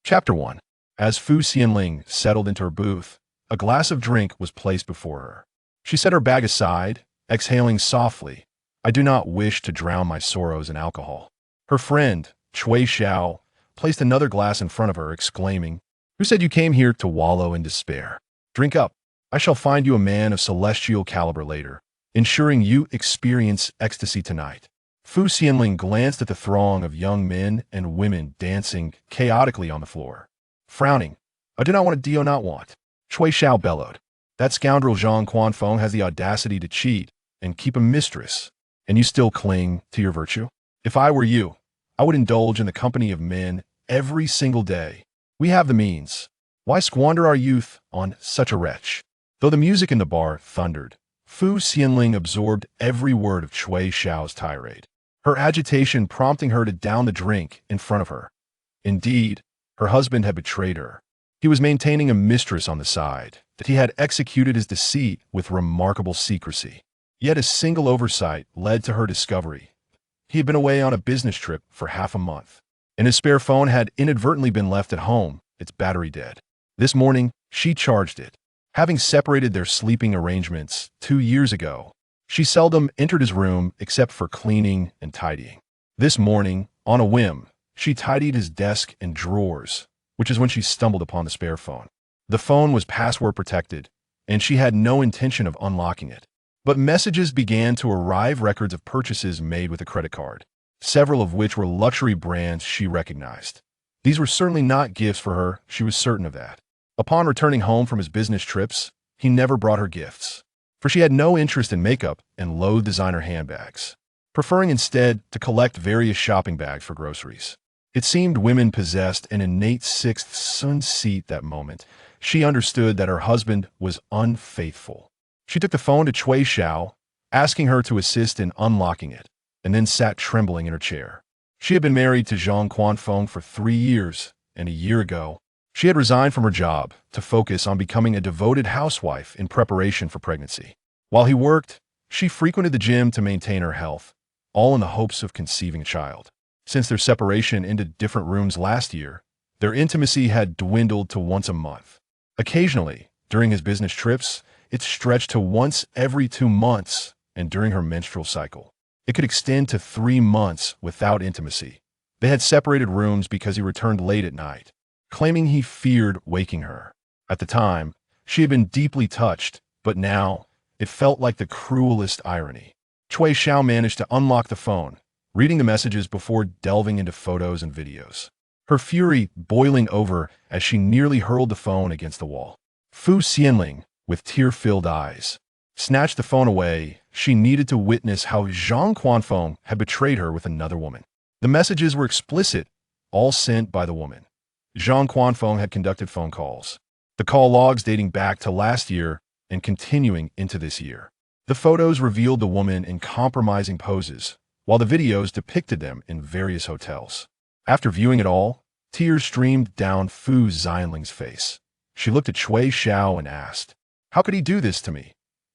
Chapter 1. As Fu Xianling settled into her booth, a glass of drink was placed before her. She set her bag aside, exhaling softly. I do not wish to drown my sorrows in alcohol. Her friend, Cui Xiao, placed another glass in front of her, exclaiming, "Who said you came here to wallow in despair? Drink up. I shall find you a man of celestial caliber later, ensuring you experience ecstasy tonight." Fu Xianling glanced at the throng of young men and women dancing chaotically on the floor. Frowning, "I do not want a not want." Cui Xiao bellowed. "That scoundrel Zhang Quanfeng has the audacity to cheat and keep a mistress, and you still cling to your virtue? If I were you, I would indulge in the company of men every single day. We have the means. Why squander our youth on such a wretch?" Though the music in the bar thundered, Fu Xianling absorbed every word of Cui Xiao's tirade, her agitation prompting her to down the drink in front of her. Indeed, her husband had betrayed her. He was maintaining a mistress on the side, that he had executed his deceit with remarkable secrecy. Yet a single oversight led to her discovery. He had been away on a business trip for half a month, and his spare phone had inadvertently been left at home, its battery dead. This morning, she charged it. Having separated their sleeping arrangements 2 years ago, she seldom entered his room except for cleaning and tidying. This morning, on a whim, she tidied his desk and drawers, which is when she stumbled upon the spare phone. The phone was password protected, and she had no intention of unlocking it. But messages began to arrive, records of purchases made with a credit card, several of which were luxury brands she recognized. These were certainly not gifts for her, she was certain of that. Upon returning home from his business trips, he never brought her gifts, for she had no interest in makeup and loathed designer handbags, preferring instead to collect various shopping bags for groceries. It seemed women possessed an innate sixth sense that moment. She understood that her husband was unfaithful. She took the phone to Cui Xiao, asking her to assist in unlocking it, and then sat trembling in her chair. She had been married to Zhang Quanfeng for 3 years, and a year ago, she had resigned from her job to focus on becoming a devoted housewife in preparation for pregnancy. While he worked, she frequented the gym to maintain her health, all in the hopes of conceiving a child. Since their separation into different rooms last year, their intimacy had dwindled to once a month. Occasionally, during his business trips, it stretched to once every 2 months, and during her menstrual cycle, it could extend to 3 months without intimacy. They had separated rooms because he returned late at night, claiming he feared waking her. At the time, she had been deeply touched, but now, it felt like the cruelest irony. Cui Xiao managed to unlock the phone, reading the messages before delving into photos and videos, her fury boiling over as she nearly hurled the phone against the wall. Fu Xianling, with tear-filled eyes, snatched the phone away. She needed to witness how Zhang Quanfeng had betrayed her with another woman. The messages were explicit, all sent by the woman. Zhang Quanfeng had conducted phone calls, the call logs dating back to last year and continuing into this year. The photos revealed the woman in compromising poses, while the videos depicted them in various hotels. After viewing it all, tears streamed down Fu Xianling's face. She looked at Cui Xiao and asked, "How could he do this to me?"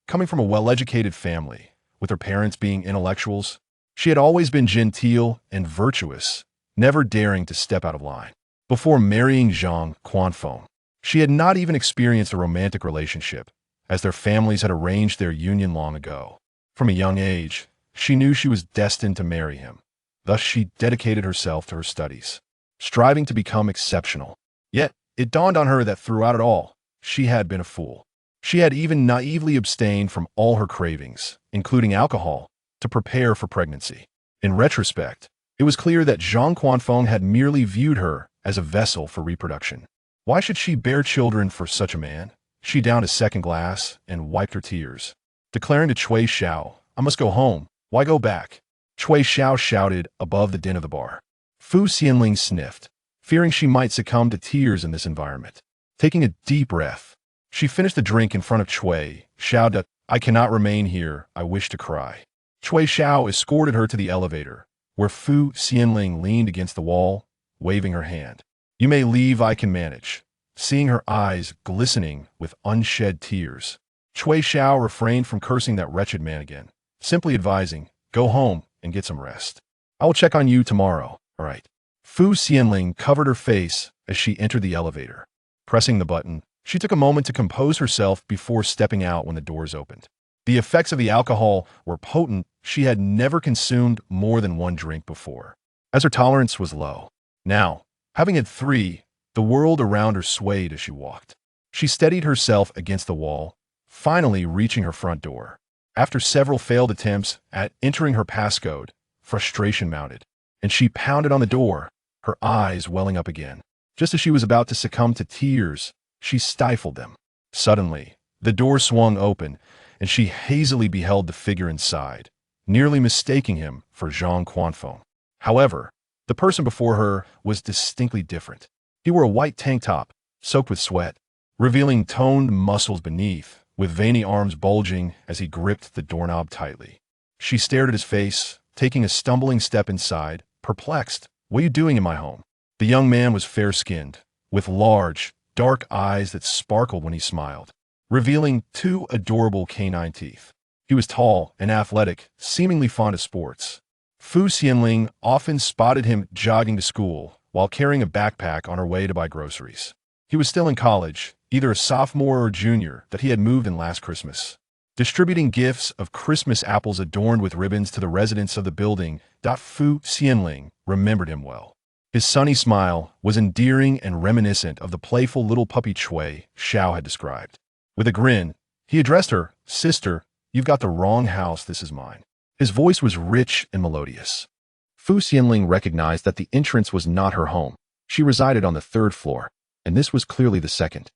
Coming from a well-educated family, with her parents being intellectuals, she had always been genteel and virtuous, never daring to step out of line. Before marrying Zhang Quanfeng, she had not even experienced a romantic relationship, as their families had arranged their union long ago. From a young age, she knew she was destined to marry him. Thus, she dedicated herself to her studies, striving to become exceptional. Yet, it dawned on her that throughout it all, she had been a fool. She had even naively abstained from all her cravings, including alcohol, to prepare for pregnancy. In retrospect, it was clear that Zhang Quanfeng had merely viewed her as a vessel for reproduction. Why should she bear children for such a man? She downed a second glass and wiped her tears, declaring to Cui Xiao, "I must go home. Why go back?" Cui Xiao shouted above the din of the bar. Fu Xianling sniffed, fearing she might succumb to tears in this environment. Taking a deep breath, she finished the drink in front of Cui Xiao.That, "I cannot remain here. I wish to cry." Cui Xiao escorted her to the elevator, where Fu Xianling leaned against the wall, waving her hand. "You may leave, I can manage." Seeing her eyes glistening with unshed tears, Cui Xiao refrained from cursing that wretched man again, simply advising, "Go home and get some rest. I will check on you tomorrow, all right?" Fu Xianling covered her face as she entered the elevator. Pressing the button, she took a moment to compose herself before stepping out when the doors opened. The effects of the alcohol were potent. She had never consumed more than one drink before, as her tolerance was low. Now, having had 3, the world around her swayed as she walked. She steadied herself against the wall, finally reaching her front door. After several failed attempts at entering her passcode, frustration mounted, and she pounded on the door, her eyes welling up again. Just as she was about to succumb to tears, she stifled them. Suddenly, the door swung open, and she hazily beheld the figure inside, nearly mistaking him for Zhang Quanfeng. However, the person before her was distinctly different. He wore a white tank top, soaked with sweat, revealing toned muscles beneath, with veiny arms bulging as he gripped the doorknob tightly. She stared at his face, taking a stumbling step inside, perplexed. "What are you doing in my home?" The young man was fair-skinned, with large, dark eyes that sparkled when he smiled, revealing 2 adorable canine teeth. He was tall and athletic, seemingly fond of sports. Fu Xianling often spotted him jogging to school while carrying a backpack on her way to buy groceries. He was still in college, either a sophomore or junior, that he had moved in last Christmas, distributing gifts of Christmas apples adorned with ribbons to the residents of the building. Fu Xianling remembered him well. His sunny smile was endearing and reminiscent of the playful little puppy Cui Xiao had described. With a grin, he addressed her, "Sister, you've got the wrong house, this is mine." His voice was rich and melodious. Fu Xianling recognized that the entrance was not her home. She resided on the 3rd floor, and this was clearly the 2nd.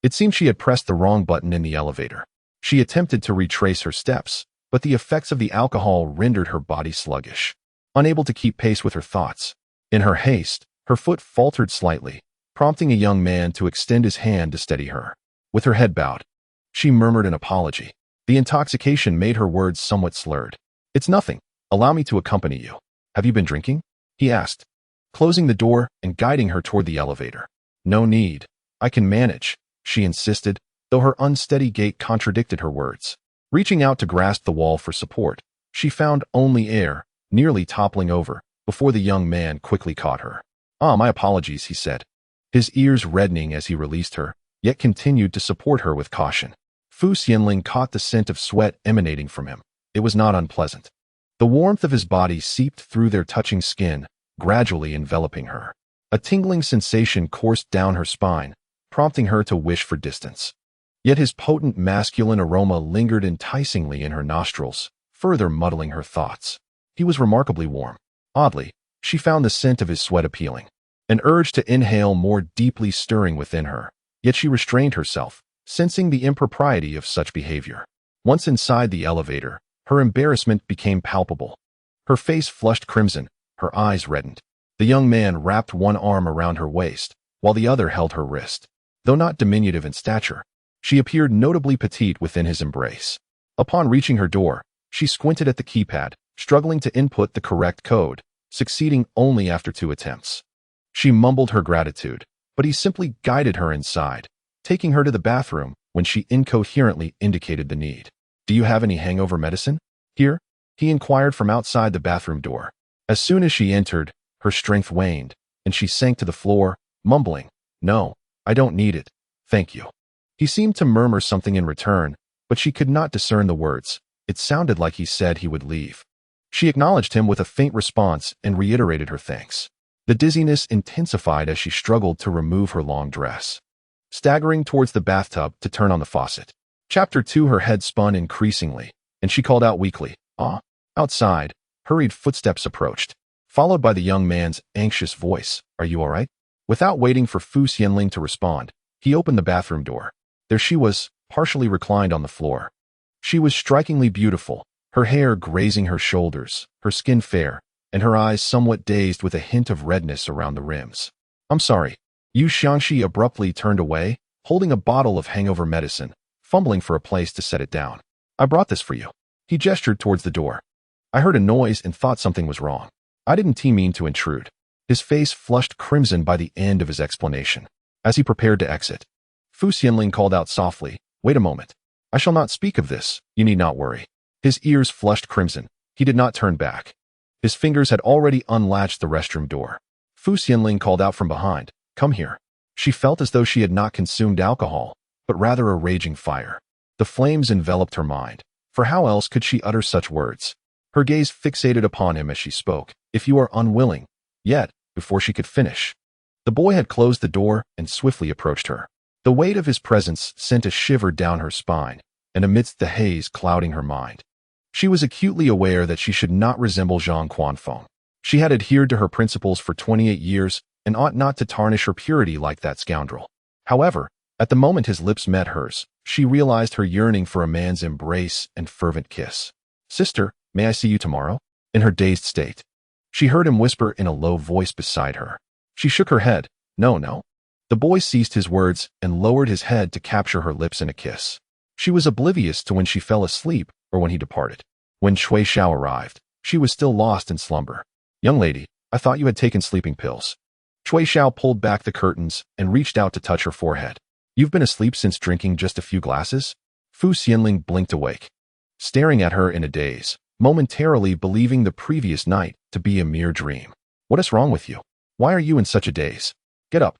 It seemed she had pressed the wrong button in the elevator. She attempted to retrace her steps, but the effects of the alcohol rendered her body sluggish, unable to keep pace with her thoughts. In her haste, her foot faltered slightly, prompting a young man to extend his hand to steady her. With her head bowed, she murmured an apology. The intoxication made her words somewhat slurred. "It's nothing. Allow me to accompany you." "Have you been drinking?" he asked, closing the door and guiding her toward the elevator. "No need. I can manage," she insisted, though her unsteady gait contradicted her words. Reaching out to grasp the wall for support, she found only air, nearly toppling over, before the young man quickly caught her. My apologies," he said, his ears reddening as he released her, yet continued to support her with caution. Fu Xianling caught the scent of sweat emanating from him. It was not unpleasant. The warmth of his body seeped through their touching skin, gradually enveloping her. A tingling sensation coursed down her spine, prompting her to wish for distance. Yet his potent masculine aroma lingered enticingly in her nostrils, further muddling her thoughts. He was remarkably warm. Oddly, she found the scent of his sweat appealing. An urge to inhale more deeply stirring within her, yet she restrained herself, sensing the impropriety of such behavior. Once inside the elevator, her embarrassment became palpable. Her face flushed crimson, her eyes reddened. The young man wrapped one arm around her waist, while the other held her wrist. Though not diminutive in stature, she appeared notably petite within his embrace. Upon reaching her door, she squinted at the keypad, struggling to input the correct code, succeeding only after 2 attempts. She mumbled her gratitude, but he simply guided her inside, taking her to the bathroom when she incoherently indicated the need. "Do you have any hangover medicine here?" he inquired from outside the bathroom door. As soon as she entered, her strength waned, and she sank to the floor, mumbling, "No, I don't need it, thank you." He seemed to murmur something in return, but she could not discern the words. It sounded like he said he would leave. She acknowledged him with a faint response and reiterated her thanks. The dizziness intensified as she struggled to remove her long dress, staggering towards the bathtub to turn on the faucet. Chapter 2. Her head spun increasingly, and she called out weakly, "Ah!" Outside, hurried footsteps approached, followed by the young man's anxious voice, "Are you all right?" Without waiting for Fu Xianling to respond, he opened the bathroom door. There she was, partially reclined on the floor. She was strikingly beautiful, her hair grazing her shoulders, her skin fair, and her eyes somewhat dazed with a hint of redness around the rims. "I'm sorry." Yu Xiangxi abruptly turned away, holding a bottle of hangover medicine, fumbling for a place to set it down. "I brought this for you." He gestured towards the door. "I heard a noise and thought something was wrong. I didn't mean to intrude." His face flushed crimson by the end of his explanation. As he prepared to exit, Fu Xianling called out softly, "Wait a moment. I shall not speak of this, you need not worry." His ears flushed crimson. He did not turn back. His fingers had already unlatched the restroom door. Fu Xianling called out from behind, Come here. She felt as though she had not consumed alcohol, but rather a raging fire. The flames enveloped her mind, for how else could she utter such words? Her gaze fixated upon him as she spoke. If you are unwilling. Yet, before she could finish, the boy had closed the door and swiftly approached her. The weight of his presence sent a shiver down her spine, and amidst the haze clouding her mind, she was acutely aware that she should not resemble Zhang Quanfeng. She had adhered to her principles for 28 years and ought not to tarnish her purity like that scoundrel. However, at the moment his lips met hers, she realized her yearning for a man's embrace and fervent kiss. Sister, may I see you tomorrow? In her dazed state, she heard him whisper in a low voice beside her. She shook her head. No. The boy ceased his words and lowered his head to capture her lips in a kiss. She was oblivious to when she fell asleep or when he departed. When Cui Xiao arrived, she was still lost in slumber. Young lady, I thought you had taken sleeping pills. Cui Xiao pulled back the curtains and reached out to touch her forehead. You've been asleep since drinking just a few glasses? Fu Xianling blinked awake, staring at her in a daze, momentarily believing the previous night to be a mere dream. What is wrong with you? Why are you in such a daze? Get up.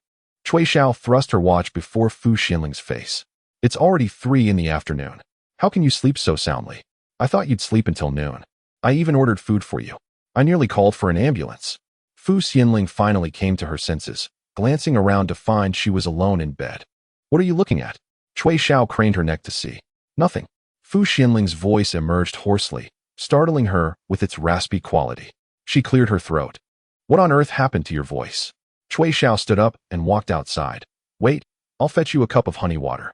Cui Xiao thrust her watch before Fu Xianling's face. It's already 3 in the afternoon. How can you sleep so soundly? I thought you'd sleep until noon. I even ordered food for you. I nearly called for an ambulance. Fu Xianling finally came to her senses, glancing around to find she was alone in bed. What are you looking at? Cui Xiao craned her neck to see. Nothing. Fu Xianling's voice emerged hoarsely, startling her with its raspy quality. She cleared her throat. What on earth happened to your voice? Cui Xiao stood up and walked outside. Wait, I'll fetch you a cup of honey water.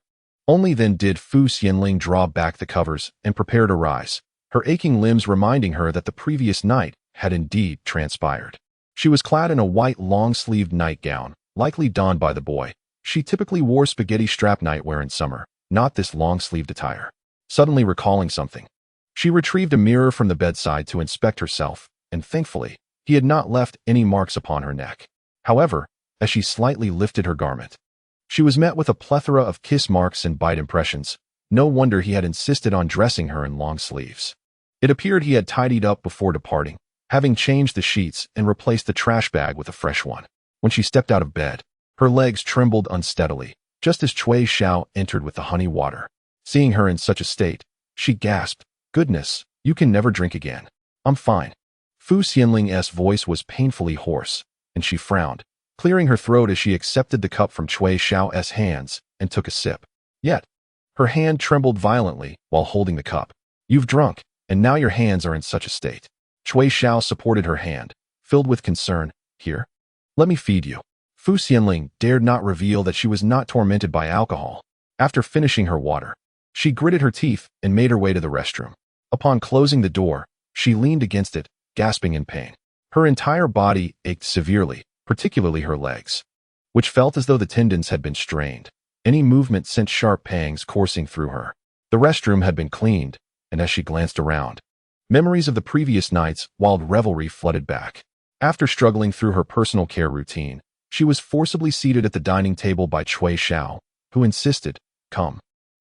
Only then did Fu Xianling draw back the covers and prepare to rise, her aching limbs reminding her that the previous night had indeed transpired. She was clad in a white long-sleeved nightgown, likely donned by the boy. She typically wore spaghetti-strap nightwear in summer, not this long-sleeved attire. Suddenly recalling something, she retrieved a mirror from the bedside to inspect herself, and thankfully, he had not left any marks upon her neck. However, as she slightly lifted her garment, she was met with a plethora of kiss marks and bite impressions. No wonder he had insisted on dressing her in long sleeves. It appeared he had tidied up before departing, having changed the sheets and replaced the trash bag with a fresh one. When she stepped out of bed, her legs trembled unsteadily, just as Cui Xiao entered with the honey water. Seeing her in such a state, she gasped, Goodness, you can never drink again. I'm fine. Fu Xianling's voice was painfully hoarse, and she frowned, clearing her throat as she accepted the cup from Cui Xiao's hands and took a sip. Yet, her hand trembled violently while holding the cup. You've drunk, and now your hands are in such a state. Cui Xiao supported her hand, filled with concern. Here, let me feed you. Fu Xianling dared not reveal that she was not tormented by alcohol. After finishing her water, she gritted her teeth and made her way to the restroom. Upon closing the door, she leaned against it, gasping in pain. Her entire body ached severely, particularly her legs, which felt as though the tendons had been strained. Any movement sent sharp pangs coursing through her. The restroom had been cleaned, and as she glanced around, memories of the previous night's wild revelry flooded back. After struggling through her personal care routine, she was forcibly seated at the dining table by Cui Xiao, who insisted, Come.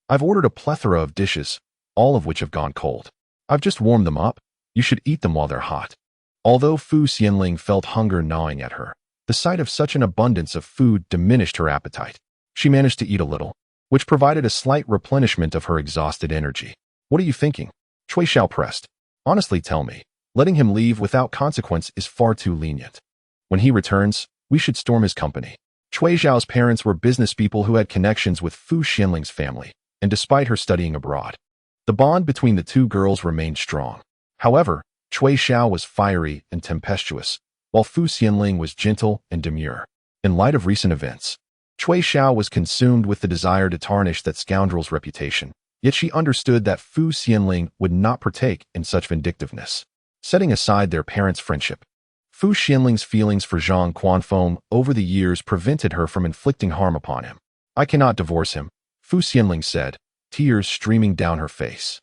I've ordered a plethora of dishes, all of which have gone cold. I've just warmed them up. You should eat them while they're hot. Although Fu Xianling felt hunger gnawing at her, the sight of such an abundance of food diminished her appetite. She managed to eat a little, which provided a slight replenishment of her exhausted energy. What are you thinking? Cui Xiao pressed. Honestly, tell me, letting him leave without consequence is far too lenient. When he returns, we should storm his company. Cui Xiao's parents were business people who had connections with Fu Xianling's family, and despite her studying abroad, the bond between the two girls remained strong. However, Cui Xiao was fiery and tempestuous, while Fu Xianling was gentle and demure. In light of recent events, Cui Xiao was consumed with the desire to tarnish that scoundrel's reputation, yet she understood that Fu Xianling would not partake in such vindictiveness. Setting aside their parents' friendship, Fu Xianling's feelings for Zhang Quanfeng over the years prevented her from inflicting harm upon him. I cannot divorce him, Fu Xianling said, tears streaming down her face.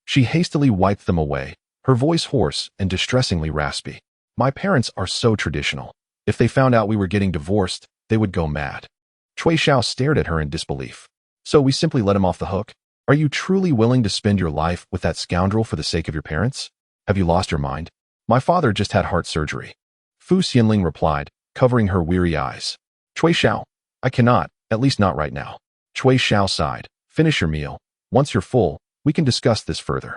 She hastily wiped them away, her voice hoarse and distressingly raspy. My parents are so traditional. If they found out we were getting divorced, they would go mad. Cui Xiao stared at her in disbelief. So we simply let him off the hook? Are you truly willing to spend your life with that scoundrel for the sake of your parents? Have you lost your mind? My father just had heart surgery. Fu Xianling replied, covering her weary eyes. Cui Xiao, I cannot, at least not right now. Cui Xiao sighed. Finish your meal. Once you're full, we can discuss this further.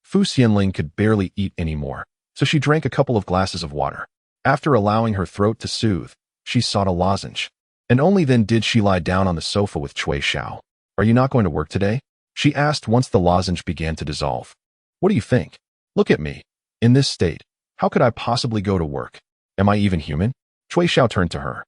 Fu Xianling could barely eat anymore, so she drank a couple of glasses of water. After allowing her throat to soothe, she sought a lozenge. And only then did she lie down on the sofa with Cui Xiao. Are you not going to work today? She asked once the lozenge began to dissolve. What do you think? Look at me. In this state, how could I possibly go to work? Am I even human? Cui Xiao turned to her.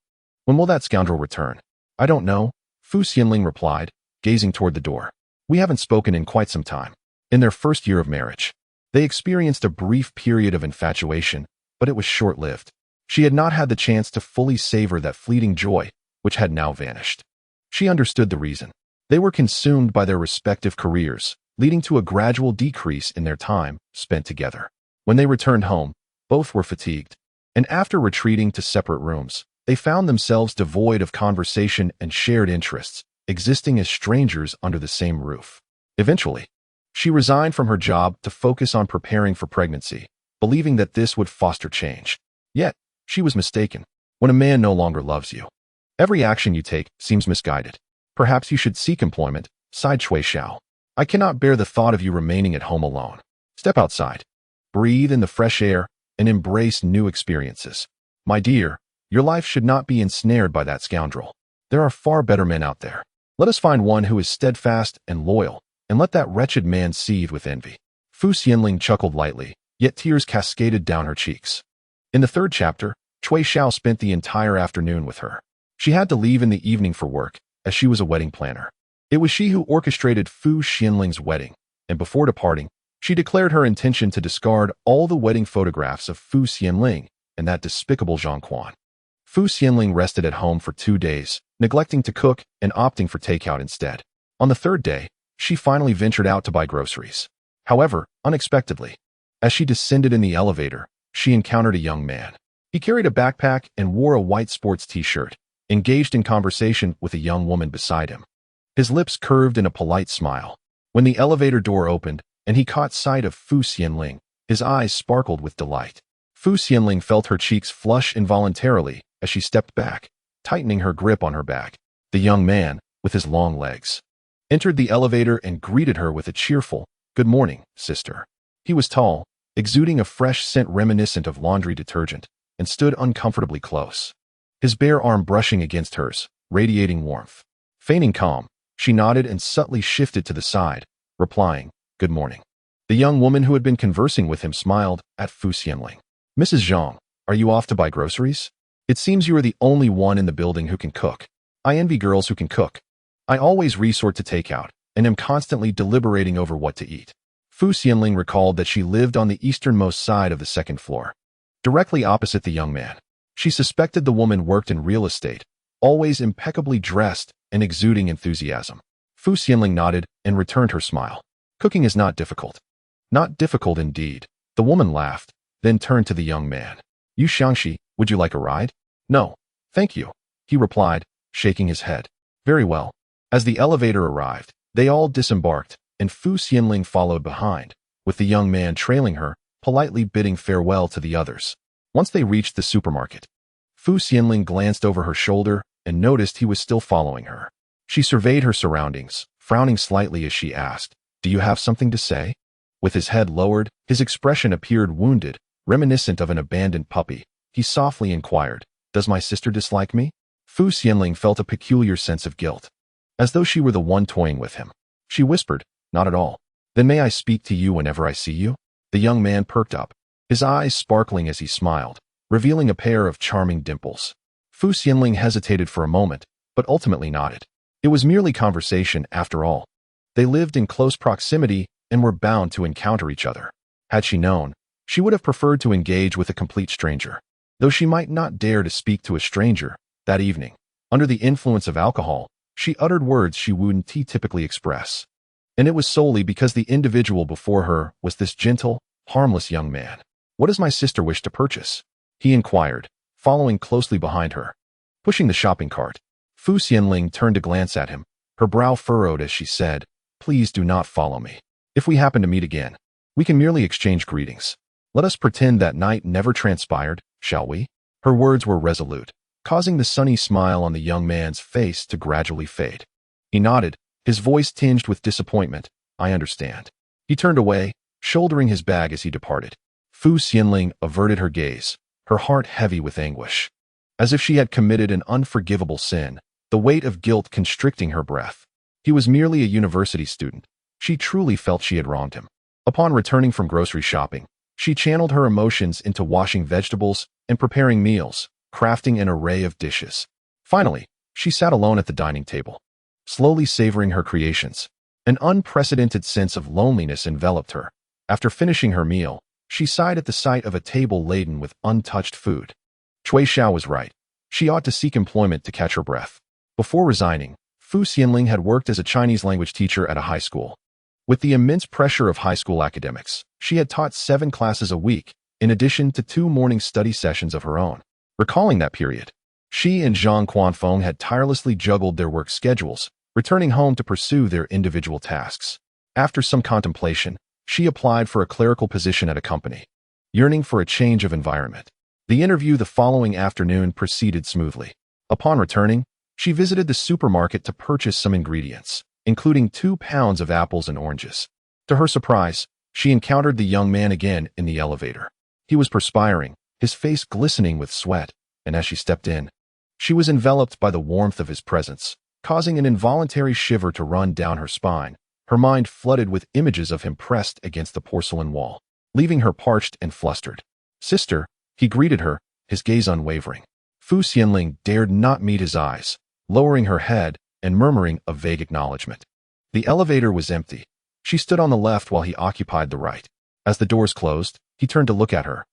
When will that scoundrel return? I don't know, Fu Xianling replied, gazing toward the door. We haven't spoken in quite some time. In their first year of marriage, they experienced a brief period of infatuation, but it was short-lived. She had not had the chance to fully savor that fleeting joy, which had now vanished. She understood the reason. They were consumed by their respective careers, leading to a gradual decrease in their time spent together. When they returned home, both were fatigued, and after retreating to separate rooms, they found themselves devoid of conversation and shared interests, existing as strangers under the same roof. Eventually, she resigned from her job to focus on preparing for pregnancy, believing that this would foster change. Yet, she was mistaken. When a man no longer loves you, every action you take seems misguided. Perhaps you should seek employment, sighed Cui Xiao. I cannot bear the thought of you remaining at home alone. Step outside. Breathe in the fresh air and embrace new experiences. My dear, your life should not be ensnared by that scoundrel. There are far better men out there. Let us find one who is steadfast and loyal, and let that wretched man seethe with envy. Fu Xianling chuckled lightly, yet tears cascaded down her cheeks. In the third chapter, Cui Xiao spent the entire afternoon with her. She had to leave in the evening for work, as she was a wedding planner. It was she who orchestrated Fu Xianling's wedding, and before departing, she declared her intention to discard all the wedding photographs of Fu Xianling and that despicable Zhang Quan. Fu Xianling rested at home for 2 days, neglecting to cook and opting for takeout instead. On the third day, she finally ventured out to buy groceries. However, unexpectedly, as she descended in the elevator, she encountered a young man. He carried a backpack and wore a white sports t-shirt, engaged in conversation with a young woman beside him. His lips curved in a polite smile. When the elevator door opened and he caught sight of Fu Xianling, his eyes sparkled with delight. Fu Xianling felt her cheeks flush involuntarily as she stepped back, tightening her grip on her back. The young man, with his long legs, entered the elevator and greeted her with a cheerful, "Good morning, sister." He was tall, exuding a fresh scent reminiscent of laundry detergent, and stood uncomfortably close. His bare arm brushing against hers, radiating warmth. Feigning calm, she nodded and subtly shifted to the side, replying, "Good morning." The young woman who had been conversing with him smiled at Fu Xianling. "Mrs. Zhang, are you off to buy groceries? It seems you are the only one in the building who can cook. I envy girls who can cook. I always resort to takeout, and am constantly deliberating over what to eat." Fu Xianling recalled that she lived on the easternmost side of the second floor, directly opposite the young man. She suspected the woman worked in real estate, always impeccably dressed and exuding enthusiasm. Fu Xianling nodded and returned her smile. "Cooking is not difficult." "Not difficult indeed." The woman laughed, then turned to the young man. "Yu Xiangxi, would you like a ride?" "No, thank you," he replied, shaking his head. "Very well." As the elevator arrived, they all disembarked, and Fu Xianling followed behind, with the young man trailing her, politely bidding farewell to the others. Once they reached the supermarket, Fu Xianling glanced over her shoulder and noticed he was still following her. She surveyed her surroundings, frowning slightly as she asked, "Do you have something to say?" With his head lowered, his expression appeared wounded, reminiscent of an abandoned puppy. He softly inquired, "Does my sister dislike me?" Fu Xianling felt a peculiar sense of guilt, as though she were the one toying with him. She whispered, "Not at all." "Then may I speak to you whenever I see you?" The young man perked up, his eyes sparkling as he smiled, revealing a pair of charming dimples. Fu Xianling hesitated for a moment, but ultimately nodded. It was merely conversation after all. They lived in close proximity and were bound to encounter each other. Had she known, she would have preferred to engage with a complete stranger. Though she might not dare to speak to a stranger, that evening, under the influence of alcohol, she uttered words she wouldn't typically express. And it was solely because the individual before her was this gentle, harmless young man. "What does my sister wish to purchase?" he inquired, following closely behind her. Pushing the shopping cart, Fu Xianling turned to glance at him, her brow furrowed as she said, "Please do not follow me. If we happen to meet again, we can merely exchange greetings. Let us pretend that night never transpired, shall we?" Her words were resolute, causing the sunny smile on the young man's face to gradually fade. He nodded, his voice tinged with disappointment. I understand. He turned away, shouldering his bag as he departed. Fu Xianling averted her gaze, her heart heavy with anguish. As if she had committed an unforgivable sin, the weight of guilt constricting her breath. He was merely a university student. She truly felt she had wronged him. Upon returning from grocery shopping, she channeled her emotions into washing vegetables and preparing meals, crafting an array of dishes. Finally, she sat alone at the dining table, slowly savoring her creations. An unprecedented sense of loneliness enveloped her. After finishing her meal, she sighed at the sight of a table laden with untouched food. Cui Xiao was right. She ought to seek employment to catch her breath. Before resigning, Fu Xianling had worked as a Chinese language teacher at a high school. With the immense pressure of high school academics, she had taught 7 classes a week, in addition to 2 morning study sessions of her own. Recalling that period, she and Zhang Quanfeng had tirelessly juggled their work schedules, returning home to pursue their individual tasks. After some contemplation, she applied for a clerical position at a company, yearning for a change of environment. The interview the following afternoon proceeded smoothly. Upon returning, she visited the supermarket to purchase some ingredients, including 2 pounds of apples and oranges. To her surprise, she encountered the young man again in the elevator. He was perspiring, his face glistening with sweat, and as she stepped in, she was enveloped by the warmth of his presence, causing an involuntary shiver to run down her spine, her mind flooded with images of him pressed against the porcelain wall, leaving her parched and flustered. Sister, he greeted her, his gaze unwavering. Fu Xianling dared not meet his eyes, lowering her head and murmuring a vague acknowledgement. The elevator was empty. She stood on the left while he occupied the right. As the doors closed, he turned to look at her.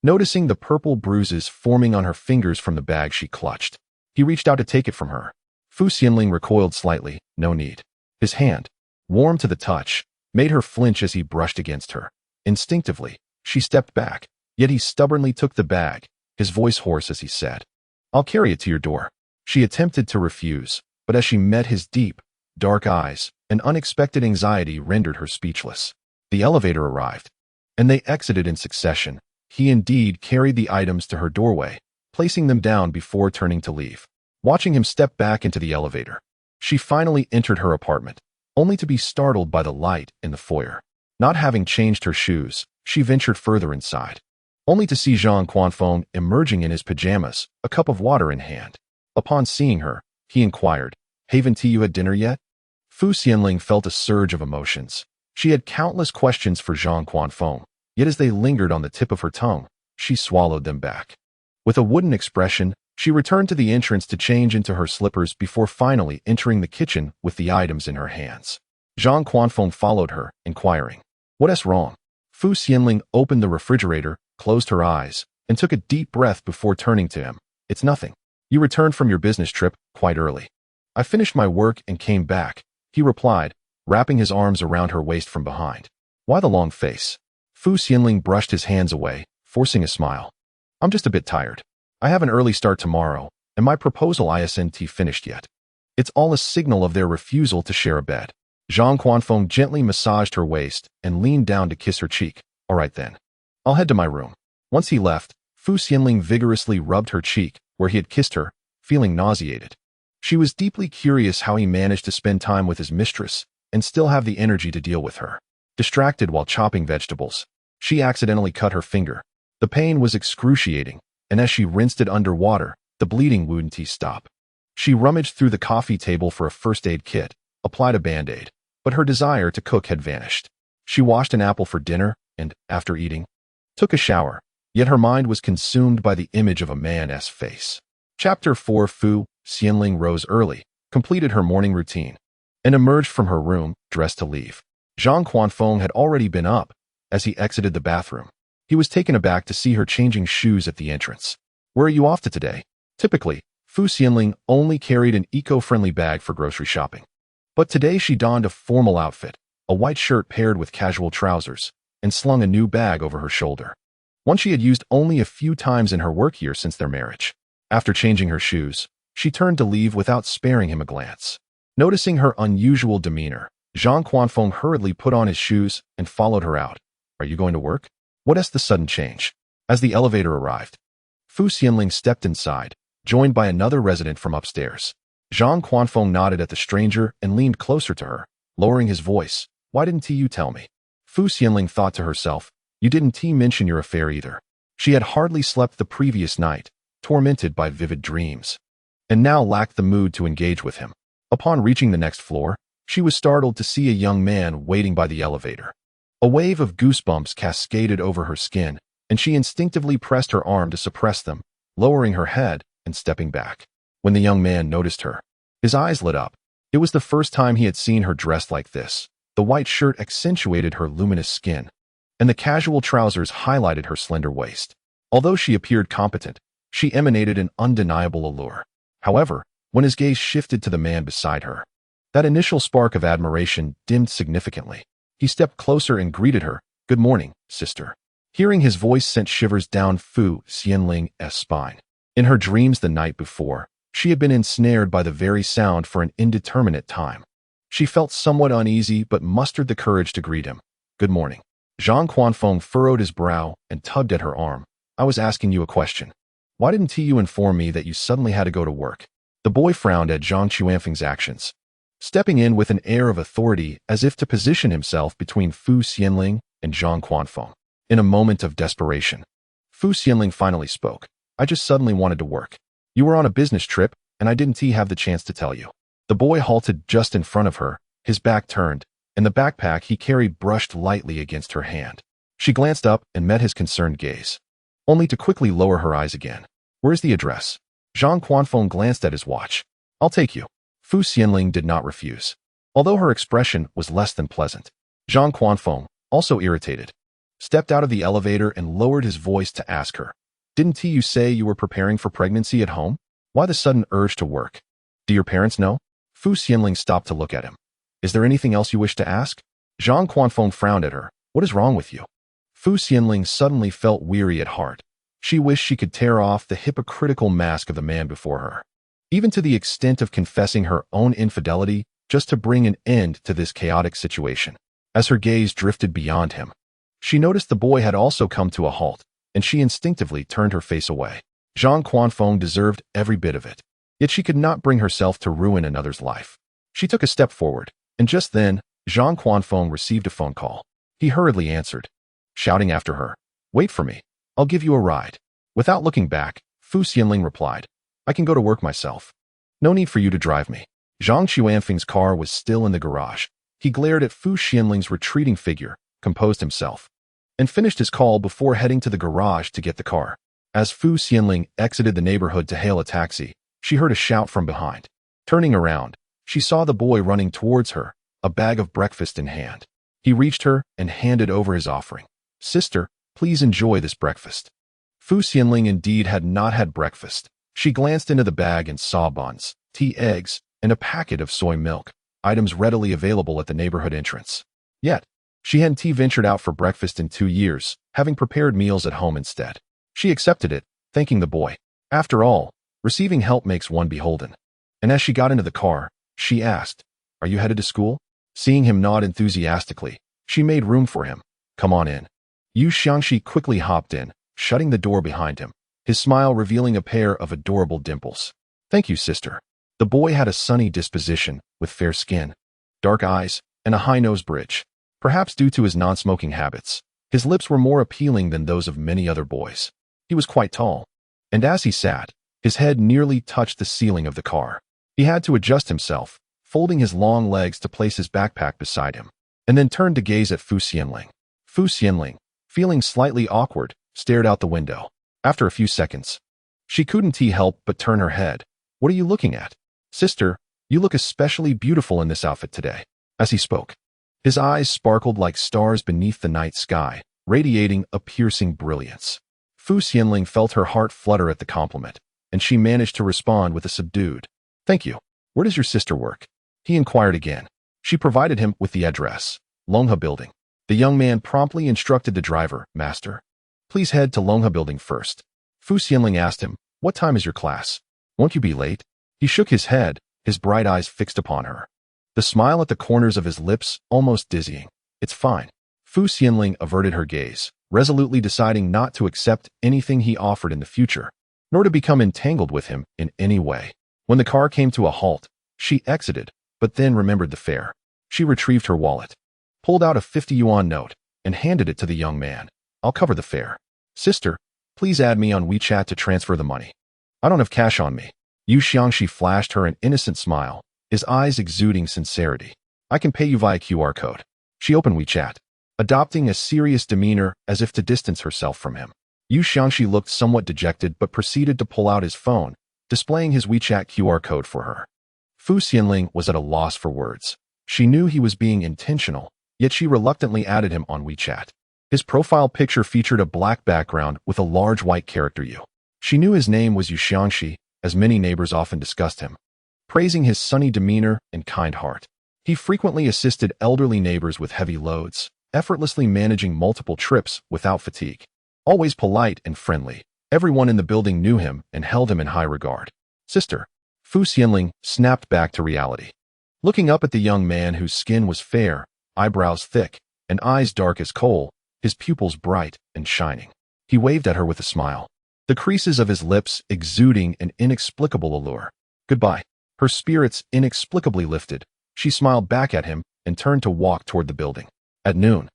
Noticing the purple bruises forming on her fingers from the bag she clutched, he reached out to take it from her. Fu Xianling recoiled slightly. No need. His hand, warm to the touch, made her flinch as he brushed against her. Instinctively, she stepped back, yet he stubbornly took the bag, his voice hoarse as he said, I'll carry it to your door. She attempted to refuse, but as she met his deep, dark eyes, an unexpected anxiety rendered her speechless. The elevator arrived, and they exited in succession. He indeed carried the items to her doorway, placing them down before turning to leave. Watching him step back into the elevator, she finally entered her apartment, only to be startled by the light in the foyer. Not having changed her shoes, she ventured further inside, only to see Zhang Quanfeng emerging in his pajamas, a cup of water in hand. Upon seeing her, he inquired, Haven't you had dinner yet? Fu Xianling felt a surge of emotions. She had countless questions for Zhang Quanfeng, yet as they lingered on the tip of her tongue, she swallowed them back. With a wooden expression, she returned to the entrance to change into her slippers before finally entering the kitchen with the items in her hands. Zhang Quanfeng followed her, inquiring, What's wrong? Fu Xianling opened the refrigerator, closed her eyes, and took a deep breath before turning to him. It's nothing. You returned from your business trip quite early. I finished my work and came back, he replied, wrapping his arms around her waist from behind. Why the long face? Fu Xianling brushed his hands away, forcing a smile. I'm just a bit tired. I have an early start tomorrow, and my proposal isn't finished yet. It's all a signal of their refusal to share a bed. Zhang Quanfeng gently massaged her waist and leaned down to kiss her cheek. All right then. I'll head to my room. Once he left, Fu Xianling vigorously rubbed her cheek, where he had kissed her, feeling nauseated. She was deeply curious how he managed to spend time with his mistress and still have the energy to deal with her. Distracted while chopping vegetables, she accidentally cut her finger. The pain was excruciating, and as she rinsed it under water, the bleeding wouldn't stop. She rummaged through the coffee table for a first aid kit, applied a band-aid, but her desire to cook had vanished. She washed an apple for dinner and, after eating, took a shower, yet her mind was consumed by the image of a man's face. Chapter 4. Fu Xianling rose early, completed her morning routine, and emerged from her room, dressed to leave. Zhang Quanfeng had already been up. As he exited the bathroom, he was taken aback to see her changing shoes at the entrance. Where are you off to today? Typically, Fu Xianling only carried an eco-friendly bag for grocery shopping. But today she donned a formal outfit, a white shirt paired with casual trousers, and slung a new bag over her shoulder. One she had used only a few times in her work year since their marriage. After changing her shoes, she turned to leave without sparing him a glance. Noticing her unusual demeanor, Zhang Quanfeng hurriedly put on his shoes and followed her out. Are you going to work? What's the sudden change? As the elevator arrived, Fu Xianling stepped inside, joined by another resident from upstairs. Zhang Quanfeng nodded at the stranger and leaned closer to her, lowering his voice. Why didn't you tell me? Fu Xianling thought to herself. You didn't mention your affair either. She had hardly slept the previous night, tormented by vivid dreams, and now lacked the mood to engage with him. Upon reaching the next floor, she was startled to see a young man waiting by the elevator. A wave of goosebumps cascaded over her skin, and she instinctively pressed her arm to suppress them, lowering her head and stepping back. When the young man noticed her, his eyes lit up. It was the first time he had seen her dressed like this. The white shirt accentuated her luminous skin, and the casual trousers highlighted her slender waist. Although she appeared competent, she emanated an undeniable allure. However, when his gaze shifted to the man beside her, that initial spark of admiration dimmed significantly. He stepped closer and greeted her. Good morning, sister. Hearing his voice sent shivers down Fu Xianling's spine. In her dreams the night before, she had been ensnared by the very sound for an indeterminate time. She felt somewhat uneasy but mustered the courage to greet him. Good morning. Zhang Quanfeng furrowed his brow and tugged at her arm. I was asking you a question. Why didn't you inform me that you suddenly had to go to work? The boy frowned at Zhang Quanfeng's actions, stepping in with an air of authority as if to position himself between Fu Xianling and Zhang Quanfeng. In a moment of desperation, Fu Xianling finally spoke. I just suddenly wanted to work. You were on a business trip, and I didn't have the chance to tell you. The boy halted just in front of her, his back turned, and the backpack he carried brushed lightly against her hand. She glanced up and met his concerned gaze, only to quickly lower her eyes again. Where's the address? Zhang Quanfeng glanced at his watch. I'll take you. Fu Xianling did not refuse, although her expression was less than pleasant. Zhang Quanfeng, also irritated, stepped out of the elevator and lowered his voice to ask her. Didn't you say you were preparing for pregnancy at home? Why the sudden urge to work? Do your parents know? Fu Xianling stopped to look at him. Is there anything else you wish to ask? Zhang Quanfeng frowned at her. What is wrong with you? Fu Xianling suddenly felt weary at heart. She wished she could tear off the hypocritical mask of the man before her, even to the extent of confessing her own infidelity just to bring an end to this chaotic situation. As her gaze drifted beyond him, she noticed the boy had also come to a halt, and she instinctively turned her face away. Zhang Quanfeng deserved every bit of it, yet she could not bring herself to ruin another's life. She took a step forward, and just then, Zhang Quanfeng received a phone call. He hurriedly answered, shouting after her, Wait for me. I'll give you a ride. Without looking back, Fu Xianling replied, I can go to work myself. No need for you to drive me. Zhang Quanfeng's car was still in the garage. He glared at Fu Xianling's retreating figure, composed himself, and finished his call before heading to the garage to get the car. As Fu Xianling exited the neighborhood to hail a taxi, she heard a shout from behind. Turning around, she saw the boy running towards her, a bag of breakfast in hand. He reached her and handed over his offering. Sister, please enjoy this breakfast. Fu Xianling indeed had not had breakfast. She glanced into the bag and saw buns, tea, eggs, and a packet of soy milk, items readily available at the neighborhood entrance. Yet, she hadn't ventured out for breakfast in 2 years, having prepared meals at home instead. She accepted it, thanking the boy. After all, receiving help makes one beholden. And as she got into the car, she asked, Are you headed to school? Seeing him nod enthusiastically, she made room for him. Come on in. Yu Xiangxi quickly hopped in, shutting the door behind him, his smile revealing a pair of adorable dimples. Thank you, sister. The boy had a sunny disposition, with fair skin, dark eyes, and a high nose bridge. Perhaps due to his non-smoking habits, his lips were more appealing than those of many other boys. He was quite tall, and as he sat, his head nearly touched the ceiling of the car. He had to adjust himself, folding his long legs to place his backpack beside him, and then turned to gaze at Fu Xianling. Fu Xianling, feeling slightly awkward, stared out the window. After a few seconds, she couldn't help but turn her head. What are you looking at? Sister, you look especially beautiful in this outfit today. As he spoke, his eyes sparkled like stars beneath the night sky, radiating a piercing brilliance. Fu Xianling felt her heart flutter at the compliment, and she managed to respond with a subdued, Thank you. Where does your sister work? He inquired again. She provided him with the address, Longhe Building. The young man promptly instructed the driver, Master, please head to Longhe Building first. Fu Xianling asked him, What time is your class? Won't you be late? He shook his head, his bright eyes fixed upon her, the smile at the corners of his lips almost dizzying. It's fine. Fu Xianling averted her gaze, resolutely deciding not to accept anything he offered in the future. nor to become entangled with him in any way. When the car came to a halt, she exited, but then remembered the fare. She retrieved her wallet, pulled out a 50 yuan note, and handed it to the young man. I'll cover the fare. Sister, please add me on WeChat to transfer the money. I don't have cash on me. Yu Xiangxi flashed her an innocent smile, his eyes exuding sincerity. I can pay you via QR code. She opened WeChat, adopting a serious demeanor as if to distance herself from him. Yu Xiangxi looked somewhat dejected but proceeded to pull out his phone, displaying his WeChat QR code for her. Xianling was at a loss for words. She knew he was being intentional, yet she reluctantly added him on WeChat. His profile picture featured a black background with a large white character U. She knew his name was Yu Xiangxi, as many neighbors often discussed him, praising his sunny demeanor and kind heart. He frequently assisted elderly neighbors with heavy loads, effortlessly managing multiple trips without fatigue. Always polite and friendly, everyone in the building knew him and held him in high regard. Sister, Xianling snapped back to reality. Looking up at the young man whose skin was fair, eyebrows thick, and eyes dark as coal, his pupils bright and shining. He waved at her with a smile, the creases of his lips exuding an inexplicable allure. Goodbye. Her spirits inexplicably lifted. She smiled back at him and turned to walk toward the building. At noon,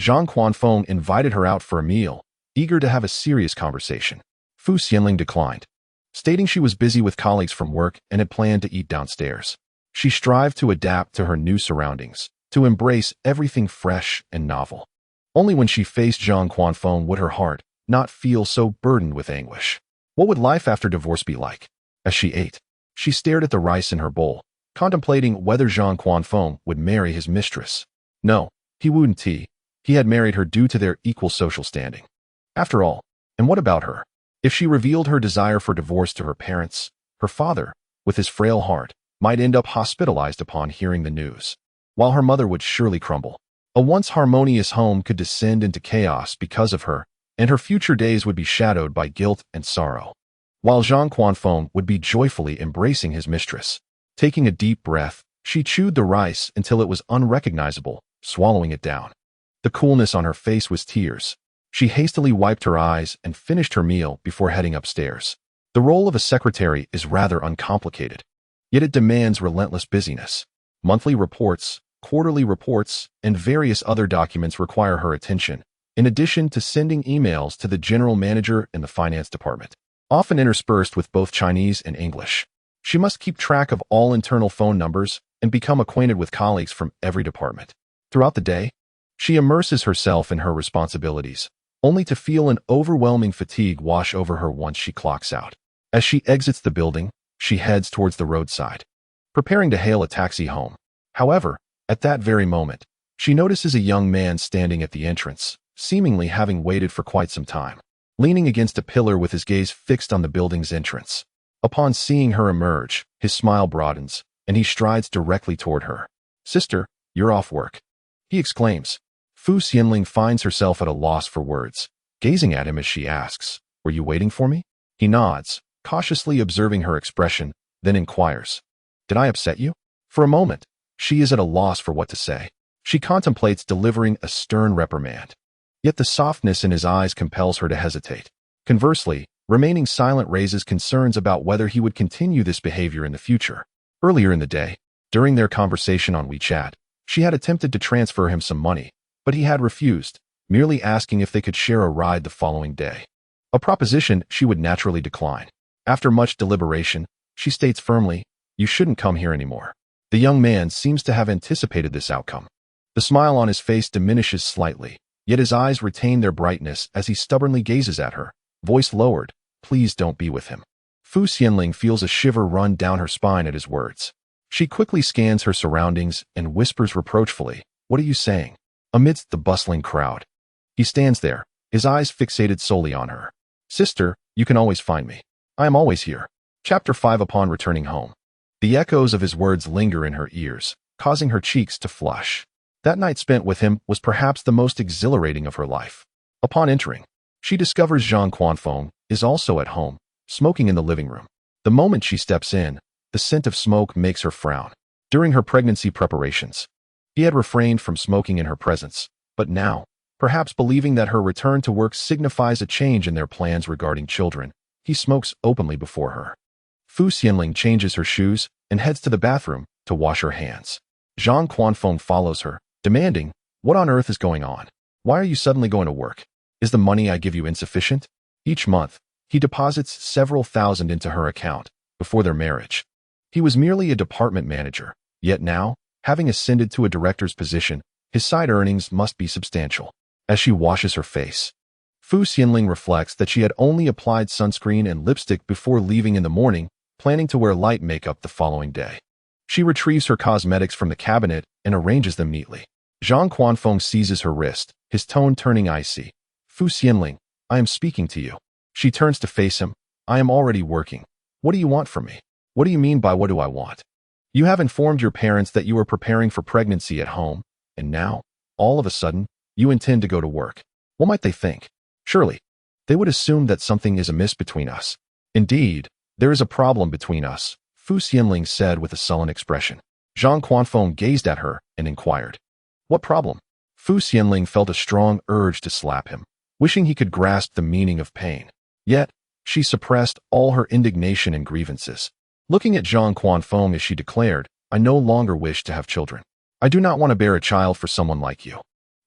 Zhang Quanfeng invited her out for a meal, eager to have a serious conversation. Xianling declined, stating she was busy with colleagues from work and had planned to eat downstairs. She strived to adapt to her new surroundings, to embrace everything fresh and novel. Only when she faced Zhang Quanfeng would her heart not feel so burdened with anguish. What would life after divorce be like? As she ate, she stared at the rice in her bowl, contemplating whether Zhang Quanfeng would marry his mistress. No, he wouldn't. He had married her due to their equal social standing. After all, and what about her? If she revealed her desire for divorce to her parents, her father, with his frail heart, might end up hospitalized upon hearing the news, while her mother would surely crumble. A once harmonious home could descend into chaos because of her, and her future days would be shadowed by guilt and sorrow, while Zhang Quanfeng would be joyfully embracing his mistress. Taking a deep breath, she chewed the rice until it was unrecognizable, swallowing it down. The coolness on her face was tears. She hastily wiped her eyes and finished her meal before heading upstairs. The role of a secretary is rather uncomplicated, yet it demands relentless busyness. Monthly reports, quarterly reports, and various other documents require her attention, in addition to sending emails to the general manager in the finance department, often interspersed with both Chinese and English. She must keep track of all internal phone numbers and become acquainted with colleagues from every department. Throughout the day, she immerses herself in her responsibilities, only to feel an overwhelming fatigue wash over her once she clocks out. As she exits the building, she heads towards the roadside, preparing to hail a taxi home. However, at that very moment, she notices a young man standing at the entrance, seemingly having waited for quite some time, leaning against a pillar with his gaze fixed on the building's entrance. Upon seeing her emerge, his smile broadens, and he strides directly toward her. Sister, you're off work, he exclaims. Xianling finds herself at a loss for words, gazing at him as she asks, were you waiting for me? He nods, cautiously observing her expression, then inquires, did I upset you? For a moment, she is at a loss for what to say. She contemplates delivering a stern reprimand, yet the softness in his eyes compels her to hesitate. Conversely, remaining silent raises concerns about whether he would continue this behavior in the future. Earlier in the day, during their conversation on WeChat, she had attempted to transfer him some money, but he had refused, merely asking if they could share a ride the following day, a proposition she would naturally decline. After much deliberation, she states firmly, you shouldn't come here anymore. The young man seems to have anticipated this outcome. The smile on his face diminishes slightly, yet his eyes retain their brightness as he stubbornly gazes at her, voice lowered, please don't be with him. Xianling feels a shiver run down her spine at his words. She quickly scans her surroundings and whispers reproachfully, what are you saying? Amidst the bustling crowd, he stands there, his eyes fixated solely on her. Sister, you can always find me. I am always here. Chapter 5. Upon returning home, the echoes of his words linger in her ears, causing her cheeks to flush. That night spent with him was perhaps the most exhilarating of her life. Upon entering, she discovers Zhang Quanfeng is also at home, smoking in the living room. The moment she steps in, the scent of smoke makes her frown. During her pregnancy preparations, he had refrained from smoking in her presence, but now, perhaps believing that her return to work signifies a change in their plans regarding children, He smokes openly before her. Fu Xianling changes her shoes and heads to the bathroom to wash her hands. Zhang Quanfeng follows her, demanding, "What on earth is going on? Why are you suddenly going to work? Is the money I give you insufficient?" Each month, he deposits several thousand into her account before their marriage. He was merely a department manager, yet now, having ascended to a director's position, his side earnings must be substantial. As she washes her face, Fu Xianling reflects that she had only applied sunscreen and lipstick before leaving in the morning, planning to wear light makeup the following day. She retrieves her cosmetics from the cabinet and arranges them neatly. Zhang Quanfeng seizes her wrist, his tone turning icy. "Fu Xianling, I am speaking to you." She turns to face him. "I am already working. What do you want from me?" "What do you mean by what do I want?" "You have informed your parents that you are preparing for pregnancy at home, and now, all of a sudden, you intend to go to work. What might they think? Surely, they would assume that something is amiss between us." "Indeed, there is a problem between us," Fu Xianling said with a sullen expression. Zhang Quanfeng gazed at her and inquired, "What problem?" Fu Xianling felt a strong urge to slap him, wishing he could grasp the meaning of pain. Yet, she suppressed all her indignation and grievances. Looking at Zhang Quanfeng as she declared, "I no longer wish to have children. I do not want to bear a child for someone like you."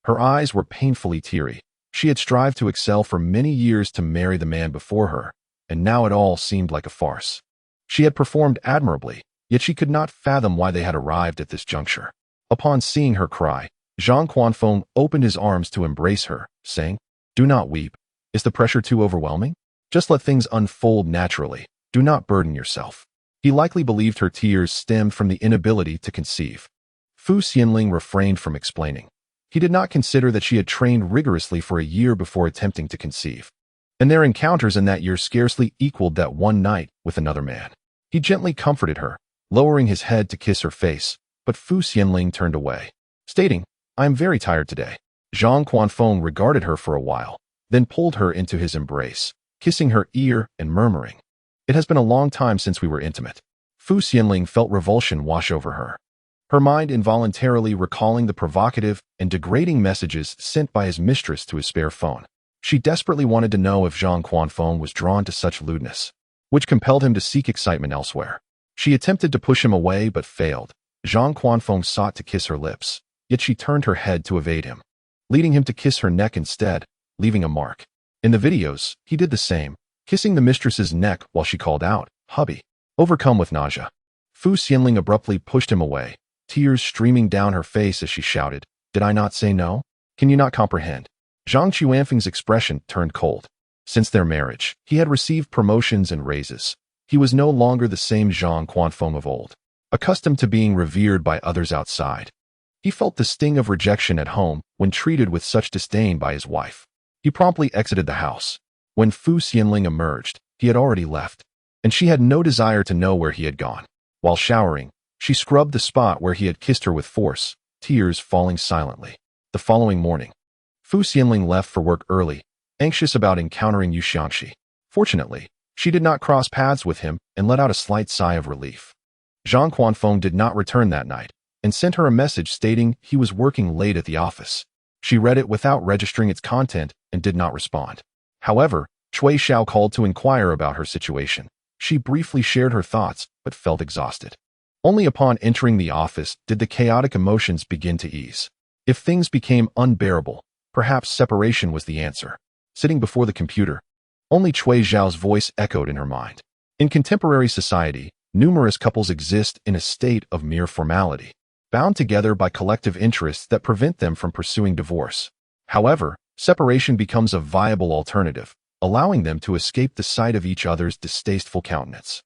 Her eyes were painfully teary. She had strived to excel for many years to marry the man before her, and now it all seemed like a farce. She had performed admirably, yet she could not fathom why they had arrived at this juncture. Upon seeing her cry, Zhang Quanfeng opened his arms to embrace her, saying, "Do not weep. Is the pressure too overwhelming? Just let things unfold naturally. Do not burden yourself." He likely believed her tears stemmed from the inability to conceive. Fu Xianling refrained from explaining. He did not consider that she had trained rigorously for a year before attempting to conceive, and their encounters in that year scarcely equaled that one night with another man. He gently comforted her, lowering his head to kiss her face, but Fu Xianling turned away, stating, "I am very tired today." Zhang Quanfeng regarded her for a while, then pulled her into his embrace, kissing her ear and murmuring, "It has been a long time since we were intimate." Fu Xianling felt revulsion wash over her, her mind involuntarily recalling the provocative and degrading messages sent by his mistress to his spare phone. She desperately wanted to know if Zhang Quanfeng was drawn to such lewdness, which compelled him to seek excitement elsewhere. She attempted to push him away but failed. Zhang Quanfeng sought to kiss her lips, yet she turned her head to evade him, leading him to kiss her neck instead, leaving a mark. In the videos, he did the same, kissing the mistress's neck while she called out, "Hubby." Overcome with nausea, Fu Xianling abruptly pushed him away, tears streaming down her face as she shouted, "Did I not say no? Can you not comprehend?" Zhang Quanfeng's expression turned cold. Since their marriage, he had received promotions and raises. He was no longer the same Zhang Quanfeng of old, accustomed to being revered by others outside. He felt the sting of rejection at home when treated with such disdain by his wife. He promptly exited the house. When Fu Xianling emerged, he had already left, and she had no desire to know where he had gone. While showering, she scrubbed the spot where he had kissed her with force, tears falling silently. The following morning, Fu Xianling left for work early, anxious about encountering Yu Xiangxi. Fortunately, she did not cross paths with him and let out a slight sigh of relief. Zhang Quanfeng did not return that night and sent her a message stating he was working late at the office. She read it without registering its content and did not respond. However, Cui Xiao called to inquire about her situation. She briefly shared her thoughts but felt exhausted. Only upon entering the office did the chaotic emotions begin to ease. If things became unbearable, perhaps separation was the answer. Sitting before the computer, only Cui Xiao's voice echoed in her mind. In contemporary society, numerous couples exist in a state of mere formality, bound together by collective interests that prevent them from pursuing divorce. However, separation becomes a viable alternative, allowing them to escape the sight of each other's distasteful countenance.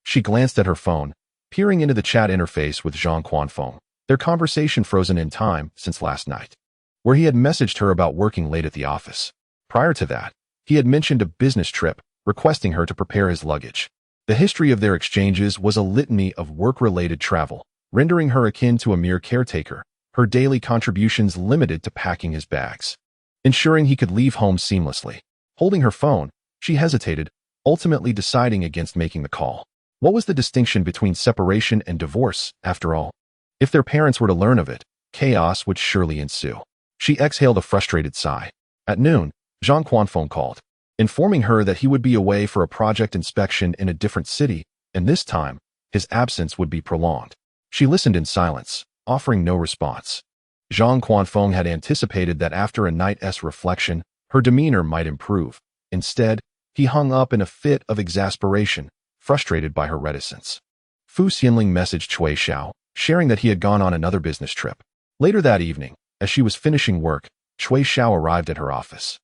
She glanced at her phone, peering into the chat interface with Zhang Quanfeng, their conversation frozen in time since last night, where he had messaged her about working late at the office. Prior to that, he had mentioned a business trip, requesting her to prepare his luggage. The history of their exchanges was a litany of work-related travel, rendering her akin to a mere caretaker, her daily contributions limited to packing his bags, ensuring he could leave home seamlessly. Holding her phone, she hesitated, ultimately deciding against making the call. What was the distinction between separation and divorce, after all? If their parents were to learn of it, chaos would surely ensue. She exhaled a frustrated sigh. At noon, Zhang Quanfeng called. informing her that he would be away for a project inspection in a different city, and this time, his absence would be prolonged. She listened in silence, offering no response. Zhang Quanfeng had anticipated that after a night's reflection, her demeanor might improve. Instead, he hung up in a fit of exasperation, frustrated by her reticence. Fu Xianling messaged Cui Xiao, sharing that he had gone on another business trip. Later that evening, as she was finishing work, Cui Xiao arrived at her office,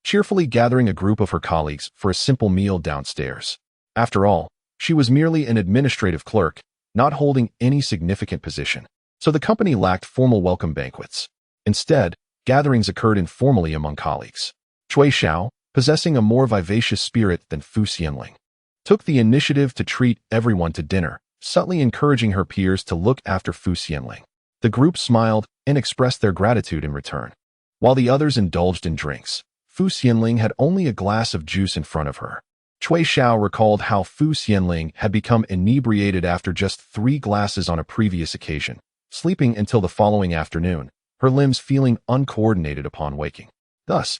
cheerfully gathering a group of her colleagues for a simple meal downstairs. After all, she was merely an administrative clerk, not holding any significant position, so the company lacked formal welcome banquets. Instead, gatherings occurred informally among colleagues. Cui Xiao, possessing a more vivacious spirit than Fu Xianling, took the initiative to treat everyone to dinner, subtly encouraging her peers to look after Fu Xianling. The group smiled and expressed their gratitude in return. While the others indulged in drinks, Fu Xianling had only a glass of juice in front of her. Cui Xiao recalled how Fu Xianling had become inebriated after just 3 glasses on a previous occasion, sleeping until the following afternoon, her limbs feeling uncoordinated upon waking. Thus,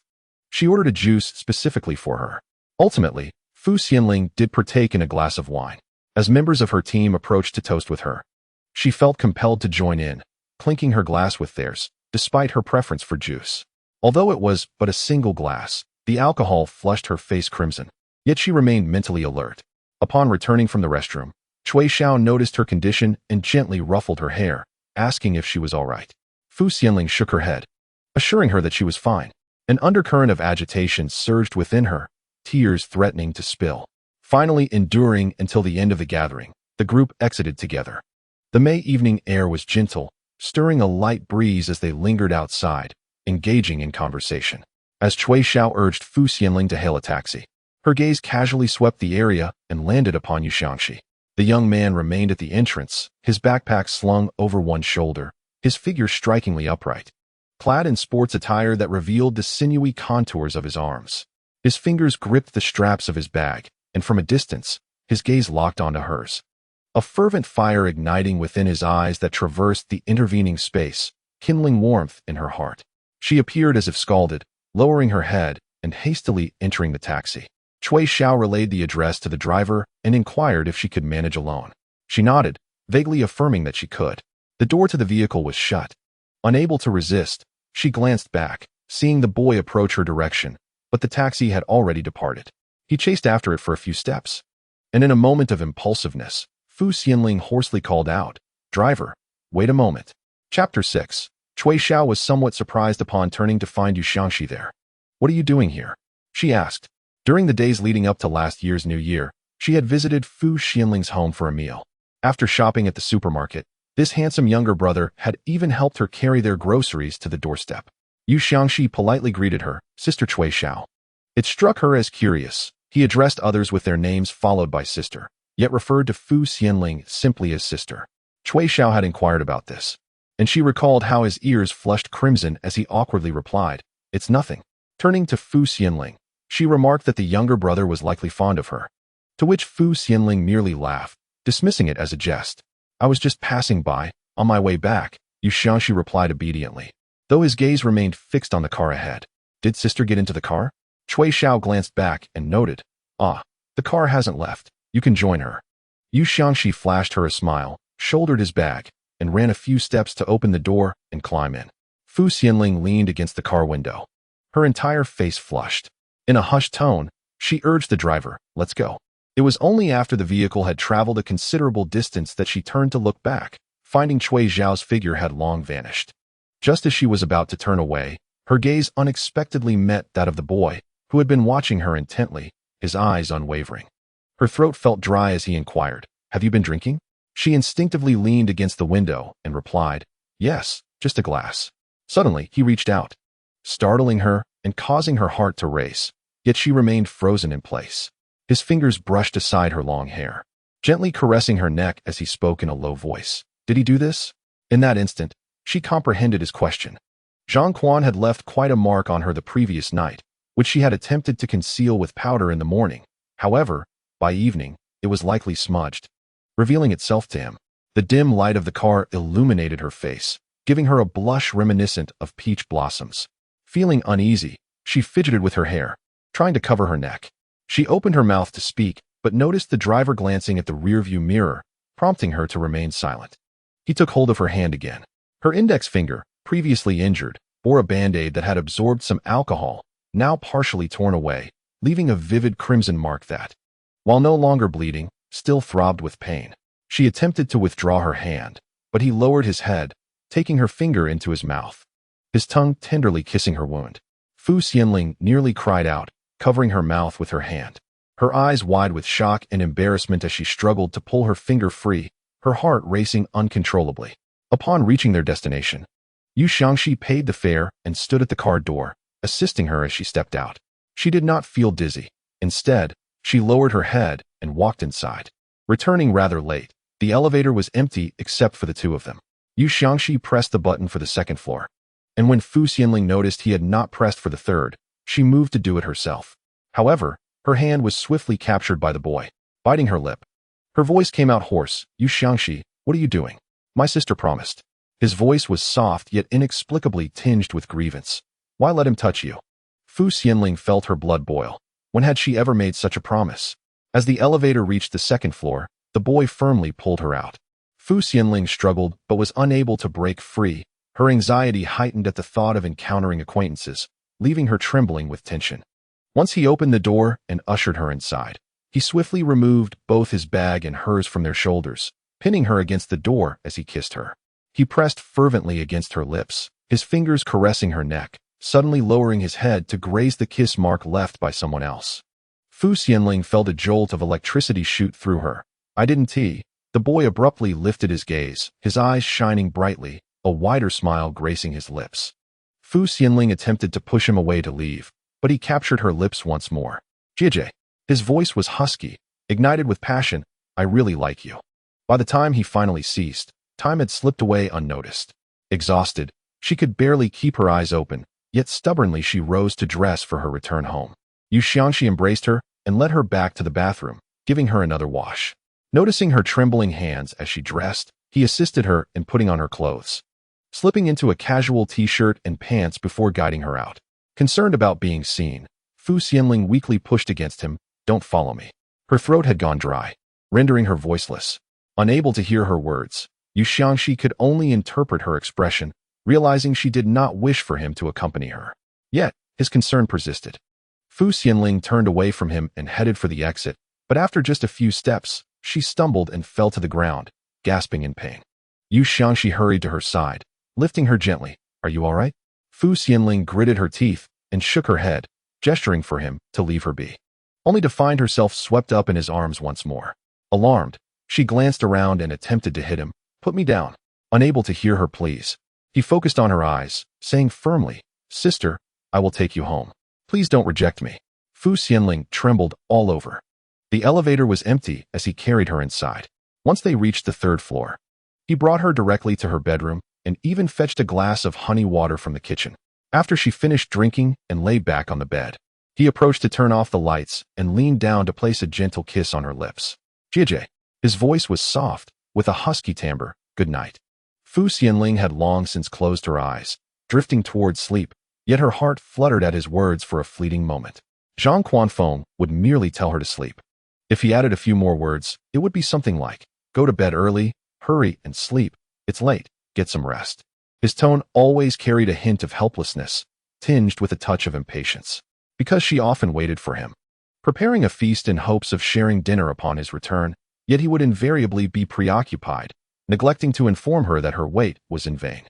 she ordered a juice specifically for her. Ultimately, Fu Xianling did partake in a glass of wine. As members of her team approached to toast with her, she felt compelled to join in, clinking her glass with theirs, despite her preference for juice. Although it was but a single glass, the alcohol flushed her face crimson, yet she remained mentally alert. Upon returning from the restroom, Cui Xiao noticed her condition and gently ruffled her hair, asking if she was all right. Fu Xianling shook her head, assuring her that she was fine. An undercurrent of agitation surged within her, tears threatening to spill. Finally enduring until the end of the gathering, the group exited together. The May evening air was gentle, stirring a light breeze as they lingered outside, engaging in conversation. As Cui Xiao urged Fu Xianling to hail a taxi, her gaze casually swept the area and landed upon Yu Xiangxi. The young man remained at the entrance, his backpack slung over one shoulder, his figure strikingly upright, clad in sports attire that revealed the sinewy contours of his arms. His fingers gripped the straps of his bag, and from a distance, his gaze locked onto hers. A fervent fire igniting within his eyes that traversed the intervening space, kindling warmth in her heart. She appeared as if scalded, lowering her head and hastily entering the taxi. Cui Xiao relayed the address to the driver and inquired if she could manage alone. She nodded, vaguely affirming that she could. The door to the vehicle was shut. Unable to resist, she glanced back, seeing the boy approach her direction, but the taxi had already departed. He chased after it for a few steps, and in a moment of impulsiveness, Fu Xianling hoarsely called out, "Driver, wait a moment." Chapter 6. Cui Xiao was somewhat surprised upon turning to find Yu Xiangxi there. "What are you doing here?" she asked. During the days leading up to last year's New Year, she had visited Fu Xianling's home for a meal. After shopping at the supermarket, this handsome younger brother had even helped her carry their groceries to the doorstep. Yu Xiangxi politely greeted her, "Sister Cui Xiao." It struck her as curious. He addressed others with their names followed by sister, yet referred to Fu Xianling simply as sister. Cui Xiao had inquired about this, and she recalled how his ears flushed crimson as he awkwardly replied, "It's nothing." Turning to Fu Xianling, she remarked that the younger brother was likely fond of her, to which Fu Xianling merely laughed, dismissing it as a jest. "I was just passing by, on my way back," Yu Xiangxi replied obediently, though his gaze remained fixed on the car ahead. "Did sister get into the car?" Cui Xiao glanced back and noted, "Ah, the car hasn't left. You can join her." Yu Xiangxi flashed her a smile, shouldered his bag, and ran a few steps to open the door and climb in. Fu Xianling leaned against the car window, her entire face flushed. In a hushed tone, she urged the driver, "Let's go." It was only after the vehicle had traveled a considerable distance that she turned to look back, finding Cui Xiao's figure had long vanished. Just as she was about to turn away, her gaze unexpectedly met that of the boy, who had been watching her intently, his eyes unwavering. Her throat felt dry as he inquired, "Have you been drinking?" She instinctively leaned against the window and replied, "Yes, just a glass." Suddenly, he reached out, startling her and causing her heart to race, yet she remained frozen in place. His fingers brushed aside her long hair, gently caressing her neck as he spoke in a low voice. Did he do this? In that instant, she comprehended his question. Zhang Quan had left quite a mark on her the previous night, which she had attempted to conceal with powder in the morning. However, by evening, it was likely smudged, revealing itself to him. The dim light of the car illuminated her face, giving her a blush reminiscent of peach blossoms. Feeling uneasy, she fidgeted with her hair, trying to cover her neck. She opened her mouth to speak, but noticed the driver glancing at the rearview mirror, prompting her to remain silent. He took hold of her hand again. Her index finger, previously injured, bore a band-aid that had absorbed some alcohol, now partially torn away, leaving a vivid crimson mark that, while no longer bleeding, still throbbed with pain. She attempted to withdraw her hand, but he lowered his head, taking her finger into his mouth, his tongue tenderly kissing her wound. Xianling nearly cried out, covering her mouth with her hand, her eyes wide with shock and embarrassment as she struggled to pull her finger free, her heart racing uncontrollably. Upon reaching their destination, Yu Xiangxi paid the fare and stood at the car door, assisting her as she stepped out. She did not feel dizzy. Instead, she lowered her head and walked inside. Returning rather late, the elevator was empty except for the two of them. Yu Xiangxi pressed the button for the second floor, and when Xianling noticed he had not pressed for the third, she moved to do it herself. However, her hand was swiftly captured by the boy, biting her lip. Her voice came out hoarse. Yu Xiangxi, what are you doing? My sister promised. His voice was soft yet inexplicably tinged with grievance. Why let him touch you? Xianling felt her blood boil. When had she ever made such a promise? As the elevator reached the second floor, the boy firmly pulled her out. Xianling struggled but was unable to break free, her anxiety heightened at the thought of encountering acquaintances, leaving her trembling with tension. Once he opened the door and ushered her inside, he swiftly removed both his bag and hers from their shoulders, pinning her against the door as he kissed her. He pressed fervently against her lips, his fingers caressing her neck, suddenly lowering his head to graze the kiss mark left by someone else. Xianling felt a jolt of electricity shoot through her. I didn't tea. The boy abruptly lifted his gaze, his eyes shining brightly, a wider smile gracing his lips. Xianling attempted to push him away to leave, but he captured her lips once more. Jie. His voice was husky, ignited with passion. I really like you. By the time he finally ceased, time had slipped away unnoticed. Exhausted, she could barely keep her eyes open, yet stubbornly she rose to dress for her return home. Yu Xiangxi embraced her and led her back to the bathroom, giving her another wash. Noticing her trembling hands as she dressed, he assisted her in putting on her clothes, slipping into a casual t-shirt and pants before guiding her out. Concerned about being seen, Xianling weakly pushed against him, don't follow me. Her throat had gone dry, rendering her voiceless. Unable to hear her words, Yu Xiangxi could only interpret her expression, realizing she did not wish for him to accompany her. Yet, his concern persisted. Xianling turned away from him and headed for the exit, but after just a few steps, she stumbled and fell to the ground, gasping in pain. Yu Xiangxi hurried to her side, lifting her gently. Are you all right? Xianling gritted her teeth and shook her head, gesturing for him to leave her be, only to find herself swept up in his arms once more. Alarmed, she glanced around and attempted to hit him. Put me down. Unable to hear her pleas, he focused on her eyes, saying firmly, Sister, I will take you home. Please don't reject me. Xianling trembled all over. The elevator was empty as he carried her inside. Once they reached the third floor, he brought her directly to her bedroom and even fetched a glass of honey water from the kitchen. After she finished drinking and lay back on the bed, he approached to turn off the lights and leaned down to place a gentle kiss on her lips. Jie. His voice was soft, with a husky timbre. Good night. Xianling had long since closed her eyes, drifting towards sleep, yet her heart fluttered at his words for a fleeting moment. Zhang Quanfeng would merely tell her to sleep. If he added a few more words, it would be something like, go to bed early, hurry and sleep, it's late, get some rest. His tone always carried a hint of helplessness, tinged with a touch of impatience, because she often waited for him, preparing a feast in hopes of sharing dinner upon his return, yet he would invariably be preoccupied, neglecting to inform her that her wait was in vain.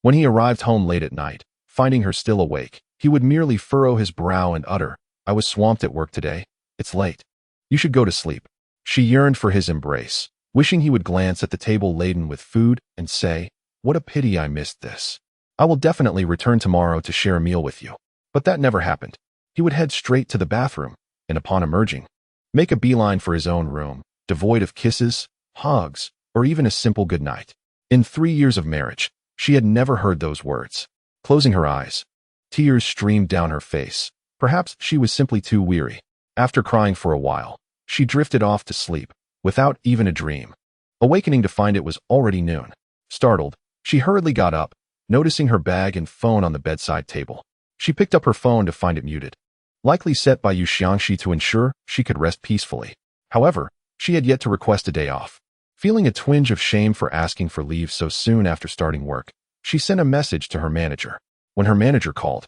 When he arrived home late at night, finding her still awake, he would merely furrow his brow and utter, I was swamped at work today. It's late. You should go to sleep. She yearned for his embrace, wishing he would glance at the table laden with food and say, what a pity I missed this. I will definitely return tomorrow to share a meal with you. But that never happened. He would head straight to the bathroom, and upon emerging, make a beeline for his own room, devoid of kisses, hugs, or even a simple goodnight. In 3 years of marriage, she had never heard those words. Closing her eyes, tears streamed down her face. Perhaps she was simply too weary. After crying for a while, she drifted off to sleep, without even a dream, awakening to find it was already noon. Startled, she hurriedly got up, noticing her bag and phone on the bedside table. She picked up her phone to find it muted. likely set by Yu Xiangxi to ensure she could rest peacefully. However, she had yet to request a day off. Feeling a twinge of shame for asking for leave so soon after starting work, she sent a message to her manager. When her manager called,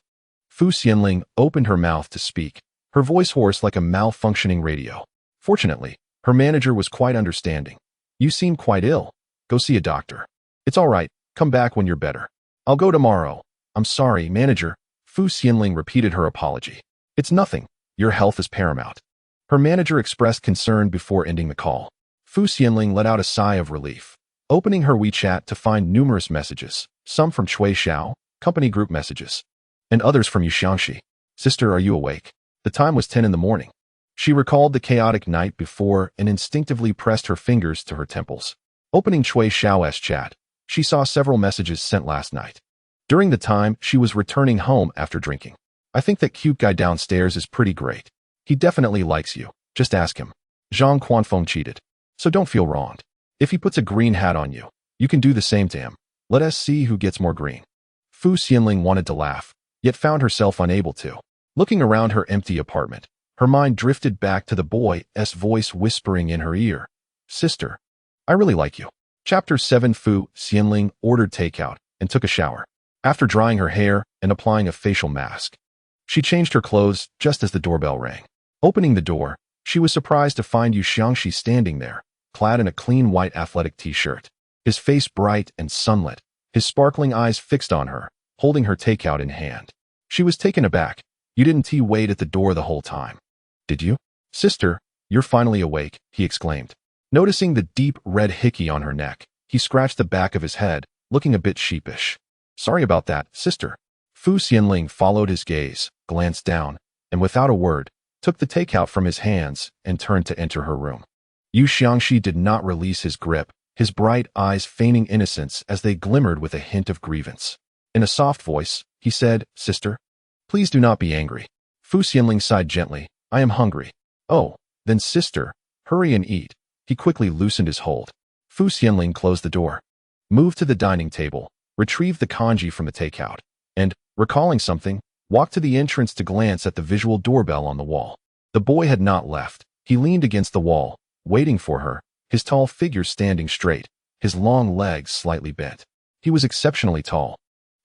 Xianling opened her mouth to speak, her voice hoarse like a malfunctioning radio. Fortunately, her manager was quite understanding. You seem quite ill. Go see a doctor. It's all right. Come back when you're better. I'll go tomorrow. I'm sorry, manager. Xianling repeated her apology. It's nothing. Your health is paramount. Her manager expressed concern before ending the call. Xianling let out a sigh of relief, opening her WeChat to find numerous messages, some from Cui Xiao, company group messages, and others from Yu Xiangxi. Sister, are you awake? The time was 10 in the morning. She recalled the chaotic night before and instinctively pressed her fingers to her temples. Opening Cui Xiao's chat, she saw several messages sent last night. During the time she was returning home after drinking. I think that cute guy downstairs is pretty great. He definitely likes you. Just ask him. Zhang Quanfeng cheated. So don't feel wronged. If he puts a green hat on you, you can do the same to him. Let us see who gets more green. Xianling wanted to laugh, yet found herself unable to. Looking around her empty apartment, her mind drifted back to the boy's voice whispering in her ear. Sister, I really like you. Chapter 7. Xianling ordered takeout and took a shower. After drying her hair and applying a facial mask, she changed her clothes just as the doorbell rang. Opening the door, she was surprised to find Yu Xiangxi standing there, clad in a clean white athletic t-shirt, his face bright and sunlit, his sparkling eyes fixed on her, holding her takeout in hand. She was taken aback. You didn't wait at the door the whole time, did you? Sister, you're finally awake, he exclaimed. Noticing the deep red hickey on her neck, he scratched the back of his head, looking a bit sheepish. Sorry about that, sister. Xianling followed his gaze, glanced down, and without a word, took the takeout from his hands and turned to enter her room. Yu Xiangxi did not release his grip, his bright eyes feigning innocence as they glimmered with a hint of grievance. In a soft voice, he said, Sister, please do not be angry. Xianling sighed gently. I am hungry. Oh, then sister, hurry and eat. He quickly loosened his hold. Xianling closed the door, moved to the dining table, retrieved the kanji from the takeout, and, recalling something, walked to the entrance to glance at the visual doorbell on the wall. The boy had not left. He leaned against the wall, waiting for her, his tall figure standing straight, his long legs slightly bent. He was exceptionally tall.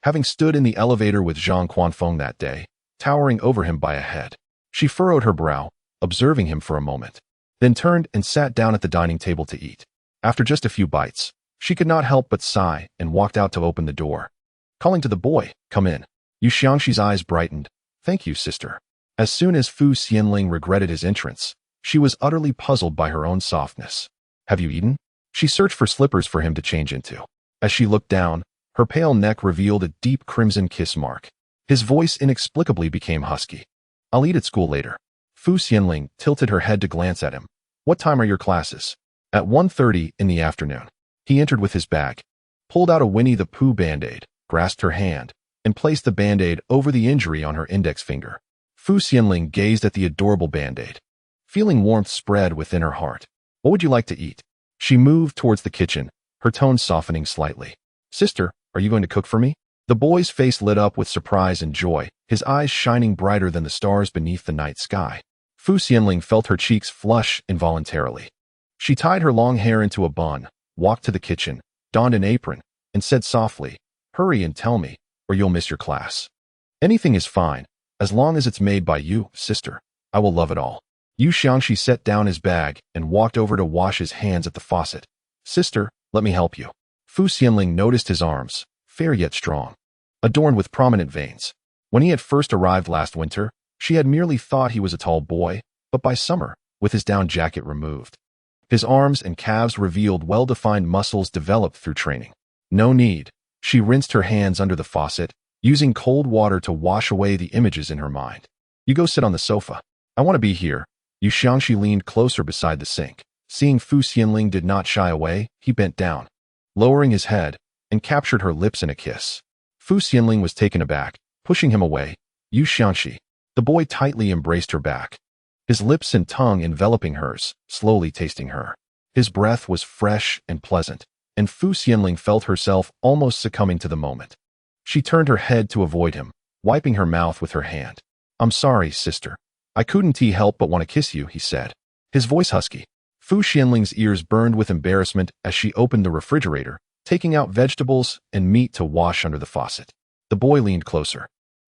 Having stood in the elevator with Zhang Quanfeng that day, towering over him by a head, she furrowed her brow, observing him for a moment, then turned and sat down at the dining table to eat. After just a few bites, she could not help but sigh and walked out to open the door. Calling to the boy, come in. Yu Xiangxi's eyes brightened. Thank you, sister. As soon as Xianling regretted his entrance, she was utterly puzzled by her own softness. Have you eaten? She searched for slippers for him to change into. As she looked down, her pale neck revealed a deep crimson kiss mark. His voice inexplicably became husky. I'll eat at school later. Xianling tilted her head to glance at him. What time are your classes? At 1:30 in the afternoon. He entered with his bag, pulled out a Winnie the Pooh Band-Aid, grasped her hand, and placed the Band-Aid over the injury on her index finger. Xianling gazed at the adorable Band-Aid, feeling warmth spread within her heart. What would you like to eat? She moved towards the kitchen, her tone softening slightly. Sister, are you going to cook for me? The boy's face lit up with surprise and joy, his eyes shining brighter than the stars beneath the night sky. Xianling felt her cheeks flush involuntarily. She tied her long hair into a bun, walked to the kitchen, donned an apron, and said softly, hurry and tell me, or you'll miss your class. Anything is fine, as long as it's made by you, sister. I will love it all. Yu Xiangxi set down his bag and walked over to wash his hands at the faucet. Sister, let me help you. Xianling noticed his arms, fair yet strong, adorned with prominent veins. When he had first arrived last winter, she had merely thought he was a tall boy, but by summer, with his down jacket removed, his arms and calves revealed well-defined muscles developed through training. No need. She rinsed her hands under the faucet, using cold water to wash away the images in her mind. You go sit on the sofa. I want to be here. Yu Xiangxi leaned closer beside the sink. Seeing Xianling did not shy away, he bent down, lowering his head, and captured her lips in a kiss. Xianling was taken aback, pushing him away. Yu Xiangxi. The boy tightly embraced her back, his lips and tongue enveloping hers, slowly tasting her. His breath was fresh and pleasant, and Xianling felt herself almost succumbing to the moment. She turned her head to avoid him, wiping her mouth with her hand. I'm sorry, sister. I couldn't help but want to kiss you, he said, his voice husky. Fu Xianling's ears burned with embarrassment as she opened the refrigerator, taking out vegetables and meat to wash under the faucet. The boy leaned closer,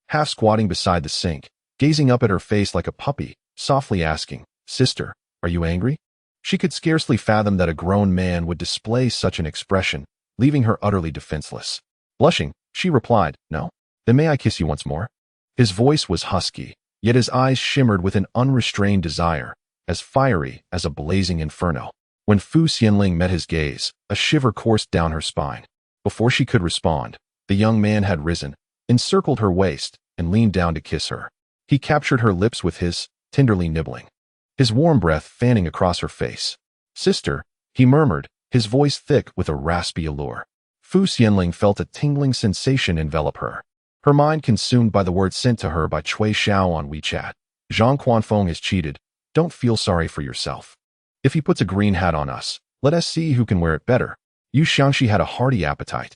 half squatting beside the sink, gazing up at her face like a puppy, softly asking, Sister, are you angry? She could scarcely fathom that a grown man would display such an expression, leaving her utterly defenseless. Blushing, she replied, No. Then may I kiss you once more? His voice was husky, yet his eyes shimmered with an unrestrained desire, as fiery as a blazing inferno. When Fu Xianling met his gaze, a shiver coursed down her spine. Before she could respond, the young man had risen, encircled her waist, and leaned down to kiss her. He captured her lips with his, tenderly nibbling, his warm breath fanning across her face. Sister, he murmured, his voice thick with a raspy allure. Fu Xianling felt a tingling sensation envelop her. Her mind consumed by the words sent to her by Cui Xiao on WeChat. Zhang Quanfeng is cheated. Don't feel sorry for yourself. If he puts a green hat on us, let us see who can wear it better. Yu Xiangxi had a hearty appetite.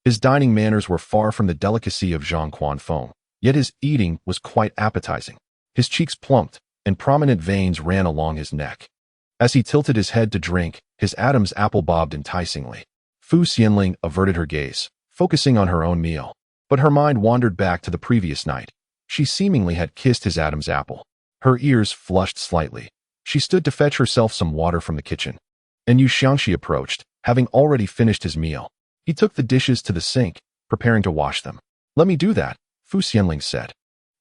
His dining manners were far from the delicacy of Zhang Quanfeng, yet his eating was quite appetizing. His cheeks plumped, and prominent veins ran along his neck. As he tilted his head to drink, his Adam's apple bobbed enticingly. Fu Xianling averted her gaze, focusing on her own meal. But her mind wandered back to the previous night. She seemingly had kissed his Adam's apple. Her ears flushed slightly. She stood to fetch herself some water from the kitchen. And Yu Xiangxi approached, having already finished his meal. He took the dishes to the sink, preparing to wash them. Let me do that, Fu Xianling said,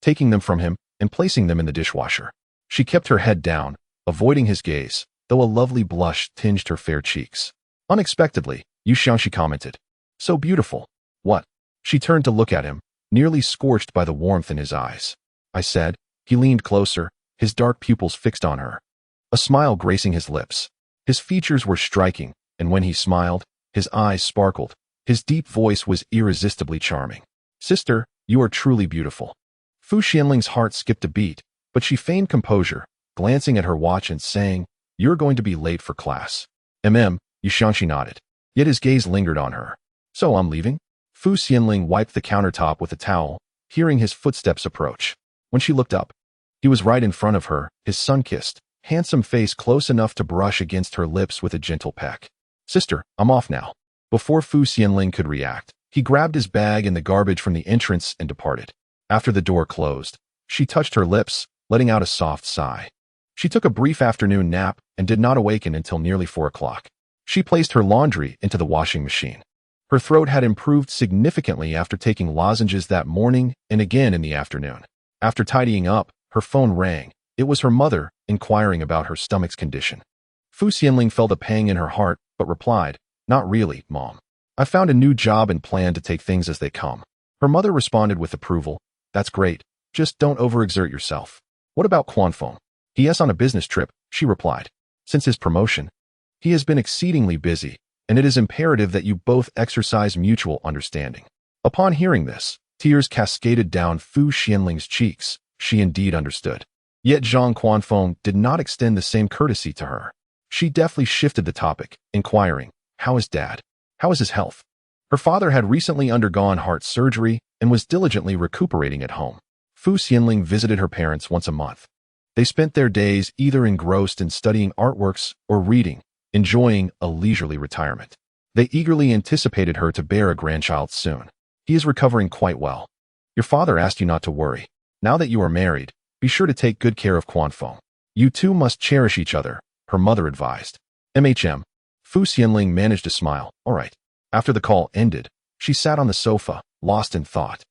taking them from him and placing them in the dishwasher. She kept her head down, avoiding his gaze, though a lovely blush tinged her fair cheeks. Unexpectedly, Yu Xiangxi commented, So beautiful. What? She turned to look at him, nearly scorched by the warmth in his eyes. I said. He leaned closer, his dark pupils fixed on her, a smile gracing his lips. His features were striking, and when he smiled, his eyes sparkled. His deep voice was irresistibly charming. Sister, you are truly beautiful. Fu Xianling's heart skipped a beat, but she feigned composure, glancing at her watch and saying, You're going to be late for class. Yu Xiangxi nodded, yet his gaze lingered on her. So I'm leaving? Fu Xianling wiped the countertop with a towel, hearing his footsteps approach. When she looked up, he was right in front of her, his sun-kissed, handsome face close enough to brush against her lips with a gentle peck. Sister, I'm off now. Before Fu Xianling could react, he grabbed his bag and the garbage from the entrance and departed. After the door closed, she touched her lips, letting out a soft sigh. She took a brief afternoon nap and did not awaken until nearly 4 o'clock. She placed her laundry into the washing machine. Her throat had improved significantly after taking lozenges that morning and again in the afternoon. After tidying up, her phone rang. It was her mother, inquiring about her stomach's condition. Fu Xianling felt a pang in her heart, but replied, Not really, Mom. I found a new job and plan to take things as they come. Her mother responded with approval. That's great. Just don't overexert yourself. What about Quanfeng? He is on a business trip, she replied. Since his promotion, he has been exceedingly busy, and it is imperative that you both exercise mutual understanding. Upon hearing this, tears cascaded down Fu Xianling's cheeks. She indeed understood. Yet Zhang Quanfeng did not extend the same courtesy to her. She deftly shifted the topic, inquiring, How is Dad? How is his health? Her father had recently undergone heart surgery and was diligently recuperating at home. Fu Xianling visited her parents once a month. They spent their days either engrossed in studying artworks or reading, enjoying a leisurely retirement. They eagerly anticipated her to bear a grandchild soon. He is recovering quite well. Your father asked you not to worry. Now that you are married, be sure to take good care of Quanfeng. You two must cherish each other, her mother advised. Fu Xianling managed to smile. All right. After the call ended, she sat on the sofa, lost in thought.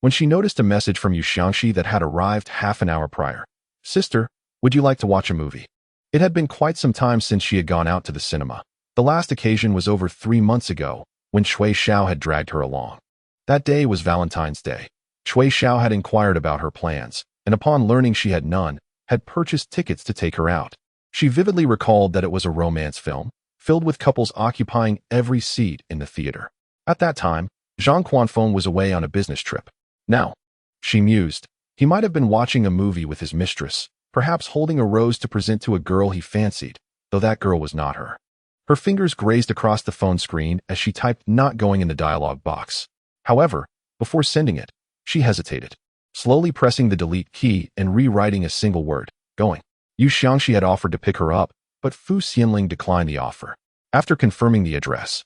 When she noticed a message from Yu Xiangxi that had arrived half an hour prior. Sister, would you like to watch a movie? It had been quite some time since she had gone out to the cinema. The last occasion was over 3 months ago, when Cui Xiao had dragged her along. That day was Valentine's Day. Cui Xiao had inquired about her plans, and upon learning she had none, had purchased tickets to take her out. She vividly recalled that it was a romance film, filled with couples occupying every seat in the theater. At that time, Zhang Quanfeng was away on a business trip. Now, she mused, he might have been watching a movie with his mistress, perhaps holding a rose to present to a girl he fancied, though that girl was not her. Her fingers grazed across the phone screen as she typed not going in the dialog box. However, before sending it, she hesitated. slowly pressing the delete key and rewriting a single word, going. Yu Xiangxi had offered to pick her up, but Fu Xianling declined the offer. After confirming the address,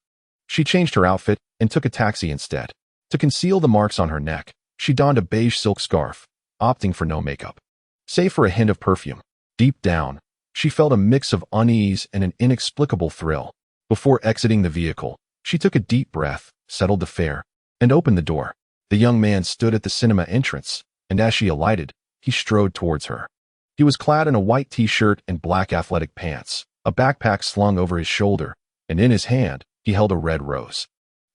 she changed her outfit and took a taxi instead. To conceal the marks on her neck, she donned a beige silk scarf, opting for no makeup. Save for a hint of perfume. Deep down, she felt a mix of unease and an inexplicable thrill. Before exiting the vehicle, she took a deep breath, settled the fare, and opened the door. The young man stood at the cinema entrance, and as she alighted, he strode towards her. He was clad in a white t-shirt and black athletic pants, a backpack slung over his shoulder, and in his hand, he held a red rose.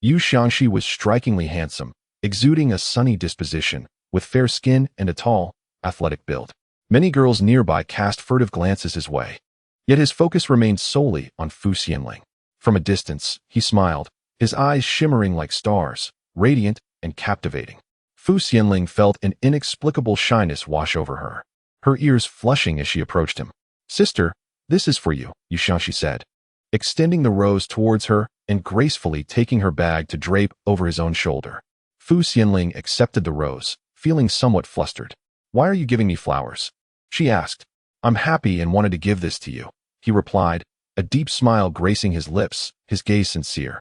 Yu Xiangxi was strikingly handsome, exuding a sunny disposition, with fair skin and a tall, athletic build. Many girls nearby cast furtive glances his way. Yet his focus remained solely on Fu Xianling. From a distance, he smiled, his eyes shimmering like stars, radiant and captivating. Fu Xianling felt an inexplicable shyness wash over her, her ears flushing as she approached him. Sister, this is for you, Yu Xiangxi said, extending the rose towards her and gracefully taking her bag to drape over his own shoulder. Fu Xianling accepted the rose, feeling somewhat flustered. Why are you giving me flowers? She asked. I'm happy and wanted to give this to you, he replied, a deep smile gracing his lips, his gaze sincere.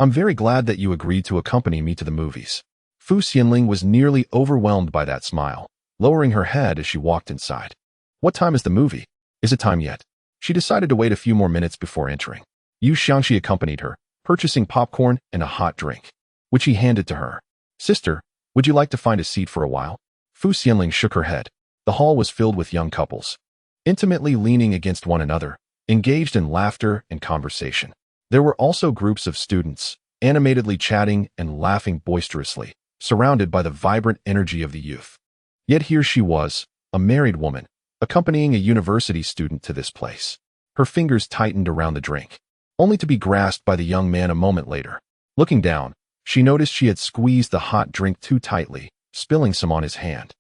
I'm very glad that you agreed to accompany me to the movies. Fu Xianling was nearly overwhelmed by that smile, lowering her head as she walked inside. What time is the movie? Is it time yet? She decided to wait a few more minutes before entering. Yu Xiangxi accompanied her, purchasing popcorn and a hot drink, which he handed to her. Sister, would you like to find a seat for a while? Fu Xianling shook her head. The hall was filled with young couples, intimately leaning against one another, engaged in laughter and conversation. There were also groups of students, animatedly chatting and laughing boisterously, surrounded by the vibrant energy of the youth. Yet here she was, a married woman, accompanying a university student to this place. Her fingers tightened around the drink, only to be grasped by the young man a moment later. Looking down, she noticed she had squeezed the hot drink too tightly, spilling some on his hand.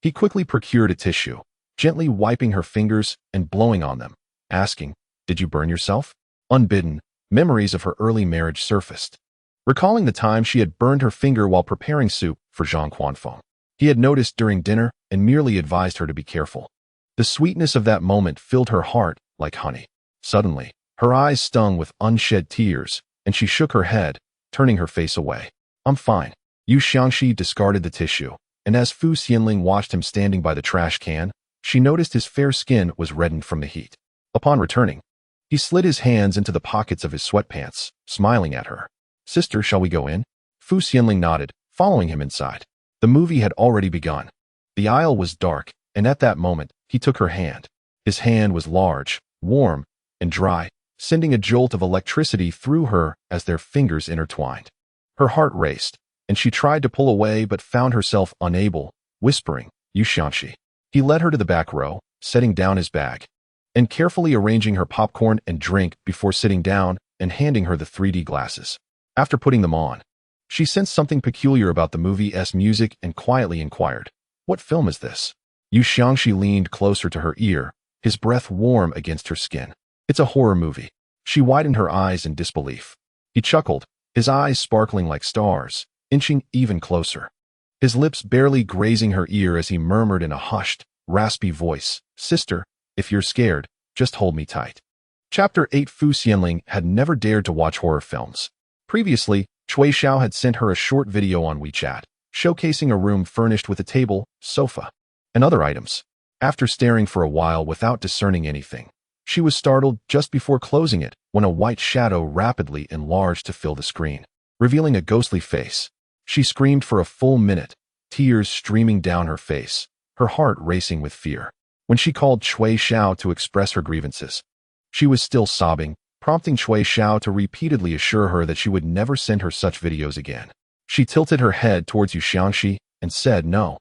He quickly procured a tissue, gently wiping her fingers and blowing on them, asking, Did you burn yourself? Unbidden, memories of her early marriage surfaced. Recalling the time she had burned her finger while preparing soup for Zhang Quanfeng. He had noticed during dinner and merely advised her to be careful. The sweetness of that moment filled her heart like honey. Suddenly, her eyes stung with unshed tears, and she shook her head, turning her face away. I'm fine. Yu Xiangxi discarded the tissue, and as Fu Xianling watched him standing by the trash can, she noticed his fair skin was reddened from the heat. Upon returning, he slid his hands into the pockets of his sweatpants, smiling at her. Sister, shall we go in? Fu Xianling nodded, following him inside. The movie had already begun. The aisle was dark, and at that moment, he took her hand. His hand was large, warm, and dry, sending a jolt of electricity through her as their fingers intertwined. Her heart raced, and she tried to pull away but found herself unable, whispering, Yu Xiangxi. He led her to the back row, setting down his bag, and carefully arranging her popcorn and drink before sitting down and handing her the 3D glasses. After putting them on, she sensed something peculiar about the movie's music and quietly inquired, What film is this? Yu Xiangxi leaned closer to her ear, his breath warm against her skin. It's a horror movie. She widened her eyes in disbelief. He chuckled, his eyes sparkling like stars, inching even closer. His lips barely grazing her ear as he murmured in a hushed, raspy voice, Sister, if you're scared, just hold me tight. Chapter 8. Fu Xianling had never dared to watch horror films. Previously, Cui Xiao had sent her a short video on WeChat, showcasing a room furnished with a table, sofa, and other items. After staring for a while without discerning anything, she was startled just before closing it when a white shadow rapidly enlarged to fill the screen, revealing a ghostly face. She screamed for a full minute, tears streaming down her face, her heart racing with fear. When she called Cui Xiao to express her grievances, she was still sobbing, prompting Cui Xiao to repeatedly assure her that she would never send her such videos again. She tilted her head towards Yu Xiangxi and said, No,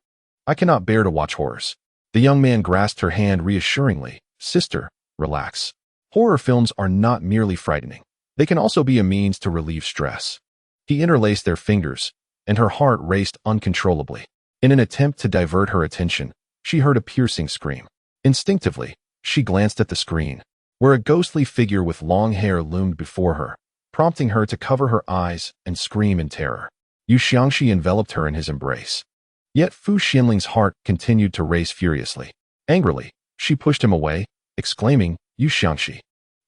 I cannot bear to watch horrors. The young man grasped her hand reassuringly. Sister, relax. Horror films are not merely frightening. They can also be a means to relieve stress. He interlaced their fingers, and her heart raced uncontrollably. In an attempt to divert her attention, she heard a piercing scream. Instinctively, she glanced at the screen, where a ghostly figure with long hair loomed before her, prompting her to cover her eyes and scream in terror. Yu Xiangxi enveloped her in his embrace. Yet Fu Xianling's heart continued to race furiously. Angrily, she pushed him away, exclaiming, "Yu Xiangxi."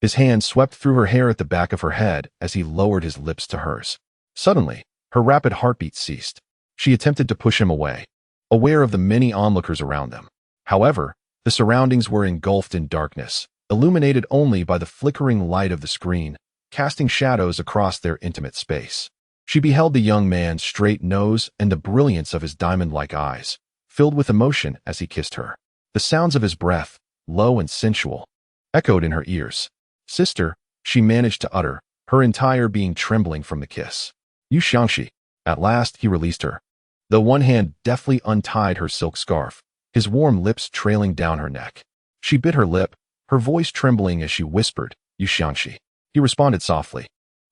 His hand swept through her hair at the back of her head as he lowered his lips to hers. Suddenly, her rapid heartbeat ceased. She attempted to push him away, aware of the many onlookers around them. However, the surroundings were engulfed in darkness, illuminated only by the flickering light of the screen, casting shadows across their intimate space. She beheld the young man's straight nose and the brilliance of his diamond-like eyes, filled with emotion as he kissed her. The sounds of his breath, low and sensual, echoed in her ears. "Sister," she managed to utter, her entire being trembling from the kiss. "Yu Xiangxi." At last he released her. The one hand deftly untied her silk scarf, his warm lips trailing down her neck. She bit her lip, her voice trembling as she whispered, "Yu Xiangxi." He responded softly,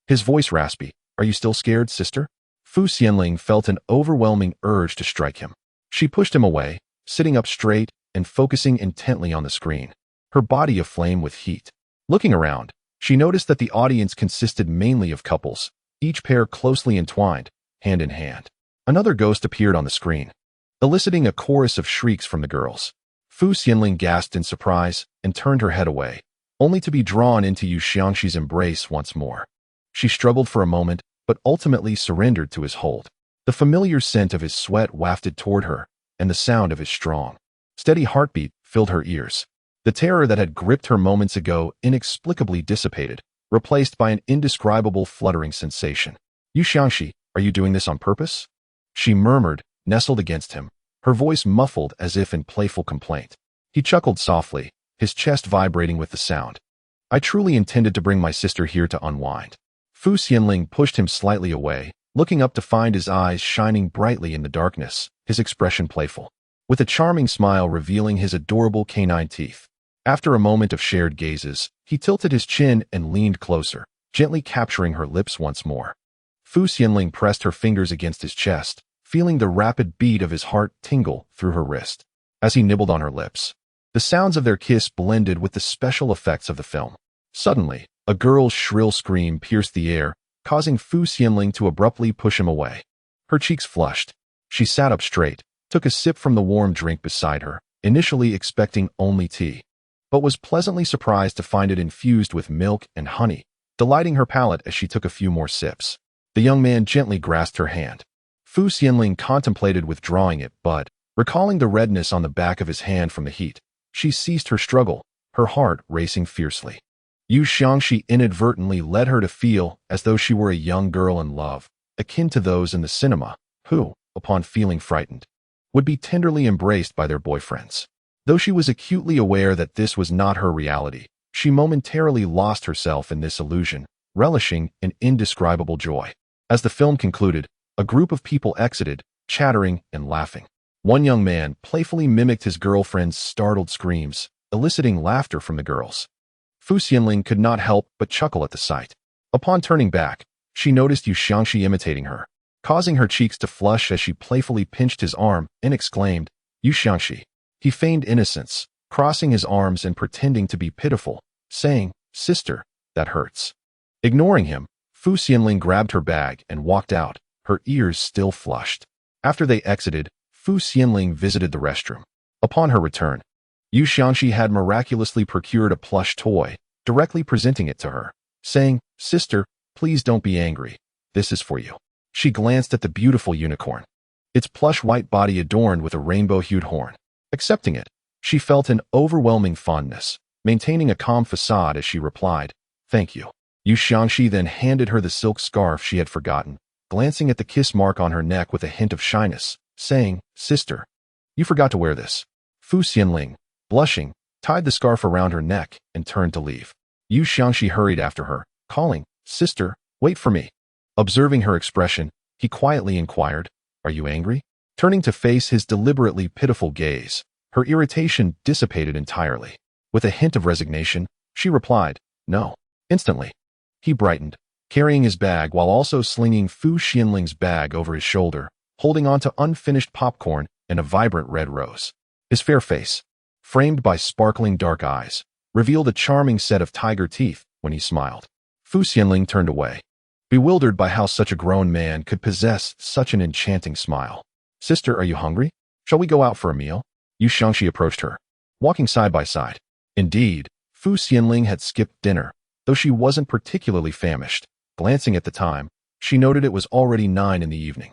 his voice raspy, "Are you still scared, sister?" Fu Xianling felt an overwhelming urge to strike him. She pushed him away, sitting up straight and focusing intently on the screen, her body aflame with heat. Looking around, she noticed that the audience consisted mainly of couples, each pair closely entwined, hand in hand. Another ghost appeared on the screen, eliciting a chorus of shrieks from the girls. Fu Xianling gasped in surprise and turned her head away, only to be drawn into Yu Xiangxi's embrace once more. She struggled for a moment, but ultimately surrendered to his hold. The familiar scent of his sweat wafted toward her, and the sound of his strong, steady heartbeat filled her ears. The terror that had gripped her moments ago inexplicably dissipated, replaced by an indescribable fluttering sensation. "Yu Xiangxi, are you doing this on purpose?" she murmured, nestled against him, her voice muffled as if in playful complaint. He chuckled softly, his chest vibrating with the sound. "I truly intended to bring my sister here to unwind." Fu Xianling pushed him slightly away, looking up to find his eyes shining brightly in the darkness, his expression playful, with a charming smile revealing his adorable canine teeth. After a moment of shared gazes, he tilted his chin and leaned closer, gently capturing her lips once more. Fu Xianling pressed her fingers against his chest, feeling the rapid beat of his heart tingle through her wrist. As he nibbled on her lips, the sounds of their kiss blended with the special effects of the film. Suddenly, a girl's shrill scream pierced the air, causing Fu Xianling to abruptly push him away. Her cheeks flushed. She sat up straight, took a sip from the warm drink beside her, initially expecting only tea, but was pleasantly surprised to find it infused with milk and honey, delighting her palate as she took a few more sips. The young man gently grasped her hand. Fu Xianling contemplated withdrawing it, but, recalling the redness on the back of his hand from the heat, she ceased her struggle, her heart racing fiercely. Yu Xiangxi inadvertently led her to feel as though she were a young girl in love, akin to those in the cinema, who, upon feeling frightened, would be tenderly embraced by their boyfriends. Though she was acutely aware that this was not her reality, she momentarily lost herself in this illusion, relishing in indescribable joy. As the film concluded, a group of people exited, chattering and laughing. One young man playfully mimicked his girlfriend's startled screams, eliciting laughter from the girls. Fu Xianling could not help but chuckle at the sight. Upon turning back, she noticed Yu Xiangxi imitating her, causing her cheeks to flush as she playfully pinched his arm and exclaimed, "Yu Xiangxi." He feigned innocence, crossing his arms and pretending to be pitiful, saying, "Sister, that hurts." Ignoring him, Fu Xianling grabbed her bag and walked out, her ears still flushed. After they exited, Fu Xianling visited the restroom. Upon her return, Yu Xiangxi had miraculously procured a plush toy, directly presenting it to her, saying, "Sister, please don't be angry. This is for you." She glanced at the beautiful unicorn, its plush white body adorned with a rainbow-hued horn. Accepting it, she felt an overwhelming fondness, maintaining a calm facade as she replied, "Thank you." Yu Xiangxi then handed her the silk scarf she had forgotten, glancing at the kiss mark on her neck with a hint of shyness, saying, "Sister, you forgot to wear this." Fu Xianling, blushing, tied the scarf around her neck and turned to leave. Yu Xiangxi hurried after her, calling, "Sister, wait for me." Observing her expression, he quietly inquired, "Are you angry?" Turning to face his deliberately pitiful gaze, her irritation dissipated entirely. With a hint of resignation, she replied, "No." Instantly, he brightened, carrying his bag while also slinging Fu Xianling's bag over his shoulder, holding onto unfinished popcorn and a vibrant red rose. His fair face, framed by sparkling dark eyes, revealed a charming set of tiger teeth when he smiled. Fu Xianling turned away, bewildered by how such a grown man could possess such an enchanting smile. Sister, are you hungry? Shall we go out for a meal? Yu Xiangxi approached her, walking side by side. Indeed, Fu Xianling had skipped dinner, though she wasn't particularly famished. Glancing at the time, she noted it was already 9 in the evening.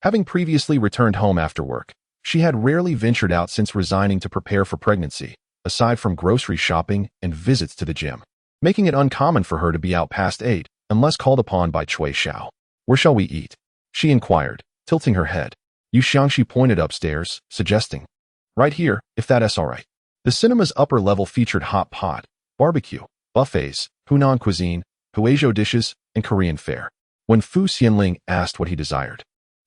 Having previously returned home after work, she had rarely ventured out since resigning to prepare for pregnancy, aside from grocery shopping and visits to the gym, making it uncommon for her to be out past 8 unless called upon by Cui Xiao. Where shall we eat? She inquired, tilting her head. Yu Xiangxi pointed upstairs, suggesting, right here, if that's all right. The cinema's upper level featured hot pot, barbecue, buffets, Hunan cuisine, Huizhou dishes, and Korean fare. When Fu Xianling asked what he desired,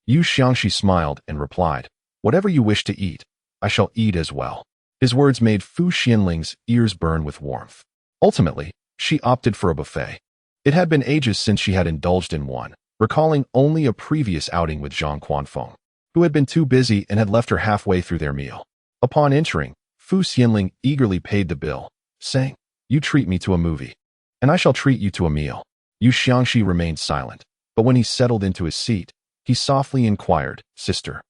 Yu Xiangxi smiled and replied, whatever you wish to eat, I shall eat as well. His words made Fu Xianling's ears burn with warmth. Ultimately, she opted for a buffet. It had been ages since she had indulged in one, recalling only a previous outing with Zhang Quanfeng, who had been too busy and had left her halfway through their meal. Upon entering, Fu Xianling eagerly paid the bill, saying, you treat me to a movie, and I shall treat you to a meal. Yu Xiangxi remained silent, but when he settled into his seat, he softly inquired, sister,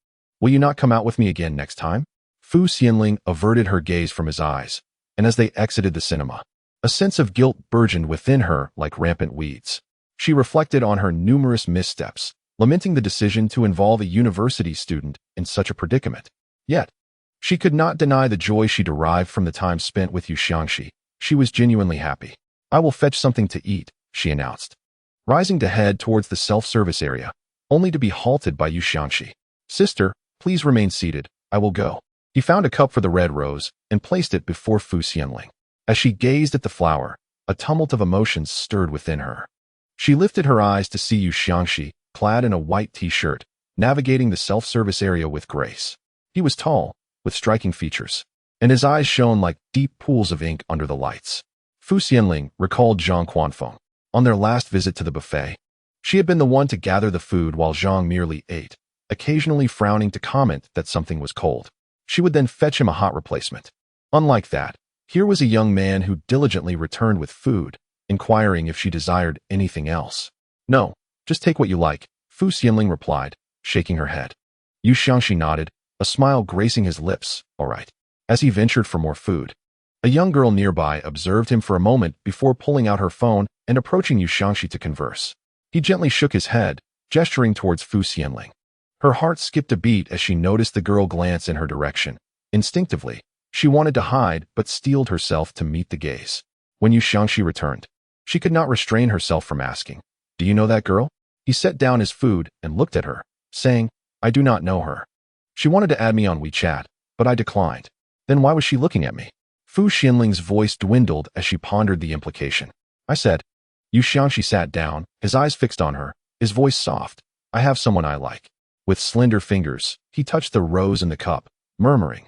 will you not come out with me again next time? Fu Xianling averted her gaze from his eyes, and as they exited the cinema, a sense of guilt burgeoned within her like rampant weeds. She reflected on her numerous missteps, lamenting the decision to involve a university student in such a predicament. Yet, she could not deny the joy she derived from the time spent with Yu Xiangxi. She was genuinely happy. I will fetch something to eat, she announced, rising to head towards the self-service area, only to be halted by Yu Xiangxi. Sister, please remain seated, I will go. He found a cup for the red rose and placed it before Fu Xianling. As she gazed at the flower, a tumult of emotions stirred within her. She lifted her eyes to see Yu Xiangxi, clad in a white t-shirt, navigating the self-service area with grace. He was tall, with striking features, and his eyes shone like deep pools of ink under the lights. Fu Xianling recalled Zhang Quanfeng. On their last visit to the buffet, she had been the one to gather the food while Zhang merely ate, occasionally frowning to comment that something was cold. She would then fetch him a hot replacement. Unlike that, here was a young man who diligently returned with food, inquiring if she desired anything else. No, just take what you like, Fu Xianling replied, shaking her head. Yu Xiangxi nodded, a smile gracing his lips, all right, as he ventured for more food. A young girl nearby observed him for a moment before pulling out her phone and approaching Yu Xiangxi to converse. He gently shook his head, gesturing towards Fu Xianling. Her heart skipped a beat as she noticed the girl glance in her direction. Instinctively, she wanted to hide but steeled herself to meet the gaze. When Yu Xiangxi returned, she could not restrain herself from asking, do you know that girl? He set down his food and looked at her, saying, I do not know her. She wanted to add me on WeChat, but I declined. Then why was she looking at me? Fu Xianling's voice dwindled as she pondered the implication. I said. Yu Xiangxi sat down, his eyes fixed on her, his voice soft. I have someone I like. With slender fingers, he touched the rose in the cup, murmuring,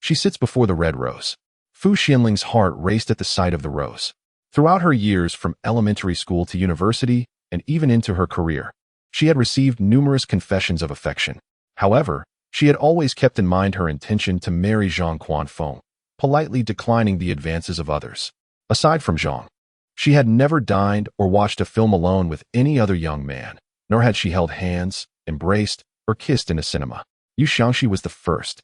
she sits before the red rose. Fu Xianling's heart raced at the sight of the rose. Throughout her years from elementary school to university and even into her career, she had received numerous confessions of affection. However, she had always kept in mind her intention to marry Zhang Quanfeng, politely declining the advances of others. Aside from Zhang, she had never dined or watched a film alone with any other young man, nor had she held hands, embraced, or kissed in a cinema. Yu Xiangxi was the first.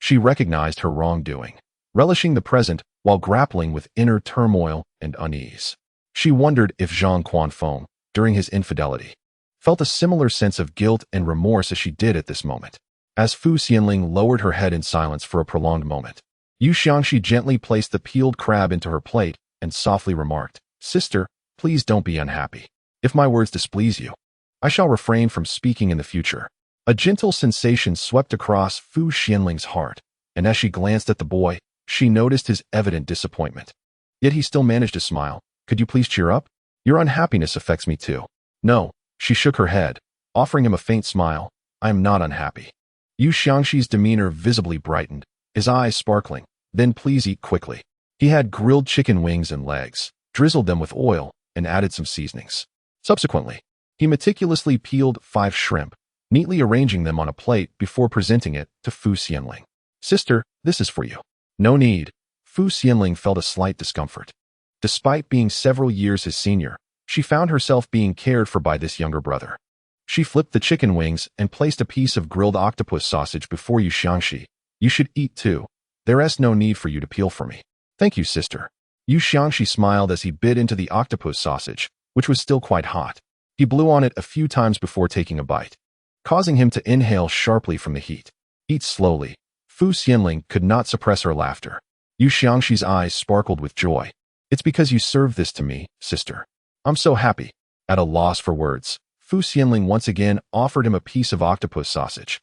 She recognized her wrongdoing, relishing the present while grappling with inner turmoil and unease. She wondered if Zhang Quanfeng, during his infidelity, felt a similar sense of guilt and remorse as she did at this moment. As Fu Xianling lowered her head in silence for a prolonged moment, Yu Xiangxi gently placed the peeled crab into her plate and softly remarked, Sister, please don't be unhappy. If my words displease you, I shall refrain from speaking in the future. A gentle sensation swept across Fu Xianling's heart, and as she glanced at the boy, she noticed his evident disappointment. Yet he still managed to smile. Could you please cheer up? Your unhappiness affects me too. No, she shook her head, offering him a faint smile. I am not unhappy. Yu Xiangxi's demeanor visibly brightened, his eyes sparkling. Then please eat quickly. He had grilled chicken wings and legs, drizzled them with oil, and added some seasonings. Subsequently, he meticulously peeled 5 shrimp, neatly arranging them on a plate before presenting it to Fu Xianling. Sister, this is for you. No need. Fu Xianling felt a slight discomfort. Despite being several years his senior, she found herself being cared for by this younger brother. She flipped the chicken wings and placed a piece of grilled octopus sausage before Yu Xiangxi. You should eat too. There's no need for you to peel for me. Thank you, sister. Yu Xiangxi smiled as he bit into the octopus sausage, which was still quite hot. He blew on it a few times before taking a bite, causing him to inhale sharply from the heat. Eat slowly. Fu Xianling could not suppress her laughter. Yu Xiangxi's eyes sparkled with joy. It's because you served this to me, sister. I'm so happy. At a loss for words, Fu Xianling once again offered him a piece of octopus sausage.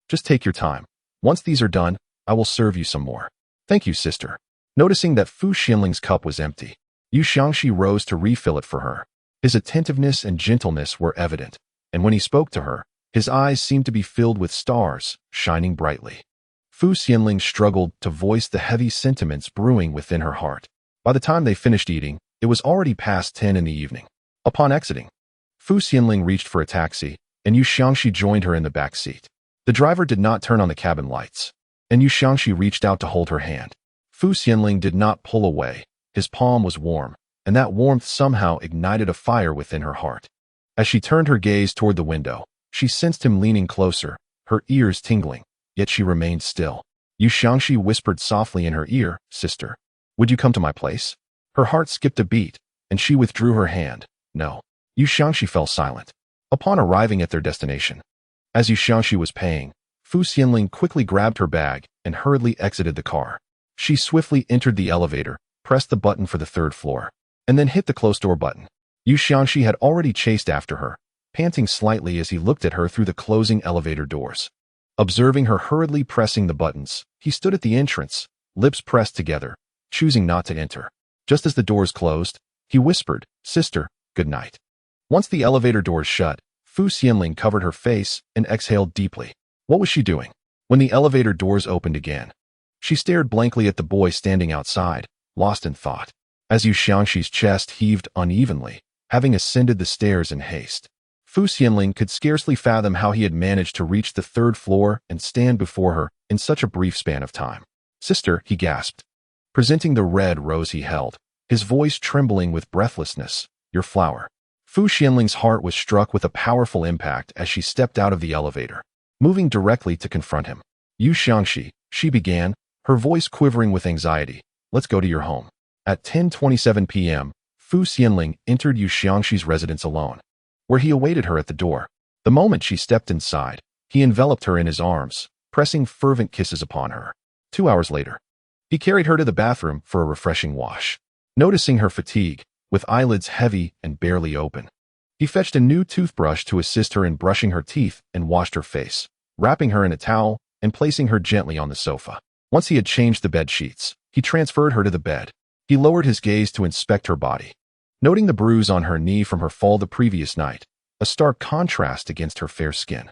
Just take your time. Once these are done, I will serve you some more. Thank you, sister. Noticing that Fu Xianling's cup was empty, Yu Xiangxi rose to refill it for her. His attentiveness and gentleness were evident, and when he spoke to her, his eyes seemed to be filled with stars, shining brightly. Fu Xianling struggled to voice the heavy sentiments brewing within her heart. By the time they finished eating, it was already past 10 in the evening. Upon exiting, Fu Xianling reached for a taxi, and Yu Xiangxi joined her in the back seat. The driver did not turn on the cabin lights, and Yu Xiangxi reached out to hold her hand. Fu Xianling did not pull away. His palm was warm, and that warmth somehow ignited a fire within her heart. As she turned her gaze toward the window, she sensed him leaning closer, her ears tingling, yet she remained still. Yu Xiangxi whispered softly in her ear, "Sister, would you come to my place?" Her heart skipped a beat, and she withdrew her hand. No. Yu Xiangxi fell silent. Upon arriving at their destination, as Yu Xiangxi was paying, Fu Xianling quickly grabbed her bag and hurriedly exited the car. She swiftly entered the elevator, pressed the button for the 3rd floor, and then hit the close door button. Yu Xiangxi had already chased after her, panting slightly as he looked at her through the closing elevator doors. Observing her hurriedly pressing the buttons, he stood at the entrance, lips pressed together, choosing not to enter. Just as the doors closed, he whispered, "Sister, good night." Once the elevator doors shut, Fu Xianling covered her face and exhaled deeply. What was she doing? When the elevator doors opened again, she stared blankly at the boy standing outside, lost in thought. As Yu Xiangxi's chest heaved unevenly, having ascended the stairs in haste, Fu Xianling could scarcely fathom how he had managed to reach the 3rd floor and stand before her in such a brief span of time. "Sister," he gasped, presenting the red rose he held, his voice trembling with breathlessness, "Your flower." Fu Xianling's heart was struck with a powerful impact as she stepped out of the elevator, moving directly to confront him. "Yu Xiangxi," she began, her voice quivering with anxiety, "let's go to your home." At 10:27 p.m., Fu Xianling entered Yu Xiangxi's residence alone, where he awaited her at the door. The moment she stepped inside, he enveloped her in his arms, pressing fervent kisses upon her. 2 hours later, he carried her to the bathroom for a refreshing wash. Noticing her fatigue, with eyelids heavy and barely open, he fetched a new toothbrush to assist her in brushing her teeth and washed her face, wrapping her in a towel and placing her gently on the sofa. Once he had changed the bed sheets, he transferred her to the bed. He lowered his gaze to inspect her body, noting the bruise on her knee from her fall the previous night, a stark contrast against her fair skin.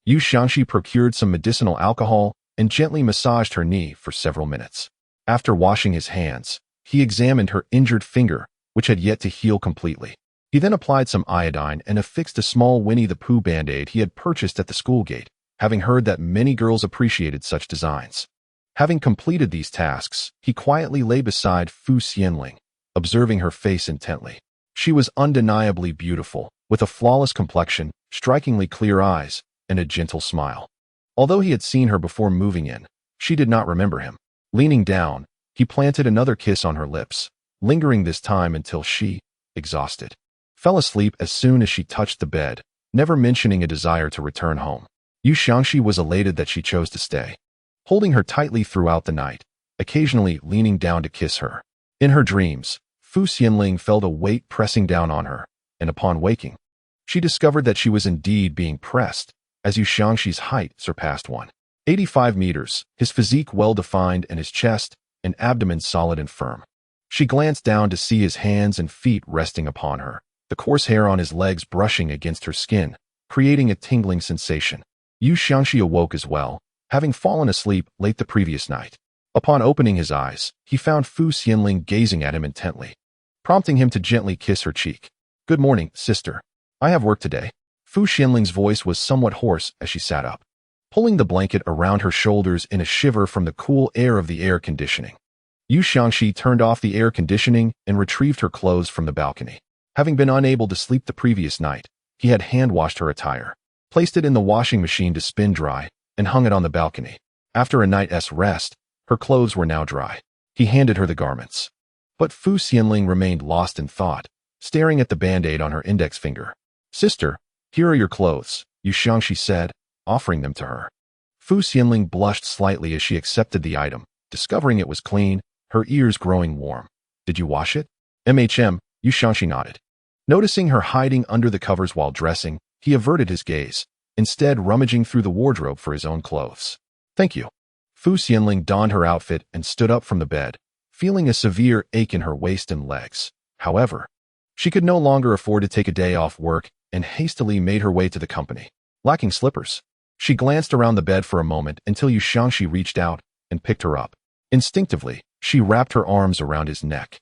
Yu Xiangxi procured some medicinal alcohol and gently massaged her knee for several minutes. After washing his hands, he examined her injured finger, which had yet to heal completely. He then applied some iodine and affixed a small Winnie the Pooh band-aid he had purchased at the school gate, having heard that many girls appreciated such designs. Having completed these tasks, he quietly lay beside Fu Xianling, observing her face intently. She was undeniably beautiful, with a flawless complexion, strikingly clear eyes, and a gentle smile. Although he had seen her before moving in, she did not remember him. Leaning down, he planted another kiss on her lips, lingering this time until she, exhausted, fell asleep as soon as she touched the bed, never mentioning a desire to return home. Yu Xiangxi was elated that she chose to stay, holding her tightly throughout the night, occasionally leaning down to kiss her. In her dreams, Fu Xianling felt a weight pressing down on her, and upon waking, she discovered that she was indeed being pressed, as Yu Xiangxi's height surpassed 185 meters, his physique well-defined and his chest and abdomen solid and firm. She glanced down to see his hands and feet resting upon her, the coarse hair on his legs brushing against her skin, creating a tingling sensation. Yu Xiangxi awoke as well, having fallen asleep late the previous night. Upon opening his eyes, he found Fu Xianling gazing at him intently, prompting him to gently kiss her cheek. "Good morning, sister. I have work today." Fu Xianling's voice was somewhat hoarse as she sat up, pulling the blanket around her shoulders in a shiver from the cool air of the air conditioning. Yu Xiangxi turned off the air conditioning and retrieved her clothes from the balcony. Having been unable to sleep the previous night, He had hand-washed her attire, placed it in the washing machine to spin dry, and hung it on the balcony. After a night's rest, her clothes were now dry. He handed her the garments. But Fu Xianling remained lost in thought, staring at the band-aid on her index finger. "Sister, here are your clothes," Yu Xiangxi said, offering them to her. Fu Xianling blushed slightly as she accepted the item, discovering it was clean, her ears growing warm. "Did you wash it?" Yu Xiangxi nodded. Noticing her hiding under the covers while dressing, he averted his gaze, instead rummaging through the wardrobe for his own clothes. "Thank you." Fu Xianling donned her outfit and stood up from the bed, feeling a severe ache in her waist and legs. However, she could no longer afford to take a day off work and hastily made her way to the company. Lacking slippers, she glanced around the bed for a moment until Yu Xiangxi reached out and picked her up. Instinctively, she wrapped her arms around his neck.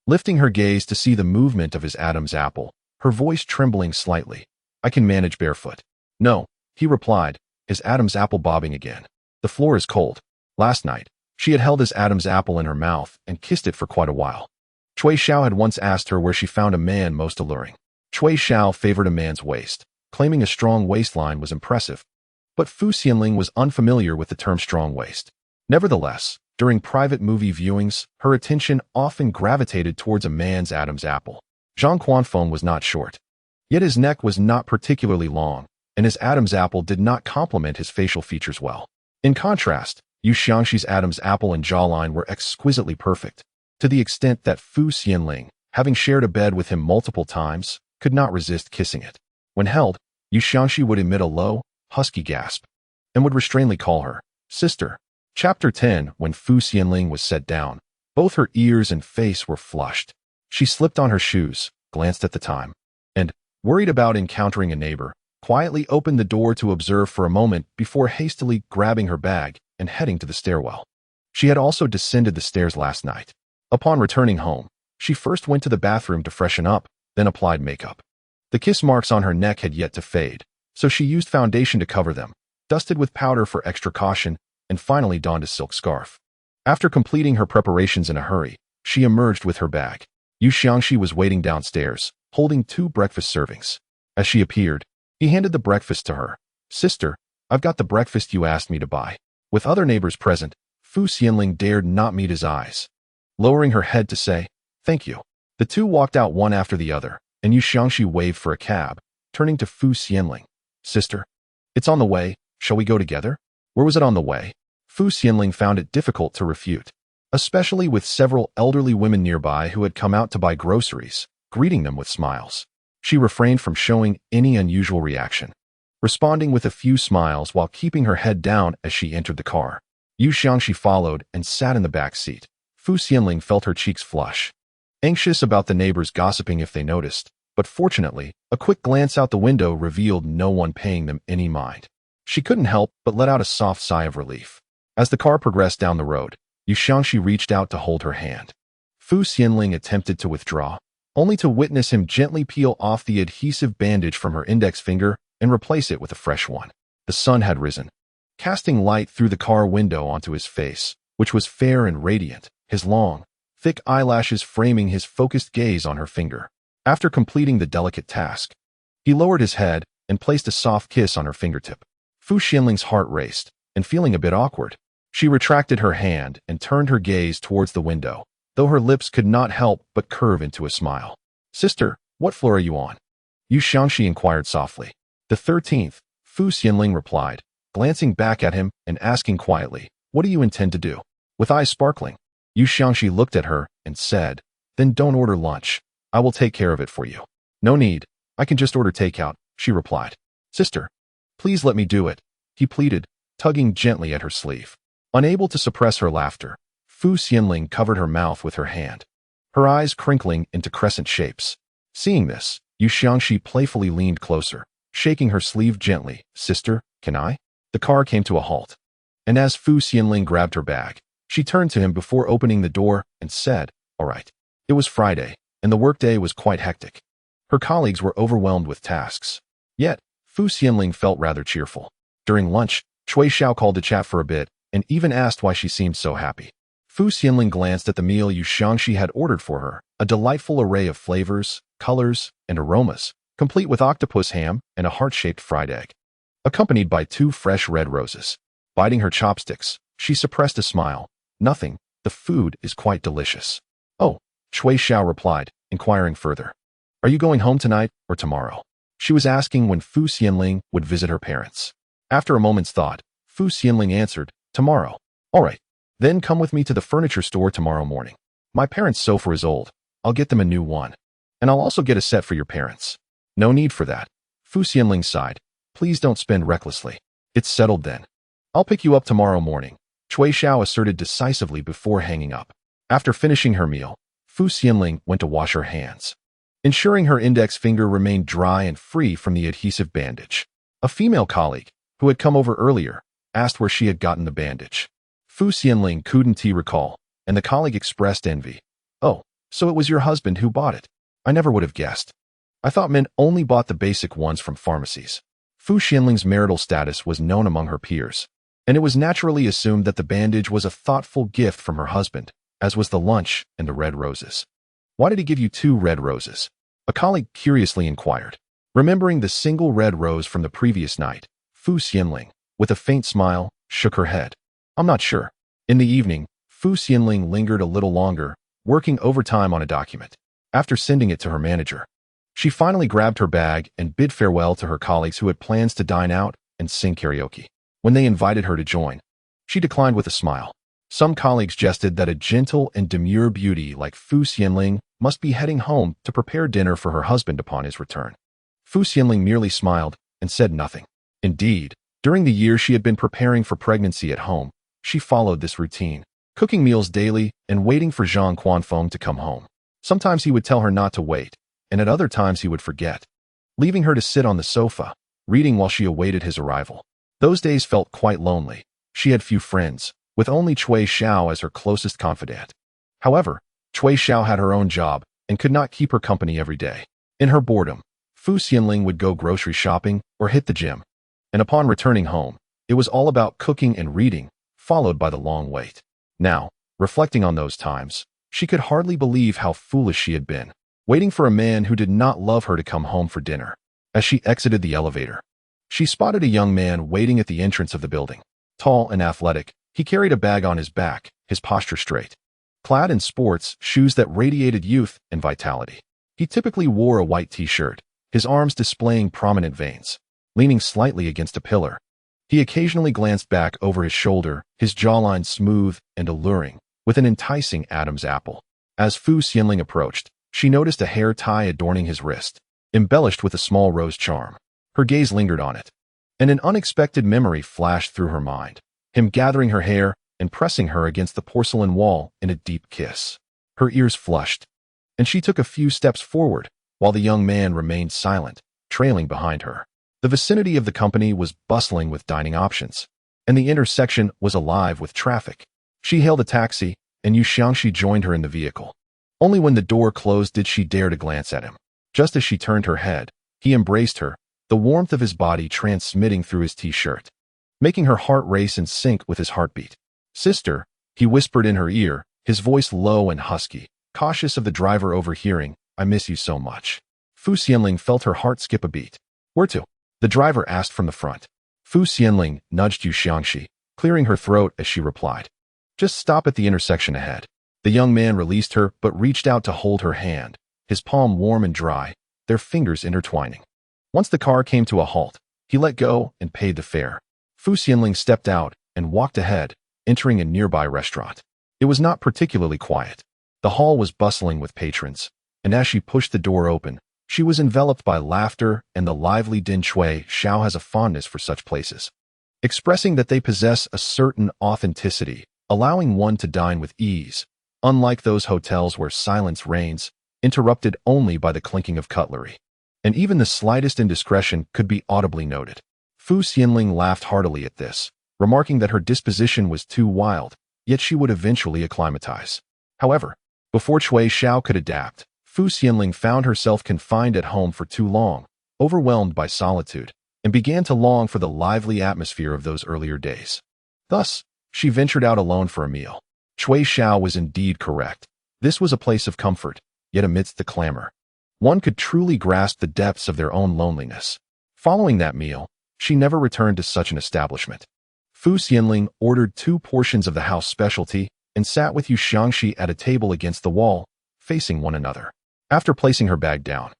Lifting her gaze to see the movement of his Adam's apple, her voice trembling slightly. "I can manage barefoot." "No," he replied, his Adam's apple bobbing again. "The floor is cold." Last night, she had held his Adam's apple in her mouth and kissed it for quite a while. Cui Xiao had once asked her where she found a man most alluring. Cui Xiao favored a man's waist, claiming a strong waistline was impressive. But Fu Xianling was unfamiliar with the term strong waist. Nevertheless, during private movie viewings, her attention often gravitated towards a man's Adam's apple. Zhang Quanfeng was not short. Yet his neck was not particularly long, and his Adam's apple did not complement his facial features well. In contrast, Yu Xiangxi's Adam's apple and jawline were exquisitely perfect, to the extent that Fu Xianling, having shared a bed with him multiple times, could not resist kissing it. When held, Yu Xiangxi would emit a low, husky gasp, and would restrainedly call her sister. Chapter 10. When Fu Xianling was set down, both her ears and face were flushed. She slipped on her shoes, glanced at the time, and, worried about encountering a neighbor, quietly opened the door to observe for a moment before hastily grabbing her bag and heading to the stairwell. She had also descended the stairs last night. Upon returning home, she first went to the bathroom to freshen up, then applied makeup. The kiss marks on her neck had yet to fade, so she used foundation to cover them, dusted with powder for extra caution, and finally donned a silk scarf. After completing her preparations in a hurry, she emerged with her bag. Yu Xiangxi was waiting downstairs, holding 2 breakfast servings. As she appeared, he handed the breakfast to her. "Sister, I've got the breakfast you asked me to buy." With other neighbors present, Fu Xianling dared not meet his eyes. Lowering her head to say, "Thank you." The two walked out one after the other, and Yu Xiangxi waved for a cab, turning to Fu Xianling. "Sister, it's on the way. Shall we go together?" Where was it on the way? Fu Xianling found it difficult to refute, especially with several elderly women nearby who had come out to buy groceries, greeting them with smiles. She refrained from showing any unusual reaction, responding with a few smiles while keeping her head down as she entered the car. Yu Xiangxi followed and sat in the back seat. Fu Xianling felt her cheeks flush, anxious about the neighbors gossiping if they noticed, but fortunately, a quick glance out the window revealed no one paying them any mind. She couldn't help but let out a soft sigh of relief. As the car progressed down the road, Yu Xiangxi reached out to hold her hand. Fu Xianling attempted to withdraw, only to witness him gently peel off the adhesive bandage from her index finger and replace it with a fresh one. The sun had risen, casting light through the car window onto his face, which was fair and radiant, his long, thick eyelashes framing his focused gaze on her finger. After completing the delicate task, he lowered his head and placed a soft kiss on her fingertip. Fu Xianling's heart raced, and feeling a bit awkward, she retracted her hand and turned her gaze towards the window, though her lips could not help but curve into a smile. "Sister, what floor are you on?" Yu Xiangxi inquired softly. "The 13th, Fu Xianling replied, glancing back at him and asking quietly, "What do you intend to do?" With eyes sparkling, Yu Xiangxi looked at her and said, "Then don't order lunch. I will take care of it for you." "No need. I can just order takeout," she replied. "Sister, please let me do it," he pleaded, tugging gently at her sleeve. Unable to suppress her laughter, Fu Xianling covered her mouth with her hand, her eyes crinkling into crescent shapes. Seeing this, Yu Xiangxi playfully leaned closer, shaking her sleeve gently. "Sister, can I?" The car came to a halt, and as Fu Xianling grabbed her bag, she turned to him before opening the door and said, "All right." It was Friday, and the workday was quite hectic. Her colleagues were overwhelmed with tasks. Yet, Fu Xianling felt rather cheerful. During lunch, Cui Xiao called to chat for a bit, and even asked why she seemed so happy. Fu Xianling glanced at the meal Yu Xiangxi had ordered for her, a delightful array of flavors, colors, and aromas, complete with octopus ham and a heart-shaped fried egg, accompanied by 2 fresh red roses. Biting her chopsticks, she suppressed a smile. Nothing, the food is quite delicious. Oh, Cui Xiao replied, inquiring further. Are you going home tonight or tomorrow? She was asking when Xianling would visit her parents. After a moment's thought, Xianling answered, tomorrow. All right, then come with me to the furniture store tomorrow morning. My parents' sofa is old. I'll get them a new one. And I'll also get a set for your parents. No need for that. Xianling sighed. Please don't spend recklessly. It's settled then. I'll pick you up tomorrow morning, Cui Xiao asserted decisively before hanging up. After finishing her meal, Xianling went to wash her hands, ensuring her index finger remained dry and free from the adhesive bandage. A female colleague, who had come over earlier, asked where she had gotten the bandage. Xianling couldn't recall, and the colleague expressed envy. Oh, so it was your husband who bought it. I never would have guessed. I thought men only bought the basic ones from pharmacies. Xianling's marital status was known among her peers, and it was naturally assumed that the bandage was a thoughtful gift from her husband, as was the lunch and the red roses. Why did he give you 2 red roses? A colleague curiously inquired. Remembering the single red rose from the previous night, Xianling, with a faint smile, shook her head. I'm not sure. In the evening, Xianling lingered a little longer, working overtime on a document. After sending it to her manager, she finally grabbed her bag and bid farewell to her colleagues who had plans to dine out and sing karaoke. When they invited her to join, she declined with a smile. Some colleagues jested that a gentle and demure beauty like Xianling must be heading home to prepare dinner for her husband upon his return. Xianling merely smiled and said nothing. Indeed, during the year she had been preparing for pregnancy at home, she followed this routine, cooking meals daily and waiting for Zhang Quanfeng to come home. Sometimes he would tell her not to wait, and at other times he would forget, leaving her to sit on the sofa, reading while she awaited his arrival. Those days felt quite lonely. She had few friends, with only Cui Xiao as her closest confidant. However, Cui Xiao had her own job and could not keep her company every day. In her boredom, Xianling would go grocery shopping or hit the gym. And upon returning home, it was all about cooking and reading, followed by the long wait. Now, reflecting on those times, she could hardly believe how foolish she had been, waiting for a man who did not love her to come home for dinner. As she exited the elevator, she spotted a young man waiting at the entrance of the building. Tall and athletic, he carried a bag on his back, his posture straight. Clad in sports shoes that radiated youth and vitality. He typically wore a white t-shirt, his arms displaying prominent veins. Leaning slightly against a pillar, he occasionally glanced back over his shoulder, his jawline smooth and alluring, with an enticing Adam's apple. As Xianling approached, she noticed a hair tie adorning his wrist, embellished with a small rose charm. Her gaze lingered on it, and an unexpected memory flashed through her mind, him gathering her hair and pressing her against the porcelain wall in a deep kiss. Her ears flushed, and she took a few steps forward, while the young man remained silent, trailing behind her. The vicinity of the company was bustling with dining options, and the intersection was alive with traffic. She hailed a taxi, and Yu Xiangxi joined her in the vehicle. Only when the door closed did she dare to glance at him. Just as she turned her head, he embraced her, the warmth of his body transmitting through his t-shirt, making her heart race in sync with his heartbeat. Sister, he whispered in her ear, his voice low and husky, cautious of the driver overhearing, I miss you so much. Xianling felt her heart skip a beat. Where to? The driver asked from the front. Xianling nudged Yu Xiangxi, clearing her throat as she replied. Just stop at the intersection ahead. The young man released her but reached out to hold her hand, his palm warm and dry, their fingers intertwining. Once the car came to a halt, he let go and paid the fare. Xianling stepped out and walked ahead, entering a nearby restaurant. It was not particularly quiet. The hall was bustling with patrons, and as she pushed the door open, she was enveloped by laughter and the lively din. Cui Xiao has a fondness for such places, expressing that they possess a certain authenticity, allowing one to dine with ease, unlike those hotels where silence reigns, interrupted only by the clinking of cutlery. And even the slightest indiscretion could be audibly noted. Xianling laughed heartily at this, remarking that her disposition was too wild, yet she would eventually acclimatize. However, before Cui Xiao could adapt, Xianling found herself confined at home for too long, overwhelmed by solitude, and began to long for the lively atmosphere of those earlier days. Thus, she ventured out alone for a meal. Cui Xiao was indeed correct. This was a place of comfort, yet amidst the clamor, One could truly grasp the depths of their own loneliness. Following that meal, she never returned to such an establishment. Fu Xianling ordered 2 portions of the house specialty and sat with Yu Xiangxi at a table against the wall, facing one another. After placing her bag down,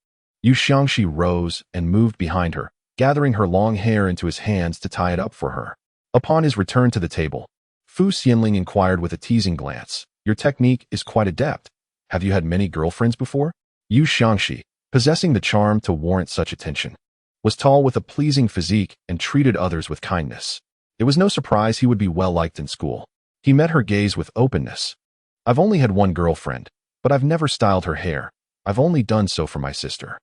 Yu Xiangxi rose and moved behind her, gathering her long hair into his hands to tie it up for her. Upon his return to the table, Fu Xianling inquired with a teasing glance, "Your technique is quite adept. Have you had many girlfriends before?" Yu Xiangxi, possessing the charm to warrant such attention, was tall with a pleasing physique and treated others with kindness. It was no surprise he would be well-liked in school. He met her gaze with openness. "I've only had one girlfriend, but I've never styled her hair. I've only done so for my sister."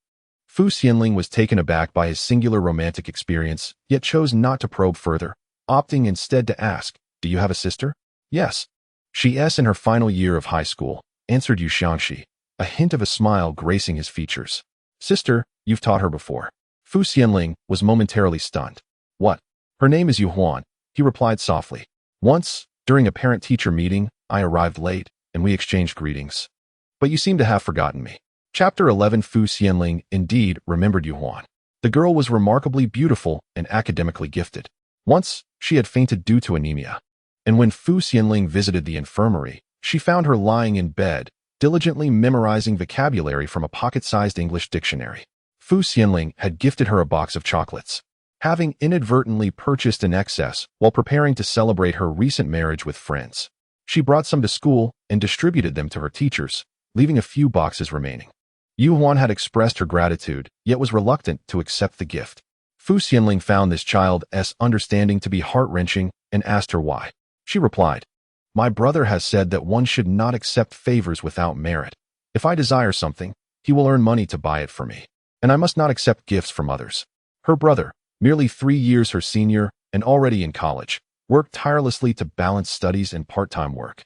Fu Xianling was taken aback by his singular romantic experience, yet chose not to probe further, opting instead to ask, "Do you have a sister?" "Yes. She is in her final year of high school," answered Yu Xiangxi, a hint of a smile gracing his features. "Sister, you've taught her before." Fu Xianling was momentarily stunned. "What?" "Her name is Yu Huan," he replied softly. "Once, during a parent-teacher meeting, I arrived late, and we exchanged greetings. But you seem to have forgotten me." Chapter 11. Fu Xianling indeed remembered Yu Huan. The girl was remarkably beautiful and academically gifted. Once, she had fainted due to anemia. And when Fu Xianling visited the infirmary, she found her lying in bed, diligently memorizing vocabulary from a pocket-sized English dictionary. Fu Xianling had gifted her a box of chocolates, having inadvertently purchased in excess while preparing to celebrate her recent marriage with friends. She brought some to school and distributed them to her teachers, leaving a few boxes remaining. Yu Huan had expressed her gratitude, yet was reluctant to accept the gift. Fu Xianling found this child's understanding to be heart-wrenching and asked her why. She replied, "My brother has said that one should not accept favors without merit. If I desire something, he will earn money to buy it for me, and I must not accept gifts from others." Her brother, merely 3 years her senior and already in college, worked tirelessly to balance studies and part-time work,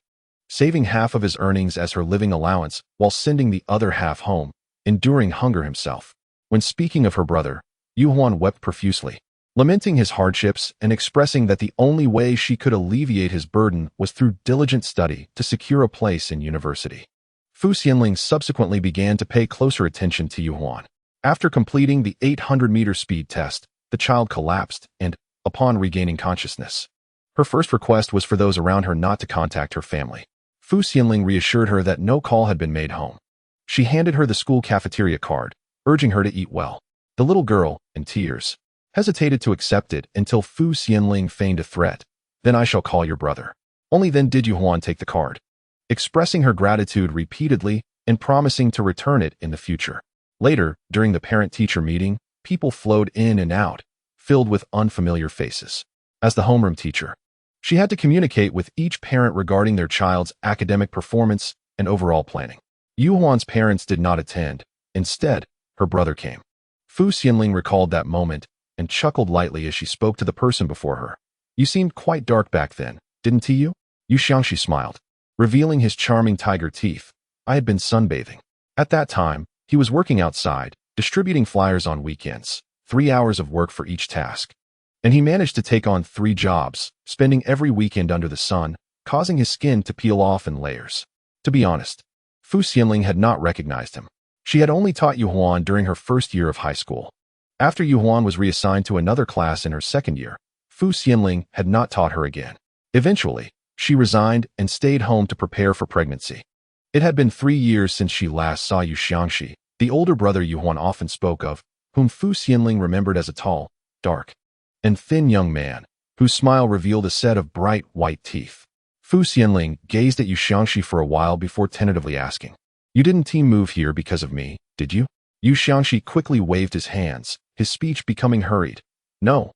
saving half of his earnings as her living allowance while sending the other half home, enduring hunger himself. When speaking of her brother, Yu Huan wept profusely, lamenting his hardships and expressing that the only way she could alleviate his burden was through diligent study to secure a place in university. Fu Xianling subsequently began to pay closer attention to Yu Huan. After completing the 800-meter speed test, the child collapsed and, upon regaining consciousness, her first request was for those around her not to contact her family. Fu Xianling reassured her that no call had been made home. She handed her the school cafeteria card, urging her to eat well. The little girl, in tears, hesitated to accept it until Fu Xianling feigned a threat. "Then I shall call your brother." Only then did Yu Huan take the card, expressing her gratitude repeatedly and promising to return it in the future. Later, during the parent-teacher meeting, people flowed in and out, filled with unfamiliar faces. As the homeroom teacher, she had to communicate with each parent regarding their child's academic performance and overall planning. Yu Huan's parents did not attend. Instead, her brother came. Fu Xianling recalled that moment and chuckled lightly as she spoke to the person before her. "You seemed quite dark back then, didn't you?" Yu Xiangxi smiled, revealing his charming tiger teeth. "I had been sunbathing. At that time, he was working outside, distributing flyers on weekends, 3 hours of work for each task. And he managed to take on 3 jobs, spending every weekend under the sun, causing his skin to peel off in layers." To be honest, Fu Xianling had not recognized him. She had only taught Yu Huan during her first year of high school. After Yu Huan was reassigned to another class in her second year, Fu Xianling had not taught her again. Eventually, she resigned and stayed home to prepare for pregnancy. It had been 3 years since she last saw Yu Xiangxi, the older brother Yu Huan often spoke of, whom Fu Xianling remembered as a tall, dark, and thin young man, whose smile revealed a set of bright white teeth. Fu Xianling gazed at Yu Xiangxi for a while before tentatively asking, "You didn't team move here because of me, did you?" Yu Xiangxi quickly waved his hands, his speech becoming hurried. No,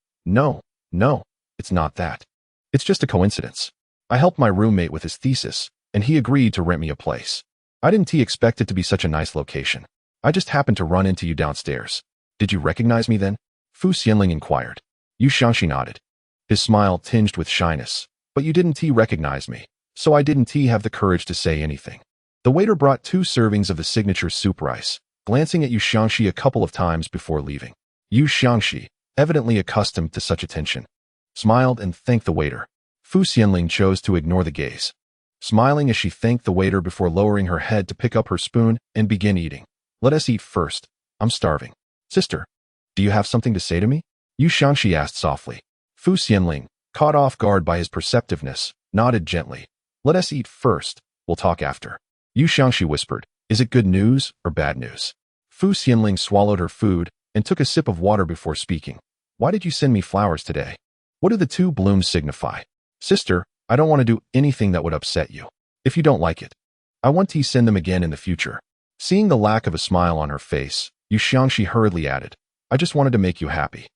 it's not that. It's just a coincidence. I helped my roommate with his thesis, and he agreed to rent me a place. I didn't expect it to be such a nice location. I just happened to run into you downstairs. Did you recognize me then?" Fu Xianling inquired. Yu Xiangxi nodded, his smile tinged with shyness. "But you didn't recognize me, so I didn't have the courage to say anything." The waiter brought 2 servings of the signature soup rice, glancing at Yu Xiangxi a couple of times before leaving. Yu Xiangxi, evidently accustomed to such attention, smiled and thanked the waiter. Fu Xianling chose to ignore the gaze, smiling as she thanked the waiter before lowering her head to pick up her spoon and begin eating. Let us eat first. I'm starving. Sister, do you have something to say to me? Yu Xiangxi asked softly. Fu Xianling, caught off guard by his perceptiveness, nodded gently. Let us eat first. We'll talk after. Yu Xiangxi whispered, is it good news or bad news? Fu Xianling swallowed her food and took a sip of water before speaking. Why did you send me flowers today? What do the two blooms signify? Sister, I don't want to do anything that would upset you. If you don't like it, I want to send them again in the future. Seeing the lack of a smile on her face, Yu Xiangxi hurriedly added, I just wanted to make you happy.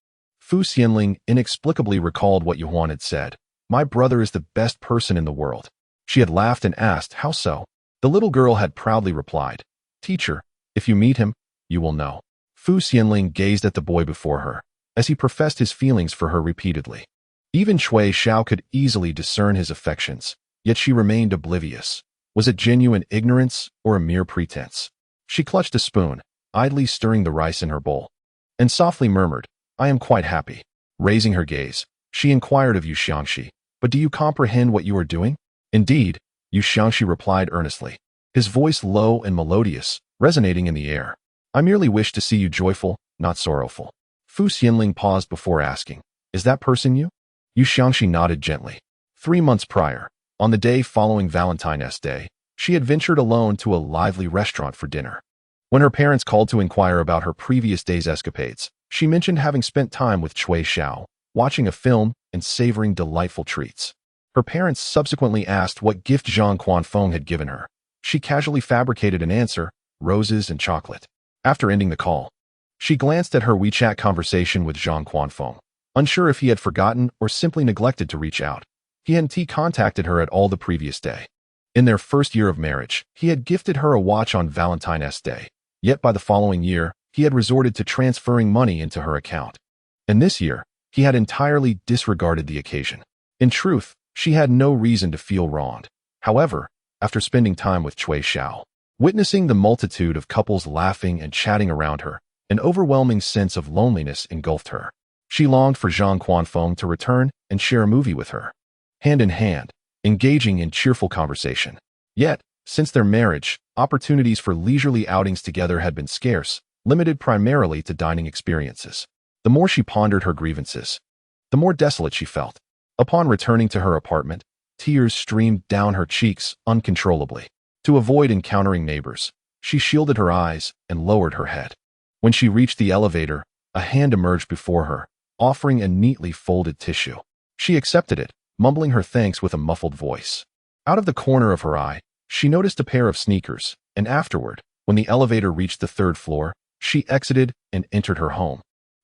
Fu Xianling inexplicably recalled what Yuan had said. My brother is the best person in the world. She had laughed and asked, how so? The little girl had proudly replied, Teacher, if you meet him, you will know. Fu Xianling gazed at the boy before her, as he professed his feelings for her repeatedly. Even Cui Xiao could easily discern his affections, yet she remained oblivious. Was it genuine ignorance or a mere pretense? She clutched a spoon, idly stirring the rice in her bowl, and softly murmured, I am quite happy. Raising her gaze, she inquired of Yu Xiangxi, but do you comprehend what you are doing? Indeed, Yu Xiangxi replied earnestly, his voice low and melodious, resonating in the air. I merely wish to see you joyful, not sorrowful. Fu Xianling paused before asking, is that person you? Yu Xiangxi nodded gently. 3 months prior, on the day following Valentine's Day, she had ventured alone to a lively restaurant for dinner. When her parents called to inquire about her previous day's escapades, she mentioned having spent time with Cui Xiao, watching a film and savoring delightful treats. Her parents subsequently asked what gift Zhang Quanfeng had given her. She casually fabricated an answer, roses and chocolate. After ending the call, she glanced at her WeChat conversation with Zhang Quanfeng, unsure if he had forgotten or simply neglected to reach out. He hadn't contacted her at all the previous day. In their first year of marriage, he had gifted her a watch on Valentine's Day, yet by the following year, he had resorted to transferring money into her account. And this year, he had entirely disregarded the occasion. In truth, she had no reason to feel wronged. However, after spending time with Cui Xiao, witnessing the multitude of couples laughing and chatting around her, an overwhelming sense of loneliness engulfed her. She longed for Zhang Quanfeng to return and share a movie with her, hand in hand, engaging in cheerful conversation. Yet, since their marriage, opportunities for leisurely outings together had been scarce, limited primarily to dining experiences. The more she pondered her grievances, the more desolate she felt. Upon returning to her apartment, tears streamed down her cheeks uncontrollably. To avoid encountering neighbors, she shielded her eyes and lowered her head. When she reached the elevator, a hand emerged before her, offering a neatly folded tissue. She accepted it, mumbling her thanks with a muffled voice. Out of the corner of her eye, she noticed a pair of sneakers, and afterward, when the elevator reached the 3rd floor, she exited and entered her home,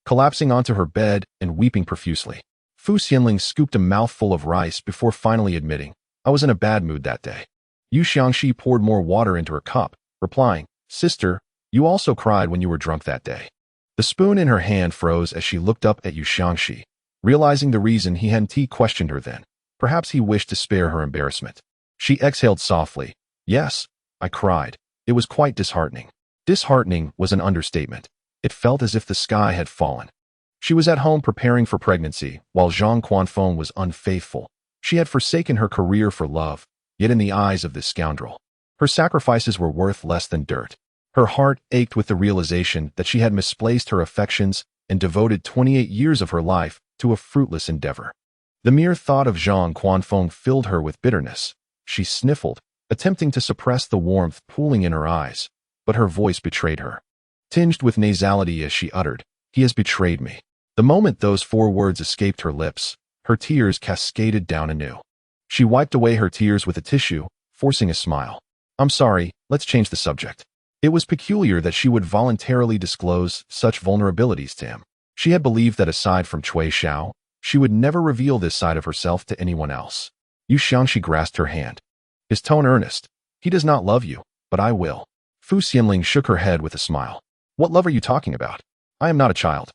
collapsing onto her bed and weeping profusely. Fu Xianling scooped a mouthful of rice before finally admitting, I was in a bad mood that day. Yu Xiangxi poured more water into her cup, replying, Sister, you also cried when you were drunk that day. The spoon in her hand froze as she looked up at Yu Xiangxi, realizing the reason he hadn't questioned her then. Perhaps he wished to spare her embarrassment. She exhaled softly. Yes, I cried. It was quite disheartening. Disheartening was an understatement. It felt as if the sky had fallen. She was at home preparing for pregnancy, while Zhang Quanfeng was unfaithful. She had forsaken her career for love, yet in the eyes of this scoundrel, her sacrifices were worth less than dirt. Her heart ached with the realization that she had misplaced her affections and devoted 28 years of her life to a fruitless endeavor. The mere thought of Zhang Quanfeng filled her with bitterness. She sniffled, attempting to suppress the warmth pooling in her eyes, but her voice betrayed her, tinged with nasality as she uttered, He has betrayed me. The moment those 4 words escaped her lips, her tears cascaded down anew. She wiped away her tears with a tissue, forcing a smile. I'm sorry, let's change the subject. It was peculiar that she would voluntarily disclose such vulnerabilities to him. She had believed that aside from Cui Xiao, she would never reveal this side of herself to anyone else. Yu Xiangxi grasped her hand, his tone earnest. He does not love you, but I will. Fu Xianling shook her head with a smile. What love are you talking about? I am not a child.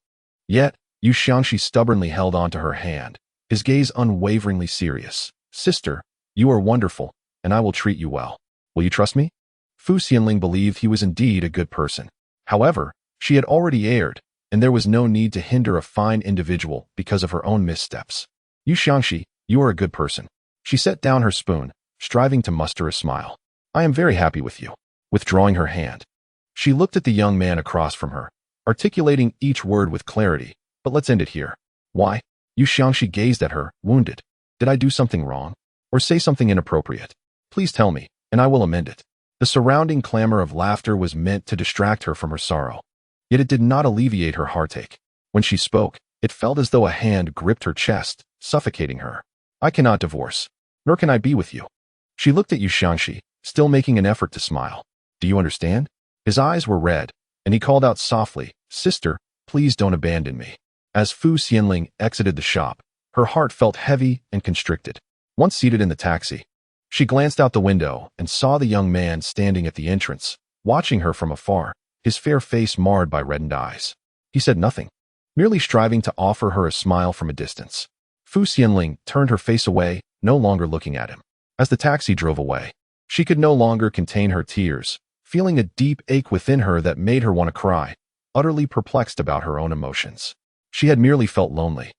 Yet, Yu Xiangxi stubbornly held on to her hand, his gaze unwaveringly serious. Sister, you are wonderful, and I will treat you well. Will you trust me? Fu Xianling believed he was indeed a good person. However, she had already erred, and there was no need to hinder a fine individual because of her own missteps. Yu Xiangxi, you are a good person. She set down her spoon, striving to muster a smile. I am very happy with you. Withdrawing her hand, She looked at the young man across from her, articulating each word with clarity. But let's end it here. Why? Yu Xiangxi gazed at her, wounded. Did I do something wrong? Or say something inappropriate? Please tell me, and I will amend it. The surrounding clamor of laughter was meant to distract her from her sorrow. Yet it did not alleviate her heartache. When she spoke, it felt as though a hand gripped her chest, suffocating her. I cannot divorce. Nor can I be with you. She looked at Yu Xiangxi, still making an effort to smile. Do you understand? His eyes were red, and he called out softly, Sister, please don't abandon me. As Fu Xianling exited the shop, her heart felt heavy and constricted. Once seated in the taxi, she glanced out the window and saw the young man standing at the entrance, watching her from afar, his fair face marred by reddened eyes. He said nothing, merely striving to offer her a smile from a distance. Fu Xianling turned her face away, no longer looking at him. As the taxi drove away, she could no longer contain her tears, feeling a deep ache within her that made her want to cry, utterly perplexed about her own emotions. She had merely felt lonely,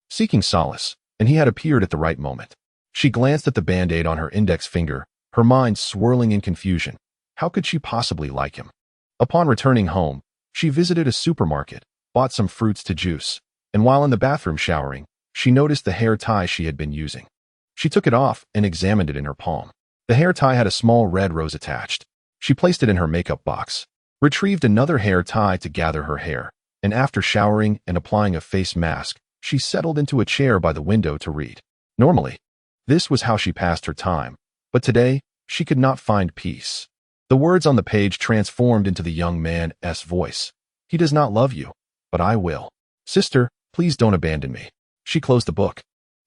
seeking solace, and he had appeared at the right moment. She glanced at the band-aid on her index finger, her mind swirling in confusion. How could she possibly like him? Upon returning home, she visited a supermarket, bought some fruits to juice, and while in the bathroom showering, she noticed the hair tie she had been using. She took it off and examined it in her palm. The hair tie had a small red rose attached. She placed it in her makeup box, retrieved another hair tie to gather her hair, and after showering and applying a face mask, she settled into a chair by the window to read. Normally, this was how she passed her time, but today, she could not find peace. The words on the page transformed into the young man's voice. He does not love you, but I will. Sister, please don't abandon me. She closed the book,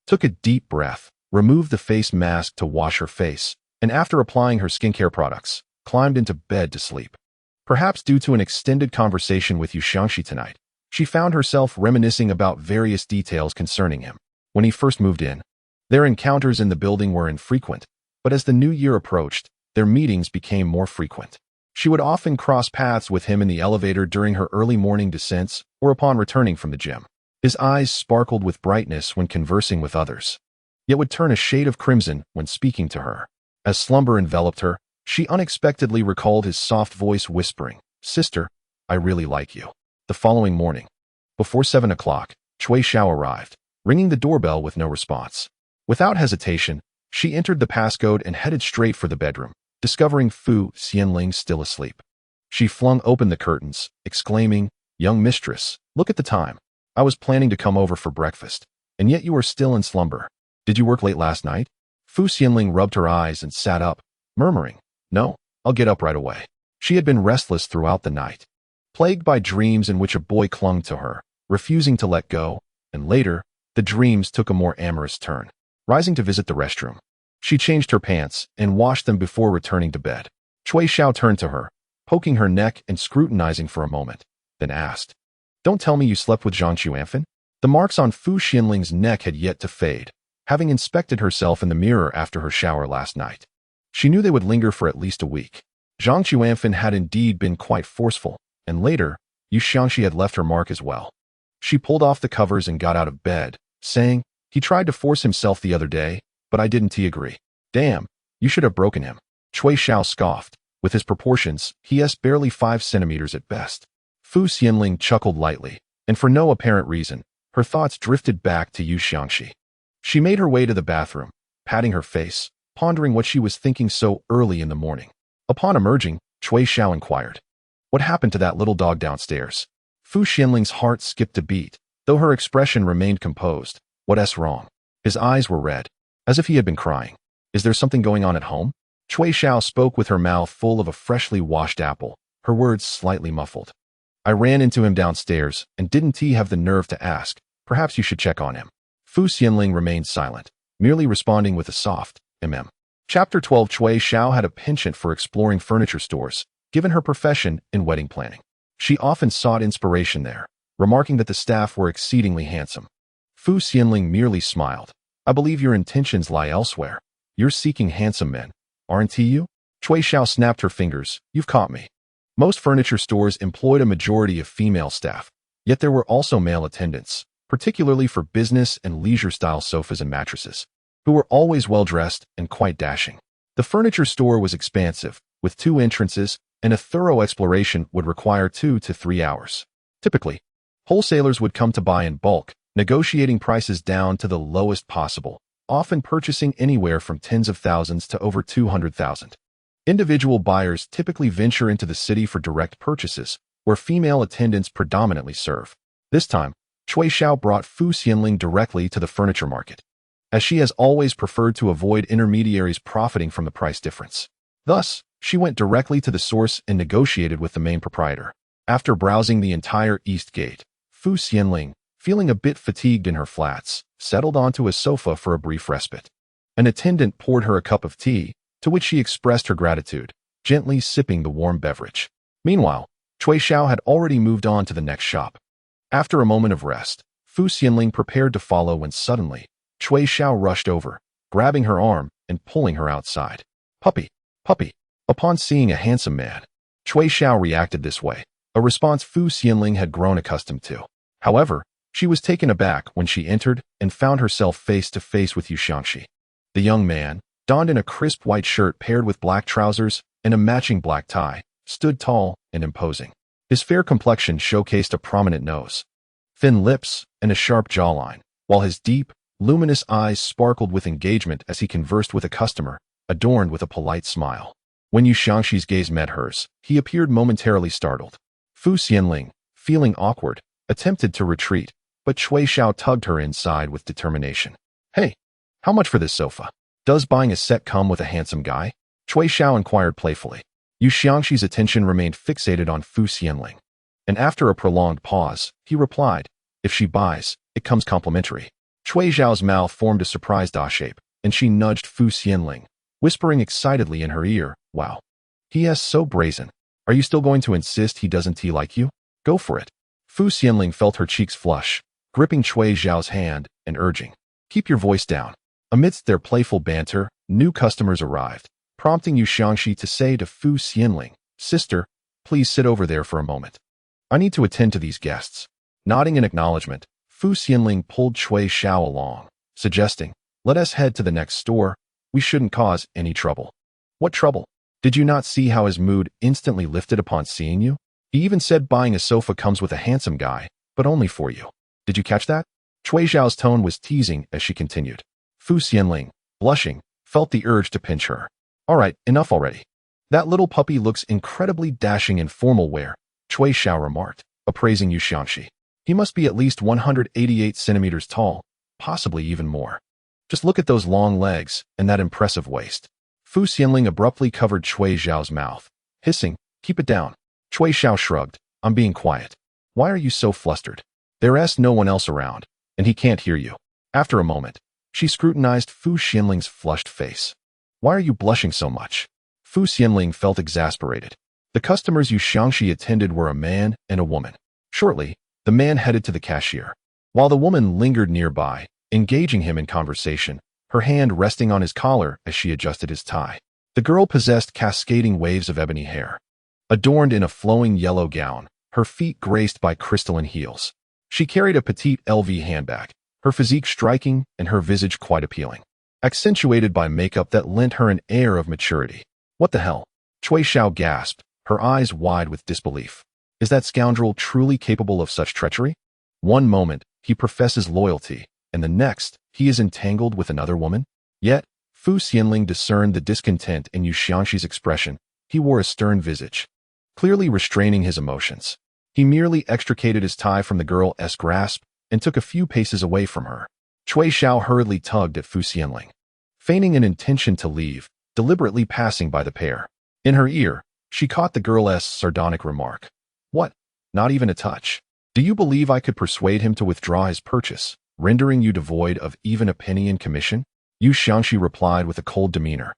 took a deep breath, removed the face mask to wash her face, and after applying her skincare products, climbed into bed to sleep. Perhaps due to an extended conversation with Yu Xiangxi tonight, she found herself reminiscing about various details concerning him. When he first moved in, their encounters in the building were infrequent, but as the new year approached, their meetings became more frequent. She would often cross paths with him in the elevator during her early morning descents or upon returning from the gym. His eyes sparkled with brightness when conversing with others, yet would turn a shade of crimson when speaking to her. As slumber enveloped her, she unexpectedly recalled his soft voice whispering, Sister, I really like you. The following morning, before 7 o'clock, Cui Xiao arrived, ringing the doorbell with no response. Without hesitation, she entered the passcode and headed straight for the bedroom, discovering Fu Xianling still asleep. She flung open the curtains, exclaiming, Young mistress, look at the time. I was planning to come over for breakfast, and yet you are still in slumber. Did you work late last night? Fu Xianling rubbed her eyes and sat up, murmuring, No, I'll get up right away. She had been restless throughout the night, plagued by dreams in which a boy clung to her, refusing to let go, and later, the dreams took a more amorous turn. Rising to visit the restroom, she changed her pants and washed them before returning to bed. Cui Xiao turned to her, poking her neck and scrutinizing for a moment, then asked, Don't tell me you slept with Zhang Xuanfan? The marks on Fu Xianling's neck had yet to fade, having inspected herself in the mirror after her shower last night. She knew they would linger for at least a week. Zhang Xuanfan had indeed been quite forceful, and later, Yu Xiangxi had left her mark as well. She pulled off the covers and got out of bed, saying, He tried to force himself the other day, but I didn't agree. Damn, you should have broken him. Cui Xiao scoffed. With his proportions, he is barely 5 centimeters at best. Fu Xianling chuckled lightly, and for no apparent reason, her thoughts drifted back to Yu Xiangxi. She made her way to the bathroom, patting her face, pondering what she was thinking so early in the morning. Upon emerging, Cui Xiao inquired, What happened to that little dog downstairs? Fu Xianling's heart skipped a beat, though her expression remained composed. What's wrong? His eyes were red, as if he had been crying. Is there something going on at home? Cui Xiao spoke with her mouth full of a freshly washed apple, her words slightly muffled. I ran into him downstairs, and didn't he have the nerve to ask, Perhaps you should check on him. Fu Xianling remained silent, merely responding with a soft, Chapter 12 Cui Xiao had a penchant for exploring furniture stores, given her profession in wedding planning. She often sought inspiration there, remarking that the staff were exceedingly handsome. Fu Xianling merely smiled. I believe your intentions lie elsewhere. You're seeking handsome men, aren't you? Cui Xiao snapped her fingers. You've caught me. Most furniture stores employed a majority of female staff, yet there were also male attendants, particularly for business and leisure-style sofas and mattresses, who were always well-dressed and quite dashing. The furniture store was expansive, with 2 entrances, and a thorough exploration would require 2 to 3 hours. Typically, wholesalers would come to buy in bulk, negotiating prices down to the lowest possible, often purchasing anywhere from tens of thousands to over 200,000. Individual buyers typically venture into the city for direct purchases, where female attendants predominantly serve. This time, Cui Xiao brought Fu Xianling directly to the furniture market, as she has always preferred to avoid intermediaries profiting from the price difference. Thus, she went directly to the source and negotiated with the main proprietor. After browsing the entire East Gate, Fu Xianling, feeling a bit fatigued in her flats, settled onto a sofa for a brief respite. An attendant poured her a cup of tea, to which she expressed her gratitude, gently sipping the warm beverage. Meanwhile, Cui Xiao had already moved on to the next shop. After a moment of rest, Fu Xianling prepared to follow when suddenly, Cui Xiao rushed over, grabbing her arm and pulling her outside. Puppy! Puppy! Upon seeing a handsome man, Cui Xiao reacted this way, a response Fu Xianling had grown accustomed to. However, she was taken aback when she entered and found herself face to face with Yu Xiangxi. The young man, donned in a crisp white shirt paired with black trousers and a matching black tie, stood tall and imposing. His fair complexion showcased a prominent nose, thin lips, and a sharp jawline, while his deep, luminous eyes sparkled with engagement as he conversed with a customer, adorned with a polite smile. When Yu Xiangxi's gaze met hers, he appeared momentarily startled. Fu Xianling, feeling awkward, attempted to retreat, but Cui Xiao tugged her inside with determination. Hey, how much for this sofa? Does buying a set come with a handsome guy? Cui Xiao inquired playfully. Yu Xiangxi's attention remained fixated on Fu Xianling, and after a prolonged pause, he replied, if she buys, it comes complimentary. Cui Xiao's mouth formed a surprised shape, and she nudged Fu Xianling, whispering excitedly in her ear, wow. He is so brazen. Are you still going to insist he doesn't like you? Go for it. Fu Xianling felt her cheeks flush, gripping Cui Xiao's hand and urging, keep your voice down. Amidst their playful banter, new customers arrived, prompting Yu Xiangxi to say to Fu Xianling, sister, please sit over there for a moment. I need to attend to these guests. Nodding in acknowledgement, Fu Xianling pulled Cui Xiao along, suggesting, let us head to the next store. We shouldn't cause any trouble. What trouble? Did you not see how his mood instantly lifted upon seeing you? He even said buying a sofa comes with a handsome guy, but only for you. Did you catch that? Cui Xiao's tone was teasing as she continued. Fu Xianling, blushing, felt the urge to pinch her. All right, enough already. That little puppy looks incredibly dashing in formal wear, Cui Xiao remarked, appraising Yu Xiangxi. He must be at least 188 centimeters tall, possibly even more. Just look at those long legs and that impressive waist. Fu Xianling abruptly covered Cui Xiao's mouth, hissing, keep it down. Cui Xiao shrugged, I'm being quiet. Why are you so flustered? There's no one else around, and he can't hear you. After a moment, she scrutinized Fu Xianling's flushed face. Why are you blushing so much? Fu Xianling felt exasperated. The customers Yu Xiangxi attended were a man and a woman. Shortly, the man headed to the cashier, while the woman lingered nearby, engaging him in conversation, her hand resting on his collar as she adjusted his tie. The girl possessed cascading waves of ebony hair, adorned in a flowing yellow gown, her feet graced by crystalline heels. She carried a petite LV handbag, her physique striking and her visage quite appealing, accentuated by makeup that lent her an air of maturity. What the hell? Cui Xiao gasped, her eyes wide with disbelief. Is that scoundrel truly capable of such treachery? One moment, he professes loyalty, and the next, he is entangled with another woman? Yet, Fu Xianling discerned the discontent in Yu Xiangxi's expression. He wore a stern visage, clearly restraining his emotions. He merely extricated his tie from the girl's grasp and took a few paces away from her. Cui Xiao hurriedly tugged at Fu Xianling, feigning an intention to leave, deliberately passing by the pair. In her ear, she caught the girl's sardonic remark. What? Not even a touch? Do you believe I could persuade him to withdraw his purchase, rendering you devoid of even a penny in commission? Yu Xiangxi replied with a cold demeanor.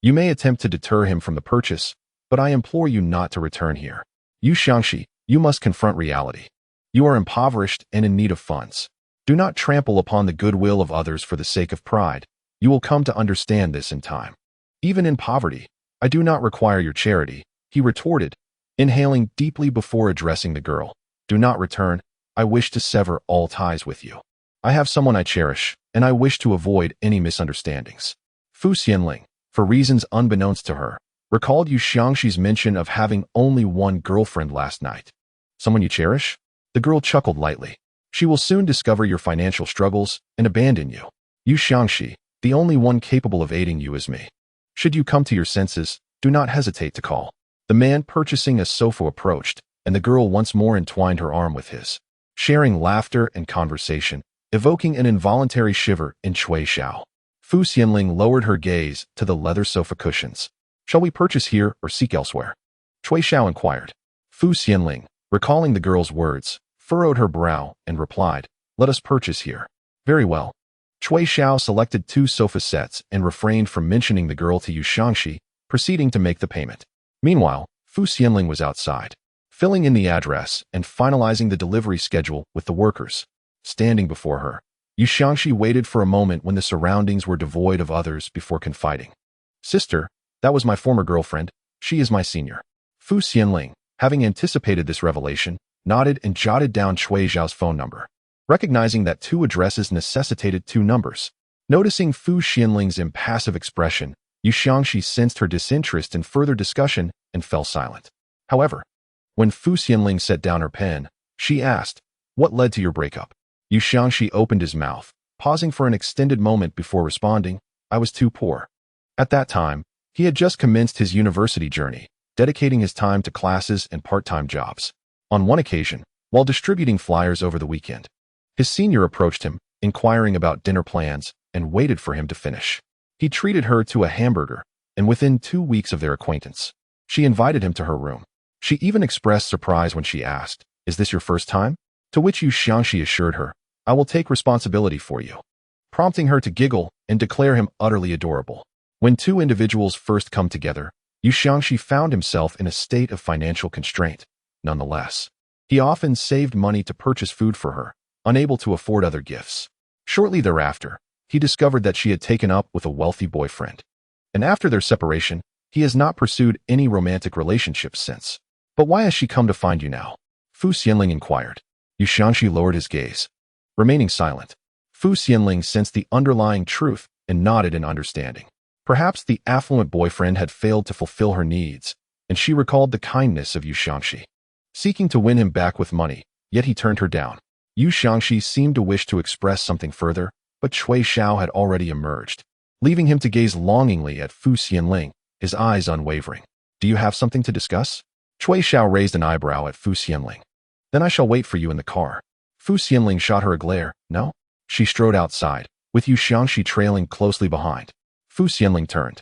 You may attempt to deter him from the purchase, but I implore you not to return here. Yu Xiangxi, you must confront reality. You are impoverished and in need of funds. Do not trample upon the goodwill of others for the sake of pride. You will come to understand this in time. Even in poverty, I do not require your charity, he retorted, inhaling deeply before addressing the girl. Do not return. I wish to sever all ties with you. I have someone I cherish, and I wish to avoid any misunderstandings. Fu Xianling, for reasons unbeknownst to her, recalled Yu Xiangxi's mention of having only one girlfriend last night. Someone you cherish? The girl chuckled lightly. She will soon discover your financial struggles and abandon you. Yu Xiangxi, the only one capable of aiding you is me. Should you come to your senses, do not hesitate to call. The man purchasing a sofa approached, and the girl once more entwined her arm with his, sharing laughter and conversation, evoking an involuntary shiver in Cui Xiao. Fu Xianling lowered her gaze to the leather sofa cushions. Shall we purchase here or seek elsewhere? Cui Xiao inquired. Fu Xianling, recalling the girl's words, furrowed her brow and replied, let us purchase here. Very well. Cui Xiao selected 2 sofa sets and refrained from mentioning the girl to Yu Xiangxi, proceeding to make the payment. Meanwhile, Fu Xianling was outside, filling in the address and finalizing the delivery schedule with the workers. Standing before her, Yu Xiangxi waited for a moment when the surroundings were devoid of others before confiding. Sister, that was my former girlfriend. She is my senior. Fu Xianling, having anticipated this revelation, nodded and jotted down Cui Xiao's phone number, recognizing that 2 addresses necessitated 2 numbers. Noticing Fu Xianling's impassive expression, Yu Xiangxi sensed her disinterest in further discussion and fell silent. However, when Fu Xianling set down her pen, she asked, what led to your breakup? Yu Xiangxi opened his mouth, pausing for an extended moment before responding, I was too poor. At that time, he had just commenced his university journey, dedicating his time to classes and part-time jobs. On one occasion, while distributing flyers over the weekend, his senior approached him, inquiring about dinner plans, and waited for him to finish. He treated her to a hamburger, and within 2 weeks of their acquaintance, she invited him to her room. She even expressed surprise when she asked, is this your first time? To which Yu Xiangxi assured her, I will take responsibility for you, prompting her to giggle and declare him utterly adorable. When 2 individuals first come together, Yu Xiangxi found himself in a state of financial constraint. Nonetheless, he often saved money to purchase food for her, unable to afford other gifts. Shortly thereafter, he discovered that she had taken up with a wealthy boyfriend. And after their separation, he has not pursued any romantic relationships since. But why has she come to find you now? Fu Xianling inquired. Yu Xiangxi lowered his gaze, remaining silent. Fu Xianling sensed the underlying truth and nodded in understanding. Perhaps the affluent boyfriend had failed to fulfill her needs, and she recalled the kindness of Yu Xiangxi, seeking to win him back with money, yet he turned her down. Yu Xiangxi seemed to wish to express something further, but Cui Xiao had already emerged, leaving him to gaze longingly at Fu Xianling, his eyes unwavering. Do you have something to discuss? Cui Xiao raised an eyebrow at Fu Xianling. Then I shall wait for you in the car. Fu Xianling shot her a glare. No? She strode outside, with Yu Xiangxi trailing closely behind. Fu Xianling turned.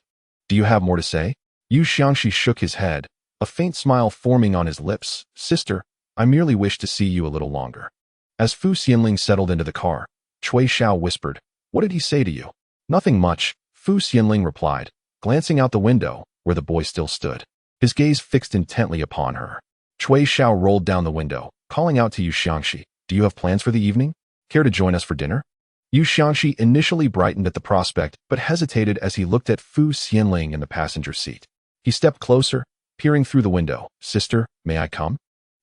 Do you have more to say? Yu Xiangxi shook his head, a faint smile forming on his lips. Sister, I merely wish to see you a little longer. As Fu Xianling settled into the car, Cui Xiao whispered, what did he say to you? Nothing much, Fu Xianling replied, glancing out the window, where the boy still stood, his gaze fixed intently upon her. Cui Xiao rolled down the window, calling out to Yu Xiangxi, do you have plans for the evening? Care to join us for dinner? Yu Xiangxi initially brightened at the prospect, but hesitated as he looked at Fu Xianling in the passenger seat. He stepped closer, peering through the window. Sister, may I come?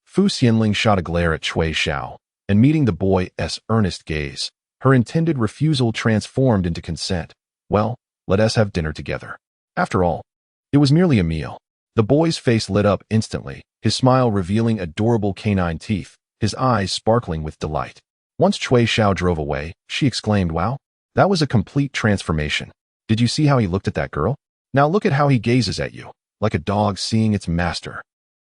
Fu Xianling shot a glare at Cui Xiao, and meeting the boy's earnest gaze, her intended refusal transformed into consent. Well, let us have dinner together. After all, it was merely a meal. The boy's face lit up instantly, his smile revealing adorable canine teeth, his eyes sparkling with delight. Once Cui Xiao drove away, she exclaimed, wow, that was a complete transformation. Did you see how he looked at that girl? Now look at how he gazes at you, like a dog seeing its master.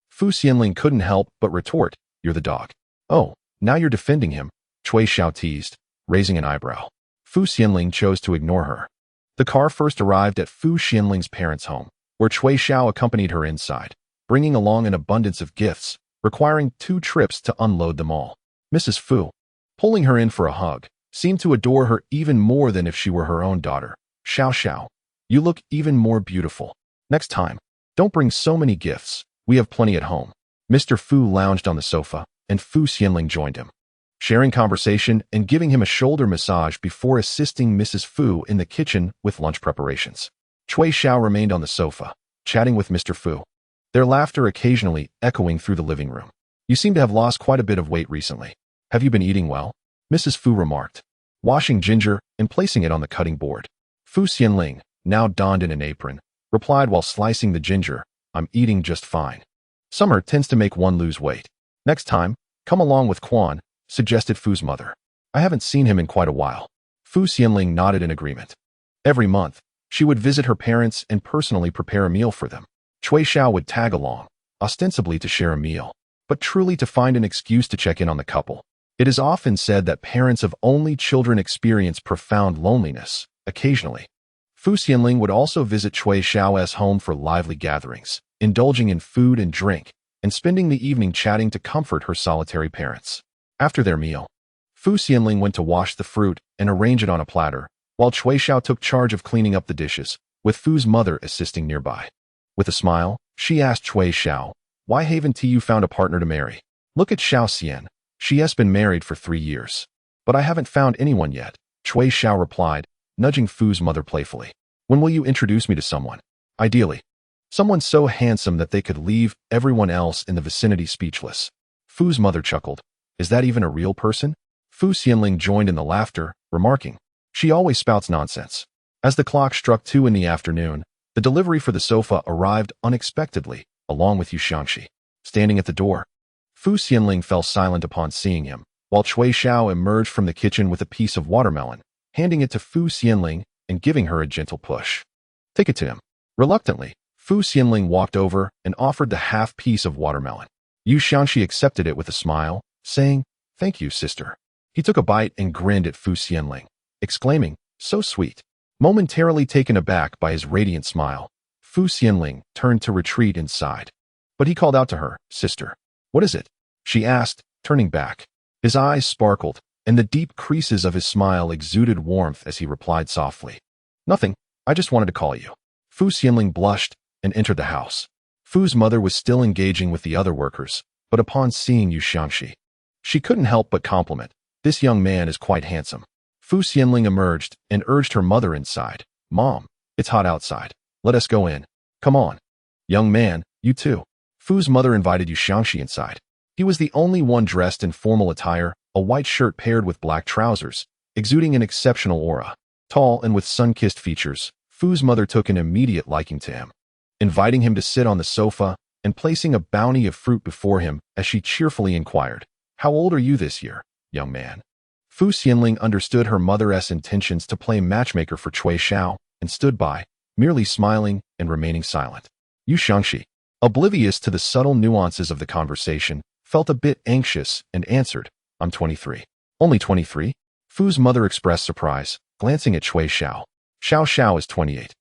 Fu Xianling couldn't help but retort, you're the dog. Oh, now you're defending him, Cui Xiao teased, raising an eyebrow. Fu Xianling chose to ignore her. The car first arrived at Fu Xianling's parents' home, where Cui Xiao accompanied her inside, bringing along an abundance of gifts, requiring 2 trips to unload them all. Mrs. Fu, pulling her in for a hug, seemed to adore her even more than if she were her own daughter. Xiao Xiao, you look even more beautiful. Next time, don't bring so many gifts. We have plenty at home. Mr. Fu lounged on the sofa, and Fu Xianling joined him, sharing conversation and giving him a shoulder massage before assisting Mrs. Fu in the kitchen with lunch preparations. Cui Xiao remained on the sofa, chatting with Mr. Fu, their laughter occasionally echoing through the living room. You seem to have lost quite a bit of weight recently. Have you been eating well? Mrs. Fu remarked, washing ginger and placing it on the cutting board. Fu Xianling, now donned in an apron, replied while slicing the ginger. I'm eating just fine. Summer tends to make one lose weight. Next time, come along with Quan, suggested Fu's mother. I haven't seen him in quite a while. Fu Xianling nodded in agreement. Every month, she would visit her parents and personally prepare a meal for them. Cui Xiao would tag along, ostensibly to share a meal, but truly to find an excuse to check in on the couple. It is often said that parents of only children experience profound loneliness. Occasionally, Fu Xianling would also visit Cui Xiao's home for lively gatherings, indulging in food and drink, and spending the evening chatting to comfort her solitary parents. After their meal, Fu Xianling went to wash the fruit and arrange it on a platter, while Cui Xiao took charge of cleaning up the dishes, with Fu's mother assisting nearby. With a smile, she asked Cui Xiao, why haven't you found a partner to marry? Look at Xiao Xian. She has been married for 3 years. But I haven't found anyone yet, Cui Xiao replied, nudging Fu's mother playfully. When will you introduce me to someone? Ideally, someone so handsome that they could leave everyone else in the vicinity speechless. Fu's mother chuckled. Is that even a real person? Fu Xianling joined in the laughter, remarking, she always spouts nonsense. As the clock struck 2 in the afternoon, the delivery for the sofa arrived unexpectedly, along with Yu Xiangxi. Standing at the door, Fu Xianling fell silent upon seeing him, while Cui Xiao emerged from the kitchen with a piece of watermelon, handing it to Fu Xianling and giving her a gentle push. Take it to him. Reluctantly, Fu Xianling walked over and offered the half piece of watermelon. Yu Xiangxi accepted it with a smile, saying, thank you, sister. He took a bite and grinned at Fu Xianling, exclaiming, so sweet. Momentarily taken aback by his radiant smile, Fu Xianling turned to retreat inside. But he called out to her, sister. What is it? She asked, turning back. His eyes sparkled, and the deep creases of his smile exuded warmth as he replied softly. Nothing, I just wanted to call you. Fu Xianling blushed and entered the house. Fu's mother was still engaging with the other workers, but upon seeing Yu Xiangxi, she couldn't help but compliment. This young man is quite handsome. Fu Xianling emerged and urged her mother inside. Mom, it's hot outside. Let us go in. Come on. Young man, you too. Fu's mother invited Yu Xiangxi inside. He was the only one dressed in formal attire, a white shirt paired with black trousers, exuding an exceptional aura. Tall and with sun-kissed features, Fu's mother took an immediate liking to him, inviting him to sit on the sofa and placing a bounty of fruit before him as she cheerfully inquired, how old are you this year, young man? Fu Xianling understood her mother's intentions to play matchmaker for Cui Xiao and stood by, merely smiling and remaining silent. Yu Xiangxi, oblivious to the subtle nuances of the conversation, felt a bit anxious and answered, I'm 23. Only 23? Fu's mother expressed surprise, glancing at Cui Xiao. Xiao is 28.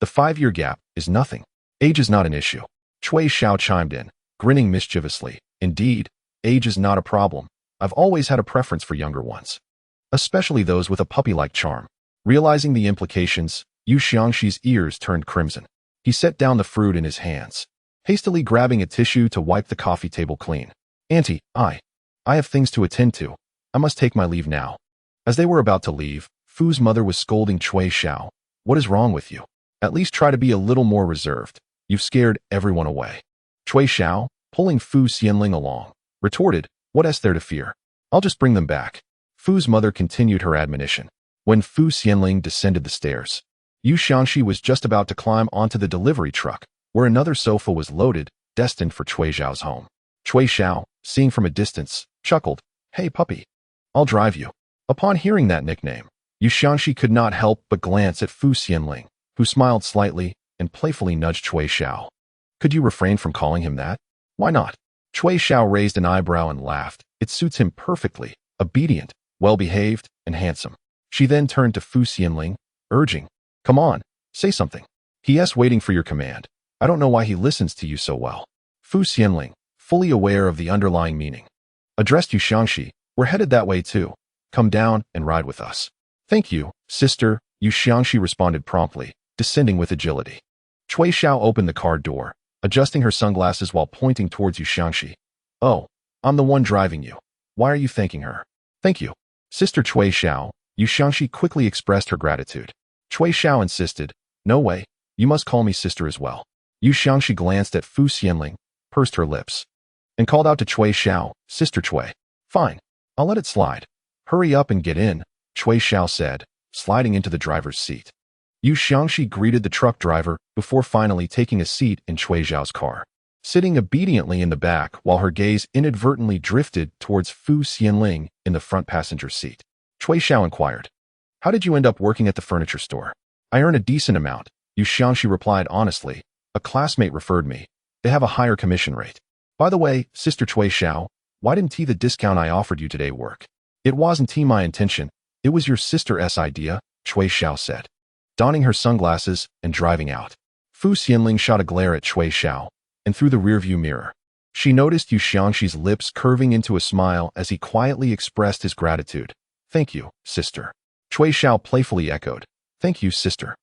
The 5-year gap is nothing. Age is not an issue. Cui Xiao chimed in, grinning mischievously. Indeed, age is not a problem. I've always had a preference for younger ones, especially those with a puppy-like charm. Realizing the implications, Yu Xiangxi's ears turned crimson. He set down the fruit in his hands, hastily grabbing a tissue to wipe the coffee table clean. Auntie, I have things to attend to. I must take my leave now. As they were about to leave, Fu's mother was scolding Cui Xiao. What is wrong with you? At least try to be a little more reserved. You've scared everyone away. Cui Xiao, pulling Fu Xianling along, retorted, what is there to fear? I'll just bring them back. Fu's mother continued her admonition. When Fu Xianling descended the stairs, Yu Xiangxi was just about to climb onto the delivery truck, where another sofa was loaded, destined for Cui Xiao's home. Cui Xiao, seeing from a distance, chuckled, hey puppy, I'll drive you. Upon hearing that nickname, Yu Xiangxi could not help but glance at Fu Xianling, who smiled slightly and playfully nudged Cui Xiao. Could you refrain from calling him that? Why not? Cui Xiao raised an eyebrow and laughed. It suits him perfectly, obedient, well-behaved, and handsome. She then turned to Fu Xianling, urging, come on, say something. He.S. waiting for your command. I don't know why he listens to you so well. Fu Xianling, fully aware of the underlying meaning, addressed Yu Xiangxi, we're headed that way too. Come down and ride with us. Thank you, sister, Yu Xiangxi responded promptly, descending with agility. Cui Xiao opened the car door, adjusting her sunglasses while pointing towards Yu Xiangxi. Oh, I'm the one driving you. Why are you thanking her? Thank you, sister Cui Xiao. Yu Xiangxi quickly expressed her gratitude. Cui Xiao insisted, no way, you must call me sister as well. Yu Xiangxi glanced at Fu Xianling, pursed her lips, and called out to Cui Xiao, sister Cui. Fine, I'll let it slide. Hurry up and get in, Cui Xiao said, sliding into the driver's seat. Yu Xiangxi greeted the truck driver before finally taking a seat in Cui Xiao's car. Sitting obediently in the back while her gaze inadvertently drifted towards Xianling in the front passenger seat. Cui Xiao inquired, "How did you end up working at the furniture store?" "I earn a decent amount," Yu Xiangxi replied honestly. "A classmate referred me. They have a higher commission rate. By the way, Sister Cui Xiao, why didn't the discount I offered you today work?" "It wasn't my intention. It was your sister's idea," Cui Xiao said, donning her sunglasses and driving out. Xianling shot a glare at Cui Xiao, and through the rearview mirror, she noticed Yu Xiangxi's lips curving into a smile as he quietly expressed his gratitude. "Thank you, sister." Cui Xiao playfully echoed, "Thank you, sister."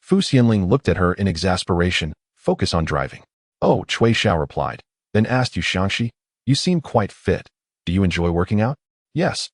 Xianling looked at her in exasperation. "Focus on driving." "Oh," Cui Xiao replied, then asked Yu Xiangxi, "You seem quite fit. Do you enjoy working out?" "Yes."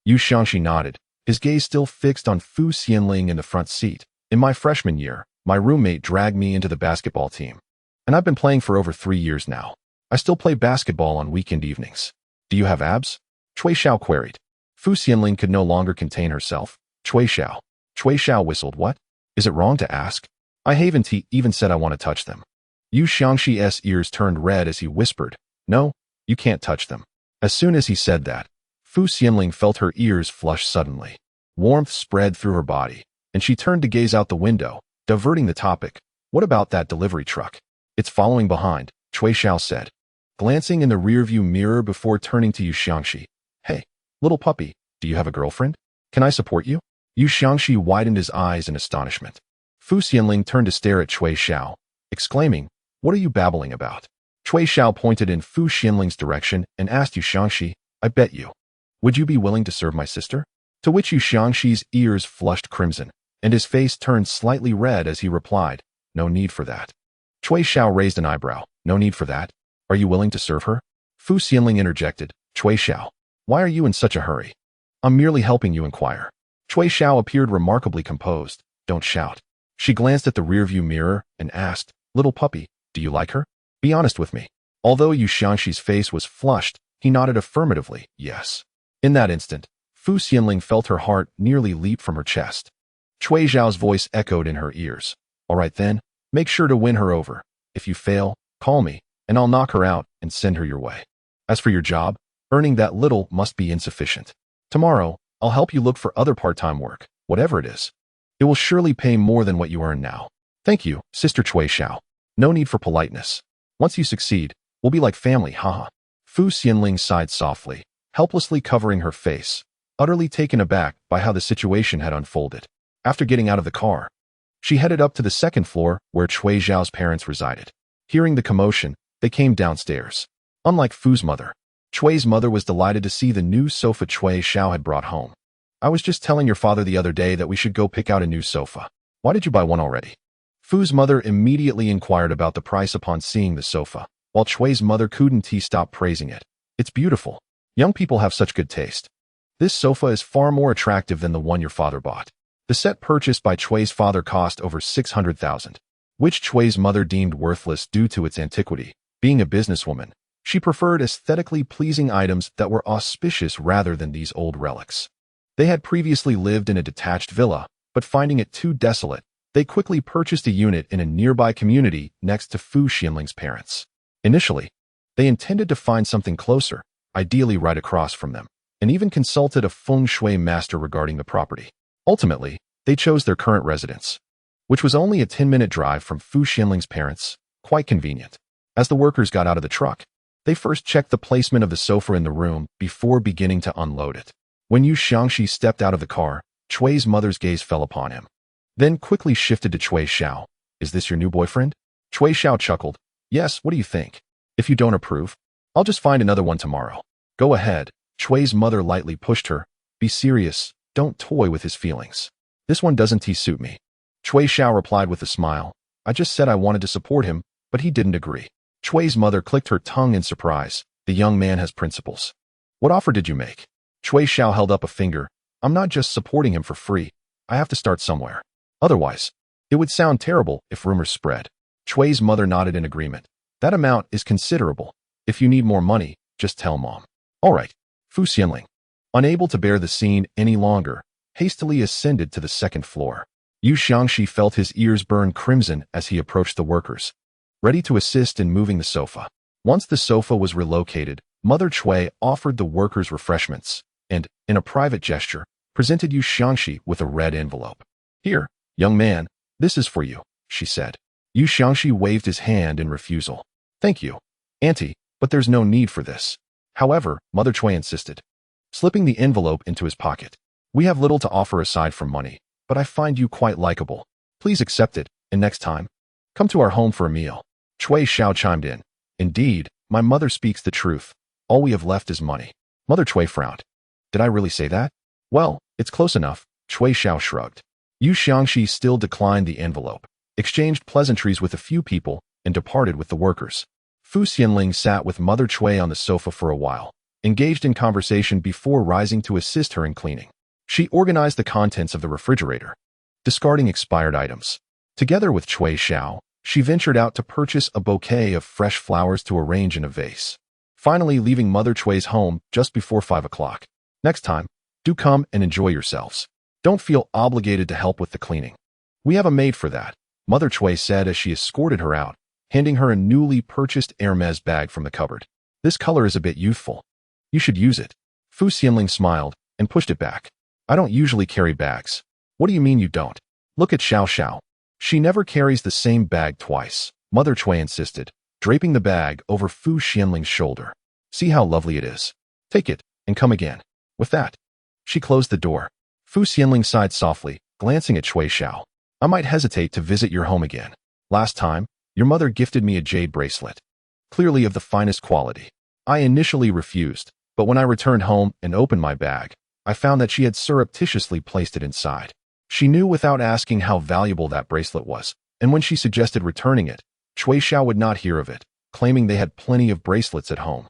Yu Xiangxi nodded, his gaze still fixed on Xianling in the front seat. "In my freshman year, my roommate dragged me into the basketball team. And I've been playing for over 3 years now. I still play basketball on weekend evenings." "Do you have abs?" Cui Xiao queried. Xianling could no longer contain herself. "Cui Xiao." Cui Xiao whistled. "What? Is it wrong to ask? I haven't even said I want to touch them." Yu Xiangxi's ears turned red as he whispered, "No, you can't touch them." As soon as he said that, Xianling felt her ears flush suddenly. Warmth spread through her body, and she turned to gaze out the window, diverting the topic. "What about that delivery truck?" "It's following behind," Cui Xiao said, glancing in the rearview mirror before turning to Yu Xiangxi. "Hey, little puppy, do you have a girlfriend? Can I support you?" Yu Xiangxi widened his eyes in astonishment. Xianling turned to stare at Cui Xiao, exclaiming, "What are you babbling about?" Cui Xiao pointed in Xianling's direction and asked Yu Xiangxi, "I bet you. Would you be willing to serve my sister?" To which Yu Xiangxi's ears flushed crimson, and his face turned slightly red as he replied, "No need for that." Cui Xiao raised an eyebrow. "No need for that? Are you willing to serve her?" Xianling interjected, "Cui Xiao, why are you in such a hurry?" "I'm merely helping you inquire." Cui Xiao appeared remarkably composed. "Don't shout." She glanced at the rearview mirror and asked, "Little puppy, do you like her? Be honest with me." Although Yu Xiangxi's face was flushed, he nodded affirmatively, yes. In that instant, Xianling felt her heart nearly leap from her chest. Cui Xiao's voice echoed in her ears. "All right then, make sure to win her over. If you fail, call me, and I'll knock her out and send her your way. As for your job, earning that little must be insufficient. Tomorrow, I'll help you look for other part-time work, whatever it is. It will surely pay more than what you earn now." "Thank you, Sister Cui Xiao. No need for politeness. Once you succeed, we'll be like family, haha." Xianling sighed softly, helplessly covering her face, utterly taken aback by how the situation had unfolded. After getting out of the car, she headed up to the second floor where Cui Xiao's parents resided. Hearing the commotion, they came downstairs. Unlike Fu's mother, Cui's mother was delighted to see the new sofa Cui Xiao had brought home. "I was just telling your father the other day that we should go pick out a new sofa. Why did you buy one already?" Fu's mother immediately inquired about the price upon seeing the sofa, while Cui's mother couldn't stop praising it. "It's beautiful. Young people have such good taste. This sofa is far more attractive than the one your father bought." The set purchased by Cui's father cost over 600,000, which Cui's mother deemed worthless due to its antiquity. Being a businesswoman, she preferred aesthetically pleasing items that were auspicious rather than these old relics. They had previously lived in a detached villa, but finding it too desolate, they quickly purchased a unit in a nearby community next to Xianling's parents. Initially, they intended to find something closer, ideally right across from them, and even consulted a feng shui master regarding the property. Ultimately, they chose their current residence, which was only a 10-minute drive from Xianling's parents, quite convenient. As the workers got out of the truck, they first checked the placement of the sofa in the room before beginning to unload it. When Yu Xiangxi stepped out of the car, Cui's mother's gaze fell upon him, then quickly shifted to Cui Xiao. "Is this your new boyfriend?" Cui Xiao chuckled. "Yes, what do you think? If you don't approve, I'll just find another one tomorrow." "Go ahead." Cui's mother lightly pushed her. "Be serious. Don't toy with his feelings. This one doesn't suit me." Cui Xiao replied with a smile. "I just said I wanted to support him, but he didn't agree." Cui's mother clicked her tongue in surprise. "The young man has principles. What offer did you make?" Cui Xiao held up a finger. "I'm not just supporting him for free. I have to start somewhere. Otherwise, it would sound terrible if rumors spread." Cui's mother nodded in agreement. "That amount is considerable. If you need more money, just tell Mom." "All right." Xianling, unable to bear the scene any longer, hastily ascended to the second floor. Yu Xiangxi felt his ears burn crimson as he approached the workers, ready to assist in moving the sofa. Once the sofa was relocated, Mother Cui offered the workers refreshments and, in a private gesture, presented Yu Xiangxi with a red envelope. "Here, young man, this is for you," she said. Yu Xiangxi waved his hand in refusal. "Thank you, Auntie, but there's no need for this." However, Mother Cui insisted, slipping the envelope into his pocket. "We have little to offer aside from money, but I find you quite likable. Please accept it, and next time, come to our home for a meal." Cui Xiao chimed in. "Indeed, my mother speaks the truth. All we have left is money." Mother Cui frowned. "Did I really say that?" "Well, it's close enough," Cui Xiao shrugged. Yu Xiangxi still declined the envelope, exchanged pleasantries with a few people, and departed with the workers. Fu Xianling sat with Mother Cui on the sofa for a while, engaged in conversation before rising to assist her in cleaning. She organized the contents of the refrigerator, discarding expired items. Together with Cui Xiao, she ventured out to purchase a bouquet of fresh flowers to arrange in a vase, finally leaving Mother Cui's home just before 5 o'clock. "Next time, do come and enjoy yourselves. Don't feel obligated to help with the cleaning. We have a maid for that," Mother Cui said as she escorted her out, handing her a newly purchased Hermes bag from the cupboard. "This color is a bit youthful. You should use it." Fu Xianling smiled and pushed it back. "I don't usually carry bags." "What do you mean you don't? Look at Xiao Xiao. She never carries the same bag twice," Mother Cui insisted, draping the bag over Fu Xianling's shoulder. "See how lovely it is. Take it, and come again." With that, she closed the door. Fu Xianling sighed softly, glancing at Cui Xiao. "I might hesitate to visit your home again. Last time, your mother gifted me a jade bracelet, clearly of the finest quality. I initially refused, but when I returned home and opened my bag, I found that she had surreptitiously placed it inside. She knew without asking how valuable that bracelet was, and when she suggested returning it, Cui Xiao would not hear of it, claiming they had plenty of bracelets at home."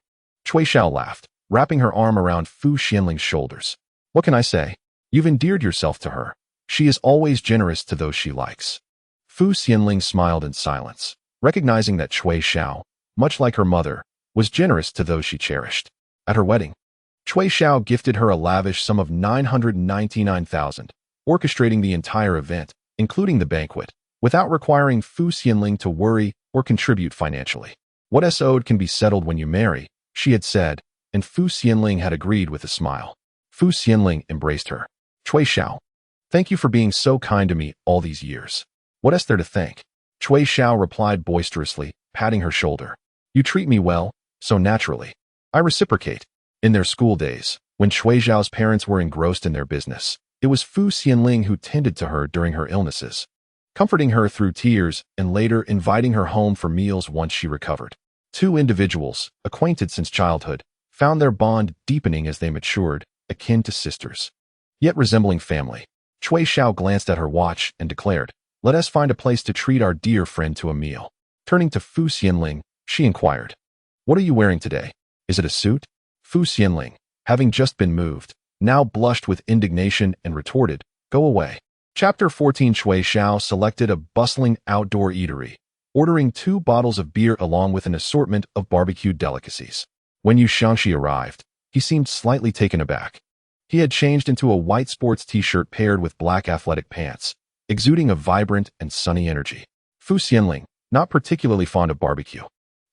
Cui Xiao laughed, wrapping her arm around Fu Xianling's shoulders. "What can I say? You've endeared yourself to her. She is always generous to those she likes." Fu Xianling smiled in silence, recognizing that Cui Xiao, much like her mother, was generous to those she cherished. At her wedding, Cui Xiao gifted her a lavish sum of 999,000, orchestrating the entire event, including the banquet, without requiring Fu Xianling to worry or contribute financially. "What is owed can be settled when you marry," she had said, and Fu Xianling had agreed with a smile. Fu Xianling embraced her. "Cui Xiao, thank you for being so kind to me all these years." "What is there to thank?" Cui Xiao replied boisterously, patting her shoulder. "You treat me well, so naturally. I reciprocate." In their school days, when Cui Xiao's parents were engrossed in their business, it was Fu Xianling who tended to her during her illnesses, comforting her through tears and later inviting her home for meals once she recovered. Two individuals, acquainted since childhood, found their bond deepening as they matured, akin to sisters, yet resembling family. Cui Xiao glanced at her watch and declared, "Let us find a place to treat our dear friend to a meal." Turning to Fu Xianling, she inquired, "What are you wearing today? Is it a suit?" Fu Xianling, having just been moved, now blushed with indignation and retorted, "Go away." Chapter 14. Cui Xiao selected a bustling outdoor eatery, ordering 2 bottles of beer along with an assortment of barbecued delicacies. When Yu Xiangxi arrived, he seemed slightly taken aback. He had changed into a white sports t-shirt paired with black athletic pants, exuding a vibrant and sunny energy. Fu Xianling, not particularly fond of barbecue,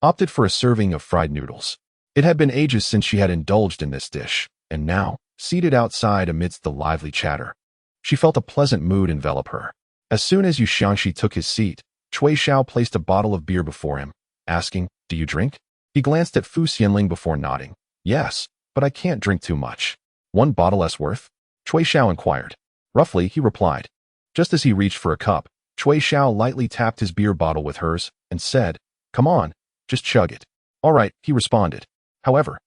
opted for a serving of fried noodles. It had been ages since she had indulged in this dish, and now, seated outside amidst the lively chatter, she felt a pleasant mood envelop her. As soon as Yu Xiangxi took his seat, Cui Xiao placed a bottle of beer before him, asking, "Do you drink?" He glanced at Fu Xianling before nodding. "Yes, but I can't drink too much." "1 bottle's worth?" Cui Xiao inquired. "Roughly," he replied. Just as he reached for a cup, Cui Xiao lightly tapped his beer bottle with hers and said, "Come on, just chug it." "All right," he responded. However,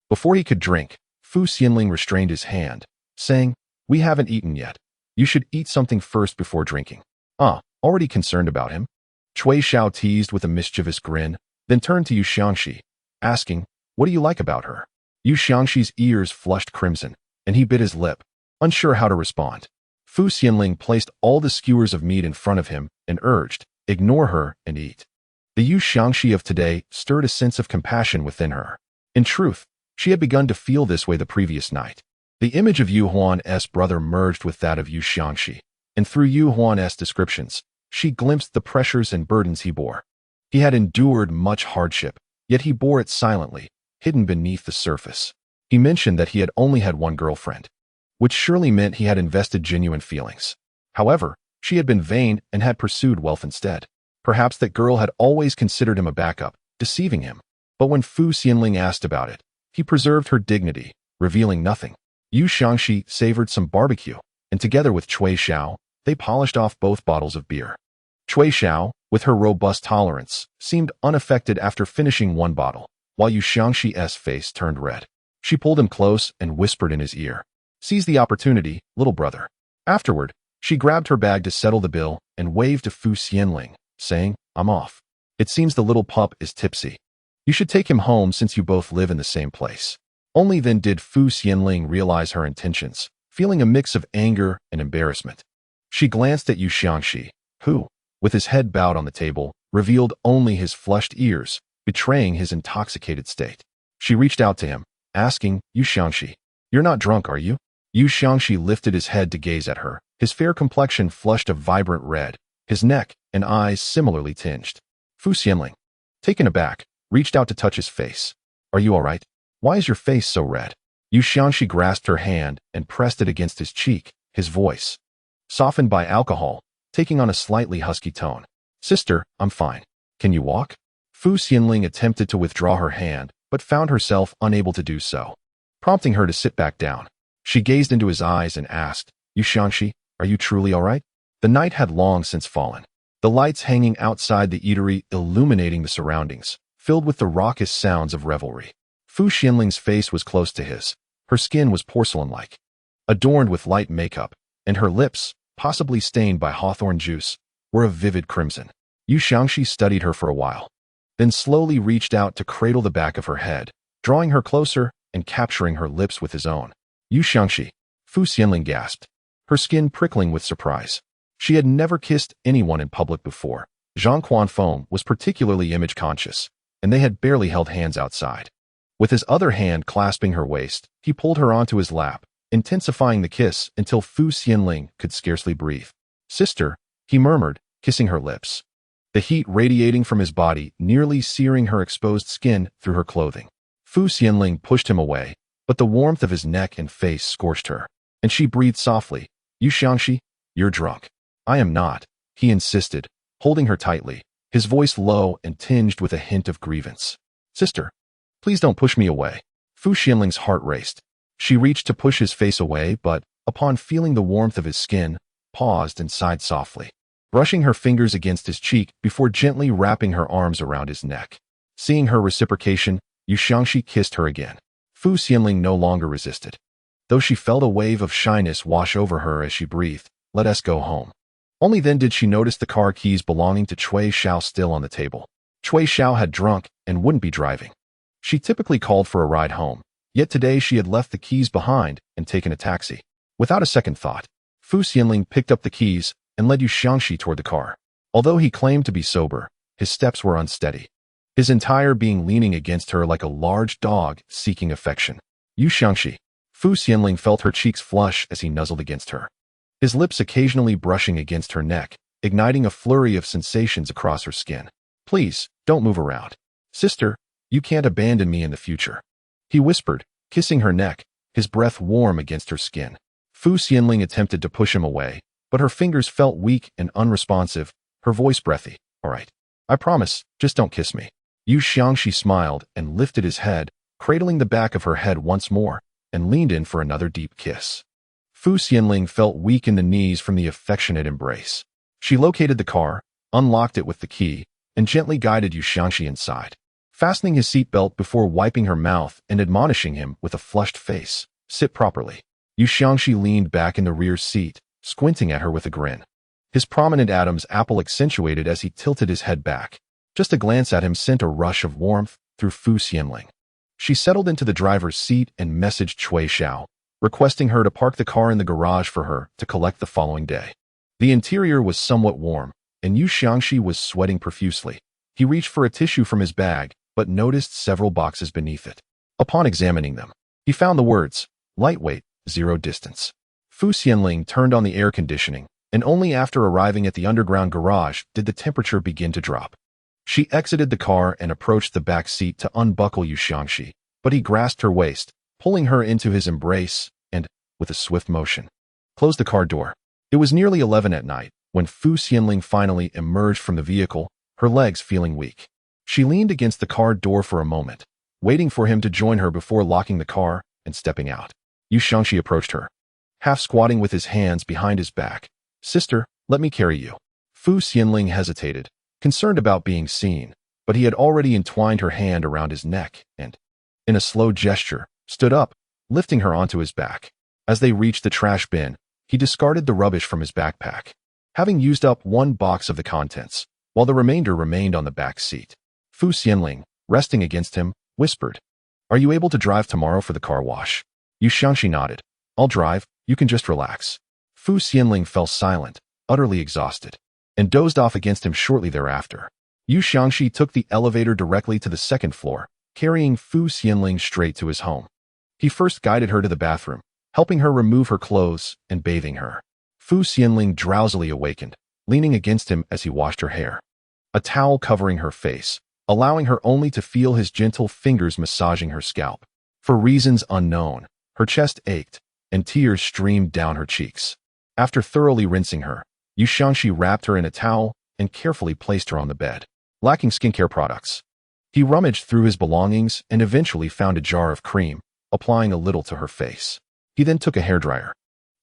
before he could drink, Fu Xianling restrained his hand, saying, "We haven't eaten yet. You should eat something first before drinking." Already concerned about him? Cui Xiao teased with a mischievous grin, then turned to Yu Xiangxi, asking, "What do you like about her?" Yu Xiangxi's ears flushed crimson, and he bit his lip, unsure how to respond. Fu Xianling placed all the skewers of meat in front of him and urged, "Ignore her and eat." The Yu Xiangxi of today stirred a sense of compassion within her. In truth, she had begun to feel this way the previous night. The image of Yu Huan's brother merged with that of Yu Xiangxi, and through Yu Huan's descriptions, she glimpsed the pressures and burdens he bore. He had endured much hardship, yet he bore it silently, hidden beneath the surface. He mentioned that he had only had one girlfriend, which surely meant he had invested genuine feelings. However, she had been vain and had pursued wealth instead. Perhaps that girl had always considered him a backup, deceiving him. But when Fu Xianling asked about it, he preserved her dignity, revealing nothing. Yu Xiangxi savored some barbecue, and together with Cui Xiao, they polished off both bottles of beer. Cui Xiao, with her robust tolerance, seemed unaffected after finishing one bottle, while Yu Xiangxi's face turned red. She pulled him close and whispered in his ear, "Seize the opportunity, little brother." Afterward, she grabbed her bag to settle the bill and waved to Fu Xianling, saying, "I'm off. It seems the little pup is tipsy. You should take him home since you both live in the same place." Only then did Fu Xianling realize her intentions, feeling a mix of anger and embarrassment. She glanced at Yu Xiangxi, who, with his head bowed on the table, revealed only his flushed ears, betraying his intoxicated state. She reached out to him, asking, "Yu Xiangxi, you're not drunk, are you?" Yu Xiangxi lifted his head to gaze at her, his fair complexion flushed a vibrant red, his neck and eyes similarly tinged. Fu Xianling, taken aback, reached out to touch his face. "Are you all right? Why is your face so red?" Yu Xiangxi grasped her hand and pressed it against his cheek, his voice softened by alcohol, taking on a slightly husky tone. "Sister, I'm fine. Can you walk?" Fu Xianling attempted to withdraw her hand, but found herself unable to do so, prompting her to sit back down. She gazed into his eyes and asked, "Yu Xiangxi, are you truly all right?" The night had long since fallen, the lights hanging outside the eatery illuminating the surroundings, filled with the raucous sounds of revelry. Fu Xianling's face was close to his. Her skin was porcelain-like, adorned with light makeup, and her lips, possibly stained by hawthorn juice, were of vivid crimson. Yu Xiangxi studied her for a while, then slowly reached out to cradle the back of her head, drawing her closer and capturing her lips with his own. "Yu Xiangxi," Fu Xianling gasped, her skin prickling with surprise. She had never kissed anyone in public before. Zhang Quanfeng was particularly image-conscious, and they had barely held hands outside. With his other hand clasping her waist, he pulled her onto his lap, intensifying the kiss until Fu Xianling could scarcely breathe. "Sister," he murmured, kissing her lips, the heat radiating from his body nearly searing her exposed skin through her clothing. Fu Xianling pushed him away, but the warmth of his neck and face scorched her, and she breathed softly. "Yu Xiangxi, you're drunk." "I am not," he insisted, holding her tightly, his voice low and tinged with a hint of grievance. "Sister, please don't push me away." Fu Xianling's heart raced. She reached to push his face away, but, upon feeling the warmth of his skin, paused and sighed softly, brushing her fingers against his cheek before gently wrapping her arms around his neck. Seeing her reciprocation, Yu Xiangxi kissed her again. Fu Xianling no longer resisted, though she felt a wave of shyness wash over her as she breathed, "Let us go home." Only then did she notice the car keys belonging to Cui Xiao still on the table. Cui Xiao had drunk and wouldn't be driving. She typically called for a ride home, yet today she had left the keys behind and taken a taxi. Without a second thought, Fu Xianling picked up the keys and led Yu Xiangxi toward the car. Although he claimed to be sober, his steps were unsteady, his entire being leaning against her like a large dog seeking affection. "Yu Xiangxi." Fu Xianling felt her cheeks flush as he nuzzled against her, his lips occasionally brushing against her neck, igniting a flurry of sensations across her skin. "Please, don't move around. Sister, you can't abandon me in the future," he whispered, kissing her neck, his breath warm against her skin. Fu Xianling attempted to push him away, but her fingers felt weak and unresponsive, her voice breathy. "All right. I promise, just don't kiss me." Yu Xiangxi smiled and lifted his head, cradling the back of her head once more, and leaned in for another deep kiss. Fu Xianling felt weak in the knees from the affectionate embrace. She located the car, unlocked it with the key, and gently guided Yu Xiangxi inside, fastening his seatbelt before wiping her mouth and admonishing him with a flushed face, "Sit properly." Yu Xiangxi leaned back in the rear seat, squinting at her with a grin, his prominent Adam's apple accentuated as he tilted his head back. Just a glance at him sent a rush of warmth through Fu Xianling. She settled into the driver's seat and messaged Cui Xiao, requesting her to park the car in the garage for her to collect the following day. The interior was somewhat warm, and Yu Xiangxi was sweating profusely. He reached for a tissue from his bag, but noticed several boxes beneath it. Upon examining them, he found the words, "Lightweight, zero distance." Fu Xianling turned on the air conditioning, and only after arriving at the underground garage did the temperature begin to drop. She exited the car and approached the back seat to unbuckle Yu Xiangxi, but he grasped her waist, pulling her into his embrace, and, with a swift motion, closed the car door. It was nearly 11 at night when Xianling finally emerged from the vehicle, her legs feeling weak. She leaned against the car door for a moment, waiting for him to join her before locking the car and stepping out. Yu Xiangxi approached her, half squatting with his hands behind his back. "Sister, let me carry you." Xianling hesitated, concerned about being seen, but he had already entwined her hand around his neck and, in a slow gesture, stood up, lifting her onto his back. As they reached the trash bin, he discarded the rubbish from his backpack, having used up one box of the contents, while the remainder remained on the back seat. Xianling, resting against him, whispered, "Are you able to drive tomorrow for the car wash?" Yu Xiangxi nodded. "I'll drive, you can just relax." Xianling fell silent, utterly exhausted, and dozed off against him shortly thereafter. Yu Xiangxi took the elevator directly to the second floor, carrying Xianling straight to his home. He first guided her to the bathroom, helping her remove her clothes and bathing her. Xianling drowsily awakened, leaning against him as he washed her hair, a towel covering her face, allowing her only to feel his gentle fingers massaging her scalp. For reasons unknown, her chest ached, and tears streamed down her cheeks. After thoroughly rinsing her, Yu Xiangxi wrapped her in a towel and carefully placed her on the bed. Lacking skincare products, he rummaged through his belongings and eventually found a jar of cream, applying a little to her face. He then took a hairdryer,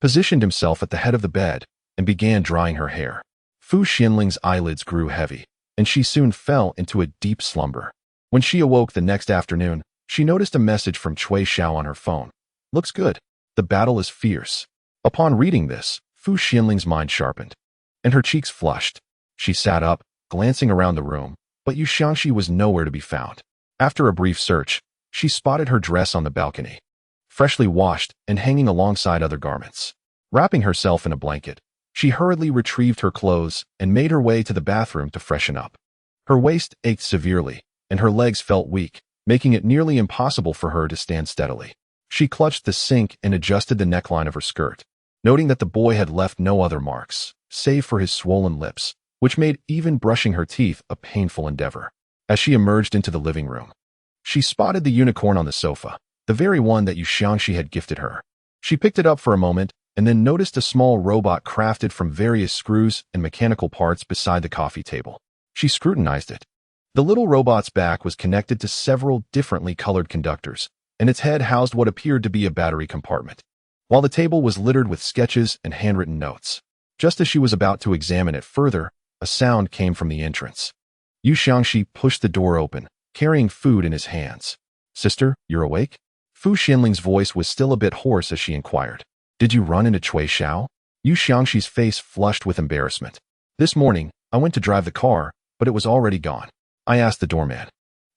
positioned himself at the head of the bed, and began drying her hair. Xianling's eyelids grew heavy, and she soon fell into a deep slumber. When she awoke the next afternoon, she noticed a message from Cui Xiao on her phone. "Looks good. The battle is fierce." Upon reading this, Xianling's mind sharpened, and her cheeks flushed. She sat up, glancing around the room, but Yu Xiangxi was nowhere to be found. After a brief search, she spotted her dress on the balcony, freshly washed and hanging alongside other garments. Wrapping herself in a blanket, she hurriedly retrieved her clothes and made her way to the bathroom to freshen up. Her waist ached severely, and her legs felt weak, making it nearly impossible for her to stand steadily. She clutched the sink and adjusted the neckline of her skirt, noting that the boy had left no other marks, save for his swollen lips, which made even brushing her teeth a painful endeavor. As she emerged into the living room, she spotted the unicorn on the sofa, the very one that Yu Xiangxi had gifted her. She picked it up for a moment and then noticed a small robot crafted from various screws and mechanical parts beside the coffee table. She scrutinized it. The little robot's back was connected to several differently colored conductors, and its head housed what appeared to be a battery compartment, while the table was littered with sketches and handwritten notes. Just as she was about to examine it further, a sound came from the entrance. Yu Xiangxi pushed the door open, carrying food in his hands. "Sister, you're awake?" Xianling's voice was still a bit hoarse as she inquired. "Did you run into Cui Xiao?" Yu Xiangxi's face flushed with embarrassment. "This morning, I went to drive the car, but it was already gone. I asked the doorman,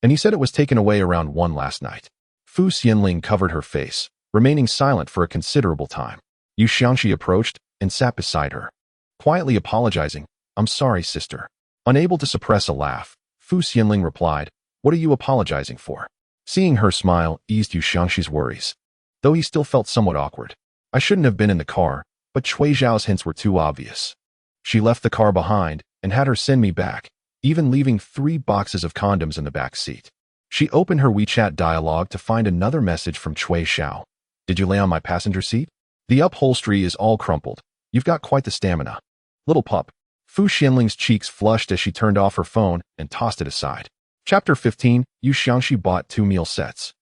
and he said it was taken away around 1 last night." Xianling covered her face, remaining silent for a considerable time. Yu Xiangxi approached and sat beside her, quietly apologizing. "I'm sorry, sister." Unable to suppress a laugh, Xianling replied, "What are you apologizing for?" Seeing her smile eased Yu Xiangxi's worries, though he still felt somewhat awkward. "I shouldn't have been in the car, but Cui Xiao's hints were too obvious. She left the car behind and had her send me back, even leaving 3 boxes of condoms in the back seat." She opened her WeChat dialogue to find another message from Cui Xiao. "Did you lay on my passenger seat? The upholstery is all crumpled. You've got quite the stamina. Little pup." Xianling's cheeks flushed as she turned off her phone and tossed it aside. Chapter 15. Yu Xiangxi bought 2 meal sets.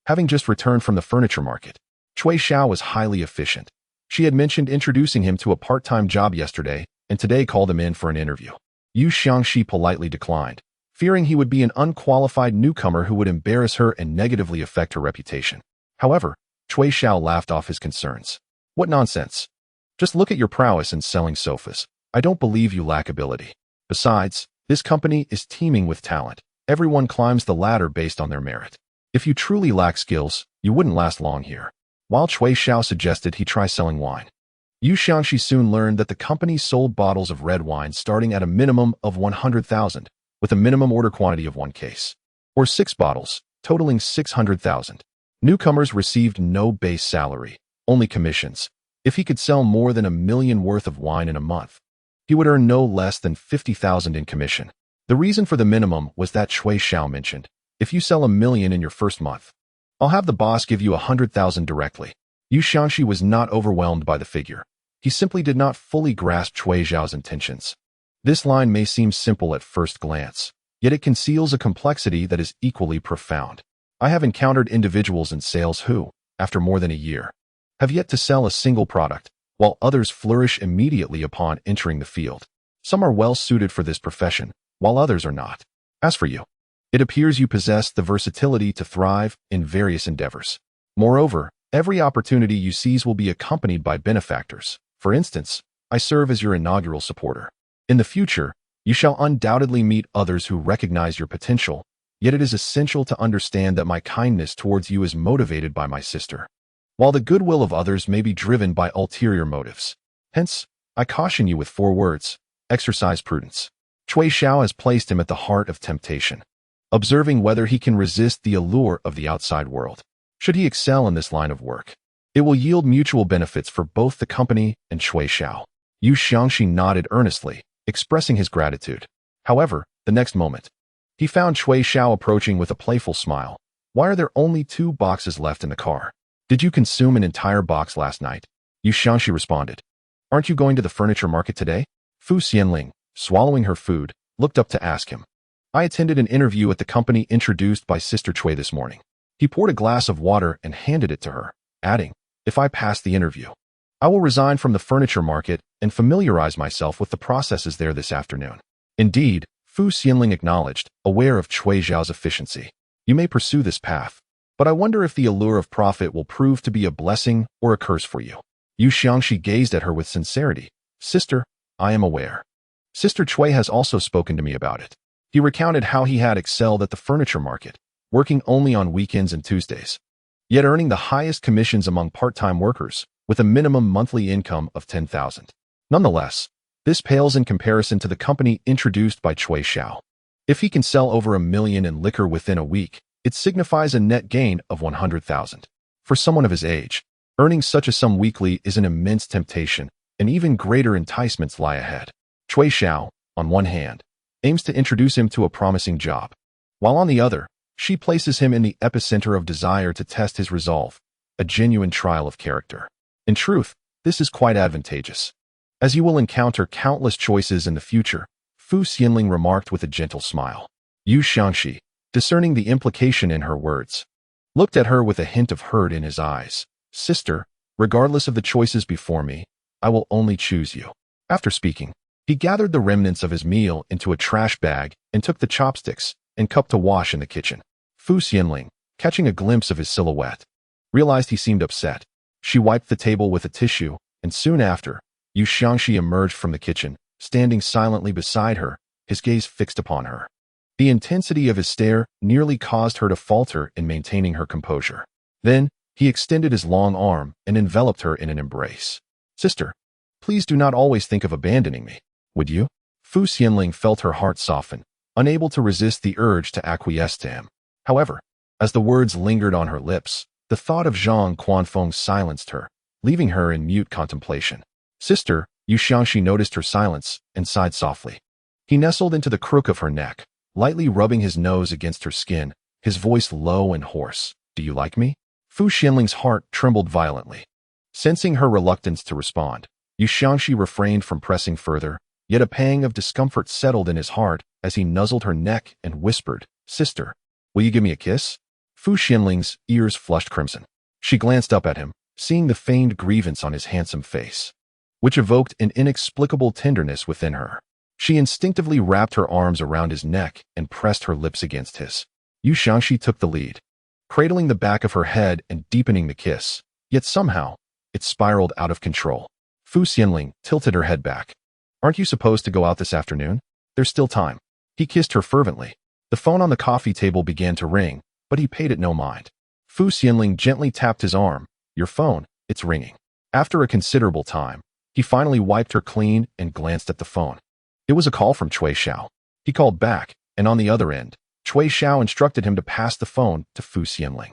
Having just returned from the furniture market, Cui Xiao was highly efficient. She had mentioned introducing him to a part-time job yesterday and today called him in for an interview. Yu Xiangxi politely declined, fearing he would be an unqualified newcomer who would embarrass her and negatively affect her reputation. However, Cui Xiao laughed off his concerns. "What nonsense. Just look at your prowess in selling sofas. I don't believe you lack ability. Besides, this company is teeming with talent. Everyone climbs the ladder based on their merit. If you truly lack skills, you wouldn't last long here." While Cui Xiao suggested he try selling wine, Yu Xiangxi soon learned that the company sold bottles of red wine starting at a minimum of 100,000, with a minimum order quantity of 1 case, or 6 bottles, totaling 600,000. Newcomers received no base salary, only commissions, If he could sell more than 1 million worth of wine in a month, he would earn no less than 50,000 in commission. The reason for the minimum was that Cui Xiao mentioned, if you sell 1 million in your first month, I'll have the boss give you 100,000 directly. Yu Xiangxi was not overwhelmed by the figure. He simply did not fully grasp Cui Xiao's intentions. This line may seem simple at first glance, yet it conceals a complexity that is equally profound. I have encountered individuals in sales who, after more than a year, have yet to sell a single product, while others flourish immediately upon entering the field. Some are well suited for this profession, while others are not. As for you, it appears you possess the versatility to thrive in various endeavors. Moreover, every opportunity you seize will be accompanied by benefactors. For instance, I serve as your inaugural supporter. In the future, you shall undoubtedly meet others who recognize your potential, yet it is essential to understand that my kindness towards you is motivated by my sister, while the goodwill of others may be driven by ulterior motives. Hence, I caution you with 4 words: exercise prudence. Cui Xiao has placed him at the heart of temptation, observing whether he can resist the allure of the outside world. Should he excel in this line of work, it will yield mutual benefits for both the company and Cui Xiao. Yu Xiangxi nodded earnestly, expressing his gratitude. However, the next moment, he found Cui Xiao approaching with a playful smile. Why are there only 2 boxes left in the car? Did you consume an entire box last night? Yu Xiangxi responded. Aren't you going to the furniture market today? Xianling, swallowing her food, looked up to ask him. I attended an interview at the company introduced by Sister Cui this morning. He poured a glass of water and handed it to her, adding, if I pass the interview, I will resign from the furniture market and familiarize myself with the processes there this afternoon. Indeed, Xianling acknowledged, aware of Cui Xiao's efficiency. You may pursue this path, but I wonder if the allure of profit will prove to be a blessing or a curse for you. Yu Xiangxi gazed at her with sincerity. Sister, I am aware. Sister Cui has also spoken to me about it. He recounted how he had excelled at the furniture market, working only on weekends and Tuesdays, yet earning the highest commissions among part-time workers, with a minimum monthly income of 10,000. Nonetheless, this pales in comparison to the company introduced by Cui Xiao. If he can sell over 1 million in liquor within a week, it signifies a net gain of 100,000. For someone of his age, earning such a sum weekly is an immense temptation, and even greater enticements lie ahead. Cui Xiao, on one hand, aims to introduce him to a promising job, while on the other, she places him in the epicenter of desire to test his resolve, a genuine trial of character. In truth, this is quite advantageous, as you will encounter countless choices in the future, Xianling remarked with a gentle smile. Yu Xiangxi, discerning the implication in her words, looked at her with a hint of hurt in his eyes. Sister, regardless of the choices before me, I will only choose you. After speaking, he gathered the remnants of his meal into a trash bag and took the chopsticks and cup to wash in the kitchen. Xianling, catching a glimpse of his silhouette, realized he seemed upset. She wiped the table with a tissue, and soon after, Yu Xiangxi emerged from the kitchen, standing silently beside her, his gaze fixed upon her. The intensity of his stare nearly caused her to falter in maintaining her composure. Then, he extended his long arm and enveloped her in an embrace. Sister, please do not always think of abandoning me, would you? Xianling felt her heart soften, unable to resist the urge to acquiesce to him. However, as the words lingered on her lips, the thought of Zhang Quanfeng silenced her, leaving her in mute contemplation. Sister, Yu Xiangxi noticed her silence and sighed softly. He nestled into the crook of her neck, lightly rubbing his nose against her skin, his voice low and hoarse. Do you like me? Xianling's heart trembled violently. Sensing her reluctance to respond, Yu Xiangxi refrained from pressing further, yet a pang of discomfort settled in his heart as he nuzzled her neck and whispered, Sister, will you give me a kiss? Xianling's ears flushed crimson. She glanced up at him, seeing the feigned grievance on his handsome face, which evoked an inexplicable tenderness within her. She instinctively wrapped her arms around his neck and pressed her lips against his. Yu Xiangxi took the lead, cradling the back of her head and deepening the kiss, yet somehow, it spiraled out of control. Xianling tilted her head back. Aren't you supposed to go out this afternoon? There's still time. He kissed her fervently. The phone on the coffee table began to ring, but he paid it no mind. Xianling gently tapped his arm. Your phone, it's ringing. After a considerable time, he finally wiped her clean and glanced at the phone. It was a call from Cui Xiao. He called back, and on the other end, Cui Xiao instructed him to pass the phone to Xianling.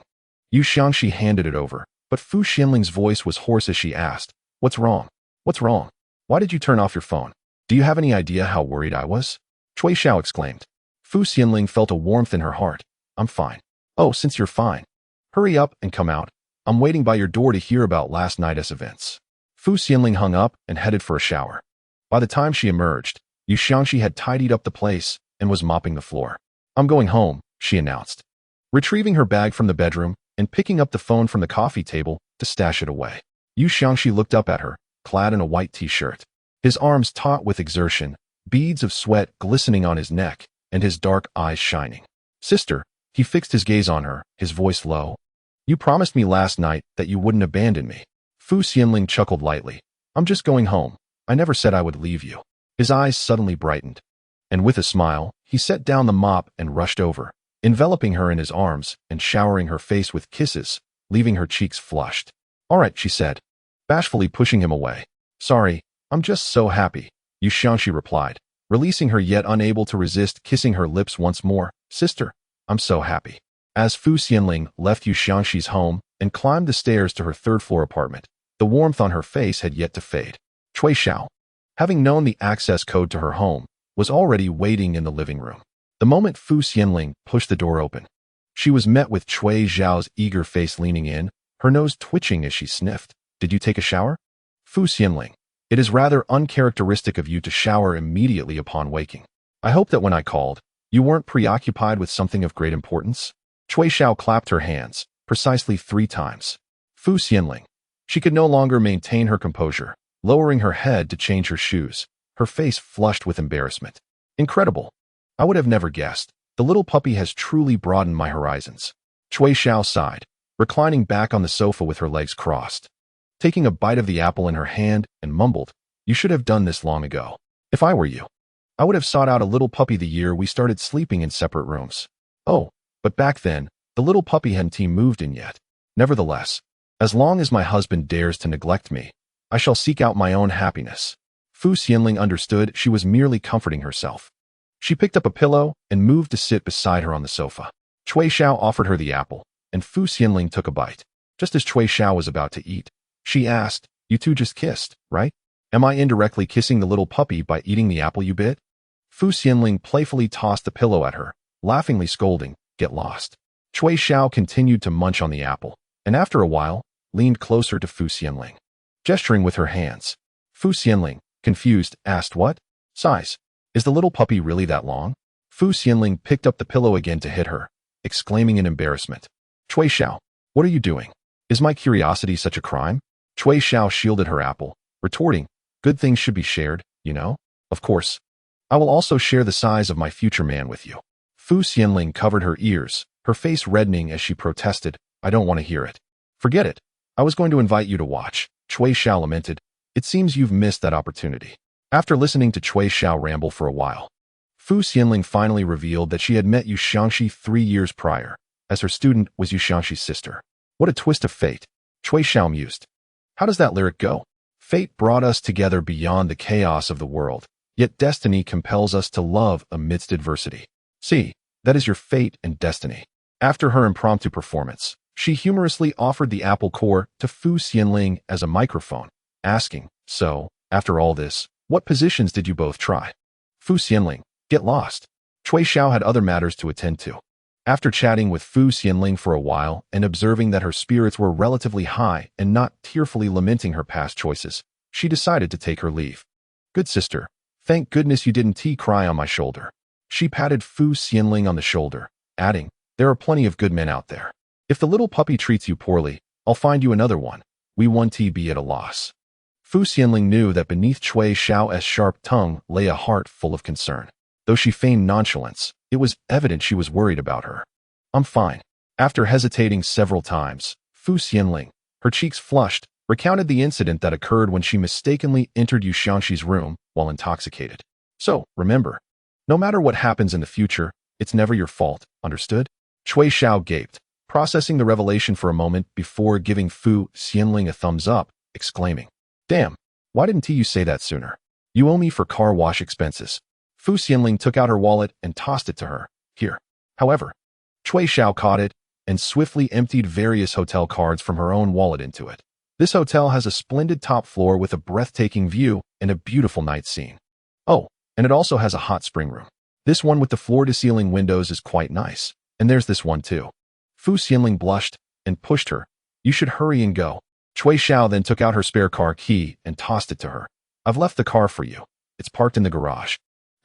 Yu Xiangxi handed it over, but Xianling's voice was hoarse as she asked, What's wrong? What's wrong? Why did you turn off your phone? Do you have any idea how worried I was? Cui Xiao exclaimed. Fu Xianling felt a warmth in her heart. I'm fine. Oh, since you're fine, hurry up and come out. I'm waiting by your door to hear about last night's events. Fu Xianling hung up and headed for a shower. By the time she emerged, Yu Xiangxi had tidied up the place and was mopping the floor. I'm going home, she announced, retrieving her bag from the bedroom and picking up the phone from the coffee table to stash it away. Yu Xiangxi looked up at her, clad in a white t-shirt, his arms taut with exertion, beads of sweat glistening on his neck, and his dark eyes shining. Sister, he fixed his gaze on her, his voice low. You promised me last night that you wouldn't abandon me. Fu Xianling chuckled lightly. I'm just going home. I never said I would leave you. His eyes suddenly brightened, and with a smile, he set down the mop and rushed over, enveloping her in his arms and showering her face with kisses, leaving her cheeks flushed. All right, she said, bashfully pushing him away. Sorry, I'm just so happy, Yu Xiangxi replied, releasing her yet unable to resist kissing her lips once more. Sister, I'm so happy. As Fu Xianling left Yu Xiangxi's home and climbed the stairs to her third-floor apartment, the warmth on her face had yet to fade. Cui Xiao, having known the access code to her home, was already waiting in the living room. The moment Fu Xianling pushed the door open, she was met with Cui Xiao's eager face leaning in, her nose twitching as she sniffed. Did you take a shower? Fu Xianling, it is rather uncharacteristic of you to shower immediately upon waking. I hope that when I called, you weren't preoccupied with something of great importance. Cui Xiao clapped her hands, precisely 3 times. Fu Xianling, she could no longer maintain her composure, lowering her head to change her shoes, her face flushed with embarrassment. Incredible. I would have never guessed. The little puppy has truly broadened my horizons. Cui Xiao sighed, reclining back on the sofa with her legs crossed, taking a bite of the apple in her hand and mumbled, You should have done this long ago. If I were you, I would have sought out a little puppy the year we started sleeping in separate rooms. Oh, but back then, the little puppy hadn't moved in yet. Nevertheless, as long as my husband dares to neglect me, I shall seek out my own happiness. Fu Xianling understood she was merely comforting herself. She picked up a pillow and moved to sit beside her on the sofa. Cui Xiao offered her the apple, and Fu Xianling took a bite. Just as Cui Xiao was about to eat, she asked, You two just kissed, right? Am I indirectly kissing the little puppy by eating the apple you bit? Fu Xianling playfully tossed the pillow at her, laughingly scolding, Get lost. Cui Xiao continued to munch on the apple, and after a while, leaned closer to Fu Xianling, gesturing with her hands. Fu Xianling, confused, asked what? Size. Is the little puppy really that long? Fu Xianling picked up the pillow again to hit her, exclaiming in embarrassment. Cui Xiao, what are you doing? Is my curiosity such a crime? Cui Xiao shielded her apple, retorting, Good things should be shared, you know? Of course. I will also share the size of my future man with you. Fu Xianling covered her ears, her face reddening as she protested, I don't want to hear it. Forget it. I was going to invite you to watch. Cui Xiao lamented. It seems you've missed that opportunity. After listening to Cui Xiao ramble for a while, Fu Xianling finally revealed that she had met Yu Xiangxi 3 years prior, as her student was Yu Xiangxi's sister. What a twist of fate, Cui Xiao mused. How does that lyric go? Fate brought us together beyond the chaos of the world, yet destiny compels us to love amidst adversity. See, that is your fate and destiny. After her impromptu performance, she humorously offered the apple core to Fu Xianling as a microphone, asking, So, after all this, what positions did you both try? Fu Xianling, get lost. Cui Xiao had other matters to attend to. After chatting with Fu Xianling for a while and observing that her spirits were relatively high and not tearfully lamenting her past choices, she decided to take her leave. Good sister, thank goodness you didn't cry on my shoulder. She patted Fu Xianling on the shoulder, adding, There are plenty of good men out there. If the little puppy treats you poorly, I'll find you another one. We won't be at a loss. Fu Xianling knew that beneath Cui Xiao's sharp tongue lay a heart full of concern. Though she feigned nonchalance, it was evident she was worried about her. I'm fine. After hesitating several times, Fu Xianling, her cheeks flushed, recounted the incident that occurred when she mistakenly entered Yu Xiangxi's room while intoxicated. So, remember, no matter what happens in the future, it's never your fault, understood? Cui Xiao gaped, processing the revelation for a moment before giving Fu Xianling a thumbs up, exclaiming, Damn, why didn't you say that sooner? You owe me for car wash expenses. Fu Xianling took out her wallet and tossed it to her. Here. However, Cui Xiao caught it and swiftly emptied various hotel cards from her own wallet into it. This hotel has a splendid top floor with a breathtaking view and a beautiful night scene. Oh, and it also has a hot spring room. This one with the floor-to-ceiling windows is quite nice. And there's this one too. Fu Xianling blushed and pushed her. You should hurry and go. Cui Xiao then took out her spare car key and tossed it to her. I've left the car for you. It's parked in the garage.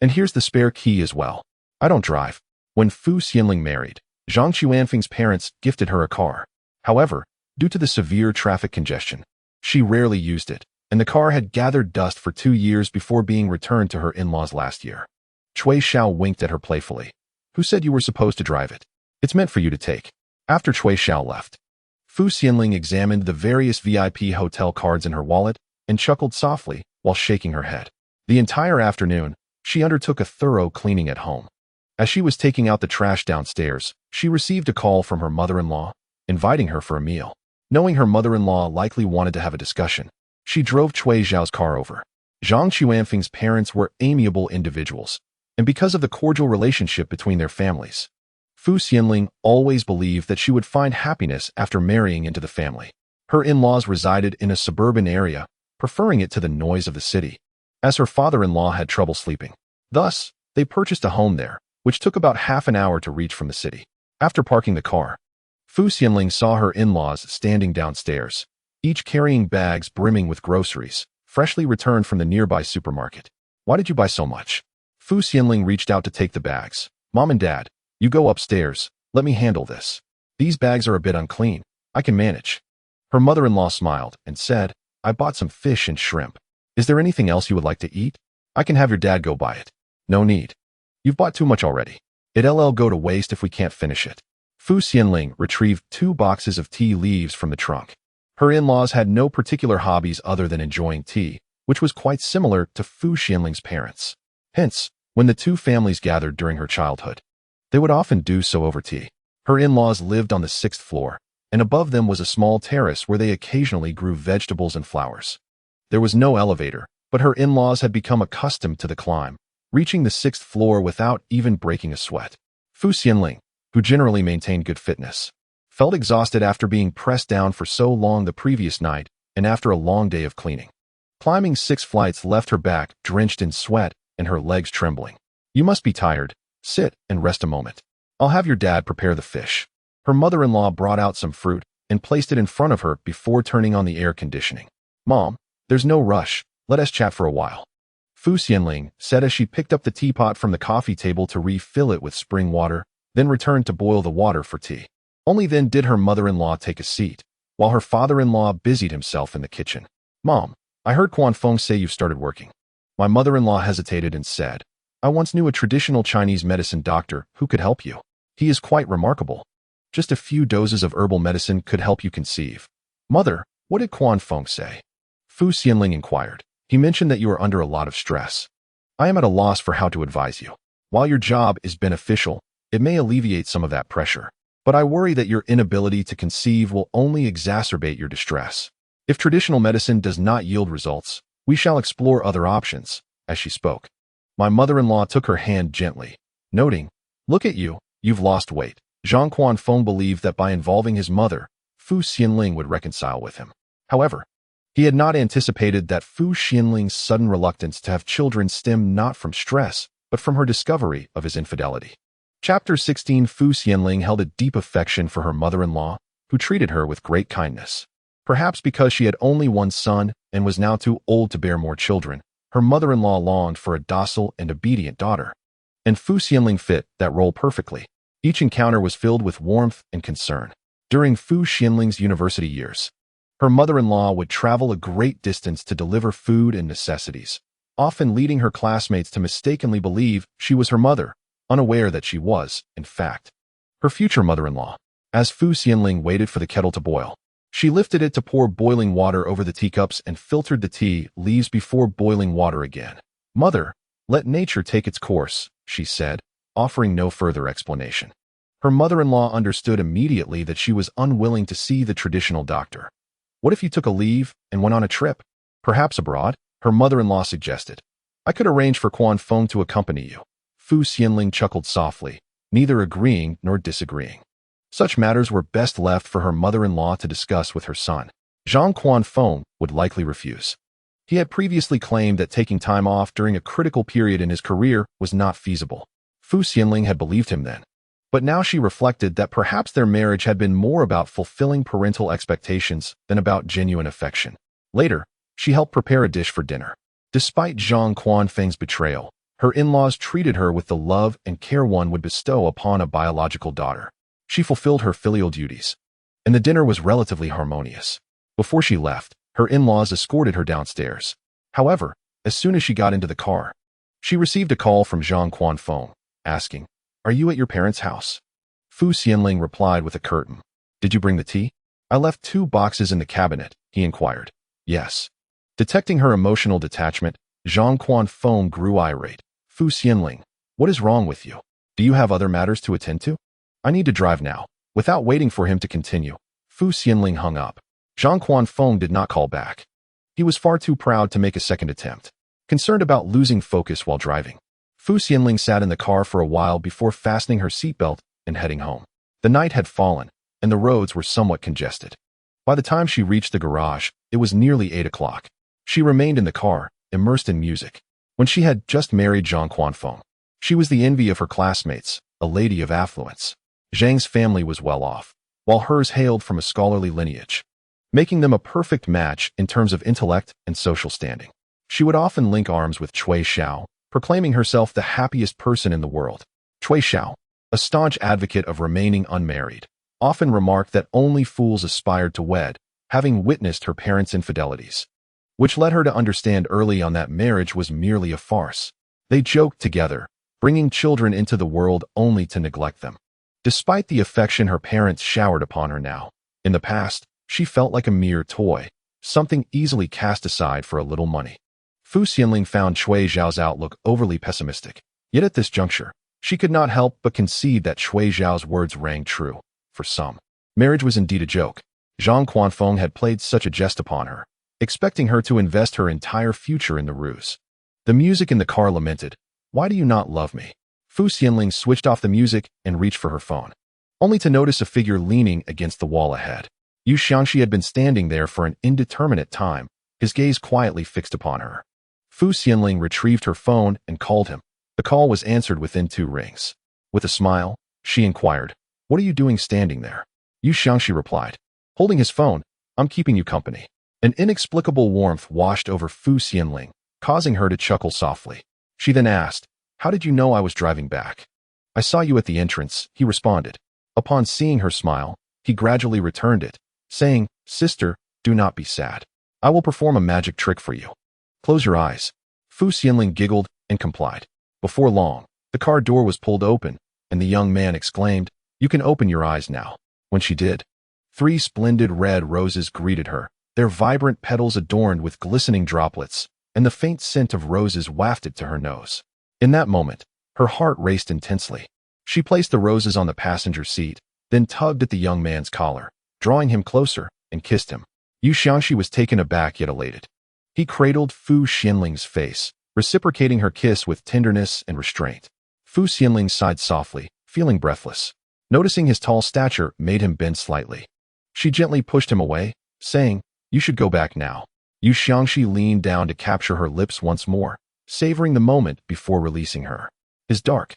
And here's the spare key as well. I don't drive. When Fu Xianling married, Zhang Xuanfeng's parents gifted her a car. However, due to the severe traffic congestion, she rarely used it, and the car had gathered dust for 2 years before being returned to her in-laws last year. Cui Xiao winked at her playfully. Who said you were supposed to drive it? It's meant for you to take. After Cui Xiao left, Fu Xianling examined the various VIP hotel cards in her wallet and chuckled softly while shaking her head. The entire afternoon, she undertook a thorough cleaning at home. As she was taking out the trash downstairs, she received a call from her mother-in-law, inviting her for a meal. Knowing her mother-in-law likely wanted to have a discussion, she drove Cui Xiao's car over. Zhang Xuanfeng's parents were amiable individuals, and because of the cordial relationship between their families, Fu Xianling always believed that she would find happiness after marrying into the family. Her in-laws resided in a suburban area, preferring it to the noise of the city, as her father-in-law had trouble sleeping. Thus, they purchased a home there, which took about half an hour to reach from the city. After parking the car, Fu Xianling saw her in-laws standing downstairs, each carrying bags brimming with groceries, freshly returned from the nearby supermarket. Why did you buy so much? Fu Xianling reached out to take the bags. Mom and Dad, you go upstairs. Let me handle this. These bags are a bit unclean. I can manage. Her mother-in-law smiled and said, I bought some fish and shrimp. Is there anything else you would like to eat? I can have your dad go buy it. No need. You've bought too much already. It'll go to waste if we can't finish it. Fu Xianling retrieved 2 boxes of tea leaves from the trunk. Her in-laws had no particular hobbies other than enjoying tea, which was quite similar to Fu Xianling's parents. Hence, when the two families gathered during her childhood, they would often do so over tea. Her in-laws lived on the 6th floor, and above them was a small terrace where they occasionally grew vegetables and flowers. There was no elevator, but her in-laws had become accustomed to the climb, reaching the 6th floor without even breaking a sweat. Fu Xianling, who generally maintained good fitness, felt exhausted after being pressed down for so long the previous night and after a long day of cleaning. Climbing 6 flights left her back drenched in sweat and her legs trembling. You must be tired. Sit and rest a moment. I'll have your dad prepare the fish. Her mother-in-law brought out some fruit and placed it in front of her before turning on the air conditioning. Mom, there's no rush. Let us chat for a while. Fu Xianling said as she picked up the teapot from the coffee table to refill it with spring water, then returned to boil the water for tea. Only then did her mother-in-law take a seat, while her father-in-law busied himself in the kitchen. Mom, I heard Quan Feng say you've started working. My mother-in-law hesitated and said, I once knew a traditional Chinese medicine doctor who could help you. He is quite remarkable. Just a few doses of herbal medicine could help you conceive. Mother, what did Quan Feng say? Fu Xianling inquired. He mentioned that you are under a lot of stress. I am at a loss for how to advise you. While your job is beneficial, it may alleviate some of that pressure. But I worry that your inability to conceive will only exacerbate your distress. If traditional medicine does not yield results, we shall explore other options. As she spoke, my mother-in-law took her hand gently, noting, Look at you, you've lost weight. Zhang Quan Feng believed that by involving his mother, Fu Xianling would reconcile with him. However, he had not anticipated that Fu Xianling's sudden reluctance to have children stemmed not from stress, but from her discovery of his infidelity. Chapter 16. Fu Xianling held a deep affection for her mother-in-law, who treated her with great kindness. Perhaps because she had only one son and was now too old to bear more children, her mother-in-law longed for a docile and obedient daughter. And Fu Xianling fit that role perfectly. Each encounter was filled with warmth and concern. During Fu Xianling's university years, her mother-in-law would travel a great distance to deliver food and necessities, often leading her classmates to mistakenly believe she was her mother, unaware that she was, in fact, her future mother-in-law. As Fu Xianling waited for the kettle to boil, she lifted it to pour boiling water over the teacups and filtered the tea leaves before boiling water again. Mother, let nature take its course, she said, offering no further explanation. Her mother-in-law understood immediately that she was unwilling to see the traditional doctor. What if you took a leave and went on a trip? Perhaps abroad? Her mother-in-law suggested. I could arrange for Quan Feng to accompany you. Fu Xianling chuckled softly, neither agreeing nor disagreeing. Such matters were best left for her mother-in-law to discuss with her son. Zhang Quanfeng would likely refuse. He had previously claimed that taking time off during a critical period in his career was not feasible. Fu Xianling had believed him then. But now she reflected that perhaps their marriage had been more about fulfilling parental expectations than about genuine affection. Later, she helped prepare a dish for dinner. Despite Zhang Quanfeng's betrayal, her in-laws treated her with the love and care one would bestow upon a biological daughter. She fulfilled her filial duties, and the dinner was relatively harmonious. Before she left, her in-laws escorted her downstairs. However, as soon as she got into the car, she received a call from Zhang Quanfeng, asking, "Are you at your parents' house?" Fu Xianling replied with a curtain. "Did you bring the tea?" "I left 2 boxes in the cabinet," he inquired. "Yes." Detecting her emotional detachment, Zhang Quanfeng grew irate. "Fu Xianling, what is wrong with you? Do you have other matters to attend to? I need to drive now." Without waiting for him to continue, Fu Xianling hung up. Zhang Quanfeng did not call back. He was far too proud to make a second attempt. Concerned about losing focus while driving, Fu Xianling sat in the car for a while before fastening her seatbelt and heading home. The night had fallen, and the roads were somewhat congested. By the time she reached the garage, it was nearly 8 o'clock. She remained in the car, immersed in music. When she had just married Zhang Quanfeng, she was the envy of her classmates, a lady of affluence. Zhang's family was well off, while hers hailed from a scholarly lineage, making them a perfect match in terms of intellect and social standing. She would often link arms with Cui Xiao, proclaiming herself the happiest person in the world. Cui Xiao, a staunch advocate of remaining unmarried, often remarked that only fools aspired to wed, having witnessed her parents' infidelities, which led her to understand early on that marriage was merely a farce. They joked together, bringing children into the world only to neglect them. Despite the affection her parents showered upon her now, in the past, she felt like a mere toy, something easily cast aside for a little money. Fu Xianling found Cui Xiao's outlook overly pessimistic. Yet at this juncture, she could not help but concede that Cui Xiao's words rang true. For some, marriage was indeed a joke. Zhang Quanfeng had played such a jest upon her, expecting her to invest her entire future in the ruse. The music in the car lamented, "Why do you not love me?" Fu Xianling switched off the music and reached for her phone, only to notice a figure leaning against the wall ahead. Yu Xiangxi had been standing there for an indeterminate time, his gaze quietly fixed upon her. Fu Xianling retrieved her phone and called him. The call was answered within 2 rings. With a smile, she inquired, "What are you doing standing there?" Yu Xiangxi replied, holding his phone, "I'm keeping you company." An inexplicable warmth washed over Fu Xianling, causing her to chuckle softly. She then asked, "How did you know I was driving back?" "I saw you at the entrance," he responded. Upon seeing her smile, he gradually returned it, saying, "Sister, do not be sad. I will perform a magic trick for you. Close your eyes." Fu Xianling giggled and complied. Before long, the car door was pulled open, and the young man exclaimed, "You can open your eyes now." When she did, 3 splendid red roses greeted her, their vibrant petals adorned with glistening droplets, and the faint scent of roses wafted to her nose. In that moment, her heart raced intensely. She placed the roses on the passenger seat, then tugged at the young man's collar, drawing him closer, and kissed him. Yu Xiangxi was taken aback yet elated. He cradled Fu Xianling's face, reciprocating her kiss with tenderness and restraint. Fu Xianling sighed softly, feeling breathless. Noticing his tall stature made him bend slightly. She gently pushed him away, saying, "You should go back now." Yu Xiangxi leaned down to capture her lips once more, savoring the moment before releasing her. His dark,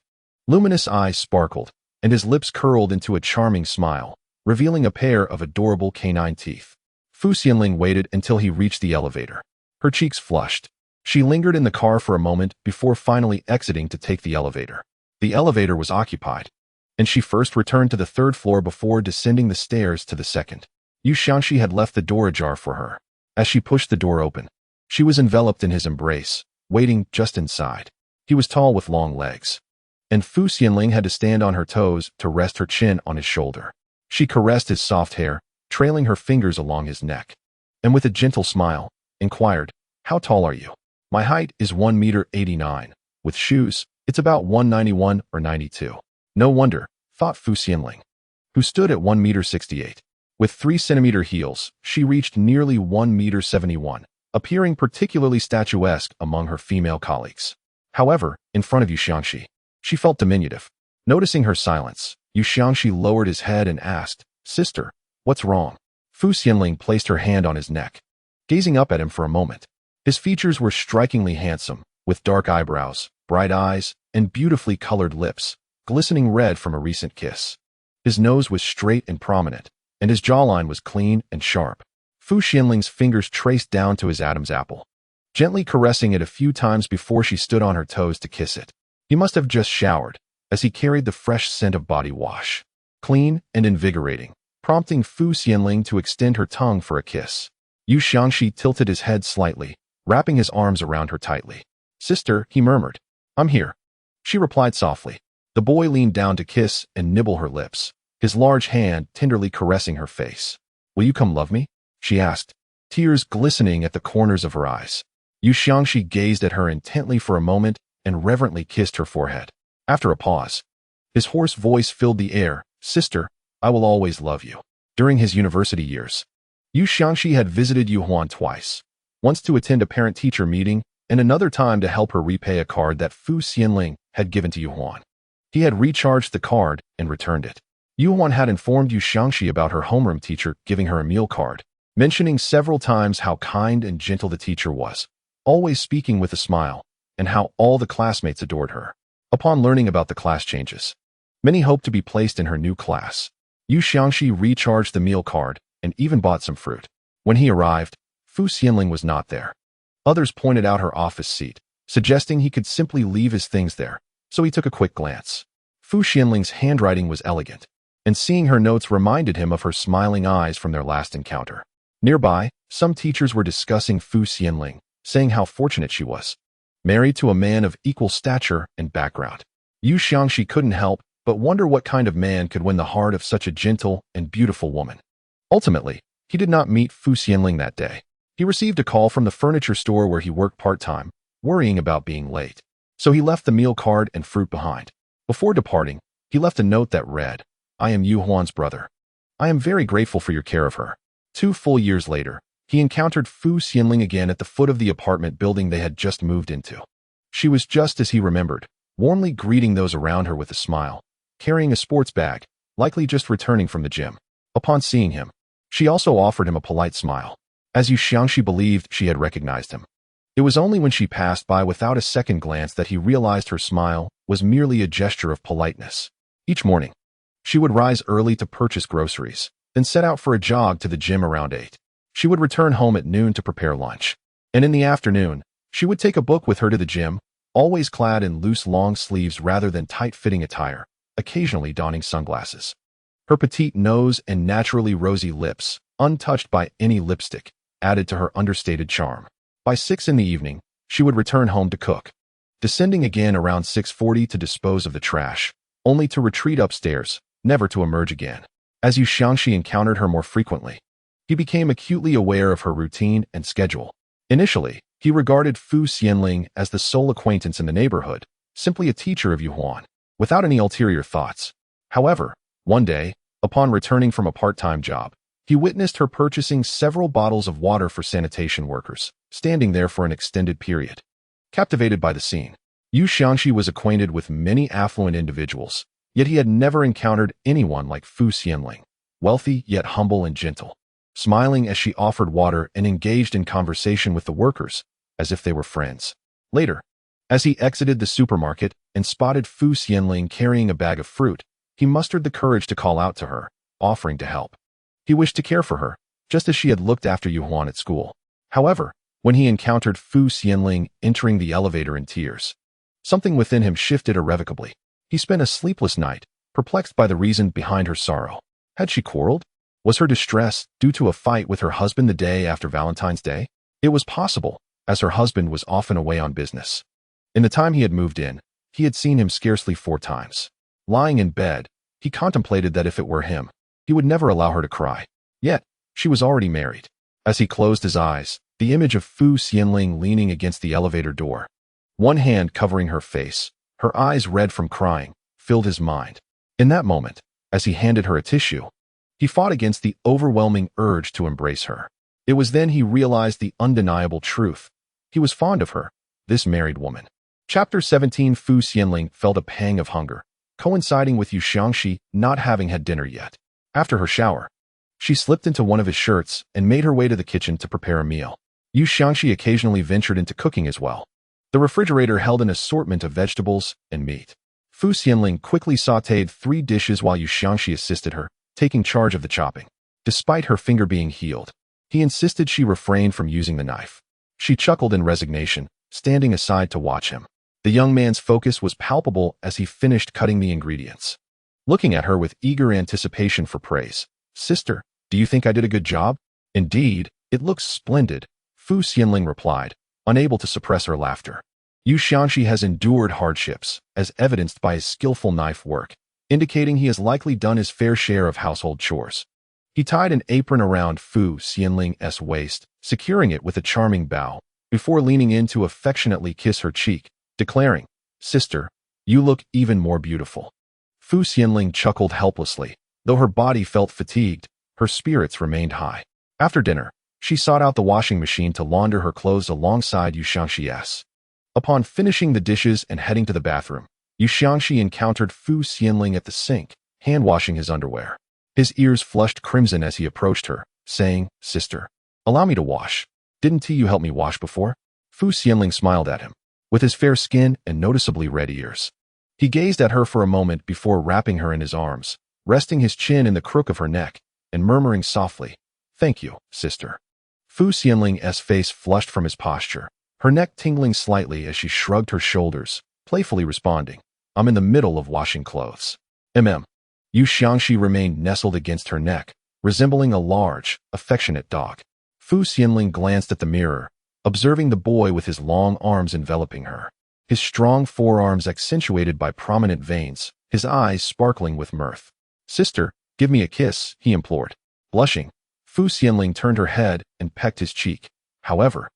luminous eyes sparkled, and his lips curled into a charming smile, revealing a pair of adorable canine teeth. Fu Xianling waited until he reached the elevator. Her cheeks flushed. She lingered in the car for a moment before finally exiting to take the elevator. The elevator was occupied, and she first returned to the 3rd floor before descending the stairs to the 2nd. Yu Xiangxi had left the door ajar for her. As she pushed the door open, she was enveloped in his embrace, waiting just inside. He was tall with long legs, and Fu Xianling had to stand on her toes to rest her chin on his shoulder. She caressed his soft hair, trailing her fingers along his neck, and with a gentle smile, inquired, "How tall are you?" "My height is 1.89 m. With shoes, it's about 191 or 92. No wonder, thought Fu Xianling, who stood at 1.68 m. With 3-centimeter heels, she reached nearly 1.71 m, appearing particularly statuesque among her female colleagues. However, in front of Yu Xiangxi, she felt diminutive. Noticing her silence, Yu Xiangxi lowered his head and asked, "Sister, what's wrong?" Fu Xianling placed her hand on his neck, gazing up at him for a moment. His features were strikingly handsome, with dark eyebrows, bright eyes, and beautifully colored lips, glistening red from a recent kiss. His nose was straight and prominent, and his jawline was clean and sharp. Fu Xianling's fingers traced down to his Adam's apple, gently caressing it a few times before she stood on her toes to kiss it. He must have just showered, as he carried the fresh scent of body wash, clean and invigorating, prompting Fu Xianling to extend her tongue for a kiss. Yu Xiangxi tilted his head slightly, wrapping his arms around her tightly. "Sister," he murmured. "I'm here," she replied softly. The boy leaned down to kiss and nibble her lips, his large hand tenderly caressing her face. "Will you come love me?" she asked, tears glistening at the corners of her eyes. Yu Xiangxi gazed at her intently for a moment and reverently kissed her forehead. After a pause, his hoarse voice filled the air. "Sister, I will always love you." During his university years, Yu Xiangxi had visited Yu Huan twice, once to attend a parent-teacher meeting and another time to help her repay a card that Fu Xianling had given to Yu Huan. He had recharged the card and returned it. Yu Huan had informed Yu Xiangxi about her homeroom teacher giving her a meal card, mentioning several times how kind and gentle the teacher was, always speaking with a smile, and how all the classmates adored her. Upon learning about the class changes, many hoped to be placed in her new class. Yu Xiangxi recharged the meal card and even bought some fruit. When he arrived, Fu Xianling was not there. Others pointed out her office seat, suggesting he could simply leave his things there, so he took a quick glance. Fu Xianling's handwriting was elegant, and seeing her notes reminded him of her smiling eyes from their last encounter. Nearby, some teachers were discussing Fu Xianling, saying how fortunate she was, married to a man of equal stature and background. Yu Xiangxi couldn't help but wonder what kind of man could win the heart of such a gentle and beautiful woman. Ultimately, he did not meet Fu Xianling that day. He received a call from the furniture store where he worked part-time, worrying about being late. So he left the meal card and fruit behind. Before departing, he left a note that read, "I am Yu Huan's brother. I am very grateful for your care of her." 2 full years later, he encountered Fu Xianling again at the foot of the apartment building they had just moved into. She was just as he remembered, warmly greeting those around her with a smile, carrying a sports bag, likely just returning from the gym. Upon seeing him, she also offered him a polite smile, as Yu Xiangxi believed she had recognized him. It was only when she passed by without a second glance that he realized her smile was merely a gesture of politeness. Each morning, she would rise early to purchase groceries, then set out for a jog to the gym around 8. She would return home at noon to prepare lunch, and in the afternoon, she would take a book with her to the gym, always clad in loose long sleeves rather than tight-fitting attire, occasionally donning sunglasses. Her petite nose and naturally rosy lips, untouched by any lipstick, added to her understated charm. By 6 in the evening, she would return home to cook, descending again around 6:40 to dispose of the trash, only to retreat upstairs, never to emerge again. As Yu Xiangxi encountered her more frequently, he became acutely aware of her routine and schedule. Initially, he regarded Fu Xianling as the sole acquaintance in the neighborhood, simply a teacher of Yu Huan, without any ulterior thoughts. However, one day, upon returning from a part-time job, he witnessed her purchasing several bottles of water for sanitation workers, standing there for an extended period. Captivated by the scene, Yu Xiangxi was acquainted with many affluent individuals, yet he had never encountered anyone like Fu Xianling, wealthy yet humble and gentle, smiling as she offered water and engaged in conversation with the workers, as if they were friends. Later, as he exited the supermarket and spotted Fu Xianling carrying a bag of fruit, he mustered the courage to call out to her, offering to help. He wished to care for her, just as she had looked after Yu Huan at school. However, when he encountered Fu Xianling entering the elevator in tears, something within him shifted irrevocably. He spent a sleepless night, perplexed by the reason behind her sorrow. Had she quarreled? Was her distress due to a fight with her husband the day after Valentine's Day? It was possible, as her husband was often away on business. In the time he had moved in, he had seen him scarcely 4 times. Lying in bed, he contemplated that if it were him, he would never allow her to cry. Yet, she was already married. As he closed his eyes, the image of Fu Xianling leaning against the elevator door, one hand covering her face, her eyes red from crying, filled his mind. In that moment, as he handed her a tissue, he fought against the overwhelming urge to embrace her. It was then he realized the undeniable truth. He was fond of her, this married woman. Chapter 17. Fu Xianling felt a pang of hunger, coinciding with Yu Xiangxi not having had dinner yet. After her shower, She slipped into one of his shirts and made her way to the kitchen to prepare a meal. Yu Xiangxi occasionally ventured into cooking as well. The refrigerator held an assortment of vegetables and meat. Fu Xianling quickly sautéed 3 dishes while Yu Xiangxi assisted her, taking charge of the chopping. Despite her finger being healed, he insisted she refrain from using the knife. She chuckled in resignation, standing aside to watch him. The young man's focus was palpable as he finished cutting the ingredients. Looking at her with eager anticipation for praise. "Sister, do you think I did a good job?" "Indeed, it looks splendid," Fu Xianling replied, unable to suppress her laughter. Yu Xiangxi has endured hardships, as evidenced by his skillful knife work, indicating he has likely done his fair share of household chores. He tied an apron around Fu Xianling's waist, securing it with a charming bow, before leaning in to affectionately kiss her cheek, declaring, "Sister, you look even more beautiful." Fu Xianling chuckled helplessly. Though her body felt fatigued, her spirits remained high. After dinner, she sought out the washing machine to launder her clothes alongside Yu Xiangxi's. Upon finishing the dishes and heading to the bathroom, Yu Xiangxi encountered Fu Xianling at the sink, hand-washing his underwear. His ears flushed crimson as he approached her, saying, "Sister, allow me to wash. Didn't you help me wash before?" Fu Xianling smiled at him, with his fair skin and noticeably red ears. He gazed at her for a moment before wrapping her in his arms, resting his chin in the crook of her neck, and murmuring softly, "Thank you, sister." Fu Xianling's face flushed from his posture, her neck tingling slightly as she shrugged her shoulders, playfully responding, "I'm in the middle of washing clothes." Yu Xiangxi remained nestled against her neck, resembling a large, affectionate dog. Fu Xianling glanced at the mirror, observing the boy with his long arms enveloping her. His strong forearms accentuated by prominent veins, his eyes sparkling with mirth. "Sister, give me a kiss," he implored. Blushing, Fu Xianling turned her head and pecked his cheek. However,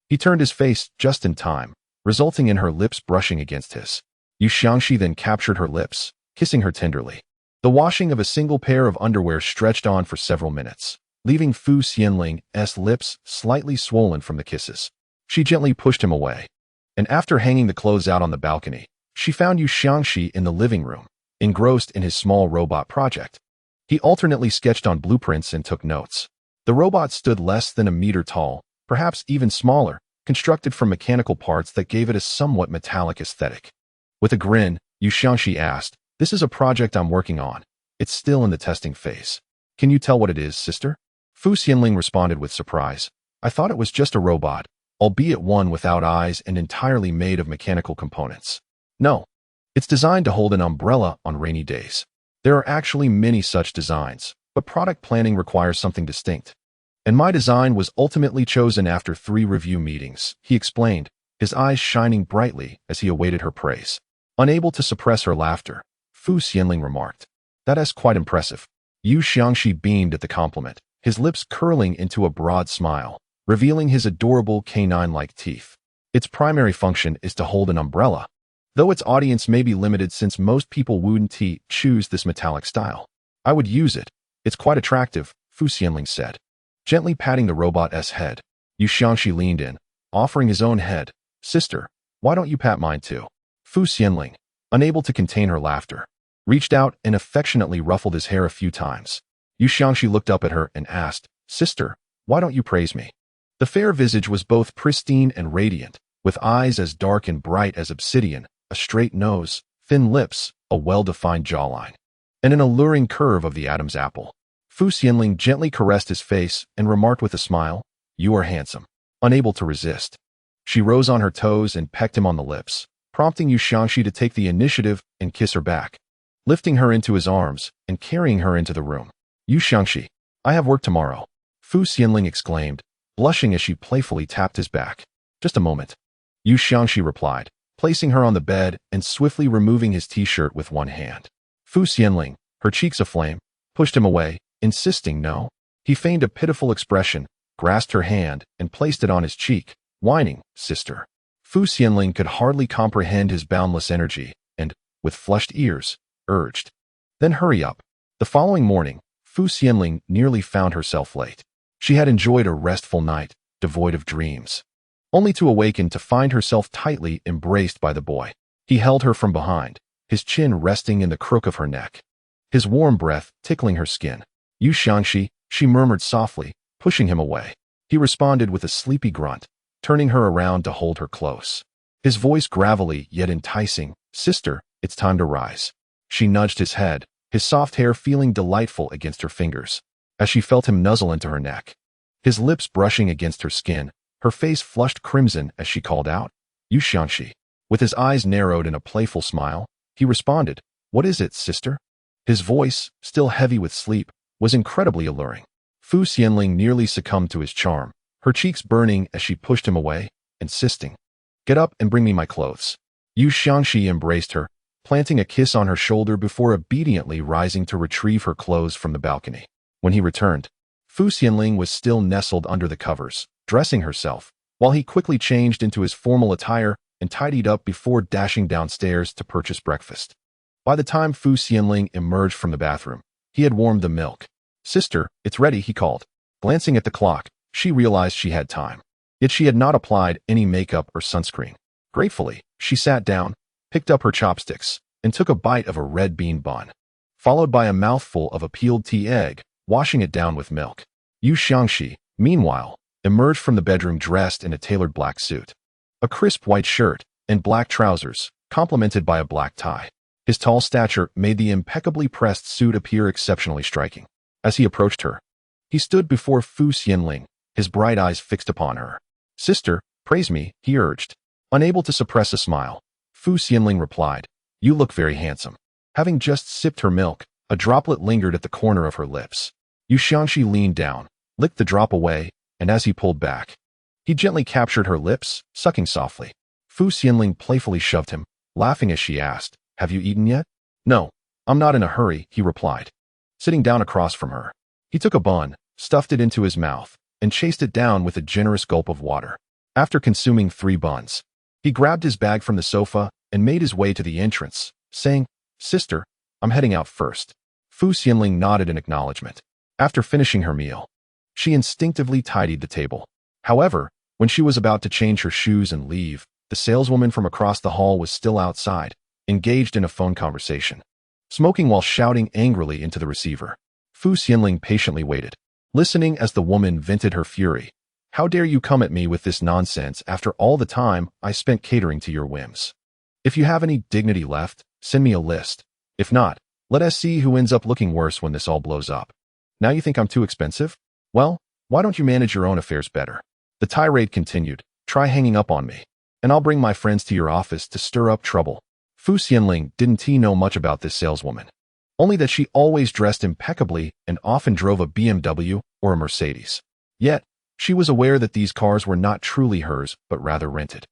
he turned his face just in time, resulting in her lips brushing against his. Yu Xiangxi then captured her lips, kissing her tenderly. The washing of a single pair of underwear stretched on for several minutes, leaving Fu Xianling's lips slightly swollen from the kisses. She gently pushed him away, and after hanging the clothes out on the balcony, she found Yu Xiangxi in the living room, engrossed in his small robot project. He alternately sketched on blueprints and took notes. The robot stood less than a meter tall, perhaps even smaller, constructed from mechanical parts that gave it a somewhat metallic aesthetic. With a grin, Yu Xiangxi asked, "This is a project I'm working on. It's still in the testing phase. Can you tell what it is, sister?" Fu Xianling responded with surprise. "I thought it was just a robot, albeit one without eyes and entirely made of mechanical components." "No. It's designed to hold an umbrella on rainy days. There are actually many such designs, but product planning requires something distinct. And my design was ultimately chosen after 3 review meetings," he explained, his eyes shining brightly as he awaited her praise. Unable to suppress her laughter, Fu Xianling remarked, "That's quite impressive." Yu Xiangxi beamed at the compliment, his lips curling into a broad smile, revealing his adorable canine-like teeth. Its primary function is to hold an umbrella, though its audience may be limited since most people wouldn't choose this metallic style. "I would use it. It's quite attractive," Fu Xianling said. Gently patting the robot's head, Yu Xiangxi leaned in, offering his own head. "Sister, why don't you pat mine too?" Fu Xianling, unable to contain her laughter, reached out and affectionately ruffled his hair a few times. Yu Xiangxi looked up at her and asked, "Sister, why don't you praise me?" The fair visage was both pristine and radiant, with eyes as dark and bright as obsidian, a straight nose, thin lips, a well-defined jawline, and an alluring curve of the Adam's apple. Fu Xianling gently caressed his face and remarked with a smile, "You are handsome." Unable to resist, she rose on her toes and pecked him on the lips, prompting Yu Xiangxi to take the initiative and kiss her back, lifting her into his arms and carrying her into the room. "Yu Xiangxi, I have work tomorrow," Fu Xianling exclaimed, blushing as she playfully tapped his back. "Just a moment," Yu Xiangxi replied, placing her on the bed and swiftly removing his t-shirt with one hand. Fu Xianling, her cheeks aflame, pushed him away, insisting no. He feigned a pitiful expression, grasped her hand, and placed it on his cheek, whining, "Sister." Fu Xianling could hardly comprehend his boundless energy and, with flushed ears, urged, "Then hurry up." The following morning, Fu Xianling nearly found herself late. She had enjoyed a restful night, devoid of dreams, only to awaken to find herself tightly embraced by the boy. He held her from behind, his chin resting in the crook of her neck, his warm breath tickling her skin. "Yu Xiangxi, she murmured softly, pushing him away. He responded with a sleepy grunt, turning her around to hold her close. His voice gravelly yet enticing. Sister, it's time to rise. She nudged his head, his soft hair feeling delightful against her fingers, as she felt him nuzzle into her neck. His lips brushing against her skin, her face flushed crimson as she called out, Yu Xiangxi. With his eyes narrowed in a playful smile, he responded, What is it, sister? His voice, still heavy with sleep, was incredibly alluring. Fu Xianling nearly succumbed to his charm, her cheeks burning as she pushed him away, insisting, Get up and bring me my clothes. Yu Xiangxi embraced her, planting a kiss on her shoulder before obediently rising to retrieve her clothes from the balcony. When he returned, Fu Xianling was still nestled under the covers, dressing herself, while he quickly changed into his formal attire and tidied up before dashing downstairs to purchase breakfast. By the time Fu Xianling emerged from the bathroom, he had warmed the milk. Sister, it's ready, he called. Glancing at the clock, she realized she had time. Yet she had not applied any makeup or sunscreen. Gratefully, she sat down, picked up her chopsticks, and took a bite of a red bean bun, followed by a mouthful of a peeled tea egg, washing it down with milk. Yu Xiangxi, meanwhile, emerged from the bedroom dressed in a tailored black suit, a crisp white shirt, and black trousers, complemented by a black tie. His tall stature made the impeccably pressed suit appear exceptionally striking. As he approached her, he stood before Fu Xianling, his bright eyes fixed upon her. Sister, praise me, he urged. Unable to suppress a smile, Fu Xianling replied, You look very handsome. Having just sipped her milk, a droplet lingered at the corner of her lips. Yu Xiangxi leaned down, licked the drop away, and as he pulled back, he gently captured her lips, sucking softly. Fu Xianling playfully shoved him, laughing as she asked, Have you eaten yet? No, I'm not in a hurry, he replied. Sitting down across from her, he took a bun, stuffed it into his mouth, and chased it down with a generous gulp of water. After consuming 3 buns, he grabbed his bag from the sofa and made his way to the entrance, saying, Sister, I'm heading out first. Fu Xianling nodded in acknowledgement. After finishing her meal, she instinctively tidied the table. However, when she was about to change her shoes and leave, the saleswoman from across the hall was still outside, engaged in a phone conversation, smoking while shouting angrily into the receiver. Fu Xianling patiently waited, listening as the woman vented her fury. How dare you come at me with this nonsense after all the time I spent catering to your whims? If you have any dignity left, send me a list. If not, let us see who ends up looking worse when this all blows up. Now you think I'm too expensive? Well, why don't you manage your own affairs better? The tirade continued. Try hanging up on me, and I'll bring my friends to your office to stir up trouble. Fu Xianling didn't know much about this saleswoman, only that she always dressed impeccably and often drove a BMW or a Mercedes. Yet, she was aware that these cars were not truly hers, but rather rented.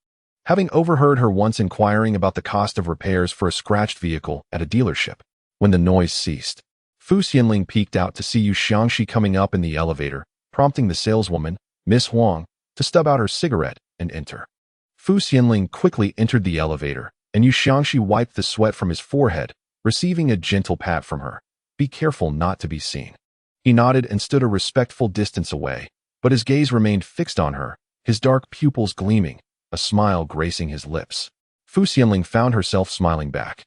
Having overheard her once inquiring about the cost of repairs for a scratched vehicle at a dealership, when the noise ceased, Fu Xianling peeked out to see Yu Xiangxi coming up in the elevator, prompting the saleswoman, Miss Huang, to stub out her cigarette and enter. Fu Xianling quickly entered the elevator, and Yu Xiangxi wiped the sweat from his forehead, receiving a gentle pat from her. Be careful not to be seen. He nodded and stood a respectful distance away, but his gaze remained fixed on her, his dark pupils gleaming, a smile gracing his lips. Fu Xianling found herself smiling back.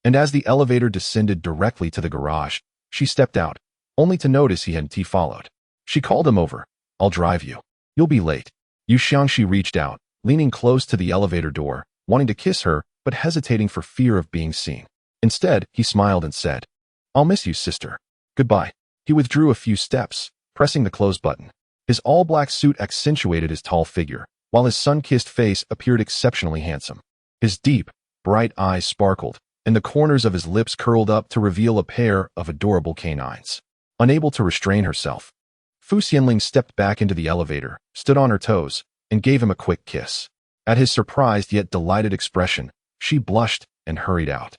And as the elevator descended directly to the garage, she stepped out, only to notice he hadn't followed. She called him over. I'll drive you. You'll be late. Yu Xiangxi reached out, leaning close to the elevator door, wanting to kiss her, but hesitating for fear of being seen. Instead, he smiled and said, I'll miss you, sister. Goodbye. He withdrew a few steps, pressing the close button. His all-black suit accentuated his tall figure, while his sun-kissed face appeared exceptionally handsome. His deep, bright eyes sparkled, and the corners of his lips curled up to reveal a pair of adorable canines. Unable to restrain herself, Fu Xianling stepped back into the elevator, stood on her toes, and gave him a quick kiss. At his surprised yet delighted expression, she blushed and hurried out.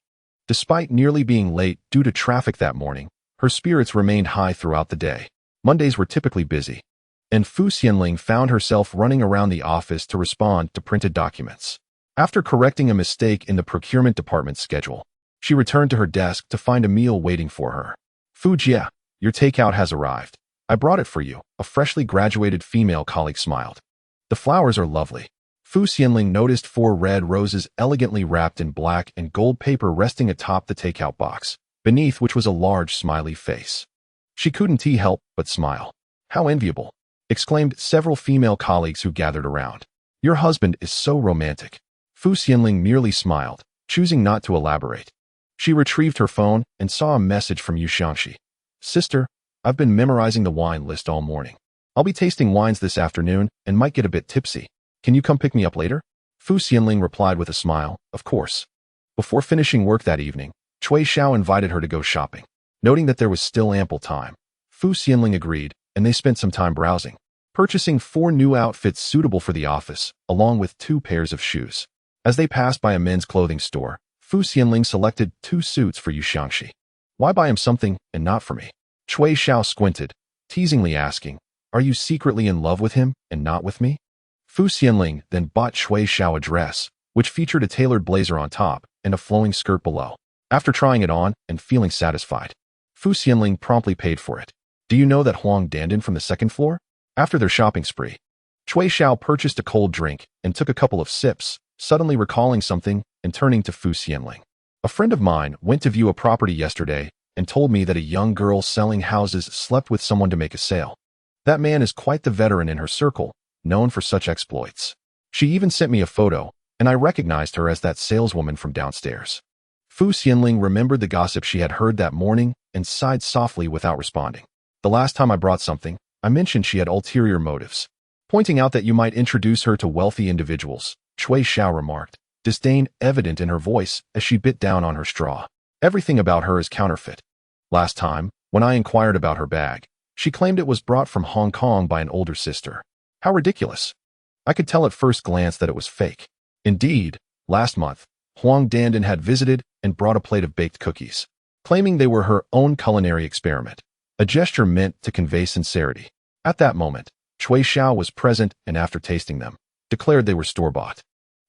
Despite nearly being late due to traffic that morning, her spirits remained high throughout the day. Mondays were typically busy, and Fu Xianling found herself running around the office to respond to printed documents. After correcting a mistake in the procurement department's schedule, she returned to her desk to find a meal waiting for her. Fu Jia, your takeout has arrived. I brought it for you, a freshly graduated female colleague smiled. The flowers are lovely. Fu Xianling noticed 4 red roses elegantly wrapped in black and gold paper resting atop the takeout box, beneath which was a large smiley face. She couldn't help but smile. "How enviable," exclaimed several female colleagues who gathered around. "Your husband is so romantic." Fu Xianling merely smiled, choosing not to elaborate. She retrieved her phone and saw a message from Yu Xiangxi. "Sister, I've been memorizing the wine list all morning. I'll be tasting wines this afternoon and might get a bit tipsy. Can you come pick me up later?" Fu Xianling replied with a smile, "Of course." Before finishing work that evening, Cui Xiao invited her to go shopping. Noting that there was still ample time, Fu Xianling agreed, and they spent some time browsing, purchasing 4 new outfits suitable for the office, along with 2 pairs of shoes. As they passed by a men's clothing store, Fu Xianling selected 2 suits for Yu Xiangxi. "Why buy him something and not for me?" Cui Xiao squinted, teasingly asking, "Are you secretly in love with him and not with me?" Fu Xianling then bought Cui Xiao a dress, which featured a tailored blazer on top and a flowing skirt below. After trying it on and feeling satisfied, Fu Xianling promptly paid for it. "Do you know that Huang Dandan from the 2nd floor?" After their shopping spree, Cui Xiao purchased a cold drink and took a couple of sips, suddenly recalling something and turning to Fu Xianling. "A friend of mine went to view a property yesterday and told me that a young girl selling houses slept with someone to make a sale. That man is quite the veteran in her circle, known for such exploits. She even sent me a photo, and I recognized her as that saleswoman from downstairs." Fu Xianling remembered the gossip she had heard that morning and sighed softly without responding. "The last time I brought something, I mentioned she had ulterior motives. Pointing out that you might introduce her to wealthy individuals," Cui Xiao remarked, disdain evident in her voice as she bit down on her straw. "Everything about her is counterfeit. Last time, when I inquired about her bag, she claimed it was brought from Hong Kong by an older sister. How ridiculous. I could tell at first glance that it was fake. Indeed, last month, Huang Dandan had visited and brought a plate of baked cookies, claiming they were her own culinary experiment, a gesture meant to convey sincerity. At that moment, Cui Xiao was present and after tasting them, declared they were store-bought.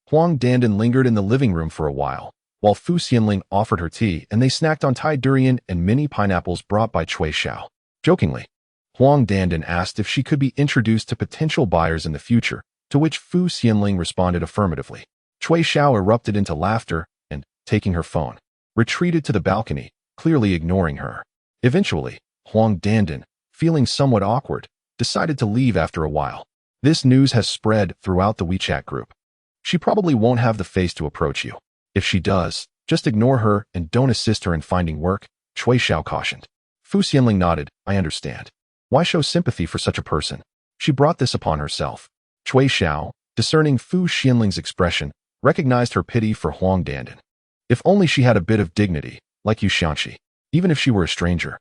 Huang Dandan lingered in the living room for a while Fu Xianling offered her tea and they snacked on Thai durian and mini pineapples brought by Cui Xiao. Jokingly, Huang Dandan asked if she could be introduced to potential buyers in the future, to which Fu Xianling responded affirmatively. Cui Xiao erupted into laughter and, taking her phone, retreated to the balcony, clearly ignoring her. Eventually, Huang Dandan, feeling somewhat awkward, decided to leave after a while. "This news has spread throughout the WeChat group. She probably won't have the face to approach you. If she does, just ignore her and don't assist her in finding work," Cui Xiao cautioned. Fu Xianling nodded, "I understand. Why show sympathy for such a person? She brought this upon herself." Cui Xiao, discerning Fu Xianling's expression, recognized her pity for Huang Dandan. "If only she had a bit of dignity, like Yu Xiangxi. Even if she were a stranger,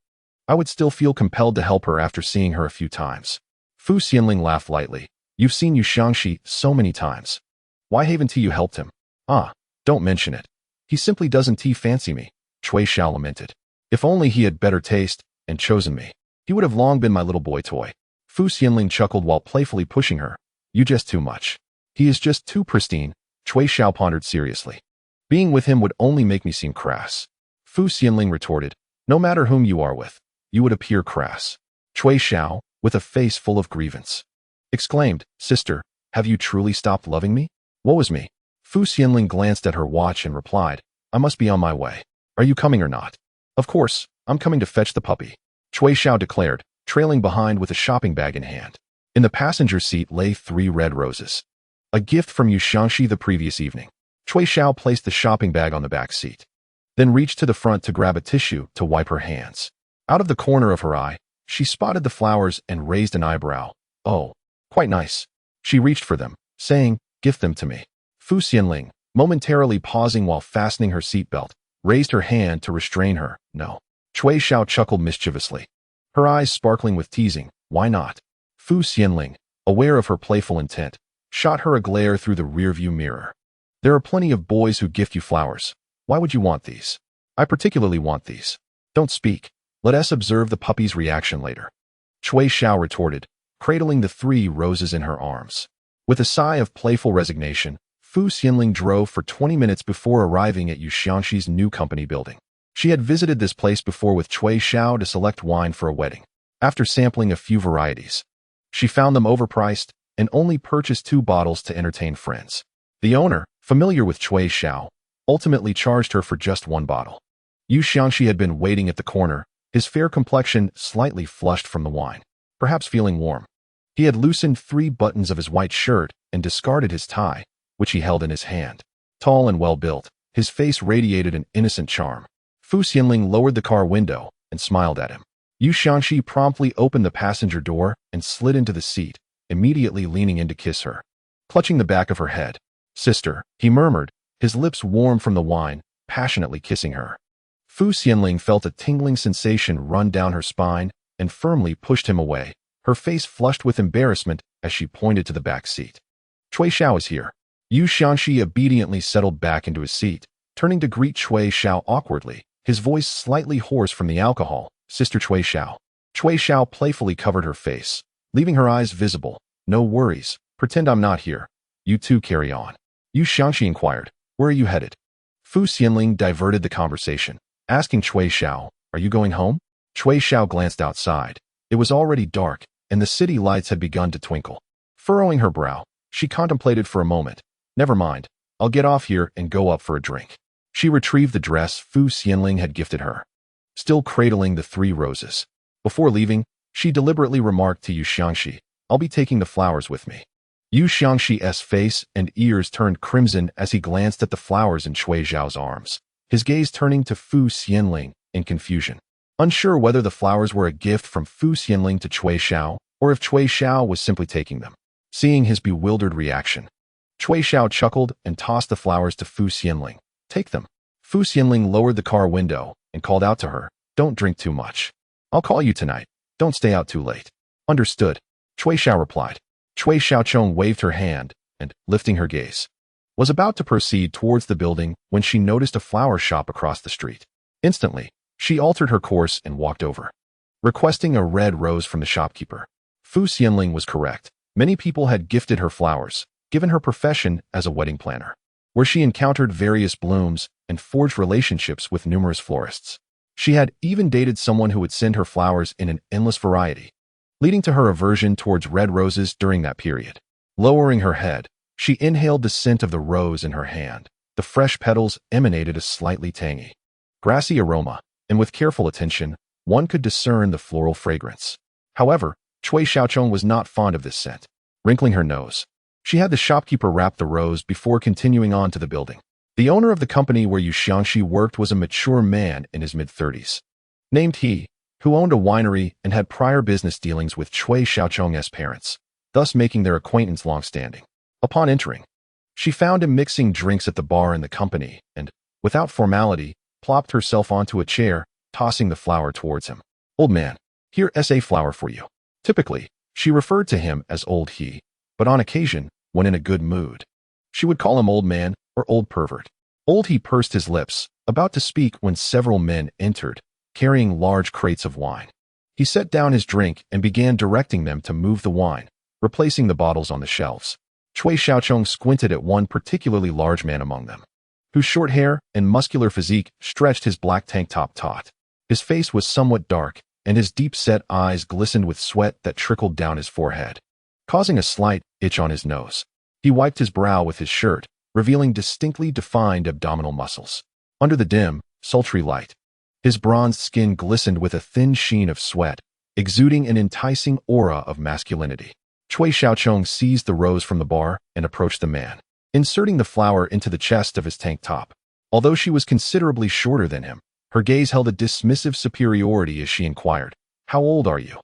I would still feel compelled to help her after seeing her a few times." Fu Xianling laughed lightly. "You've seen Yu Xiangxi so many times. Why haven't you helped him?" "Ah, don't mention it. He simply doesn't fancy me," Cui Xiao lamented. "If only he had better taste and chosen me, he would have long been my little boy toy." Fu Xianling chuckled while playfully pushing her. "You jest too much. He is just too pristine," Cui Xiao pondered seriously. "Being with him would only make me seem crass." Fu Xianling retorted, "No matter whom you are with, you would appear crass." Cui Xiao, with a face full of grievance, exclaimed, "Sister, have you truly stopped loving me?" "Woe is me." Fu Xianling glanced at her watch and replied, "I must be on my way. Are you coming or not?" "Of course, I'm coming to fetch the puppy," Cui Xiao declared, trailing behind with a shopping bag in hand. In the passenger seat lay 3 red roses, a gift from Yu Xiangxi the previous evening. Cui Xiao placed the shopping bag on the back seat, then reached to the front to grab a tissue to wipe her hands. Out of the corner of her eye, she spotted the flowers and raised an eyebrow. "Oh, quite nice." She reached for them, saying, "Gift them to me." Fu Xianling, momentarily pausing while fastening her seatbelt, raised her hand to restrain her. "No." Cui Xiao chuckled mischievously, her eyes sparkling with teasing. "Why not?" Fu Xianling, aware of her playful intent, shot her a glare through the rearview mirror. "There are plenty of boys who gift you flowers. Why would you want these?" "I particularly want these." "Don't speak. Let us observe the puppy's reaction later," Cui Xiao retorted, cradling the 3 roses in her arms. With a sigh of playful resignation, Fu Xianling drove for 20 minutes before arriving at Yu Xiangxi's new company building. She had visited this place before with Cui Xiao to select wine for a wedding. After sampling a few varieties, she found them overpriced and only purchased 2 bottles to entertain friends. The owner, familiar with Cui Xiao, ultimately charged her for just 1 bottle. Yu Xiangxi had been waiting at the corner, his fair complexion slightly flushed from the wine, perhaps feeling warm. He had loosened 3 buttons of his white shirt and discarded his tie, which he held in his hand. Tall and well-built, his face radiated an innocent charm. Fu Xianling lowered the car window and smiled at him. Yu Xiangxi promptly opened the passenger door and slid into the seat, immediately leaning in to kiss her. Clutching the back of her head, "Sister," he murmured, his lips warm from the wine, passionately kissing her. Fu Xianling felt a tingling sensation run down her spine and firmly pushed him away, her face flushed with embarrassment as she pointed to the back seat. "Cui Xiao is here." Yu Xiangxi obediently settled back into his seat, turning to greet Cui Xiao awkwardly, his voice slightly hoarse from the alcohol. "Sister Cui Xiao." Cui Xiao playfully covered her face, leaving her eyes visible. "No worries. Pretend I'm not here. You two carry on." Yu Xiangxi inquired, "Where are you headed?" Fu Xianling diverted the conversation, asking Cui Xiao, "Are you going home?" Cui Xiao glanced outside. It was already dark, and the city lights had begun to twinkle. Furrowing her brow, she contemplated for a moment. "Never mind. I'll get off here and go up for a drink." She retrieved the dress Fu Xianling had gifted her, still cradling the 3 roses. Before leaving, she deliberately remarked to Yu Xiangxi, "I'll be taking the flowers with me." Yu Xiangxi's face and ears turned crimson as he glanced at the flowers in Cui Xiao's arms, his gaze turning to Fu Xianling in confusion. Unsure whether the flowers were a gift from Fu Xianling to Cui Xiao, or if Cui Xiao was simply taking them. Seeing his bewildered reaction, Cui Xiao chuckled and tossed the flowers to Fu Xianling. "Take them." Fu Xianling lowered the car window and called out to her, "Don't drink too much. I'll call you tonight. Don't stay out too late." "Understood," Cui Xiao replied. Cui Xiaochong waved her hand and, lifting her gaze, was about to proceed towards the building when she noticed a flower shop across the street. Instantly, she altered her course and walked over, requesting a red rose from the shopkeeper. Fu Xianling was correct. Many people had gifted her flowers, given her profession as a wedding planner, where she encountered various blooms and forged relationships with numerous florists. She had even dated someone who would send her flowers in an endless variety, leading to her aversion towards red roses during that period. Lowering her head, she inhaled the scent of the rose in her hand. The fresh petals emanated a slightly tangy, grassy aroma, and with careful attention, one could discern the floral fragrance. However, Cui Xiaochong was not fond of this scent. Wrinkling her nose, she had the shopkeeper wrap the rose before continuing on to the building. The owner of the company where Yu Xiangxi worked was a mature man in his mid-30s, named He, who owned a winery and had prior business dealings with Cui Xiaochong's parents, thus making their acquaintance long-standing. Upon entering, she found him mixing drinks at the bar in the company and, without formality, plopped herself onto a chair, tossing the flower towards him. "Old man, here's a flower for you." Typically, she referred to him as Old He, but on occasion, when in a good mood, she would call him Old Man or Old Pervert. Old He pursed his lips, about to speak when several men entered, carrying large crates of wine. He set down his drink and began directing them to move the wine, replacing the bottles on the shelves. Cui Xiaochong squinted at one particularly large man among them, whose short hair and muscular physique stretched his black tank top taut. His face was somewhat dark, and his deep-set eyes glistened with sweat that trickled down his forehead, causing a slight itch on his nose. He wiped his brow with his shirt, revealing distinctly defined abdominal muscles. Under the dim, sultry light, his bronzed skin glistened with a thin sheen of sweat, exuding an enticing aura of masculinity. Cui Xiaochong seized the rose from the bar and approached the man, inserting the flower into the chest of his tank top. Although she was considerably shorter than him, her gaze held a dismissive superiority as she inquired, "How old are you?"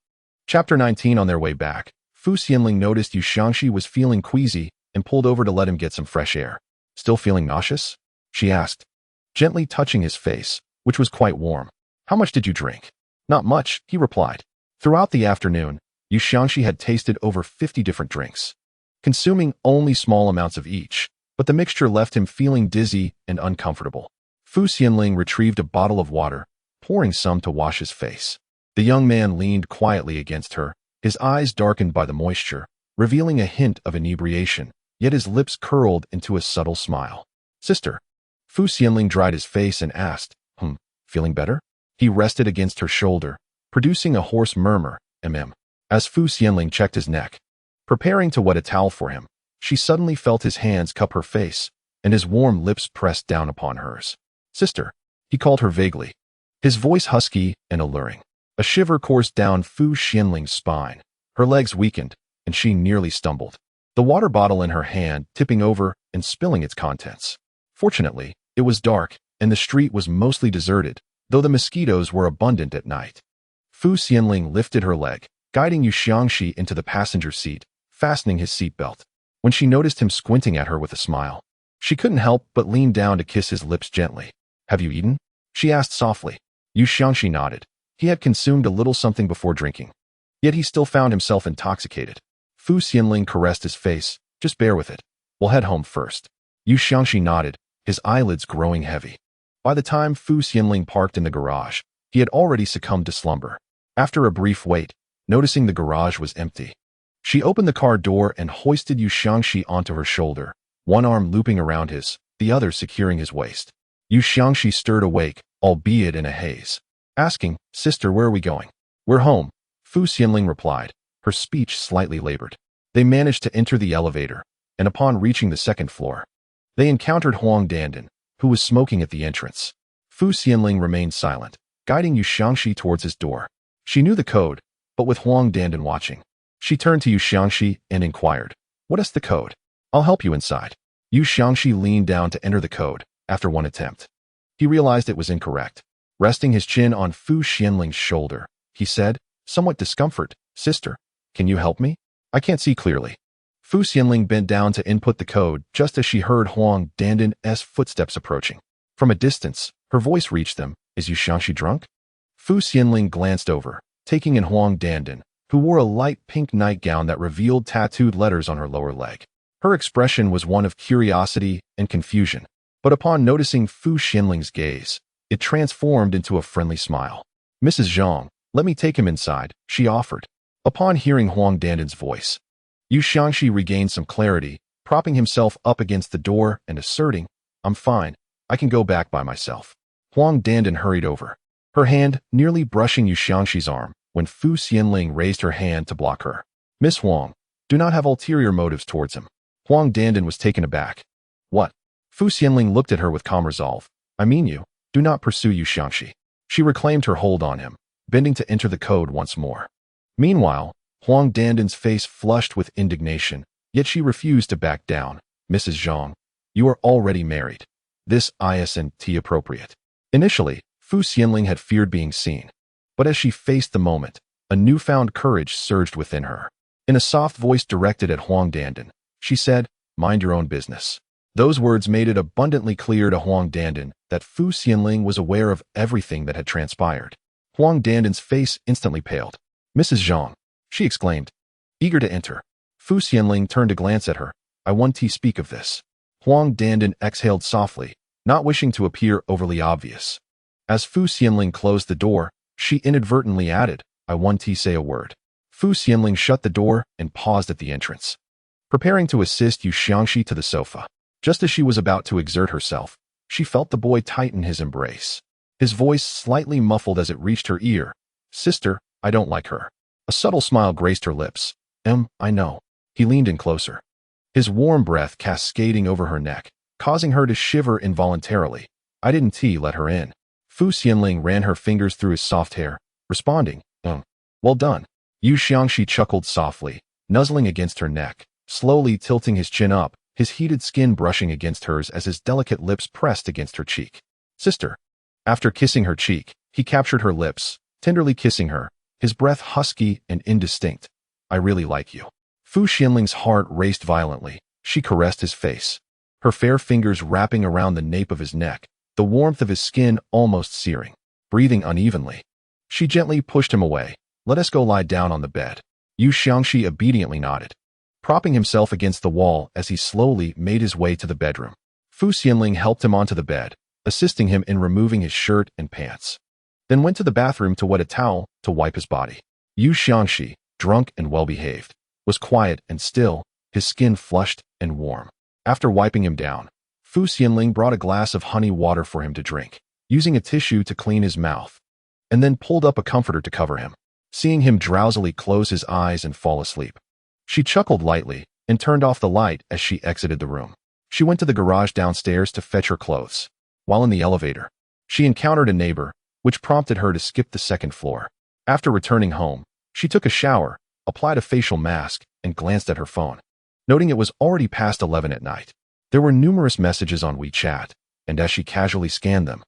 Chapter 19. On their way back, Fu Xianling noticed Yu Xiangxi was feeling queasy and pulled over to let him get some fresh air. "Still feeling nauseous?" she asked, gently touching his face, which was quite warm. "How much did you drink?" "Not much," he replied. Throughout the afternoon, Yu Xiangxi had tasted over 50 different drinks, consuming only small amounts of each, but the mixture left him feeling dizzy and uncomfortable. Fu Xianling retrieved a bottle of water, pouring some to wash his face. The young man leaned quietly against her, his eyes darkened by the moisture, revealing a hint of inebriation, yet his lips curled into a subtle smile. "Sister." Fu Xianling dried his face and asked, "Feeling better?" He rested against her shoulder, producing a hoarse murmur, As Fu Xianling checked his neck, preparing to wet a towel for him, she suddenly felt his hands cup her face, and his warm lips pressed down upon hers. "Sister," he called her vaguely, his voice husky and alluring. A shiver coursed down Fu Xianling's spine. Her legs weakened, and she nearly stumbled, the water bottle in her hand tipping over and spilling its contents. Fortunately, it was dark, and the street was mostly deserted, though the mosquitoes were abundant at night. Fu Xianling lifted her leg, guiding Yu Xiangxi into the passenger seat, fastening his seatbelt. When she noticed him squinting at her with a smile, she couldn't help but lean down to kiss his lips gently. "Have you eaten?" she asked softly. Yu Xiangxi nodded. He had consumed a little something before drinking, yet he still found himself intoxicated. Fu Xianling caressed his face. "Just bear with it. We'll head home first." Yu Xiangxi nodded, his eyelids growing heavy. By the time Fu Xianling parked in the garage, he had already succumbed to slumber. After a brief wait, noticing the garage was empty, she opened the car door and hoisted Yu Xiangxi onto her shoulder, one arm looping around his, the other securing his waist. Yu Xiangxi stirred awake, albeit in a haze, asking, "Sister, where are we going?" "We're home," Fu Xianling replied, her speech slightly labored. They managed to enter the elevator, and upon reaching the second floor, they encountered Huang Dandan, who was smoking at the entrance. Fu Xianling remained silent, guiding Yu Xiangxi towards his door. She knew the code, but with Huang Dandan watching, she turned to Yu Xiangxi and inquired, "What is the code?" "I'll help you inside." Yu Xiangxi leaned down to enter the code. After one attempt, he realized it was incorrect. Resting his chin on Fu Xianling's shoulder, he said, somewhat discomfort, "Sister, can you help me? I can't see clearly." Fu Xianling bent down to input the code just as she heard Huang Dandan's footsteps approaching. From a distance, her voice reached them. "Is Yu Xiangxi drunk?" Fu Xianling glanced over, taking in Huang Dandan, who wore a light pink nightgown that revealed tattooed letters on her lower leg. Her expression was one of curiosity and confusion, but upon noticing Fu Xianling's gaze, it transformed into a friendly smile. "Mrs. Zhang, let me take him inside," she offered. Upon hearing Huang Dandan's voice, Yu Xiangxi regained some clarity, propping himself up against the door and asserting, "I'm fine, I can go back by myself." Huang Dandan hurried over, her hand nearly brushing Yu Xiangxi's arm when Fu Xianling raised her hand to block her. "Miss Huang, do not have ulterior motives towards him." Huang Dandan was taken aback. "What?" Fu Xianling looked at her with calm resolve. "I mean you, do not pursue Yu Xiangxi." She reclaimed her hold on him, bending to enter the code once more. Meanwhile, Huang Dandan's face flushed with indignation, yet she refused to back down. "Mrs. Zhang, you are already married. This isn't appropriate." Initially, Fu Xianling had feared being seen, but as she faced the moment, a newfound courage surged within her. In a soft voice directed at Huang Dandan, she said, "Mind your own business." Those words made it abundantly clear to Huang Dandan that Fu Xianling was aware of everything that had transpired. Huang Dandan's face instantly paled. "Mrs. Zhang," she exclaimed, eager to enter. Fu Xianling turned to glance at her. "I want to speak of this." Huang Dandan exhaled softly, not wishing to appear overly obvious. As Fu Xianling closed the door, she inadvertently added, "I want to say a word." Fu Xianling shut the door and paused at the entrance, preparing to assist Yu Xiangxi to the sofa. Just as she was about to exert herself, she felt the boy tighten his embrace. His voice slightly muffled as it reached her ear. "Sister, I don't like her." A subtle smile graced her lips. I know." He leaned in closer, his warm breath cascading over her neck, causing her to shiver involuntarily. "I didn't let her in." Fu Xianling ran her fingers through his soft hair, responding, "Well done." Yu Xiangxi chuckled softly, nuzzling against her neck, slowly tilting his chin up, his heated skin brushing against hers as his delicate lips pressed against her cheek. "Sister." After kissing her cheek, he captured her lips, tenderly kissing her, his breath husky and indistinct. "I really like you." Fu Xianling's heart raced violently. She caressed his face, her fair fingers wrapping around the nape of his neck, the warmth of his skin almost searing. Breathing unevenly, she gently pushed him away. "Let us go lie down on the bed." Yu Xiangxi obediently nodded, propping himself against the wall as he slowly made his way to the bedroom. Fu Xianling helped him onto the bed, assisting him in removing his shirt and pants, then went to the bathroom to wet a towel to wipe his body. Yu Xiangxi, drunk and well-behaved, was quiet and still, his skin flushed and warm. After wiping him down, Fu Xianling brought a glass of honey water for him to drink, using a tissue to clean his mouth, and then pulled up a comforter to cover him. Seeing him drowsily close his eyes and fall asleep, she chuckled lightly and turned off the light as she exited the room. She went to the garage downstairs to fetch her clothes. While in the elevator, she encountered a neighbor, which prompted her to skip the second floor. After returning home, she took a shower, applied a facial mask, and glanced at her phone, noting it was already past 11 at night. There were numerous messages on WeChat, and as she casually scanned them,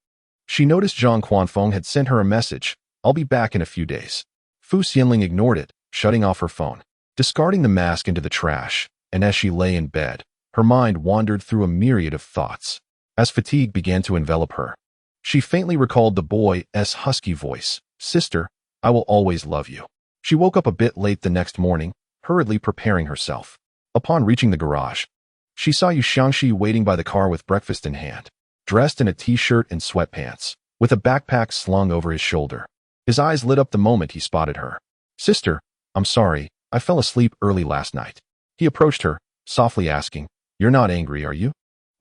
she noticed Zhang Quanfeng had sent her a message, "I'll be back in a few days." Fu Xianling ignored it, shutting off her phone, discarding the mask into the trash, and as she lay in bed, her mind wandered through a myriad of thoughts. As fatigue began to envelop her, she faintly recalled the boy's husky voice, "Sister, I will always love you." She woke up a bit late the next morning, hurriedly preparing herself. Upon reaching the garage, she saw Yu Xiangxi waiting by the car with breakfast in hand, dressed in a t-shirt and sweatpants, with a backpack slung over his shoulder. His eyes lit up the moment he spotted her. "Sister, I'm sorry, I fell asleep early last night." He approached her, softly asking, "You're not angry, are you?"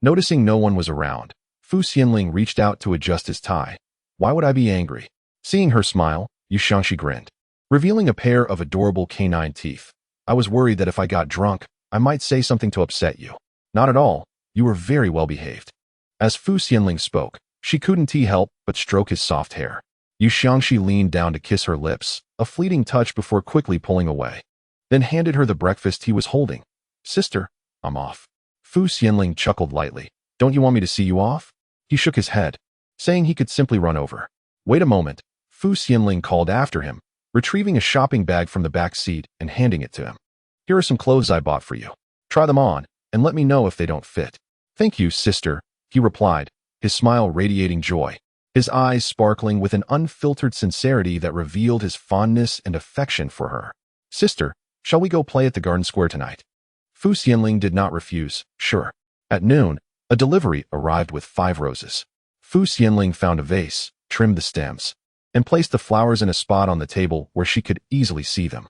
Noticing no one was around, Fu Xianling reached out to adjust his tie. "Why would I be angry?" Seeing her smile, Yu Xiangxi grinned, revealing a pair of adorable canine teeth. "I was worried that if I got drunk, I might say something to upset you." "Not at all. You were very well behaved." As Fu Xianling spoke, she couldn't help but stroke his soft hair. Yu Xiangxi leaned down to kiss her lips, a fleeting touch before quickly pulling away, then handed her the breakfast he was holding. "Sister, I'm off." Fu Xianling chuckled lightly. "Don't you want me to see you off?" He shook his head, saying he could simply run over. "Wait a moment." Fu Xianling called after him, retrieving a shopping bag from the back seat and handing it to him. "Here are some clothes I bought for you. Try them on, and let me know if they don't fit." "Thank you, sister," he replied, his smile radiating joy, his eyes sparkling with an unfiltered sincerity that revealed his fondness and affection for her. "Sister, shall we go play at the garden square tonight?" Fu Xianling did not refuse. "Sure." At noon, a delivery arrived with 5 roses. Fu Xianling found a vase, trimmed the stems, and placed the flowers in a spot on the table where she could easily see them.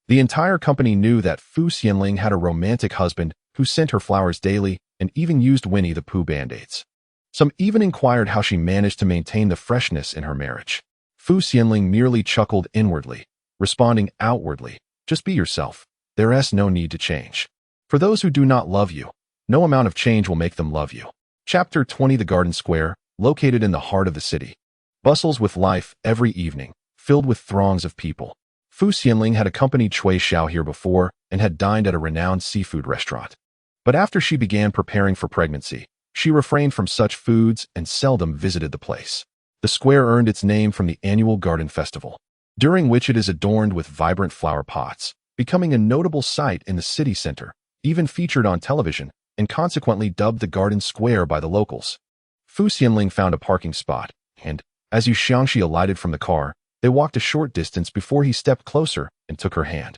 The entire company knew that Fu Xianling had a romantic husband who sent her flowers daily and even used Winnie the Pooh band-aids. Some even inquired how she managed to maintain the freshness in her marriage. Fu Xianling merely chuckled inwardly, responding outwardly, "Just be yourself. There's no need to change. For those who do not love you, no amount of change will make them love you." Chapter 20. The Garden Square, located in the heart of the city, bustles with life every evening, filled with throngs of people. Fu Xianling had accompanied Cui Xiao here before and had dined at a renowned seafood restaurant. But after she began preparing for pregnancy, she refrained from such foods and seldom visited the place. The square earned its name from the annual garden festival, during which it is adorned with vibrant flower pots, becoming a notable sight in the city center, even featured on television, and consequently dubbed the Garden Square by the locals. Fu Xianling found a parking spot, and, as Yu Xiangxi alighted from the car, they walked a short distance before he stepped closer and took her hand.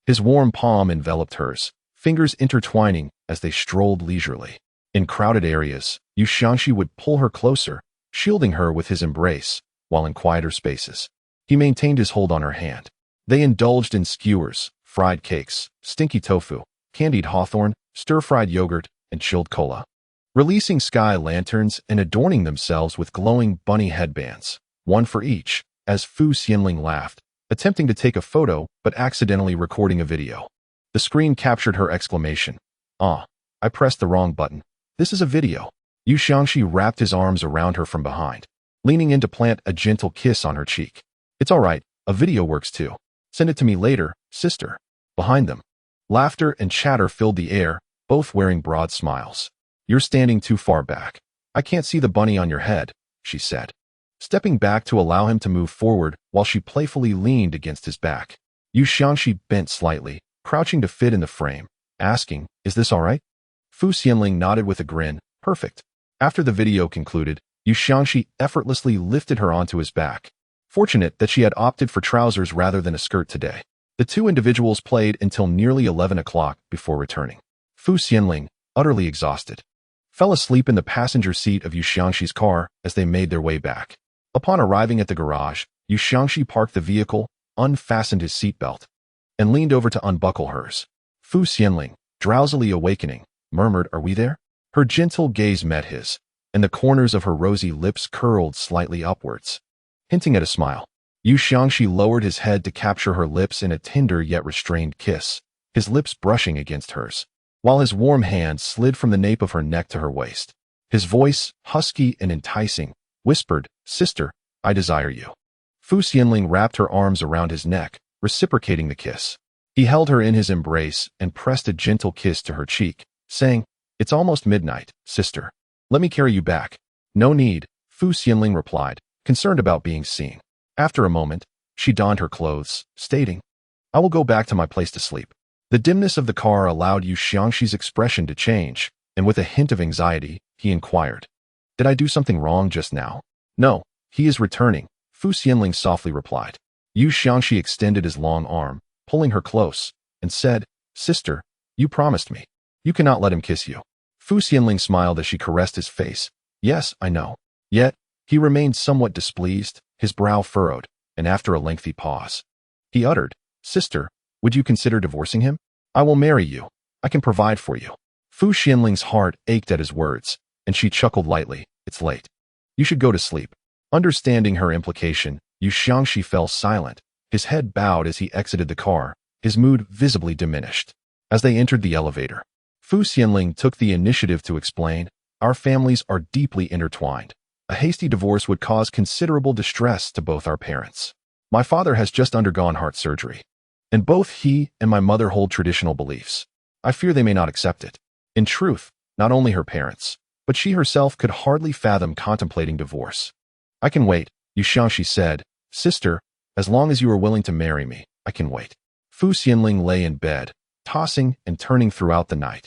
His warm palm enveloped hers, fingers intertwining as they strolled leisurely. In crowded areas, Yu Xiangxi would pull her closer, shielding her with his embrace, while in quieter spaces, he maintained his hold on her hand. They indulged in skewers, fried cakes, stinky tofu, candied hawthorn, stir-fried yogurt, and chilled cola, releasing sky lanterns and adorning themselves with glowing bunny headbands, one for each, as Fu Xianling laughed, attempting to take a photo but accidentally recording a video. The screen captured her exclamation. "Ah, I pressed the wrong button. This is a video." Yu Xiangxi wrapped his arms around her from behind, leaning in to plant a gentle kiss on her cheek. "It's all right, a video works too. Send it to me later, sister." Behind them, laughter and chatter filled the air, both wearing broad smiles. "You're standing too far back. I can't see the bunny on your head," she said, stepping back to allow him to move forward while she playfully leaned against his back. Yu Xiangxi bent slightly, crouching to fit in the frame, asking, "Is this all right?" Fu Xianling nodded with a grin. "Perfect." After the video concluded, Yu Xiangxi effortlessly lifted her onto his back. Fortunate that she had opted for trousers rather than a skirt today. The two individuals played until nearly 11 o'clock before returning. Fu Xianling, utterly exhausted, fell asleep in the passenger seat of Yu Xiangxi's car as they made their way back. Upon arriving at the garage, Yu Xiangxi parked the vehicle, unfastened his seatbelt, and leaned over to unbuckle hers. Fu Xianling, drowsily awakening, murmured, "Are we there?" Her gentle gaze met his, and the corners of her rosy lips curled slightly upwards, hinting at a smile. Yu Xiangxi lowered his head to capture her lips in a tender yet restrained kiss, his lips brushing against hers, while his warm hand slid from the nape of her neck to her waist. His voice, husky and enticing, whispered, "Sister, I desire you. Fu Xianling wrapped her arms around his neck, reciprocating the kiss. He held her in his embrace and pressed a gentle kiss to her cheek, saying, "It's almost midnight, sister. Let me carry you back." "No need," Fu Xianling replied, concerned about being seen. After a moment, she donned her clothes, stating, "I will go back to my place to sleep." The dimness of the car allowed Yu Xiangxi's expression to change, and with a hint of anxiety, he inquired, "Did I do something wrong just now?" "No, he is returning," Fu Xianling softly replied. Yu Xiangxi extended his long arm, pulling her close, and said, "Sister, you promised me. You cannot let him kiss you." Fu Xianling smiled as she caressed his face. "Yes, I know." Yet, he remained somewhat displeased, his brow furrowed, and after a lengthy pause, he uttered, "Sister, would you consider divorcing him? I will marry you. I can provide for you." Fu Xianling's heart ached at his words, and she chuckled lightly. "It's late. You should go to sleep." Understanding her implication, Yu Xiangxi fell silent, his head bowed as he exited the car, his mood visibly diminished. As they entered the elevator, Fu Xianling took the initiative to explain, "Our families are deeply intertwined. A hasty divorce would cause considerable distress to both our parents. My father has just undergone heart surgery, and both he and my mother hold traditional beliefs. I fear they may not accept it." In truth, not only her parents, but she herself could hardly fathom contemplating divorce. "I can wait," Yu Xiangxi said. "Sister, as long as you are willing to marry me, I can wait." Fu Xianling lay in bed, tossing and turning throughout the night,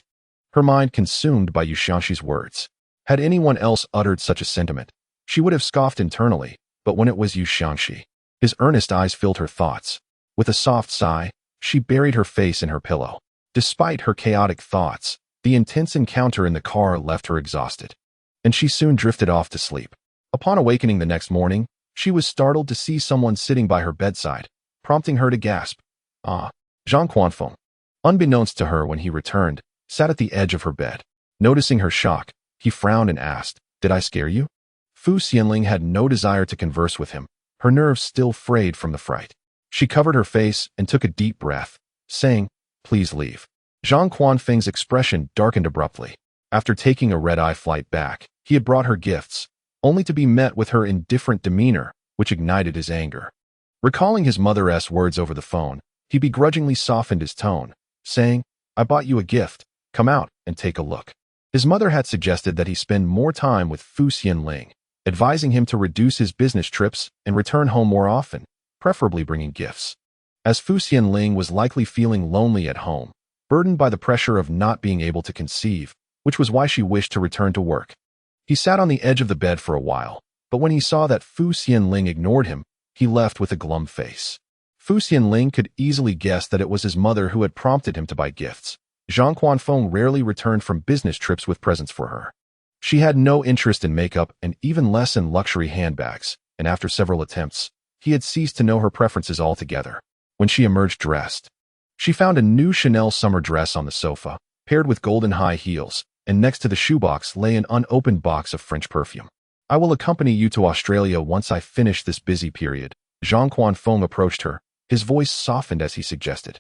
her mind consumed by Yu Xiangxi's words. Had anyone else uttered such a sentiment, she would have scoffed internally, but when it was Yu Xiangxi, his earnest eyes filled her thoughts. With a soft sigh, she buried her face in her pillow. Despite her chaotic thoughts, the intense encounter in the car left her exhausted, and she soon drifted off to sleep. Upon awakening the next morning, she was startled to see someone sitting by her bedside, prompting her to gasp. Zhang Quanfeng, unbeknownst to her when he returned, sat at the edge of her bed. Noticing her shock, he frowned and asked, "Did I scare you?" Fu Xianling had no desire to converse with him, her nerves still frayed from the fright. She covered her face and took a deep breath, saying, "Please leave." Zhang Quanfeng's expression darkened abruptly. After taking a red-eye flight back, he had brought her gifts, only to be met with her indifferent demeanor, which ignited his anger. Recalling his mother's words over the phone, he begrudgingly softened his tone, saying, "I bought you a gift. Come out and take a look." His mother had suggested that he spend more time with Fu Xianling, advising him to reduce his business trips and return home more often, preferably bringing gifts. As Fu Xianling was likely feeling lonely at home, burdened by the pressure of not being able to conceive, which was why she wished to return to work. He sat on the edge of the bed for a while, but when he saw that Fu Xianling ignored him, he left with a glum face. Fu Xianling could easily guess that it was his mother who had prompted him to buy gifts. Zhang Quanfeng rarely returned from business trips with presents for her. She had no interest in makeup and even less in luxury handbags, and after several attempts, he had ceased to know her preferences altogether. When she emerged dressed, she found a new Chanel summer dress on the sofa, paired with golden high heels, and next to the shoebox lay an unopened box of French perfume. "I will accompany you to Australia once I finish this busy period." Zhang Quanfeng approached her, his voice softened as he suggested,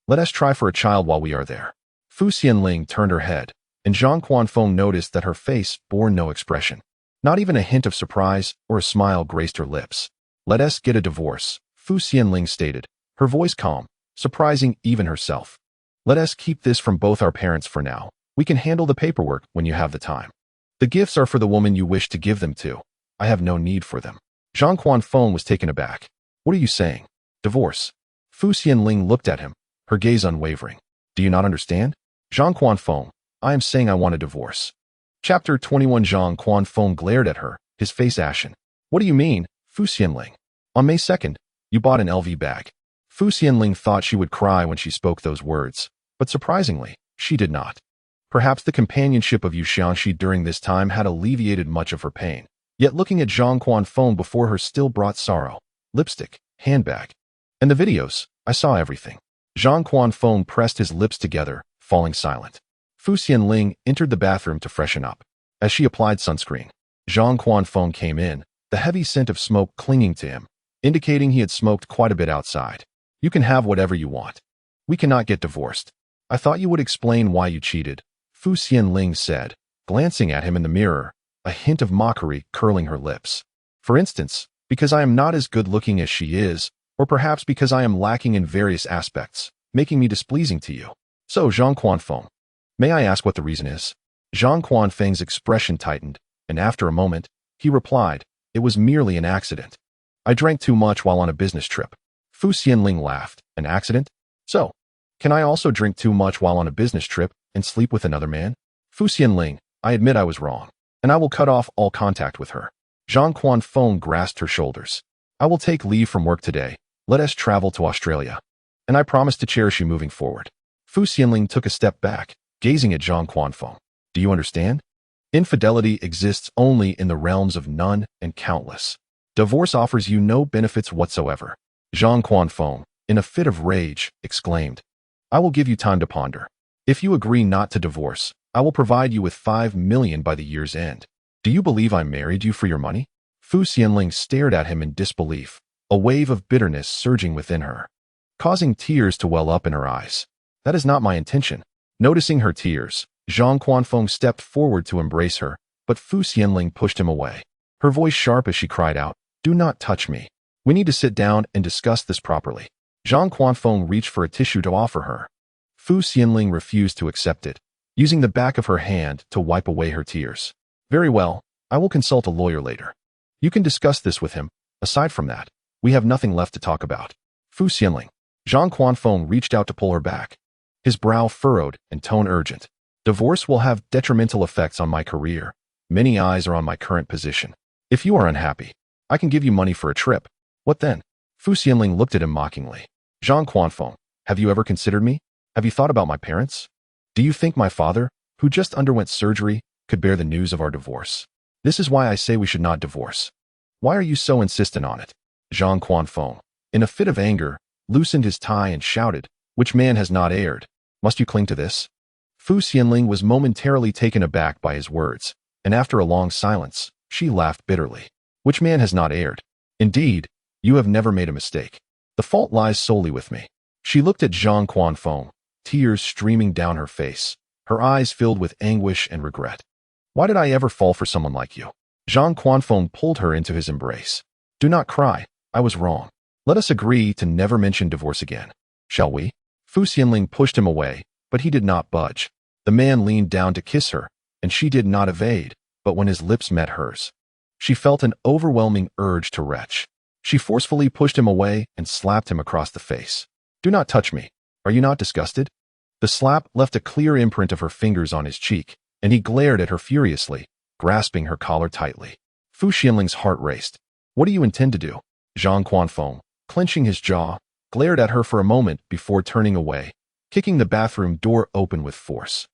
"Let us try for a child while we are there." Fu Xianling turned her head, and Zhang Quanfeng noticed that her face bore no expression. Not even a hint of surprise or a smile graced her lips. "Let us get a divorce," Fu Xianling stated, her voice calm, surprising even herself. "Let us keep this from both our parents for now. We can handle the paperwork when you have the time. The gifts are for the woman you wish to give them to. I have no need for them." Zhang Quanfeng was taken aback. "What are you saying? Divorce?" Fu Xianling looked at him, her gaze unwavering. "Do you not understand?" "Zhang Quanfeng, I am saying I want a divorce." Chapter 21. Zhang Quanfeng glared at her, his face ashen. "What do you mean, Fu Xianling? On May 2nd, you bought an LV bag." Fu Xianling thought she would cry when she spoke those words, but surprisingly, she did not. Perhaps the companionship of Yu Xiangxi during this time had alleviated much of her pain. Yet looking at Zhang Quanfeng before her still brought sorrow. "Lipstick, handbag, and the videos, I saw everything." Zhang Quanfeng pressed his lips together, falling silent. Fu Xianling entered the bathroom to freshen up. As she applied sunscreen, Zhang Quanfeng came in, the heavy scent of smoke clinging to him, indicating he had smoked quite a bit outside. "You can have whatever you want. We cannot get divorced. I thought you would explain why you cheated," Fu Xianling said, glancing at him in the mirror, a hint of mockery curling her lips. "For instance, Because I am not as good-looking as she is, or perhaps because I am lacking in various aspects, making me displeasing to you. So, Zhang Quanfeng, may I ask what the reason is? Zhang Quanfeng's expression tightened, and after a moment, he replied, it was merely an accident. I drank too much while on a business trip. Fu Xianling laughed. An accident? So, can I also drink too much while on a business trip and sleep with another man? Fu Xianling, I admit I was wrong, and I will cut off all contact with her. Zhang Quanfeng grasped her shoulders. I will take leave from work today. Let us travel to Australia. And I promise to cherish you moving forward. Fu Xianling took a step back, gazing at Zhang Quanfeng. Do you understand? Infidelity exists only in the realms of none and countless. Divorce offers you no benefits whatsoever. Zhang Quanfeng, in a fit of rage, exclaimed, I will give you time to ponder. If you agree not to divorce, I will provide you with 5 million by the year's end. Do you believe I married you for your money? Fu Xianling stared at him in disbelief, a wave of bitterness surging within her, causing tears to well up in her eyes. That is not my intention. Noticing her tears, Zhang Quanfeng stepped forward to embrace her, but Fu Xianling pushed him away. Her voice sharp as she cried out, Do not touch me. We need to sit down and discuss this properly. Zhang Quanfeng reached for a tissue to offer her. Fu Xianling refused to accept it, using the back of her hand to wipe away her tears. Very well, I will consult a lawyer later. You can discuss this with him. Aside from that, we have nothing left to talk about. Fu Xianling. Zhang Quanfeng reached out to pull her back. His brow furrowed and tone urgent. Divorce will have detrimental effects on my career. Many eyes are on my current position. If you are unhappy, I can give you money for a trip. What then? Fu Xianling looked at him mockingly. Zhang Quanfeng, have you ever considered me? Have you thought about my parents? Do you think my father, who just underwent surgery, could bear the news of our divorce? This is why I say we should not divorce. Why are you so insistent on it? Zhang Quanfeng, in a fit of anger, loosened his tie and shouted, Which man has not erred? Must you cling to this? Fu Xianling was momentarily taken aback by his words, and after a long silence, she laughed bitterly. Which man has not erred? Indeed, you have never made a mistake. The fault lies solely with me. She looked at Zhang Quanfeng, tears streaming down her face, her eyes filled with anguish and regret. Why did I ever fall for someone like you? Zhang Quanfeng pulled her into his embrace. Do not cry. I was wrong. Let us agree to never mention divorce again. Shall we? Fu Xianling pushed him away, but he did not budge. The man leaned down to kiss her, and she did not evade, but when his lips met hers, she felt an overwhelming urge to retch. She forcefully pushed him away and slapped him across the face. Do not touch me. Are you not disgusted? The slap left a clear imprint of her fingers on his cheek, and he glared at her furiously, grasping her collar tightly. Fu Xianling's heart raced. What do you intend to do? Zhang Quanfeng, clenching his jaw, glared at her for a moment before turning away, kicking the bathroom door open with force.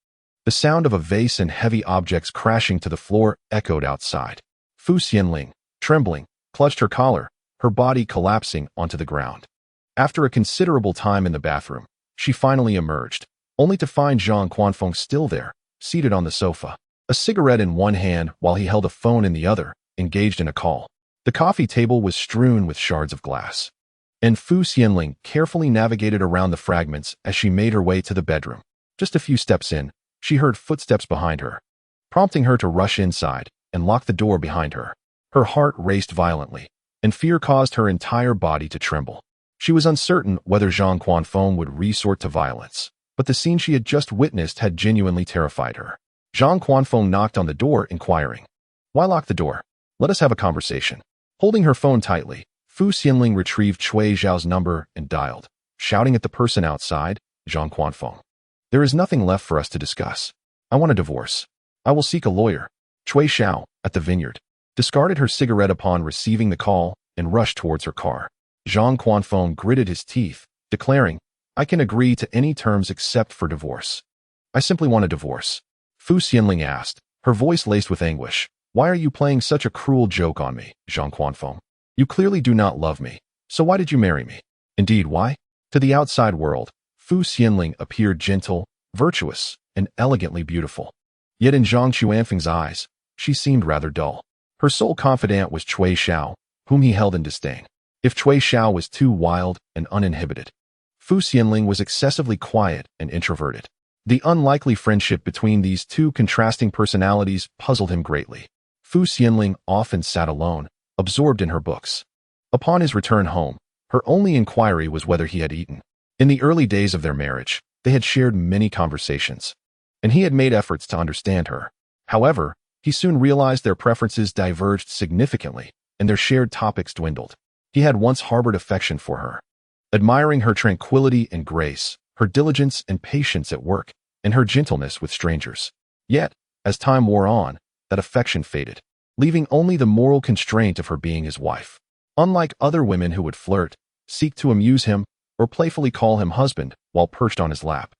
The sound of a vase and heavy objects crashing to the floor echoed outside. Fu Xianling, trembling, clutched her collar, her body collapsing onto the ground. After a considerable time in the bathroom, she finally emerged, only to find Zhang Quanfeng still there, seated on the sofa, a cigarette in one hand while he held a phone in the other, engaged in a call. The coffee table was strewn with shards of glass, and Fu Xianling carefully navigated around the fragments as she made her way to the bedroom. Just a few steps in, she heard footsteps behind her, prompting her to rush inside and lock the door behind her. Her heart raced violently, and fear caused her entire body to tremble. She was uncertain whether Zhang Quanfeng would resort to violence, but the scene she had just witnessed had genuinely terrified her. Zhang Quanfeng knocked on the door, inquiring, Why lock the door? Let us have a conversation. Holding her phone tightly, Fu Xianling retrieved Cui Xiao's number and dialed, shouting at the person outside, Zhang Quanfeng. There is nothing left for us to discuss. I want a divorce. I will seek a lawyer. Cui Xiao, at the vineyard, discarded her cigarette upon receiving the call and rushed towards her car. Zhang Quanfeng gritted his teeth, declaring, I can agree to any terms except for divorce. I simply want a divorce. Fu Xianling asked, her voice laced with anguish. Why are you playing such a cruel joke on me, Zhang Quanfeng? You clearly do not love me, so why did you marry me? Indeed, why? To the outside world, Fu Xianling appeared gentle, virtuous, and elegantly beautiful. Yet in Zhang Quanfeng's eyes, she seemed rather dull. Her sole confidant was Cui Xiao, whom he held in disdain. If Cui Xiao was too wild and uninhibited, Fu Xianling was excessively quiet and introverted. The unlikely friendship between these two contrasting personalities puzzled him greatly. Fu Xianling often sat alone, absorbed in her books. Upon his return home, her only inquiry was whether he had eaten. In the early days of their marriage, they had shared many conversations, and he had made efforts to understand her. However, he soon realized their preferences diverged significantly, and their shared topics dwindled. He had once harbored affection for her, admiring her tranquility and grace, her diligence and patience at work, and her gentleness with strangers. Yet, as time wore on, that affection faded, leaving only the moral constraint of her being his wife. Unlike other women who would flirt, seek to amuse him, or playfully call him husband while perched on his lap,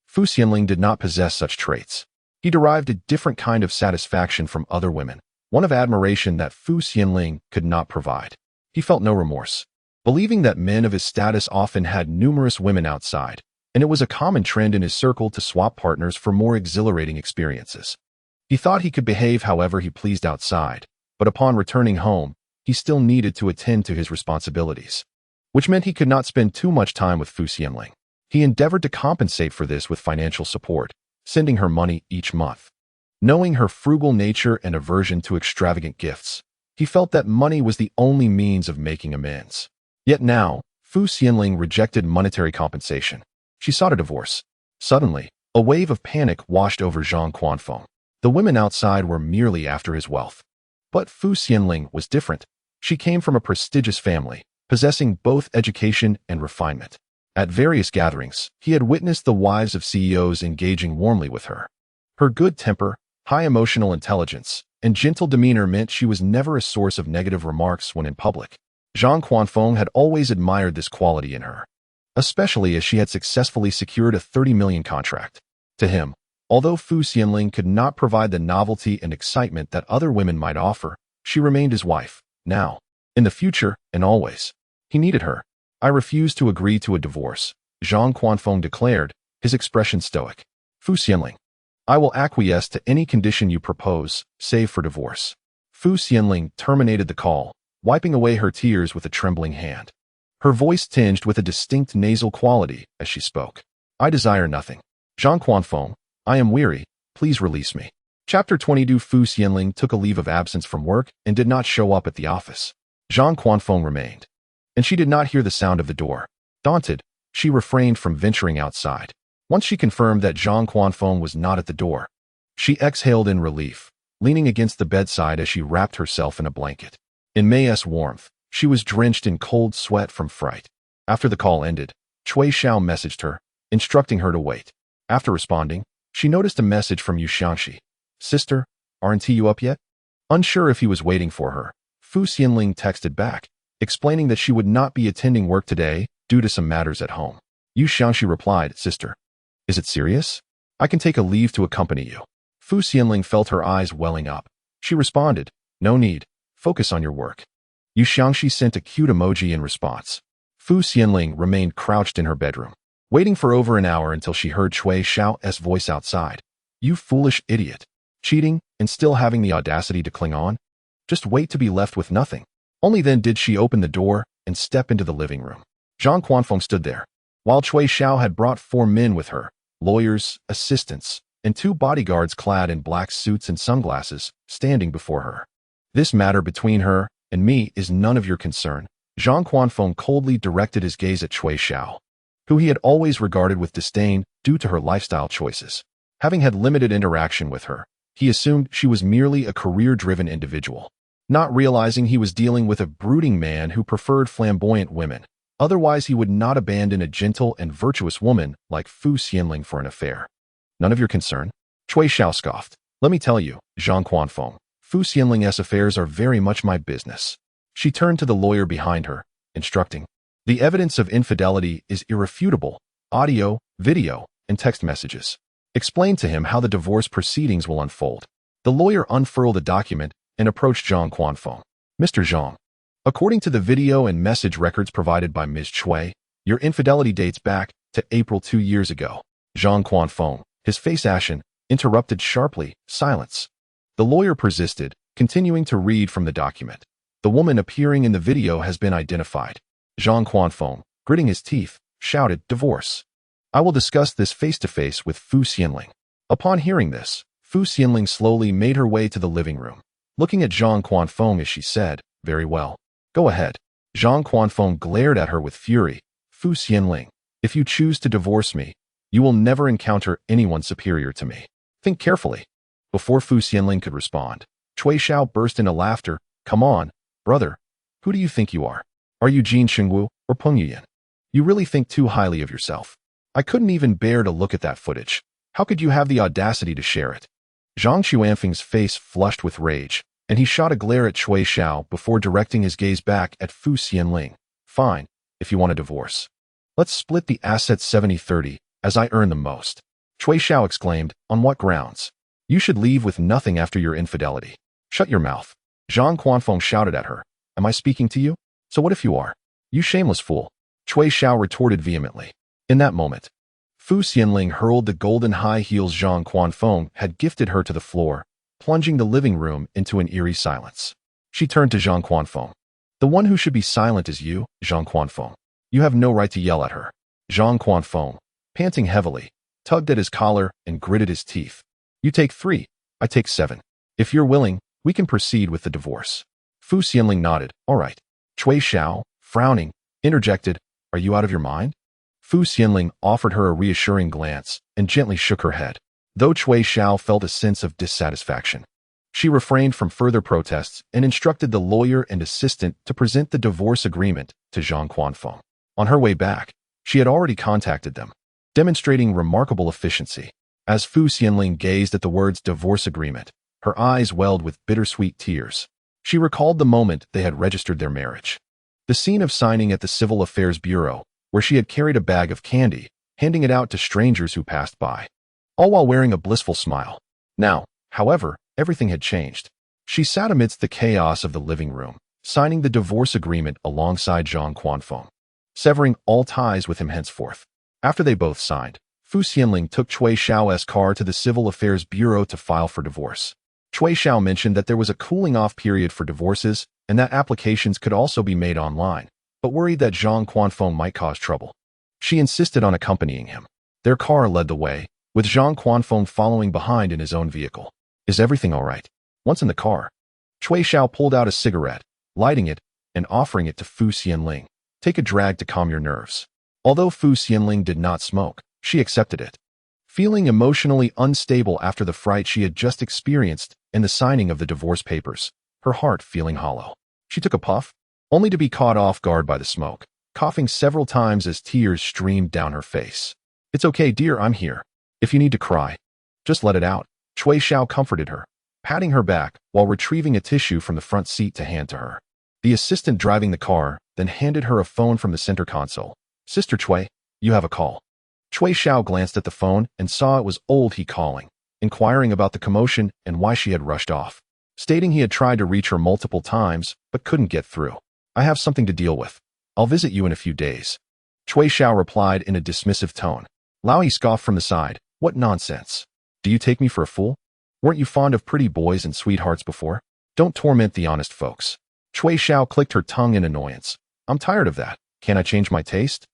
Fu Xianling did not possess such traits. He derived a different kind of satisfaction from other women, one of admiration that Fu Xianling could not provide. He felt no remorse, believing that men of his status often had numerous women outside, and it was a common trend in his circle to swap partners for more exhilarating experiences. He thought he could behave however he pleased outside, but upon returning home, he still needed to attend to his responsibilities, which meant he could not spend too much time with Fu Xianling. He endeavored to compensate for this with financial support, sending her money each month. Knowing her frugal nature and aversion to extravagant gifts, he felt that money was the only means of making amends. Yet now, Fu Xianling rejected monetary compensation. She sought a divorce. Suddenly, a wave of panic washed over Zhang Quanfeng. The women outside were merely after his wealth. But Fu Xianling was different. She came from a prestigious family, possessing both education and refinement. At various gatherings, he had witnessed the wives of CEOs engaging warmly with her. Her good temper, high emotional intelligence, and gentle demeanor meant she was never a source of negative remarks when in public. Zhang Quanfeng had always admired this quality in her, especially as she had successfully secured a 30 million contract. To him, although Fu Xianling could not provide the novelty and excitement that other women might offer, she remained his wife, now, in the future, and always. He needed her. I refuse to agree to a divorce, Zhang Quanfeng declared, his expression stoic. Fu Xianling, I will acquiesce to any condition you propose, save for divorce. Fu Xianling terminated the call, wiping away her tears with a trembling hand. Her voice tinged with a distinct nasal quality as she spoke. I desire nothing. Zhang Quanfeng, I am weary, please release me. Chapter 22. Fu Xianling took a leave of absence from work and did not show up at the office. Zhang Quanfeng remained, and she did not hear the sound of the door. Daunted, she refrained from venturing outside. Once she confirmed that Zhang Quanfeng was not at the door, she exhaled in relief, leaning against the bedside as she wrapped herself in a blanket. In May's warmth, she was drenched in cold sweat from fright. After the call ended, Cui Xiao messaged her, instructing her to wait. After responding, she noticed a message from Yu Xiangxi. Sister, aren't you up yet? Unsure if he was waiting for her, Fu Xianling texted back, explaining that she would not be attending work today due to some matters at home. Yu Xiangxi replied, Sister, is it serious? I can take a leave to accompany you. Fu Xianling felt her eyes welling up. She responded, No need, focus on your work. Yu Xiangxi sent a cute emoji in response. Fu Xianling remained crouched in her bedroom, waiting for over an hour until she heard Cui Xiao's voice outside. You foolish idiot. Cheating and still having the audacity to cling on? Just wait to be left with nothing. Only then did she open the door and step into the living room. Zhang Quanfeng stood there, while Cui Xiao had brought 4 men with her, lawyers, assistants, and 2 bodyguards clad in black suits and sunglasses, standing before her. This matter between her and me is none of your concern. Zhang Quanfeng coldly directed his gaze at Cui Xiao, who he had always regarded with disdain due to her lifestyle choices. Having had limited interaction with her, he assumed she was merely a career-driven individual, not realizing he was dealing with a brooding man who preferred flamboyant women. Otherwise, he would not abandon a gentle and virtuous woman like Fu Xianling for an affair. None of your concern? Cui Xiao scoffed. Let me tell you, Zhang Quanfeng, Fu Xianling's affairs are very much my business. She turned to the lawyer behind her, instructing, The evidence of infidelity is irrefutable, audio, video, and text messages. Explain to him how the divorce proceedings will unfold. The lawyer unfurled a document and approached Zhang Quanfeng. Mr. Zhang, according to the video and message records provided by Ms. Cui, your infidelity dates back to April 2 years ago. Zhang Quanfeng, his face ashen, interrupted sharply, silence. The lawyer persisted, continuing to read from the document. The woman appearing in the video has been identified. Zhang Quanfeng, gritting his teeth, shouted, Divorce. I will discuss this face-to-face with Fu Xianling. Upon hearing this, Fu Xianling slowly made her way to the living room. Looking at Zhang Quanfeng as she said, Very well. Go ahead. Zhang Quanfeng glared at her with fury. Fu Xianling, if you choose to divorce me, you will never encounter anyone superior to me. Think carefully. Before Fu Xianling could respond, Cui Xiao burst into laughter. Come on, brother. Who do you think you are? Are you Jin Xingwu or Peng Yuyan? You really think too highly of yourself. I couldn't even bear to look at that footage. How could you have the audacity to share it? Zhang Xuanfeng's face flushed with rage, and he shot a glare at Cui Xiao before directing his gaze back at Fu Xianling. Fine, if you want a divorce. Let's split the assets 70-30, as I earn the most. Cui Xiao exclaimed, on what grounds? You should leave with nothing after your infidelity. Shut your mouth. Zhang Quanfeng shouted at her. Am I speaking to you? So what if you are? You shameless fool. Cui Xiao retorted vehemently. In that moment, Fu Xianling hurled the golden high heels Zhang Quanfeng had gifted her to the floor, plunging the living room into an eerie silence. She turned to Zhang Quanfeng. The one who should be silent is you, Zhang Quanfeng. You have no right to yell at her. Zhang Quanfeng, panting heavily, tugged at his collar and gritted his teeth. You take 3, I take 7. If you're willing, we can proceed with the divorce. Fu Xianling nodded. All right. Cui Xiao, frowning, interjected, are you out of your mind? Fu Xianling offered her a reassuring glance and gently shook her head, though Cui Xiao felt a sense of dissatisfaction. She refrained from further protests and instructed the lawyer and assistant to present the divorce agreement to Zhang Quanfeng. On her way back, she had already contacted them, demonstrating remarkable efficiency. As Fu Xianling gazed at the words divorce agreement, her eyes welled with bittersweet tears. She recalled the moment they had registered their marriage. The scene of signing at the Civil Affairs Bureau, where she had carried a bag of candy, handing it out to strangers who passed by, all while wearing a blissful smile. Now, however, everything had changed. She sat amidst the chaos of the living room, signing the divorce agreement alongside Zhang Quanfeng, severing all ties with him henceforth. After they both signed, Fu Xianling took Cui Xiao's car to the Civil Affairs Bureau to file for divorce. Cui Xiao mentioned that there was a cooling-off period for divorces and that applications could also be made online, but worried that Zhang Quanfeng might cause trouble. She insisted on accompanying him. Their car led the way, with Zhang Quanfeng following behind in his own vehicle. Is everything all right? Once in the car, Cui Xiao pulled out a cigarette, lighting it, and offering it to Fu Xianling. Take a drag to calm your nerves. Although Fu Xianling did not smoke, she accepted it. Feeling emotionally unstable after the fright she had just experienced and the signing of the divorce papers, her heart feeling hollow. She took a puff, only to be caught off guard by the smoke, coughing several times as tears streamed down her face. It's okay, dear, I'm here. If you need to cry, just let it out. Cui Xiao comforted her, patting her back while retrieving a tissue from the front seat to hand to her. The assistant driving the car then handed her a phone from the center console. Sister Cui, you have a call. Cui Xiao glanced at the phone and saw it was old he calling, inquiring about the commotion and why she had rushed off, stating he had tried to reach her multiple times but couldn't get through. I have something to deal with. I'll visit you in a few days. Cui Xiao replied in a dismissive tone. Laoyi scoffed from the side. What nonsense. Do you take me for a fool? Weren't you fond of pretty boys and sweethearts before? Don't torment the honest folks. Cui Xiao clicked her tongue in annoyance. I'm tired of that. Can I change my taste?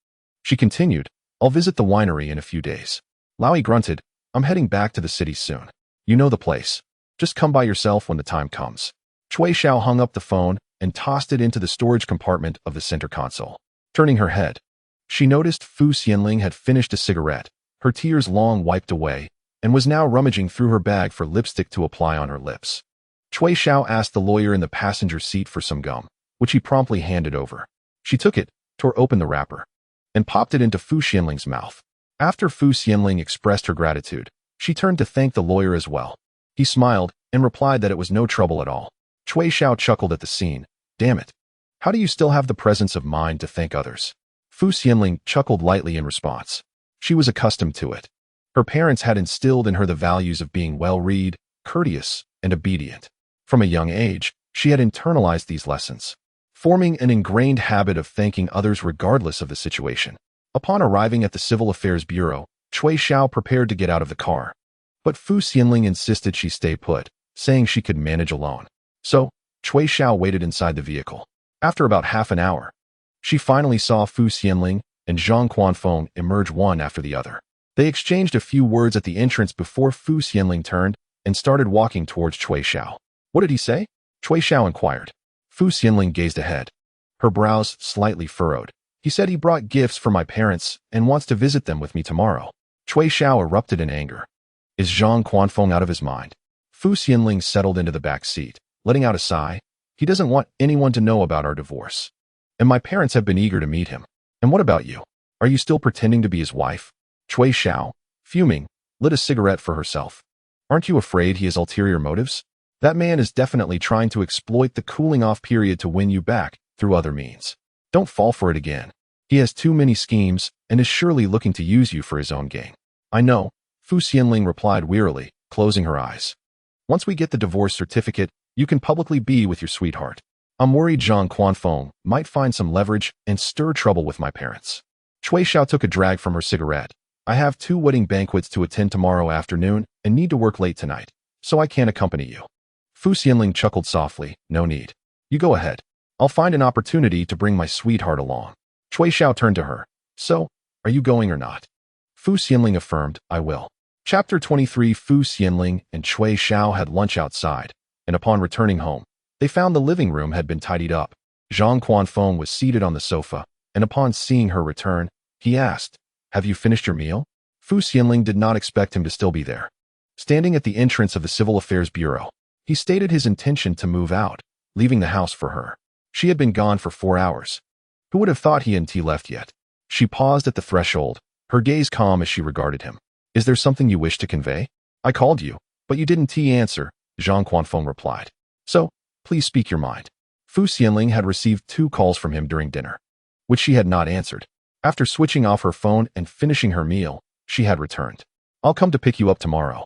She continued. I'll visit the winery in a few days. Laoyi grunted. I'm heading back to the city soon. You know the place. Just come by yourself when the time comes. Cui Xiao hung up the phone and tossed it into the storage compartment of the center console. Turning her head, she noticed Fu Xianling had finished a cigarette, her tears long wiped away, and was now rummaging through her bag for lipstick to apply on her lips. Cui Xiao asked the lawyer in the passenger seat for some gum, which he promptly handed over. She took it, tore open the wrapper, and popped it into Fu Xianling's mouth. After Fu Xianling expressed her gratitude, she turned to thank the lawyer as well. He smiled and replied that it was no trouble at all. Cui Xiao chuckled at the scene. Damn it. How do you still have the presence of mind to thank others? Fu Xianling chuckled lightly in response. She was accustomed to it. Her parents had instilled in her the values of being well-read, courteous, and obedient. From a young age, she had internalized these lessons, forming an ingrained habit of thanking others regardless of the situation. Upon arriving at the Civil Affairs Bureau, Cui Xiao prepared to get out of the car. But Fu Xianling insisted she stay put, saying she could manage alone. So, Cui Xiao waited inside the vehicle. After about half an hour, she finally saw Fu Xianling and Zhang Quanfeng emerge one after the other. They exchanged a few words at the entrance before Fu Xianling turned and started walking towards Cui Xiao. What did he say? Cui Xiao inquired. Fu Xianling gazed ahead, her brows slightly furrowed. He said he brought gifts for my parents and wants to visit them with me tomorrow. Cui Xiao erupted in anger. Is Zhang Quanfeng out of his mind? Fu Xianling settled into the back seat, letting out a sigh. He doesn't want anyone to know about our divorce. And my parents have been eager to meet him. And what about you? Are you still pretending to be his wife? Cui Xiao, fuming, lit a cigarette for herself. Aren't you afraid he has ulterior motives? That man is definitely trying to exploit the cooling-off period to win you back through other means. Don't fall for it again. He has too many schemes and is surely looking to use you for his own gain. I know, Fu Xianling replied wearily, closing her eyes. Once we get the divorce certificate, you can publicly be with your sweetheart. I'm worried Zhang Quanfeng might find some leverage and stir trouble with my parents. Cui Xiao took a drag from her cigarette. I have 2 wedding banquets to attend tomorrow afternoon and need to work late tonight, so I can't accompany you. Fu Xianling chuckled softly. No need. You go ahead. I'll find an opportunity to bring my sweetheart along. Cui Xiao turned to her. So, are you going or not? Fu Xianling affirmed, I will. Chapter 23. Fu Xianling and Cui Xiao had lunch outside, and upon returning home, they found the living room had been tidied up. Zhang Quanfeng was seated on the sofa, and upon seeing her return, he asked, Have you finished your meal? Fu Xianling did not expect him to still be there. Standing at the entrance of the Civil Affairs Bureau, he stated his intention to move out, leaving the house for her. She had been gone for 4 hours. Who would have thought he hadn't left yet? She paused at the threshold, her gaze calm as she regarded him. Is there something you wish to convey? I called you, but you didn't answer, Zhang Quanfeng replied. So, please speak your mind. Fu Xianling had received 2 calls from him during dinner, which she had not answered. After switching off her phone and finishing her meal, she had returned. I'll come to pick you up tomorrow,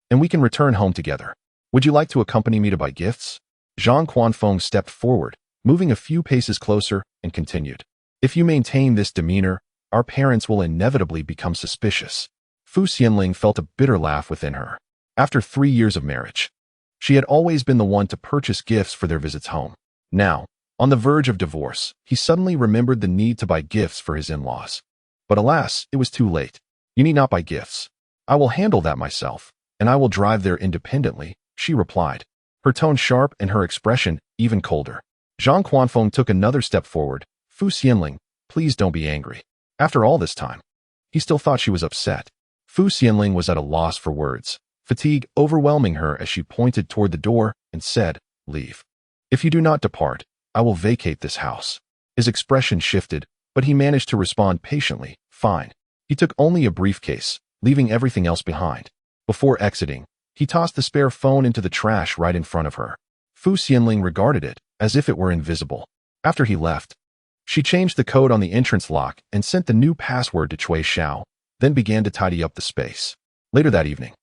and we can return home together. Would you like to accompany me to buy gifts? Zhang Quanfeng stepped forward, moving a few paces closer, and continued. If you maintain this demeanor, our parents will inevitably become suspicious. Fu Xianling felt a bitter laugh within her. After 3 years of marriage, she had always been the one to purchase gifts for their visits home. Now, on the verge of divorce, he suddenly remembered the need to buy gifts for his in-laws. But alas, it was too late. You need not buy gifts. I will handle that myself, and I will drive there independently, she replied, her tone sharp and her expression even colder. Zhang Quanfeng took another step forward. Fu Xianling, please don't be angry. After all this time, he still thought she was upset. Fu Xianling was at a loss for words, fatigue overwhelming her as she pointed toward the door and said, Leave. If you do not depart, I will vacate this house. His expression shifted, but he managed to respond patiently, Fine. He took only a briefcase, leaving everything else behind. Before exiting, he tossed the spare phone into the trash right in front of her. Fu Xianling regarded it as if it were invisible. After he left, she changed the code on the entrance lock and sent the new password to Cui Xiao, then began to tidy up the space. Later that evening,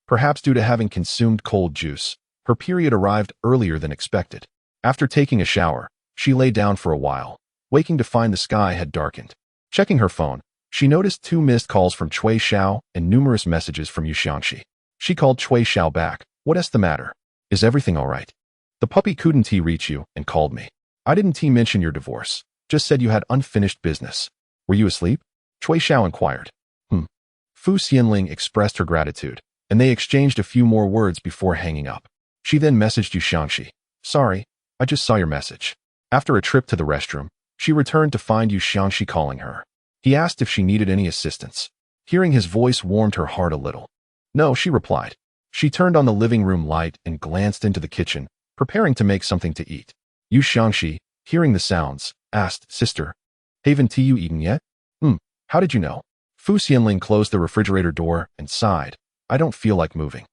perhaps due to having consumed cold juice, her period arrived earlier than expected. After taking a shower, she lay down for a while, waking to find the sky had darkened. Checking her phone, she noticed 2 missed calls from Cui Xiao and numerous messages from Yu Xiangxi. She called Cui Xiao back. What's the matter? Is everything all right? The puppy couldn't reach you and called me. I didn't mention your divorce, just said you had unfinished business. Were you asleep? Cui Xiao inquired. Fu Xianling expressed her gratitude, and they exchanged a few more words before hanging up. She then messaged Yu Xiangxi. Sorry, I just saw your message. After a trip to the restroom, she returned to find Yu Xiangxi calling her. He asked if she needed any assistance. Hearing his voice warmed her heart a little. No, she replied. She turned on the living room light and glanced into the kitchen, preparing to make something to eat. Yu Xiangxi, hearing the sounds, asked, Sister, haven't you eaten yet? How did you know? Fu Xianling closed the refrigerator door and sighed. I don't feel like moving.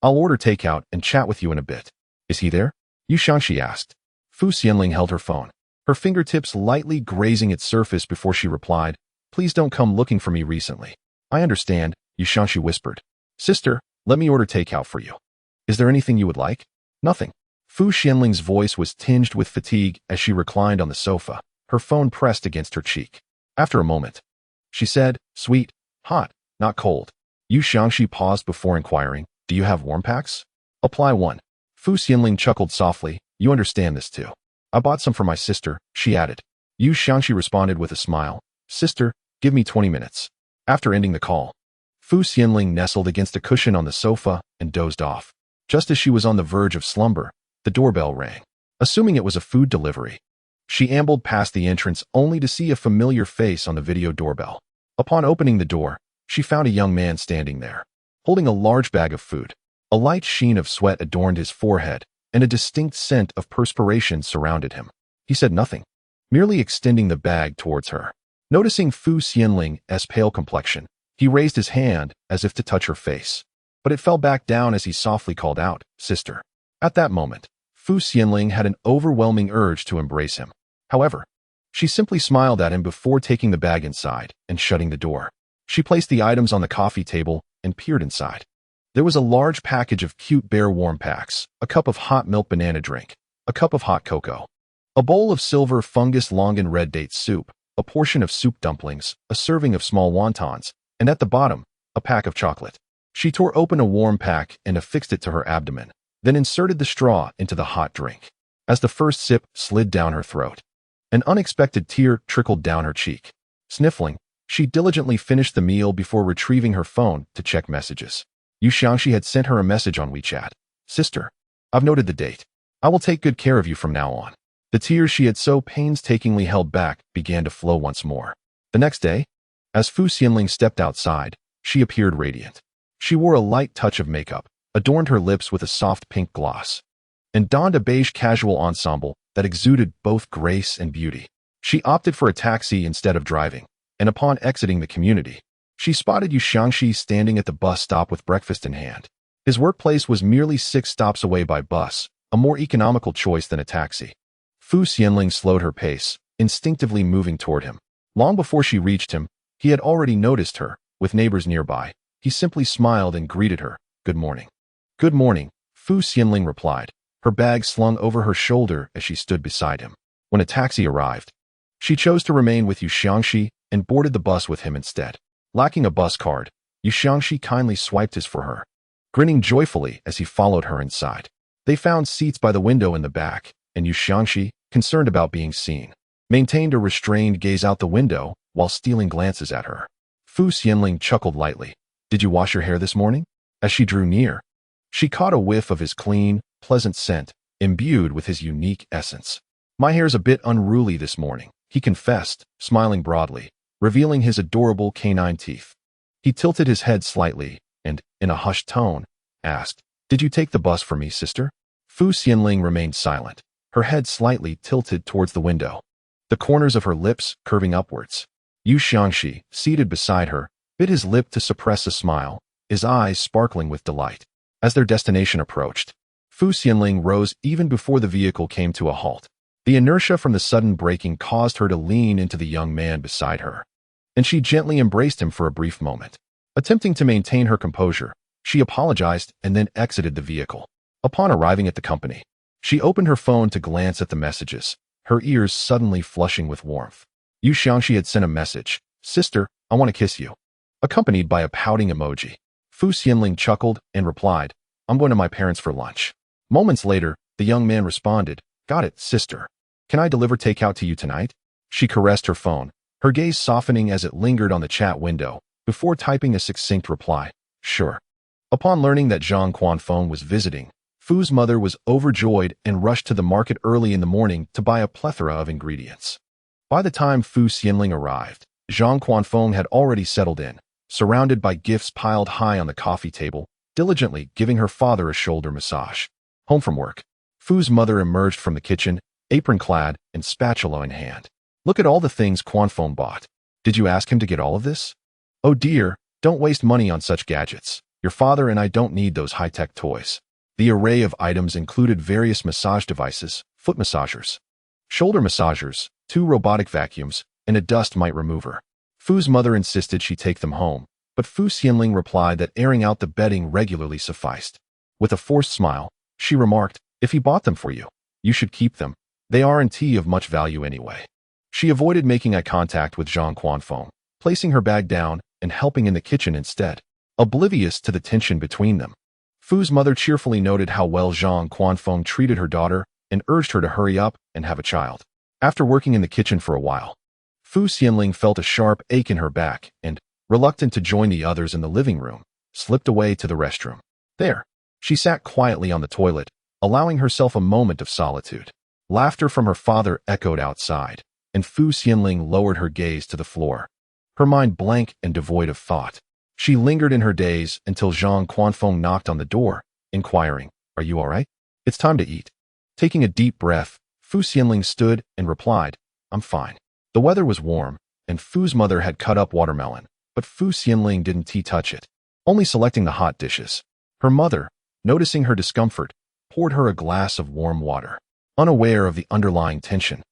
I'll order takeout and chat with you in a bit. Is he there? Yu Xiangxi asked. Fu Xianling held her phone, her fingertips lightly grazing its surface before she replied, Please don't come looking for me recently. I understand, Yu Xiangxi whispered. Sister, let me order takeout for you. Is there anything you would like? Nothing. Fu Xianling's voice was tinged with fatigue as she reclined on the sofa, her phone pressed against her cheek. After a moment, she said, Sweet, hot, not cold. Yu Xiangxi paused before inquiring, Do you have warm packs? Apply one. Fu Xianling chuckled softly, You understand this too. I bought some for my sister, she added. Yu Xiangxi responded with a smile, Sister, give me 20 minutes. After ending the call, Fu Xianling nestled against a cushion on the sofa and dozed off. Just as she was on the verge of slumber, the doorbell rang. assuming it was a food delivery. She ambled past the entrance only to see a familiar face on the video doorbell. Upon opening the door, she found a young man standing there, holding a large bag of food. A light sheen of sweat adorned his forehead, and a distinct scent of perspiration surrounded him. He said nothing, merely extending the bag towards her. Noticing Fu Xianling's pale complexion, he raised his hand as if to touch her face, but it fell back down as he softly called out, "Sister." At that moment, Fu Xianling had an overwhelming urge to embrace him. However, she simply smiled at him before taking the bag inside and shutting the door. She placed the items on the coffee table and peered inside. There was a large package of cute bear warm packs, a cup of hot milk banana drink, a cup of hot cocoa, a bowl of silver fungus longan red date soup, a portion of soup dumplings, a serving of small wontons, and at the bottom, a pack of chocolate. She tore open a warm pack and affixed it to her abdomen, then inserted the straw into the hot drink. As the first sip slid down her throat, an unexpected tear trickled down her cheek. Sniffling, she diligently finished the meal before retrieving her phone to check messages. Yu Xiangxi had sent her a message on WeChat. "Sister, I've noted the date. I will take good care of you from now on." The tears she had so painstakingly held back began to flow once more. The next day, as Fu Xianling stepped outside, she appeared radiant. She wore a light touch of makeup, adorned her lips with a soft pink gloss, and donned a beige casual ensemble that exuded both grace and beauty. She opted for a taxi instead of driving, and upon exiting the community, she spotted Yu Xiangxi standing at the bus stop with breakfast in hand. His workplace was merely 6 stops away by bus, a more economical choice than a taxi. Fu Xianling slowed her pace, instinctively moving toward him. Long before she reached him, he had already noticed her. With neighbors nearby, he simply smiled and greeted her. "Good morning." "Good morning," Fu Xianling replied, her bag slung over her shoulder as she stood beside him. When a taxi arrived, she chose to remain with Yu Xiangxi and boarded the bus with him instead. Lacking a bus card, Yu Xiangxi kindly swiped his for her, grinning joyfully as he followed her inside. They found seats by the window in the back, and Yu Xiangxi, concerned about being seen, maintained a restrained gaze out the window while stealing glances at her. Fu Xianling chuckled lightly. "Did you wash your hair this morning?" As she drew near, she caught a whiff of his clean, pleasant scent, imbued with his unique essence. "My hair's a bit unruly this morning," he confessed, smiling broadly, revealing his adorable canine teeth. He tilted his head slightly and, in a hushed tone, asked, "Did you take the bus for me, sister?" Fu Xianling remained silent, her head slightly tilted towards the window, the corners of her lips curving upwards. Yu Xiangxi, seated beside her, bit his lip to suppress a smile, his eyes sparkling with delight. As their destination approached, Fu Xianling rose even before the vehicle came to a halt. The inertia from the sudden braking caused her to lean into the young man beside her, and she gently embraced him for a brief moment. Attempting to maintain her composure, she apologized and then exited the vehicle. Upon arriving at the company, she opened her phone to glance at the messages, her ears suddenly flushing with warmth. Yu Xiangxi had sent a message, "Sister, I want to kiss you," accompanied by a pouting emoji. Fu Xianling chuckled and replied, "I'm going to my parents for lunch." Moments later, the young man responded, "Got it, sister. Can I deliver takeout to you tonight?" She caressed her phone, her gaze softening as it lingered on the chat window, before typing a succinct reply, "Sure." Upon learning that Zhang Quanfeng was visiting, Fu's mother was overjoyed and rushed to the market early in the morning to buy a plethora of ingredients. By the time Fu Xianling arrived, Zhang Quanfeng had already settled in, surrounded by gifts piled high on the coffee table, diligently giving her father a shoulder massage. Home from work, Fu's mother emerged from the kitchen, apron-clad and spatula in hand. "Look at all the things Quanfeng bought. Did you ask him to get all of this?" "Oh dear, don't waste money on such gadgets. Your father and I don't need those high-tech toys." The array of items included various massage devices, foot massagers, shoulder massagers, 2 robotic vacuums, and a dust mite remover. Fu's mother insisted she take them home, but Fu Xianling replied that airing out the bedding regularly sufficed. With a forced smile, she remarked, "If he bought them for you, you should keep them. They aren't of much value anyway." She avoided making eye contact with Zhang Quanfeng, placing her bag down and helping in the kitchen instead, oblivious to the tension between them. Fu's mother cheerfully noted how well Zhang Quanfeng treated her daughter and urged her to hurry up and have a child. After working in the kitchen for a while, Fu Xianling felt a sharp ache in her back and, reluctant to join the others in the living room, slipped away to the restroom. There, she sat quietly on the toilet, allowing herself a moment of solitude. Laughter from her father echoed outside, and Fu Xianling lowered her gaze to the floor, her mind blank and devoid of thought. She lingered in her daze until Zhang Quanfeng knocked on the door, inquiring, "Are you all right? It's time to eat." Taking a deep breath, Fu Xianling stood and replied, "I'm fine." The weather was warm, and Fu's mother had cut up watermelon, but Fu Xianling didn't touch it, only selecting the hot dishes. Her mother, noticing her discomfort, poured her a glass of warm water. Unaware of the underlying tension,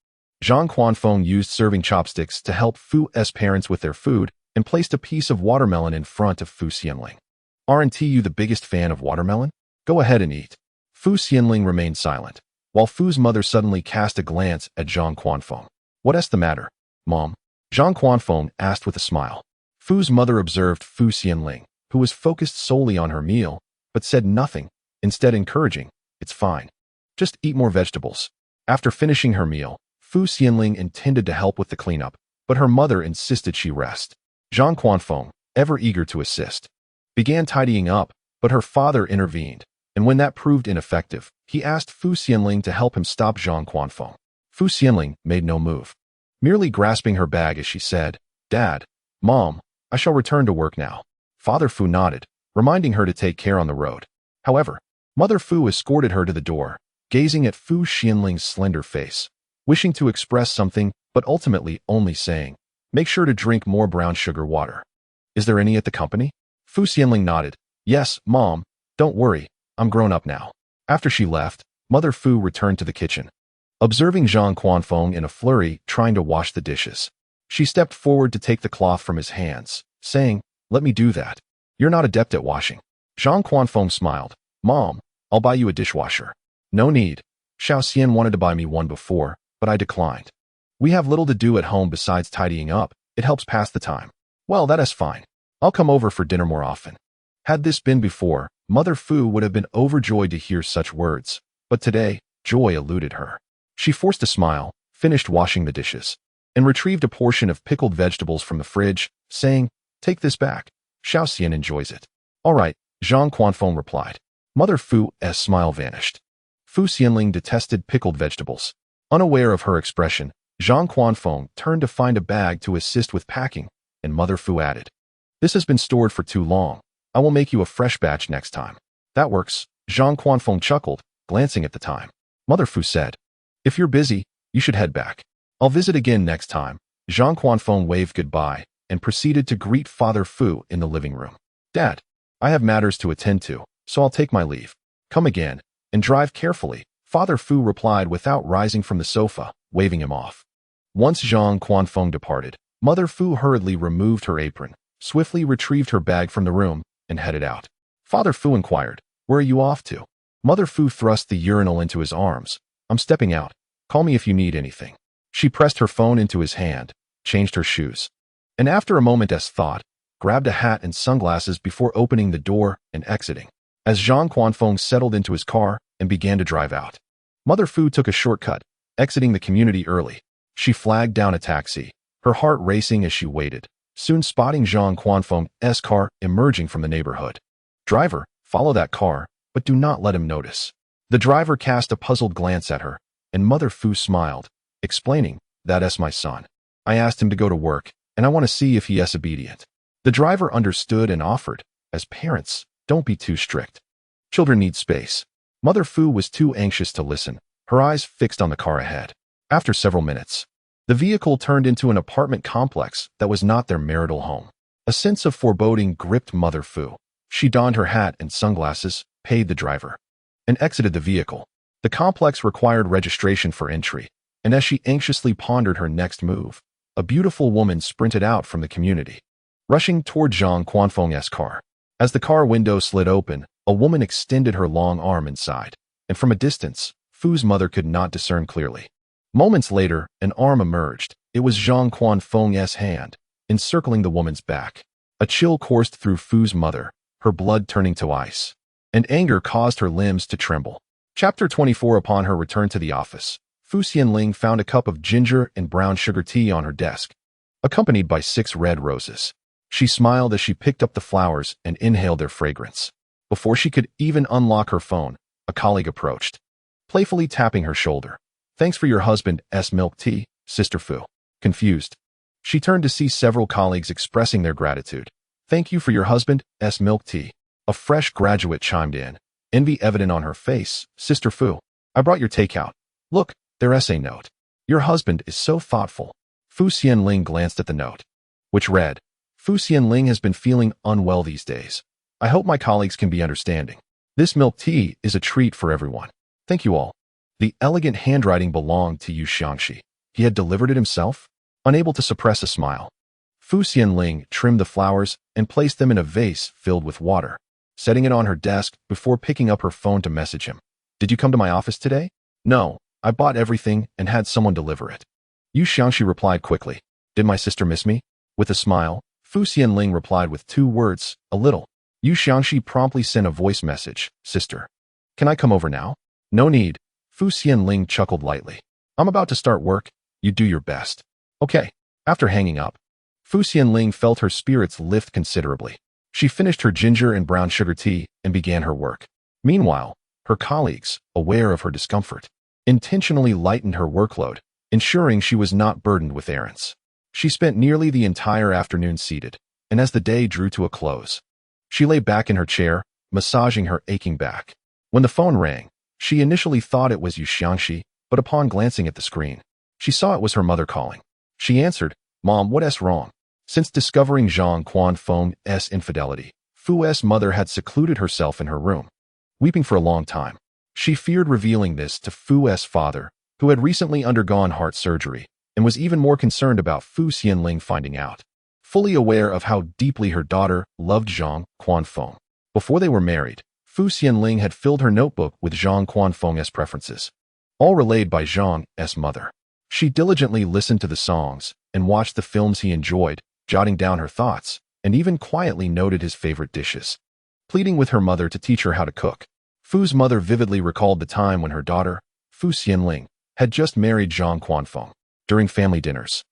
Zhang Quanfeng used serving chopsticks to help Fu's parents with their food and placed a piece of watermelon in front of Fu Xianling. "Aren't you the biggest fan of watermelon? Go ahead and eat." Fu Xianling remained silent, while Fu's mother suddenly cast a glance at Zhang Quanfeng. "What's the matter, Mom?" Zhang Quanfeng asked with a smile. Fu's mother observed Fu Xianling, who was focused solely on her meal, but said nothing, instead encouraging, "It's fine. Just eat more vegetables." After finishing her meal, Fu Xianling intended to help with the cleanup, but her mother insisted she rest. Zhang Quanfeng, ever eager to assist, began tidying up, but her father intervened, and when that proved ineffective, he asked Fu Xianling to help him stop Zhang Quanfeng. Fu Xianling made no move, merely grasping her bag as she said, "Dad, Mom, I shall return to work now." Father Fu nodded, reminding her to take care on the road. However, Mother Fu escorted her to the door, gazing at Fu Xianling's slender face, wishing to express something, but ultimately only saying, "Make sure to drink more brown sugar water." "Is there any at the company?" Fu Xianling nodded. "Yes, Mom, don't worry, I'm grown up now." After she left, Mother Fu returned to the kitchen. Observing Zhang Quanfeng in a flurry trying to wash the dishes, she stepped forward to take the cloth from his hands, saying, "Let me do that. You're not adept at washing." Zhang Quanfeng smiled. "Mom, I'll buy you a dishwasher." "No need. Xiao Xian wanted to buy me one before, but I declined. We have little to do at home besides tidying up. It helps pass the time." "Well, that is fine. I'll come over for dinner more often." Had this been before, Mother Fu would have been overjoyed to hear such words, but today, joy eluded her. She forced a smile, finished washing the dishes, and retrieved a portion of pickled vegetables from the fridge, saying, "Take this back. Xiao Xian enjoys it." "All right," Zhang Quanfeng replied. Mother Fu's smile vanished. Fu Xianling detested pickled vegetables. Unaware of her expression, Zhang Quanfeng turned to find a bag to assist with packing, and Mother Fu added, "This has been stored for too long. I will make you a fresh batch next time." "That works," Zhang Quanfeng chuckled, glancing at the time. Mother Fu said, "If you're busy, you should head back. I'll visit again next time." Zhang Quanfeng waved goodbye and proceeded to greet Father Fu in the living room. "Dad, I have matters to attend to, so I'll take my leave. Come again, and drive carefully," Father Fu replied without rising from the sofa, waving him off. Once Zhang Quanfeng departed, Mother Fu hurriedly removed her apron, swiftly retrieved her bag from the room, and headed out. Father Fu inquired, "Where are you off to?" Mother Fu thrust the urinal into his arms. "I'm stepping out. Call me if you need anything." She pressed her phone into his hand, changed her shoes, and after a moment's thought, grabbed a hat and sunglasses before opening the door and exiting. As Zhang Quanfeng settled into his car and began to drive out, Mother Fu took a shortcut, exiting the community early. She flagged down a taxi, her heart racing as she waited, soon spotting Zhang Quanfeng's car emerging from the neighborhood. "Driver, follow that car, but do not let him notice." The driver cast a puzzled glance at her, and Mother Fu smiled, explaining, "That's my son. I asked him to go to work, and I want to see if he is obedient." The driver understood and offered, "As parents, don't be too strict. Children need space." Mother Fu was too anxious to listen, her eyes fixed on the car ahead. After several minutes, the vehicle turned into an apartment complex that was not their marital home. A sense of foreboding gripped Mother Fu. She donned her hat and sunglasses, paid the driver, and exited the vehicle. The complex required registration for entry, and as she anxiously pondered her next move, a beautiful woman sprinted out from the community, rushing toward Zhang Quanfeng's car. As the car window slid open, a woman extended her long arm inside, and from a distance, Fu's mother could not discern clearly. Moments later, an arm emerged. It was Zhang Quanfeng's hand, encircling the woman's back. A chill coursed through Fu's mother, her blood turning to ice, and anger caused her limbs to tremble. Chapter 24. Upon her return to the office, Fu Xianling found a cup of ginger and brown sugar tea on her desk, accompanied by 6 red roses. She smiled as she picked up the flowers and inhaled their fragrance. Before she could even unlock her phone, a colleague approached, playfully tapping her shoulder. Thanks for your husband's milk tea, Sister Fu. Confused. She turned to see several colleagues expressing their gratitude. Thank you for your husband's milk tea. A fresh graduate chimed in, envy evident on her face. Sister Fu, I brought your takeout. Look, their essay note. Your husband is so thoughtful. Fu Xianling glanced at the note, which read, Fu Xianling has been feeling unwell these days. I hope my colleagues can be understanding. This milk tea is a treat for everyone. Thank you all. The elegant handwriting belonged to Yu Xiangxi. He had delivered it himself, unable to suppress a smile. Fu Xianling trimmed the flowers and placed them in a vase filled with water, setting it on her desk before picking up her phone to message him. Did you come to my office today? No, I bought everything and had someone deliver it. Yu Xiangxi replied quickly. Did my sister miss me? With a smile, Fu Xianling replied with 2 words, a little. Yu Xiangxi promptly sent a voice message. Sister, can I come over now? No need. Fu Xianling chuckled lightly. I'm about to start work. You do your best. Okay. After hanging up, Fu Xianling felt her spirits lift considerably. She finished her ginger and brown sugar tea and began her work. Meanwhile, her colleagues, aware of her discomfort, intentionally lightened her workload, ensuring she was not burdened with errands. She spent nearly the entire afternoon seated, and as the day drew to a close, she lay back in her chair, massaging her aching back. When the phone rang, she initially thought it was Yu Xiangxi, but upon glancing at the screen, she saw it was her mother calling. She answered, Mom, what's wrong? Since discovering Zhang Quanfeng's infidelity, Fu's mother had secluded herself in her room, weeping for a long time. She feared revealing this to Fu's father, who had recently undergone heart surgery, and was even more concerned about Fu Xianling finding out. Fully aware of how deeply her daughter loved Zhang Quanfeng. Before they were married, Fu Xianling had filled her notebook with Zhang Quanfeng's preferences, all relayed by Zhang's mother. She diligently listened to the songs and watched the films he enjoyed, jotting down her thoughts, and even quietly noted his favorite dishes. Pleading with her mother to teach her how to cook, Fu's mother vividly recalled the time when her daughter, Fu Xianling, had just married Zhang Quanfeng. During family dinners,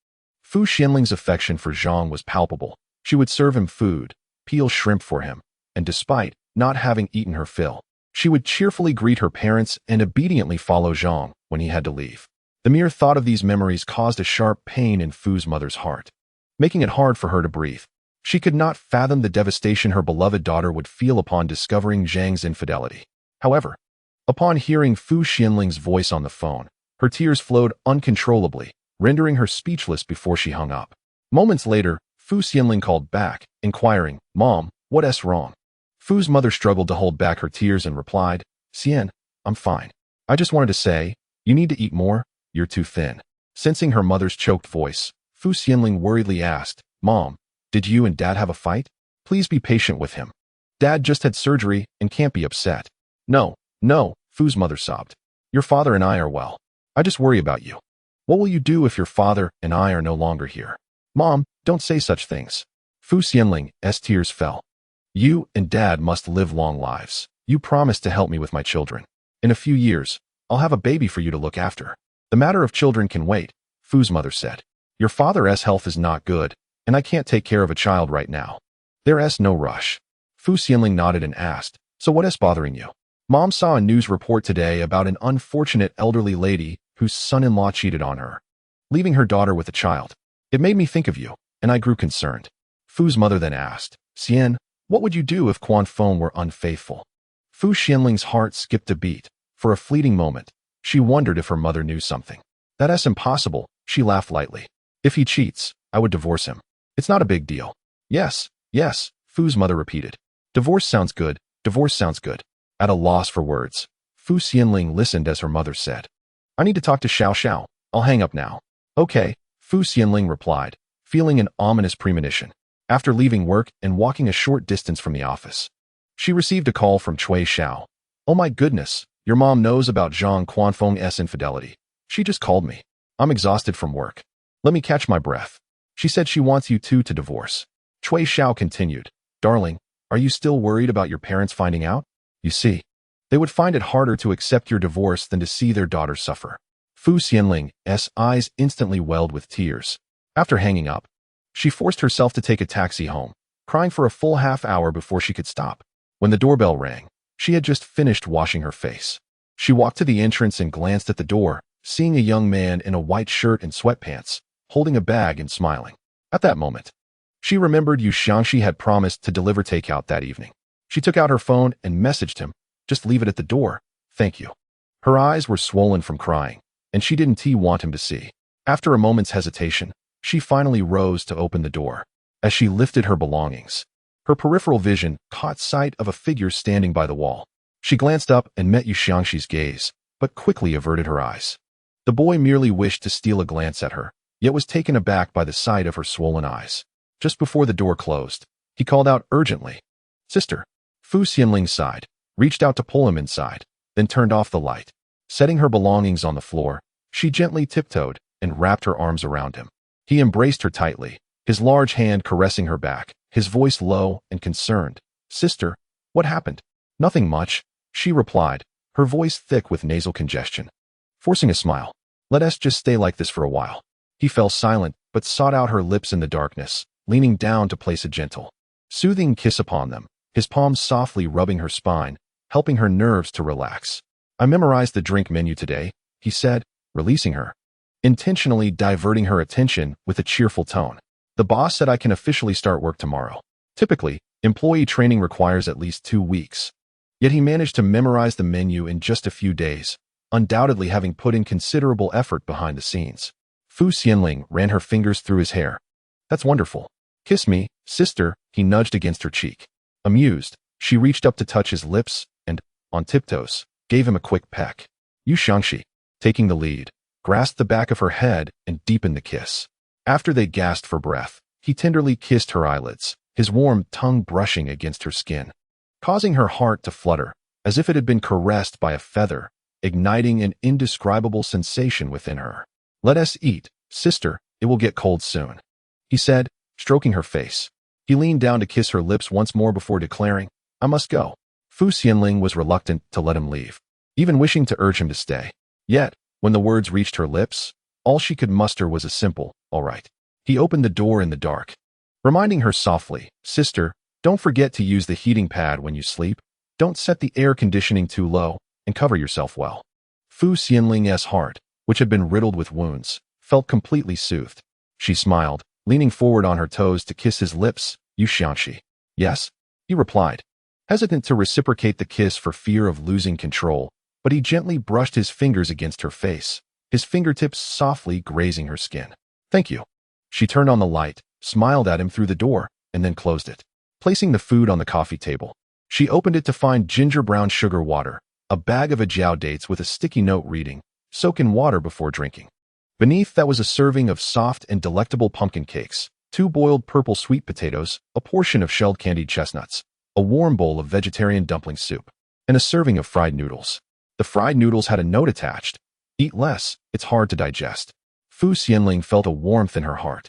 Fu Xianling's affection for Zhang was palpable. She would serve him food, peel shrimp for him, and despite not having eaten her fill, she would cheerfully greet her parents and obediently follow Zhang when he had to leave. The mere thought of these memories caused a sharp pain in Fu's mother's heart, making it hard for her to breathe. She could not fathom the devastation her beloved daughter would feel upon discovering Zhang's infidelity. However, upon hearing Fu Xianling's voice on the phone, her tears flowed uncontrollably, rendering her speechless before she hung up. Moments later, Fu Xianling called back, inquiring, Mom, what's wrong? Fu's mother struggled to hold back her tears and replied, Xian, I'm fine. I just wanted to say, you need to eat more, you're too thin. Sensing her mother's choked voice, Fu Xianling worriedly asked, Mom, did you and Dad have a fight? Please be patient with him. Dad just had surgery and can't be upset. No, Fu's mother sobbed. Your father and I are well. I just worry about you. What will you do if your father and I are no longer here? Mom, don't say such things. Fu Xianling's tears fell. You and Dad must live long lives. You promised to help me with my children. In a few years, I'll have a baby for you to look after. The matter of children can wait, Fu's mother said. Your father's health is not good, and I can't take care of a child right now. There's no rush. Fu Xianling nodded and asked, so what's bothering you? Mom saw a news report today about an unfortunate elderly lady whose son-in-law cheated on her, leaving her daughter with a child. It made me think of you, and I grew concerned. Fu's mother then asked, Xian, what would you do if Quanfeng were unfaithful? Fu Xianling's heart skipped a beat. For a fleeting moment, she wondered if her mother knew something. That's impossible, she laughed lightly. If he cheats, I would divorce him. It's not a big deal. Yes, Fu's mother repeated. Divorce sounds good, divorce sounds good. At a loss for words, Fu Xianling listened as her mother said, I need to talk to Xiao. I'll hang up now. Okay, Fu Xianling replied, feeling an ominous premonition. After leaving work and walking a short distance from the office, she received a call from Cui Xiao. Oh my goodness, your mom knows about Zhang Quanfeng's infidelity. She just called me. I'm exhausted from work. Let me catch my breath. She said she wants you two to divorce. Cui Xiao continued, Darling, are you still worried about your parents finding out? You see, they would find it harder to accept your divorce than to see their daughter suffer. Fu Xianling's eyes instantly welled with tears. After hanging up, she forced herself to take a taxi home, crying for a full half-hour before she could stop. When the doorbell rang, she had just finished washing her face. She walked to the entrance and glanced at the door, seeing a young man in a white shirt and sweatpants, holding a bag and smiling. At that moment, she remembered Yu Xiangxi had promised to deliver takeout that evening. She took out her phone and messaged him, "Just leave it at the door, thank you." Her eyes were swollen from crying, and she didn't want him to see. After a moment's hesitation, she finally rose to open the door. As she lifted her belongings, her peripheral vision caught sight of a figure standing by the wall. She glanced up and met Yu Xiangxi's gaze, but quickly averted her eyes. The boy merely wished to steal a glance at her, yet was taken aback by the sight of her swollen eyes. Just before the door closed, he called out urgently, "Sister." Xianling sighed, reached out to pull him inside, then turned off the light. Setting her belongings on the floor, she gently tiptoed and wrapped her arms around him. He embraced her tightly, his large hand caressing her back, his voice low and concerned. "Sister, what happened?" "Nothing much," she replied, her voice thick with nasal congestion. Forcing a smile, "Let us just stay like this for a while." He fell silent, but sought out her lips in the darkness, leaning down to place a gentle, soothing kiss upon them, his palms softly rubbing her spine, helping her nerves to relax. "I memorized the drink menu today," he said, releasing her, intentionally diverting her attention with a cheerful tone. "The boss said I can officially start work tomorrow. Typically, employee training requires at least 2 weeks. Yet he managed to memorize the menu in just a few days, undoubtedly having put in considerable effort behind the scenes." Xianling ran her fingers through his hair. "That's wonderful. Kiss me, sister," he nudged against her cheek. Amused, she reached up to touch his lips and, on tiptoes, gave him a quick peck. Yu Xiangxi, taking the lead, grasped the back of her head and deepened the kiss. After they gasped for breath, he tenderly kissed her eyelids, his warm tongue brushing against her skin, causing her heart to flutter, as if it had been caressed by a feather, igniting an indescribable sensation within her. "Let us eat, sister, it will get cold soon," he said, stroking her face. He leaned down to kiss her lips once more before declaring, "I must go." Xianling was reluctant to let him leave, even wishing to urge him to stay. Yet, when the words reached her lips, all she could muster was a simple, "All right." He opened the door in the dark, reminding her softly, "Sister, don't forget to use the heating pad when you sleep. Don't set the air conditioning too low, and cover yourself well." Xianling's heart, which had been riddled with wounds, felt completely soothed. She smiled, leaning forward on her toes to kiss his lips. "Yu Xiangxi." "Yes," he replied, hesitant to reciprocate the kiss for fear of losing control, but he gently brushed his fingers against her face, his fingertips softly grazing her skin. "Thank you." She turned on the light, smiled at him through the door, and then closed it. Placing the food on the coffee table, she opened it to find ginger brown sugar water, a bag of Jiao dates with a sticky note reading, "Soak in water before drinking." Beneath that was a serving of soft and delectable pumpkin cakes, 2 boiled purple sweet potatoes, a portion of shelled candied chestnuts, a warm bowl of vegetarian dumpling soup, and a serving of fried noodles. The fried noodles had a note attached, "Eat less, it's hard to digest." Xianling felt a warmth in her heart.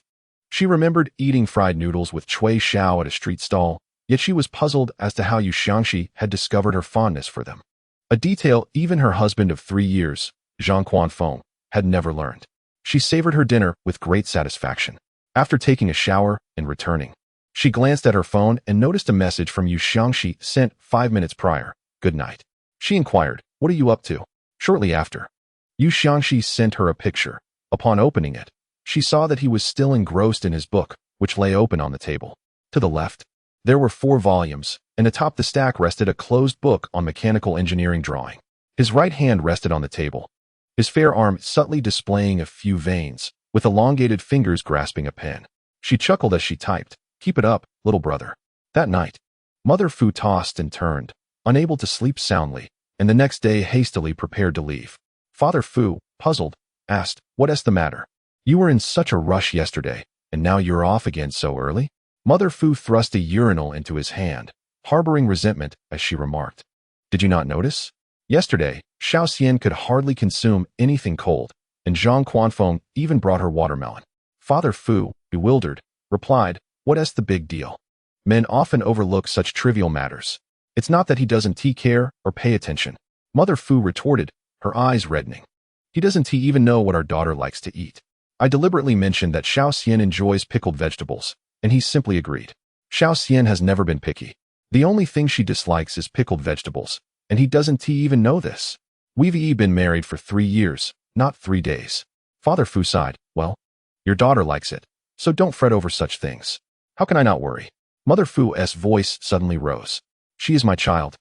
She remembered eating fried noodles with Cui Xiao at a street stall, yet she was puzzled as to how Yu Xiangxi had discovered her fondness for them. A detail even her husband of 3 years, Zhang Quanfeng, had never learned. She savored her dinner with great satisfaction. After taking a shower and returning, she glanced at her phone and noticed a message from Yu Xiangxi sent 5 minutes prior. "Good night." She inquired, "What are you up to?" Shortly after, Yu Xiangxi sent her a picture. Upon opening it, she saw that he was still engrossed in his book, which lay open on the table. To the left, there were 4 volumes, and atop the stack rested a closed book on mechanical engineering drawing. His right hand rested on the table, his fair arm subtly displaying a few veins, with elongated fingers grasping a pen. She chuckled as she typed, "Keep it up, little brother." That night, Mother Fu tossed and turned, unable to sleep soundly, and the next day hastily prepared to leave. Father Fu, puzzled, asked, "What's the matter? You were in such a rush yesterday, and now you're off again so early?" Mother Fu thrust a urinal into his hand, harboring resentment as she remarked, "Did you not notice? Yesterday, Xiao Xian could hardly consume anything cold, and Zhang Quanfeng even brought her watermelon." Father Fu, bewildered, replied, "What's the big deal? Men often overlook such trivial matters. It's not that he doesn't care or pay attention." Mother Fu retorted, her eyes reddening. "He doesn't even know what our daughter likes to eat. I deliberately mentioned that Xiao Xian enjoys pickled vegetables, and he simply agreed. Xiao Xian has never been picky. The only thing she dislikes is pickled vegetables, and he doesn't even know this. We've been married for 3 years, not 3 days. Father Fu sighed. Well, your daughter likes it, so don't fret over such things. How can I not worry? Mother Fu's voice suddenly rose. She is my child,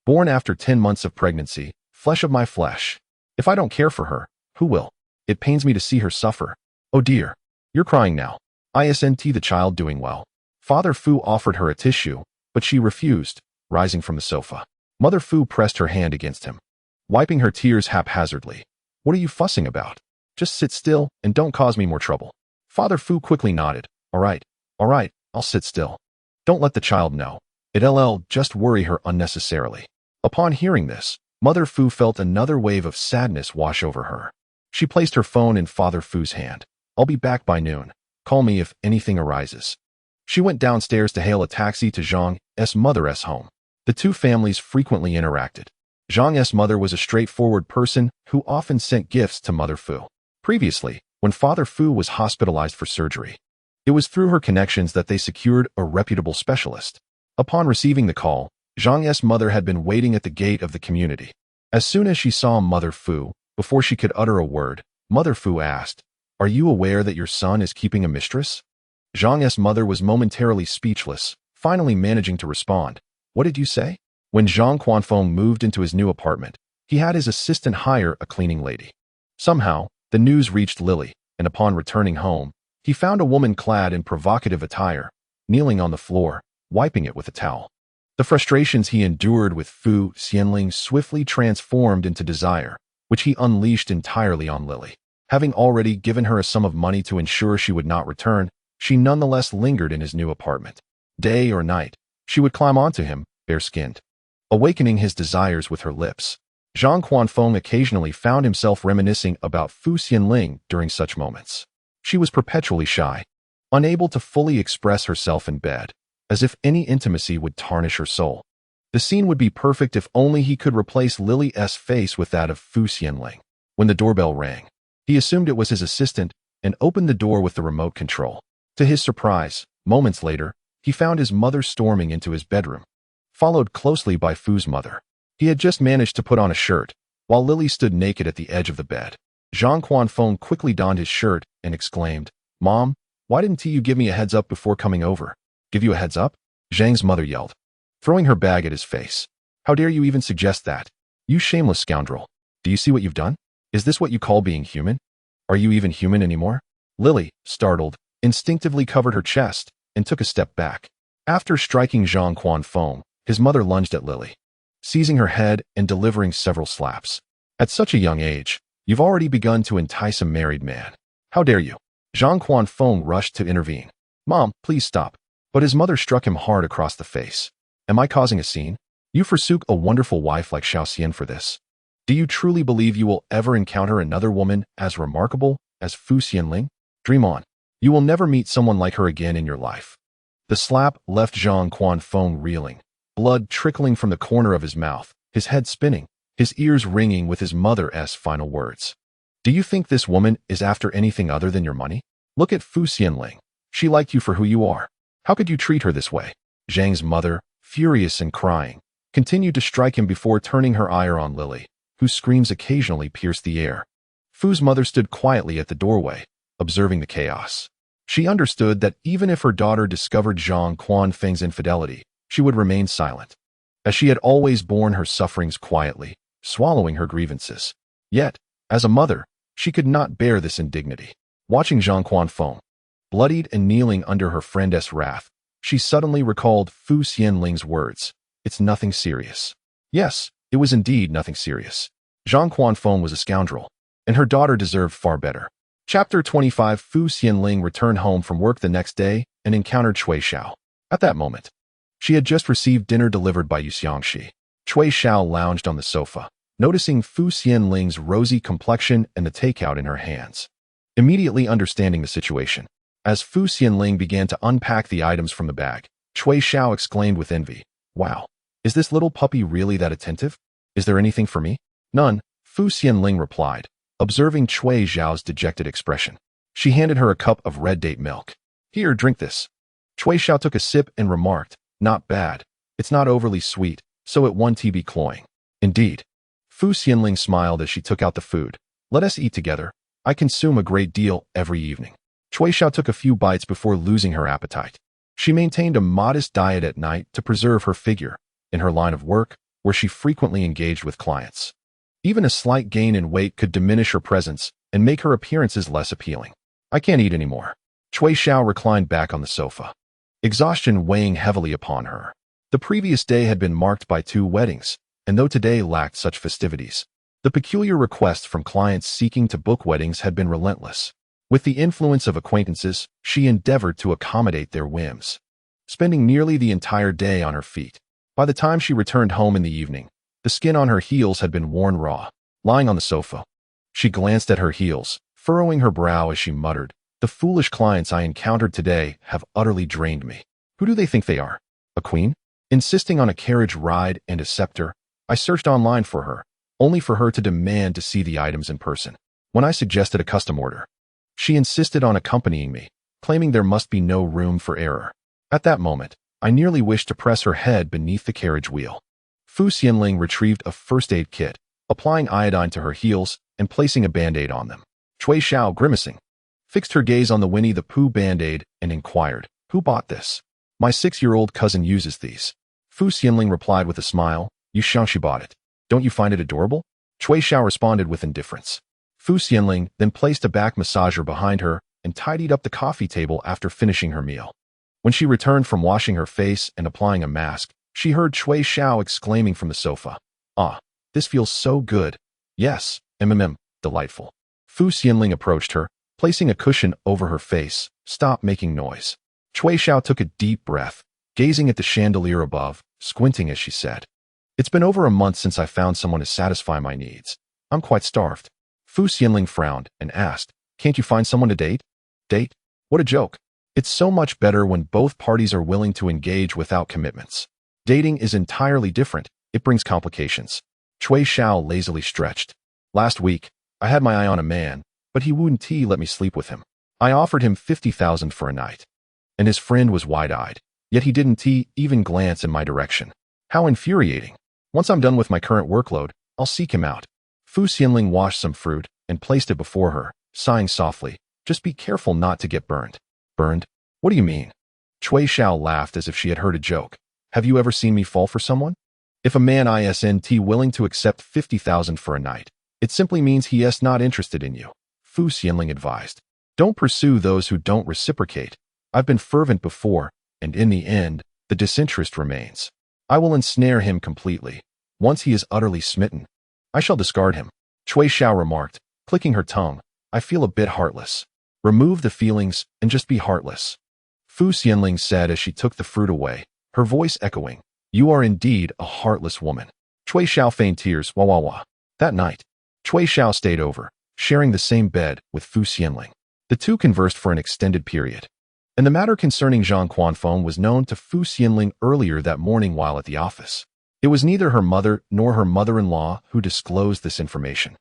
born after 10 months of pregnancy, flesh of my flesh. If I don't care for her, who will? It pains me to see her suffer. Oh dear, you're crying now. Isn't the child doing well? Father Fu offered her a tissue, but she refused, rising from the sofa. Mother Fu pressed her hand against him, wiping her tears haphazardly. What are you fussing about? Just sit still and don't cause me more trouble. Father Fu quickly nodded. All right, I'll sit still. Don't let the child know. It'll just worry her unnecessarily. Upon hearing this, Mother Fu felt another wave of sadness wash over her. She placed her phone in Father Fu's hand. I'll be back by noon. Call me if anything arises. She went downstairs to hail a taxi to Zhang's mother's home. The two families frequently interacted. Zhang's mother was a straightforward person who often sent gifts to Mother Fu. Previously, when Father Fu was hospitalized for surgery, it was through her connections that they secured a reputable specialist. Upon receiving the call, Zhang's mother had been waiting at the gate of the community. As soon as she saw Mother Fu, before she could utter a word, Mother Fu asked, "Are you aware that your son is keeping a mistress?" Zhang's mother was momentarily speechless, finally managing to respond. What did you say? When Zhang Quanfeng moved into his new apartment, he had his assistant hire a cleaning lady. Somehow, the news reached Lily, and upon returning home, he found a woman clad in provocative attire, kneeling on the floor, wiping it with a towel. The frustrations he endured with Fu Xianling swiftly transformed into desire, which he unleashed entirely on Lily. Having already given her a sum of money to ensure she would not return, she nonetheless lingered in his new apartment. Day or night, she would climb onto him, bare-skinned, awakening his desires with her lips. Zhang Quanfeng occasionally found himself reminiscing about Fu Xianling during such moments. She was perpetually shy, unable to fully express herself in bed, as if any intimacy would tarnish her soul. The scene would be perfect if only he could replace Lily's face with that of Fu Xianling. When the doorbell rang, he assumed it was his assistant and opened the door with the remote control. To his surprise, moments later, he found his mother storming into his bedroom, followed closely by Fu's mother. He had just managed to put on a shirt, while Lily stood naked at the edge of the bed. Zhang Quanfeng quickly donned his shirt and exclaimed, "Mom, why didn't you give me a heads up before coming over?" "Give you a heads up?" Zhang's mother yelled, throwing her bag at his face. "How dare you even suggest that? You shameless scoundrel. Do you see what you've done? Is this what you call being human? Are you even human anymore?" Lily, startled, instinctively covered her chest and took a step back. After striking Zhang Quanfeng, his mother lunged at Lily, seizing her head and delivering several slaps. "At such a young age, you've already begun to entice a married man. How dare you?" Zhang Quanfeng rushed to intervene. "Mom, please stop." But his mother struck him hard across the face. "Am I causing a scene? You forsook a wonderful wife like Xiao Xian for this. Do you truly believe you will ever encounter another woman as remarkable as Fu Xianling? Dream on. You will never meet someone like her again in your life." The slap left Zhang Quanfeng reeling, blood trickling from the corner of his mouth, his head spinning, his ears ringing with his mother's final words. "Do you think this woman is after anything other than your money? Look at Fu Xianling. She liked you for who you are. How could you treat her this way?" Zhang's mother, furious and crying, continued to strike him before turning her ire on Lily, whose screams occasionally pierced the air. Fu's mother stood quietly at the doorway, observing the chaos. She understood that even if her daughter discovered Zhang Quanfeng's infidelity, she would remain silent, as she had always borne her sufferings quietly, swallowing her grievances. Yet, as a mother, she could not bear this indignity. Watching Zhang Quanfeng, bloodied and kneeling under her friend's wrath, she suddenly recalled Fu Xianling's words. "It's nothing serious." Yes, it was indeed nothing serious. Zhang Quanfeng was a scoundrel, and her daughter deserved far better. Chapter 25. Fu Xianling returned home from work the next day and encountered Cui Xiao. At that moment, she had just received dinner delivered by Yu Xiangxi. Cui Xiao lounged on the sofa, noticing Fu Xianling's rosy complexion and the takeout in her hands. Immediately understanding the situation, as Fu Xianling began to unpack the items from the bag, Cui Xiao exclaimed with envy, "Wow, is this little puppy really that attentive? Is there anything for me?" "None," Fu Xianling replied, observing Cui Xiao's dejected expression. She handed her a cup of red date milk. "Here, drink this." Cui Xiao took a sip and remarked, "Not bad. It's not overly sweet, so it won't be cloying." "Indeed." Fu Xianling smiled as she took out the food, Let us eat together. I consume a great deal every evening. Cui Xiao took a few bites before losing her appetite. She maintained a modest diet at night to preserve her figure in her line of work, where she frequently engaged with clients. Even a slight gain in weight could diminish her presence and make her appearances less appealing. I can't eat anymore. Cui Xiao reclined back on the sofa, exhaustion weighing heavily upon her. The previous day had been marked by 2 weddings, and though today lacked such festivities, the peculiar requests from clients seeking to book weddings had been relentless. With the influence of acquaintances, she endeavored to accommodate their whims, spending nearly the entire day on her feet. By the time she returned home in the evening, the skin on her heels had been worn raw. Lying on the sofa, she glanced at her heels, furrowing her brow as she muttered, "The foolish clients I encountered today have utterly drained me. Who do they think they are? A queen? Insisting on a carriage ride and a scepter, I searched online for her, only for her to demand to see the items in person. When I suggested a custom order, she insisted on accompanying me, claiming there must be no room for error. At that moment, I nearly wished to press her head beneath the carriage wheel." Xianling retrieved a first aid kit, applying iodine to her heels and placing a band-aid on them. Cui Xiao, grimacing, fixed her gaze on the Winnie the Pooh band-aid and inquired, "Who bought this?" "My 6-year-old cousin uses these." Xianling replied with a smile, "Yu Xiangxi bought it. Don't you find it adorable?" Cui Xiao responded with indifference. Xianling then placed a back massager behind her and tidied up the coffee table after finishing her meal. When she returned from washing her face and applying a mask, she heard Cui Xiao exclaiming from the sofa, "Ah, this feels so good. Yes, delightful." Xianling approached her, placing a cushion over her face. "Stop making noise." Cui Xiao took a deep breath, gazing at the chandelier above, squinting as she said, "It's been over a month since I found someone to satisfy my needs. I'm quite starved." Xianling frowned and asked, "Can't you find someone to date?" "Date? What a joke. It's so much better when both parties are willing to engage without commitments. Dating is entirely different. It brings complications." Cui Xiao lazily stretched. "Last week, I had my eye on a man, but he wouldn't let me sleep with him. I offered him 50,000 for a night. And his friend was wide-eyed, yet he didn't even glance in my direction. How infuriating. Once I'm done with my current workload, I'll seek him out." Xianling washed some fruit and placed it before her, sighing softly, "Just be careful not to get burned." "Burned? What do you mean?" Cui Xiao laughed as if she had heard a joke. "Have you ever seen me fall for someone? If a man isn't willing to accept 50,000 for a night, it simply means he is not interested in you," Xianling advised. "Don't pursue those who don't reciprocate. I've been fervent before, and in the end, the disinterest remains. I will ensnare him completely. Once he is utterly smitten, I shall discard him." Cui Xiao remarked, clicking her tongue, "I feel a bit heartless." "Remove the feelings and just be heartless," Xianling said as she took the fruit away, her voice echoing, "You are indeed a heartless woman." Cui Xiao feigned tears, wah wah wah. That night, Cui Xiao stayed over, sharing the same bed with Xianling. The two conversed for an extended period, and the matter concerning Zhang Quanfeng was known to Xianling earlier that morning while at the office. It was neither her mother nor her mother-in-law who disclosed this information.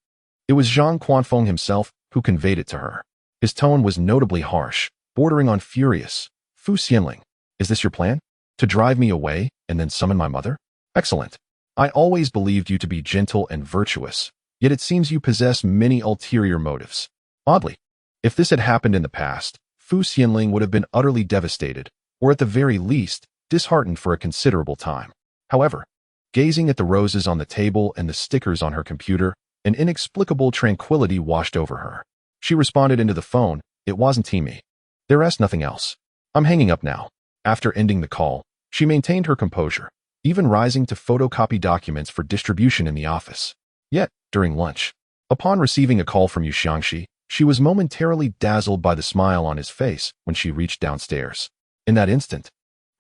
It was Zhang Quanfeng himself who conveyed it to her. His tone was notably harsh, bordering on furious. "Xianling, is this your plan? To drive me away and then summon my mother? Excellent. I always believed you to be gentle and virtuous, yet it seems you possess many ulterior motives. Oddly, if this had happened in the past, Xianling would have been utterly devastated, or at the very least, disheartened for a considerable time. However, gazing at the roses on the table and the stickers on her computer, an inexplicable tranquility washed over her. She responded into the phone, "It wasn't me. There's nothing else. I'm hanging up now." After ending the call, she maintained her composure, even rising to photocopy documents for distribution in the office. Yet, during lunch, upon receiving a call from Yu Xiangxi, she was momentarily dazzled by the smile on his face when she reached downstairs. In that instant,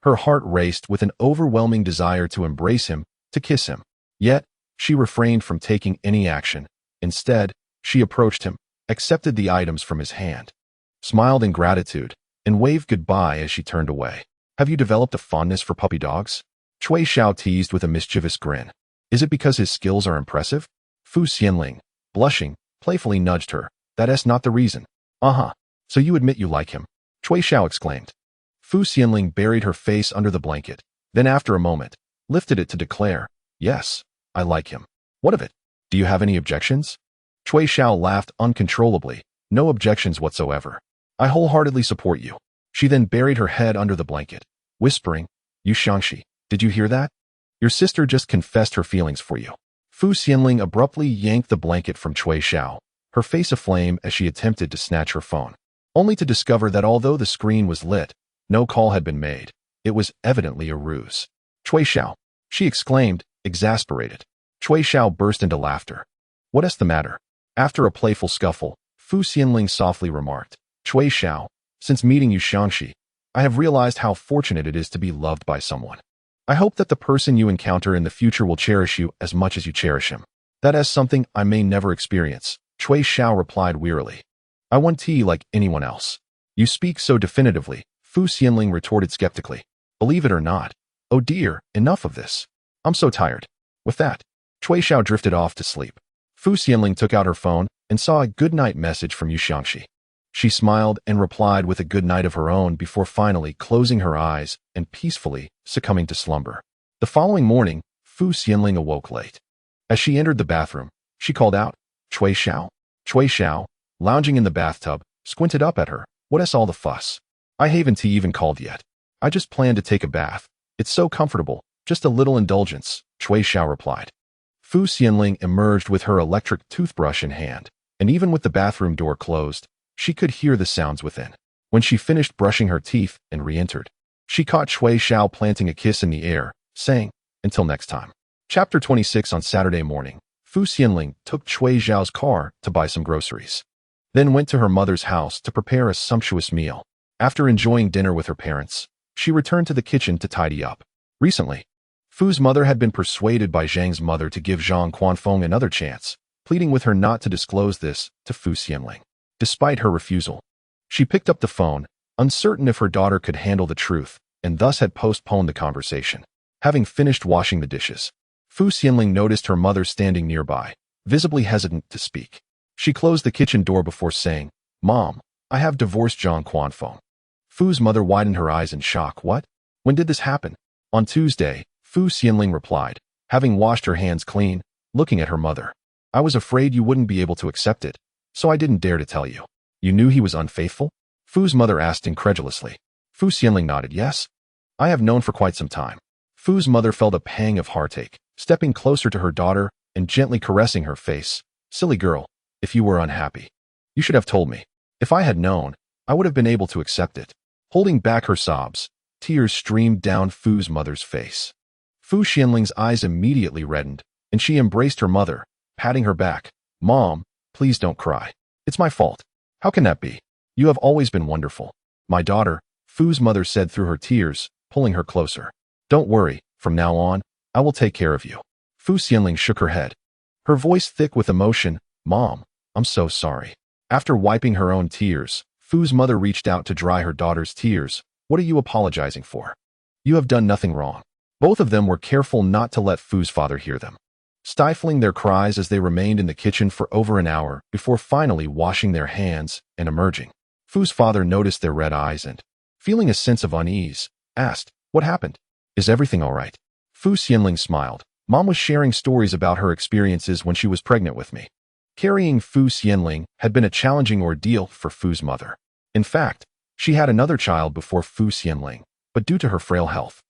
her heart raced with an overwhelming desire to embrace him, to kiss him. Yet, she refrained from taking any action. Instead, she approached him, accepted the items from his hand, smiled in gratitude, and waved goodbye as she turned away. "Have you developed a fondness for puppy dogs?" Cui Xiao teased with a mischievous grin. "Is it because his skills are impressive?" Xianling, blushing, playfully nudged her. "That's not the reason." "Uh-huh. So you admit you like him?" Cui Xiao exclaimed. Xianling buried her face under the blanket, then after a moment, lifted it to declare, "Yes, I like him." "What of it? Do you have any objections?" Cui Xiao laughed uncontrollably, no objections whatsoever. I wholeheartedly support you. She then buried her head under the blanket, whispering, Yu Xiangxi, did you hear that? Your sister just confessed her feelings for you. Fu Xianling abruptly yanked the blanket from Cui Xiao, her face aflame as she attempted to snatch her phone, only to discover that although the screen was lit, no call had been made. It was evidently a ruse. Cui Xiao, she exclaimed, exasperated. Cui Xiao burst into laughter. What is the matter? After a playful scuffle, Fu Xianling softly remarked, Cui Xiao, since meeting Yu Xiangxi, I have realized how fortunate it is to be loved by someone. I hope that the person you encounter in the future will cherish you as much as you cherish him. That is something I may never experience, Cui Xiao replied wearily. I want tea like anyone else. You speak so definitively, Fu Xianling retorted skeptically. Believe it or not. Oh dear, enough of this. I'm so tired. With that, Cui Xiao drifted off to sleep. Fu Xianling took out her phone and saw a good-night message from Yu Xiangxi. She smiled and replied with a good night of her own before finally closing her eyes and peacefully succumbing to slumber. The following morning, Fu Xianling awoke late. As she entered the bathroom, she called out, Cui Xiao. Cui Xiao, lounging in the bathtub, squinted up at her. What is all the fuss? I haven't even called yet. I just planned to take a bath. It's so comfortable, just a little indulgence, Cui Xiao replied. Fu Xianling emerged with her electric toothbrush in hand, and even with the bathroom door closed, she could hear the sounds within. When she finished brushing her teeth and re-entered, she caught Cui Xiao planting a kiss in the air, saying, until next time. Chapter 26. On Saturday morning, Fu Xianling took Cui Xiao's car to buy some groceries, then went to her mother's house to prepare a sumptuous meal. After enjoying dinner with her parents, she returned to the kitchen to tidy up. Recently, Fu's mother had been persuaded by Zhang's mother to give Zhang Quanfeng another chance, pleading with her not to disclose this to Fu Xianling. Despite her refusal, she picked up the phone, uncertain if her daughter could handle the truth, and thus had postponed the conversation. Having finished washing the dishes, Fu Xianling noticed her mother standing nearby, visibly hesitant to speak. She closed the kitchen door before saying, Mom, I have divorced Zhang Quanfeng. Fu's mother widened her eyes in shock. What? When did this happen? On Tuesday, Fu Xianling replied, having washed her hands clean, looking at her mother. I was afraid you wouldn't be able to accept it, so I didn't dare to tell you. You knew he was unfaithful? Fu's mother asked incredulously. Fu Xianling nodded. Yes. I have known for quite some time. Fu's mother felt a pang of heartache, stepping closer to her daughter and gently caressing her face. Silly girl, if you were unhappy, you should have told me. If I had known, I would have been able to accept it. Holding back her sobs, tears streamed down Fu's mother's face. Fu Xianling's eyes immediately reddened, and she embraced her mother, patting her back. Mom, please don't cry. It's my fault. How can that be? You have always been wonderful. My daughter, Fu's mother said through her tears, pulling her closer. Don't worry, from now on, I will take care of you. Fu Xianling shook her head, her voice thick with emotion. Mom, I'm so sorry. After wiping her own tears, Fu's mother reached out to dry her daughter's tears. What are you apologizing for? You have done nothing wrong. Both of them were careful not to let Fu's father hear them, stifling their cries as they remained in the kitchen for over an hour before finally washing their hands and emerging. Fu's father noticed their red eyes and, feeling a sense of unease, asked, What happened? Is everything all right? Fu Xianling smiled. Mom was sharing stories about her experiences when she was pregnant with me. Carrying Fu Xianling had been a challenging ordeal for Fu's mother. In fact, she had another child before Fu Xianling, but due to her frail health,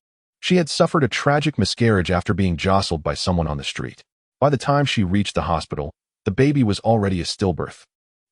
she had suffered a tragic miscarriage after being jostled by someone on the street. By the time she reached the hospital, the baby was already a stillbirth.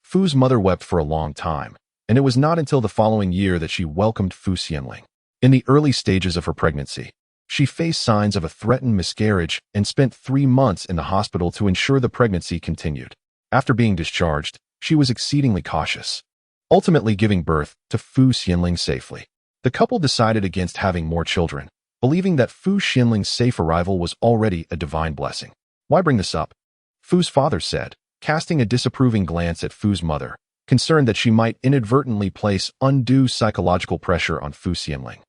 Fu's mother wept for a long time, and it was not until the following year that she welcomed Fu Xianling. In the early stages of her pregnancy, she faced signs of a threatened miscarriage and spent 3 months in the hospital to ensure the pregnancy continued. After being discharged, she was exceedingly cautious, ultimately giving birth to Fu Xianling safely. The couple decided against having more children, believing that Fu Xianling's safe arrival was already a divine blessing. Why bring this up? Fu's father said, casting a disapproving glance at Fu's mother, concerned that she might inadvertently place undue psychological pressure on Fu Xianling,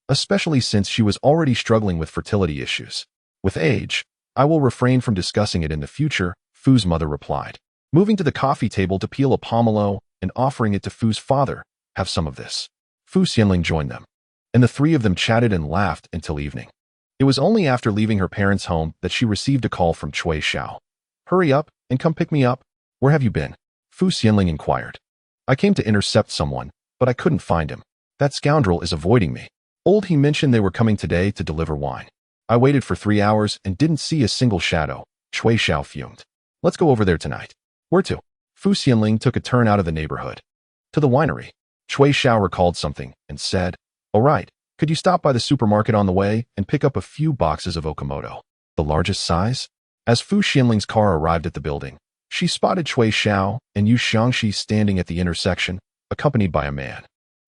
especially since she was already struggling with fertility issues. With age, I will refrain from discussing it in the future, Fu's mother replied, moving to the coffee table to peel a pomelo and offering it to Fu's father. Have some of this. Fu Xianling joined them, and the three of them chatted and laughed until evening. It was only after leaving her parents' home that she received a call from Cui Xiao. Hurry up and come pick me up. Where have you been? Fu Xianling inquired. I came to intercept someone, but I couldn't find him. That scoundrel is avoiding me. He mentioned they were coming today to deliver wine. I waited for 3 hours and didn't see a single shadow. Cui Xiao fumed. Let's go over there tonight. Where to? Fu Xianling took a turn out of the neighborhood. To the winery. Cui Xiao recalled something and said, all right, could you stop by the supermarket on the way and pick up a few boxes of Okamoto? The largest size? As Fu Xianling's car arrived at the building, she spotted Cui Xiao and Yu Xiangxi standing at the intersection, accompanied by a man,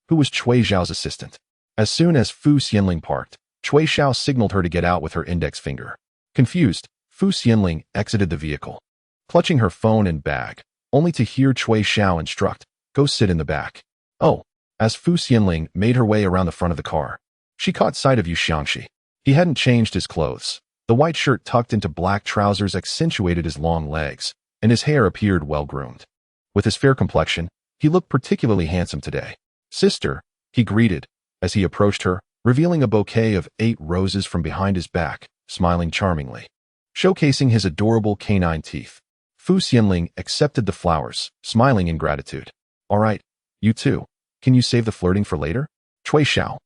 who was Cui Xiao's assistant. As soon as Fu Xianling parked, Cui Xiao signaled her to get out with her index finger. Confused, Fu Xianling exited the vehicle, clutching her phone and bag, only to hear Cui Xiao instruct, go sit in the back. Oh. As Fu Xianling made her way around the front of the car, she caught sight of Yu Xiangxi. He hadn't changed his clothes. The white shirt tucked into black trousers accentuated his long legs, and his hair appeared well-groomed. With his fair complexion, he looked particularly handsome today. Sister, he greeted, as he approached her, revealing a bouquet of 8 roses from behind his back, smiling charmingly, showcasing his adorable canine teeth. Fu Xianling accepted the flowers, smiling in gratitude. All right, you too. Can you save the flirting for later? Cui Xiao,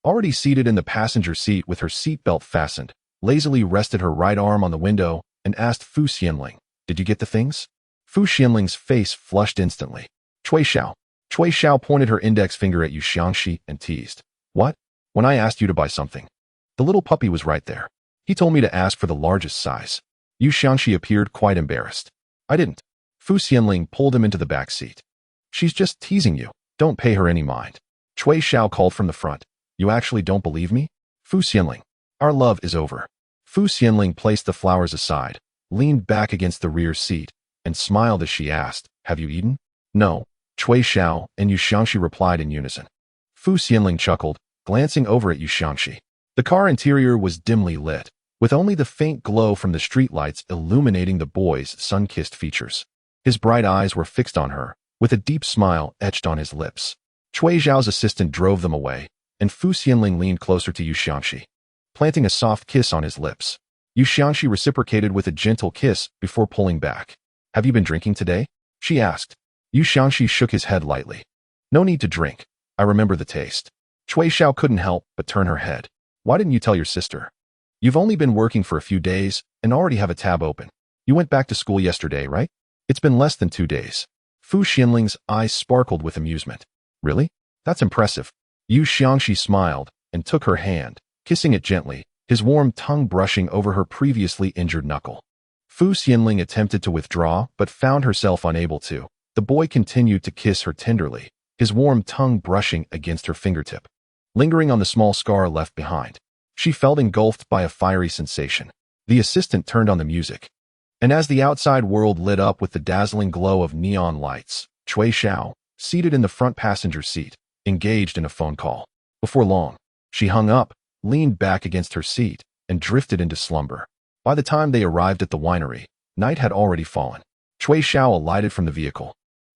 already seated in the passenger seat with her seatbelt fastened, lazily rested her right arm on the window and asked Fu Xianling, did you get the things? Fu Xianling's face flushed instantly. Cui Xiao. Cui Xiao pointed her index finger at Yu Xiangxi and teased. What? When I asked you to buy something. The little puppy was right there. He told me to ask for the largest size. Yu Xiangxi appeared quite embarrassed. I didn't. Fu Xianling pulled him into the back seat. She's just teasing you. Don't pay her any mind. Cui Xiao called from the front. You actually don't believe me? Fu Xianling. Our love is over. Fu Xianling placed the flowers aside, leaned back against the rear seat, and smiled as she asked, have you eaten? No. Cui Xiao and Yu Xiangxi replied in unison. Fu Xianling chuckled, glancing over at Yu Xiangxi. The car interior was dimly lit, with only the faint glow from the streetlights illuminating the boy's sun-kissed features. His bright eyes were fixed on her, with a deep smile etched on his lips. Cui Xiao's assistant drove them away, and Fu Xianling leaned closer to Yu Xiangxi, planting a soft kiss on his lips. Yu Xiangxi reciprocated with a gentle kiss before pulling back. Have you been drinking today? She asked. Yu Xiangxi shook his head lightly. No need to drink. I remember the taste. Cui Xiao couldn't help but turn her head. Why didn't you tell your sister? You've only been working for a few days and already have a tab open. You went back to school yesterday, right? It's been less than 2 days. Fu Xianling's eyes sparkled with amusement. Really? That's impressive. Yu Xiangxi smiled and took her hand, kissing it gently, his warm tongue brushing over her previously injured knuckle. Fu Xianling attempted to withdraw but found herself unable to. The boy continued to kiss her tenderly, his warm tongue brushing against her fingertip, lingering on the small scar left behind. She felt engulfed by a fiery sensation. The assistant turned on the music, and as the outside world lit up with the dazzling glow of neon lights, Cui Xiao, seated in the front passenger seat, engaged in a phone call. Before long, she hung up, leaned back against her seat, and drifted into slumber. By the time they arrived at the winery, night had already fallen. Cui Xiao alighted from the vehicle,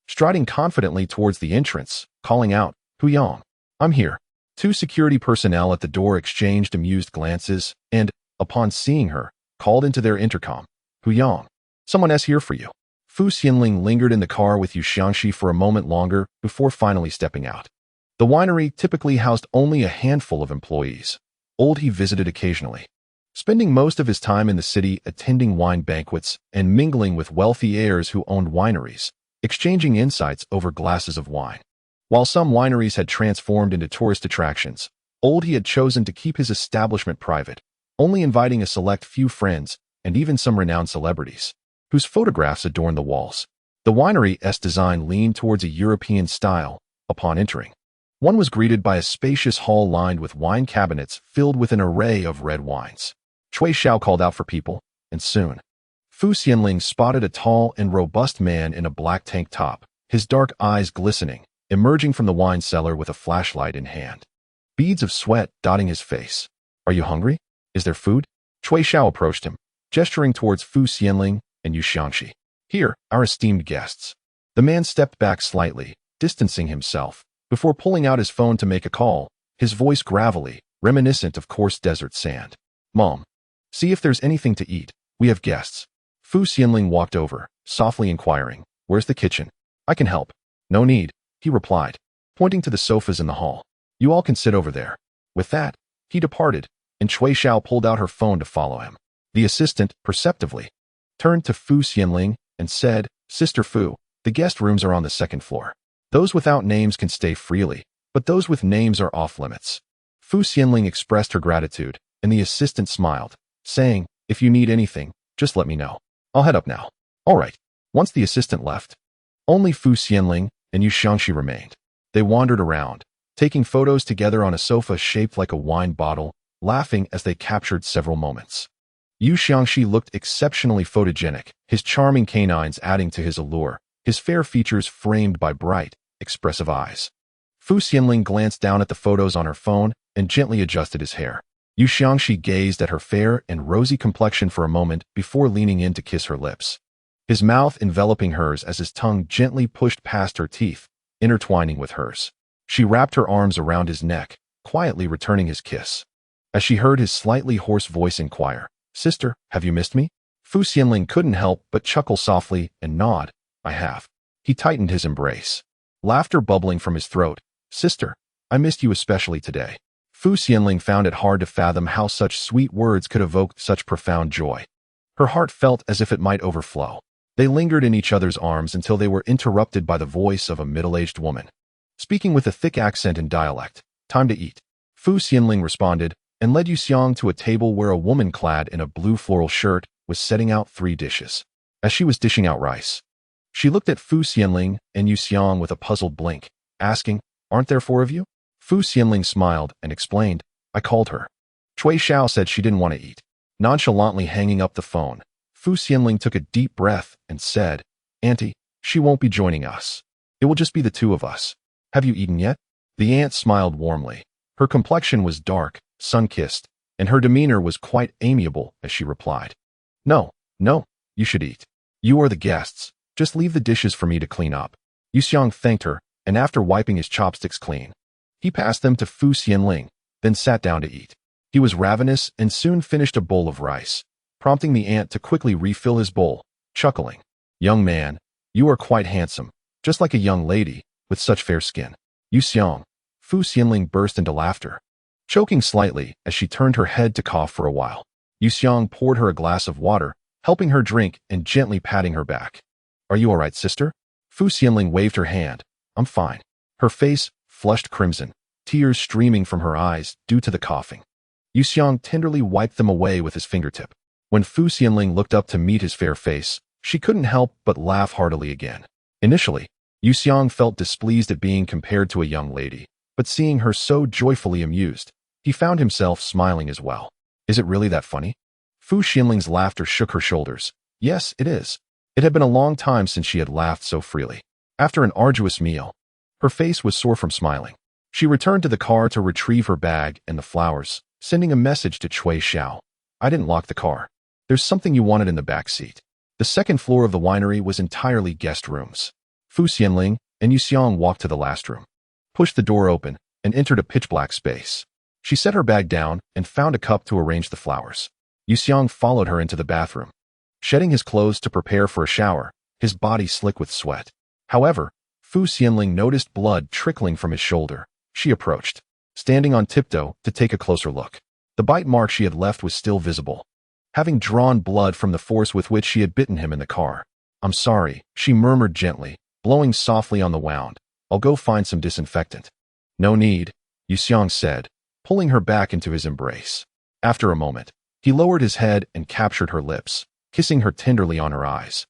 striding confidently towards the entrance, calling out, Huyang, I'm here. 2 security personnel at the door exchanged amused glances and, upon seeing her, called into their intercom, Huyang, someone is here for you. Fu Xianling lingered in the car with Yu Xiangxi for a moment longer before finally stepping out. The winery typically housed only a handful of employees. He visited occasionally, spending most of his time in the city attending wine banquets and mingling with wealthy heirs who owned wineries, exchanging insights over glasses of wine. While some wineries had transformed into tourist attractions, he had chosen to keep his establishment private, only inviting a select few friends and even some renowned celebrities, whose photographs adorned the walls. The winery's design leaned towards a European style. Upon entering, one was greeted by a spacious hall lined with wine cabinets filled with an array of red wines. Cui Xiao called out for people, and soon, Fu Xianling spotted a tall and robust man in a black tank top, his dark eyes glistening, emerging from the wine cellar with a flashlight in hand. Beads of sweat dotting his face. Are you hungry? Is there food? Cui Xiao approached him, gesturing towards Fu Xianling and Yu Xiangxi. Here, our esteemed guests. The man stepped back slightly, distancing himself, before pulling out his phone to make a call, his voice gravelly, reminiscent of coarse desert sand. Mom, see if there's anything to eat. We have guests. Fu Xianling walked over, softly inquiring, Where's the kitchen? I can help. No need, he replied, pointing to the sofas in the hall. You all can sit over there. With that, he departed, and Cui Xiao pulled out her phone to follow him. The assistant, perceptively, turned to Fu Xianling and said, Sister Fu, the guest rooms are on the second floor. Those without names can stay freely, but those with names are off limits. Fu Xianling expressed her gratitude, and the assistant smiled, saying, If you need anything, just let me know. I'll head up now. All right. Once the assistant left, only Fu Xianling and Yu Xiangxi remained. They wandered around, taking photos together on a sofa shaped like a wine bottle, laughing as they captured several moments. Yu Xiangxi looked exceptionally photogenic, his charming canines adding to his allure, his fair features framed by bright, expressive eyes. Fu Xianling glanced down at the photos on her phone and gently adjusted his hair. Yu Xiangxi gazed at her fair and rosy complexion for a moment before leaning in to kiss her lips, his mouth enveloping hers as his tongue gently pushed past her teeth, intertwining with hers. She wrapped her arms around his neck, quietly returning his kiss. As she heard his slightly hoarse voice inquire, Sister, have you missed me? Fu Xianling couldn't help but chuckle softly and nod, I have. He tightened his embrace, laughter bubbling from his throat. Sister, I missed you especially today. Fu Xianling found it hard to fathom how such sweet words could evoke such profound joy. Her heart felt as if it might overflow. They lingered in each other's arms until they were interrupted by the voice of a middle-aged woman, speaking with a thick accent and dialect. Time to eat. Fu Xianling responded, and led Yu Xiang to a table where a woman clad in a blue floral shirt was setting out 3 dishes. As she was dishing out rice, she looked at Fu Xianling and Yu Xiang with a puzzled blink, asking, Aren't there 4 of you? Fu Xianling smiled and explained, I called her. Cui Xiao said she didn't want to eat. Nonchalantly hanging up the phone, Fu Xianling took a deep breath and said, Auntie, she won't be joining us. It will just be the 2 of us. Have you eaten yet? The aunt smiled warmly. Her complexion was dark, sun-kissed, and her demeanor was quite amiable as she replied, No, you should eat. You are the guests. Just leave the dishes for me to clean up. Yu Xiang thanked her, and after wiping his chopsticks clean, he passed them to Fu Xianling, then sat down to eat. He was ravenous and soon finished a bowl of rice, prompting the aunt to quickly refill his bowl, chuckling, Young man, you are quite handsome, just like a young lady, with such fair skin. Yu Xiang. Fu Xianling burst into laughter, choking slightly as she turned her head to cough for a while. Yu Xiang poured her a glass of water, helping her drink and gently patting her back. Are you all right, sister? Fu Xianling waved her hand. I'm fine. Her face flushed crimson, tears streaming from her eyes due to the coughing. Yu Xiang tenderly wiped them away with his fingertip. When Fu Xianling looked up to meet his fair face, she couldn't help but laugh heartily again. Initially, Yu Xiang felt displeased at being compared to a young lady, but seeing her so joyfully amused, he found himself smiling as well. Is it really that funny? Fu Xianling's laughter shook her shoulders. Yes, it is. It had been a long time since she had laughed so freely. After an arduous meal, her face was sore from smiling. She returned to the car to retrieve her bag and the flowers, sending a message to Cui Xiao. I didn't lock the car. There's something you wanted in the back seat. The second floor of the winery was entirely guest rooms. Fu Xianling and Yu Xiang walked to the last room, pushed the door open, and entered a pitch-black space. She set her bag down and found a cup to arrange the flowers. Yu Xiang followed her into the bathroom, shedding his clothes to prepare for a shower, his body slick with sweat. However, Fu Xianling noticed blood trickling from his shoulder. She approached, standing on tiptoe to take a closer look. The bite mark she had left was still visible, having drawn blood from the force with which she had bitten him in the car. I'm sorry, she murmured gently, blowing softly on the wound. I'll go find some disinfectant. No need, Yu Xiang said, pulling her back into his embrace. After a moment, he lowered his head and captured her lips, kissing her tenderly on her eyes,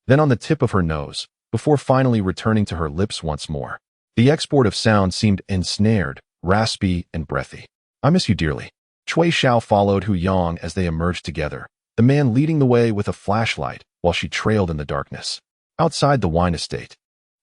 then on the tip of her nose, before finally returning to her lips once more. The export of sound seemed ensnared, raspy, and breathy. I miss you dearly. Cui Xiao followed Hu Yang as they emerged together, the man leading the way with a flashlight while she trailed in the darkness. Outside the wine estate,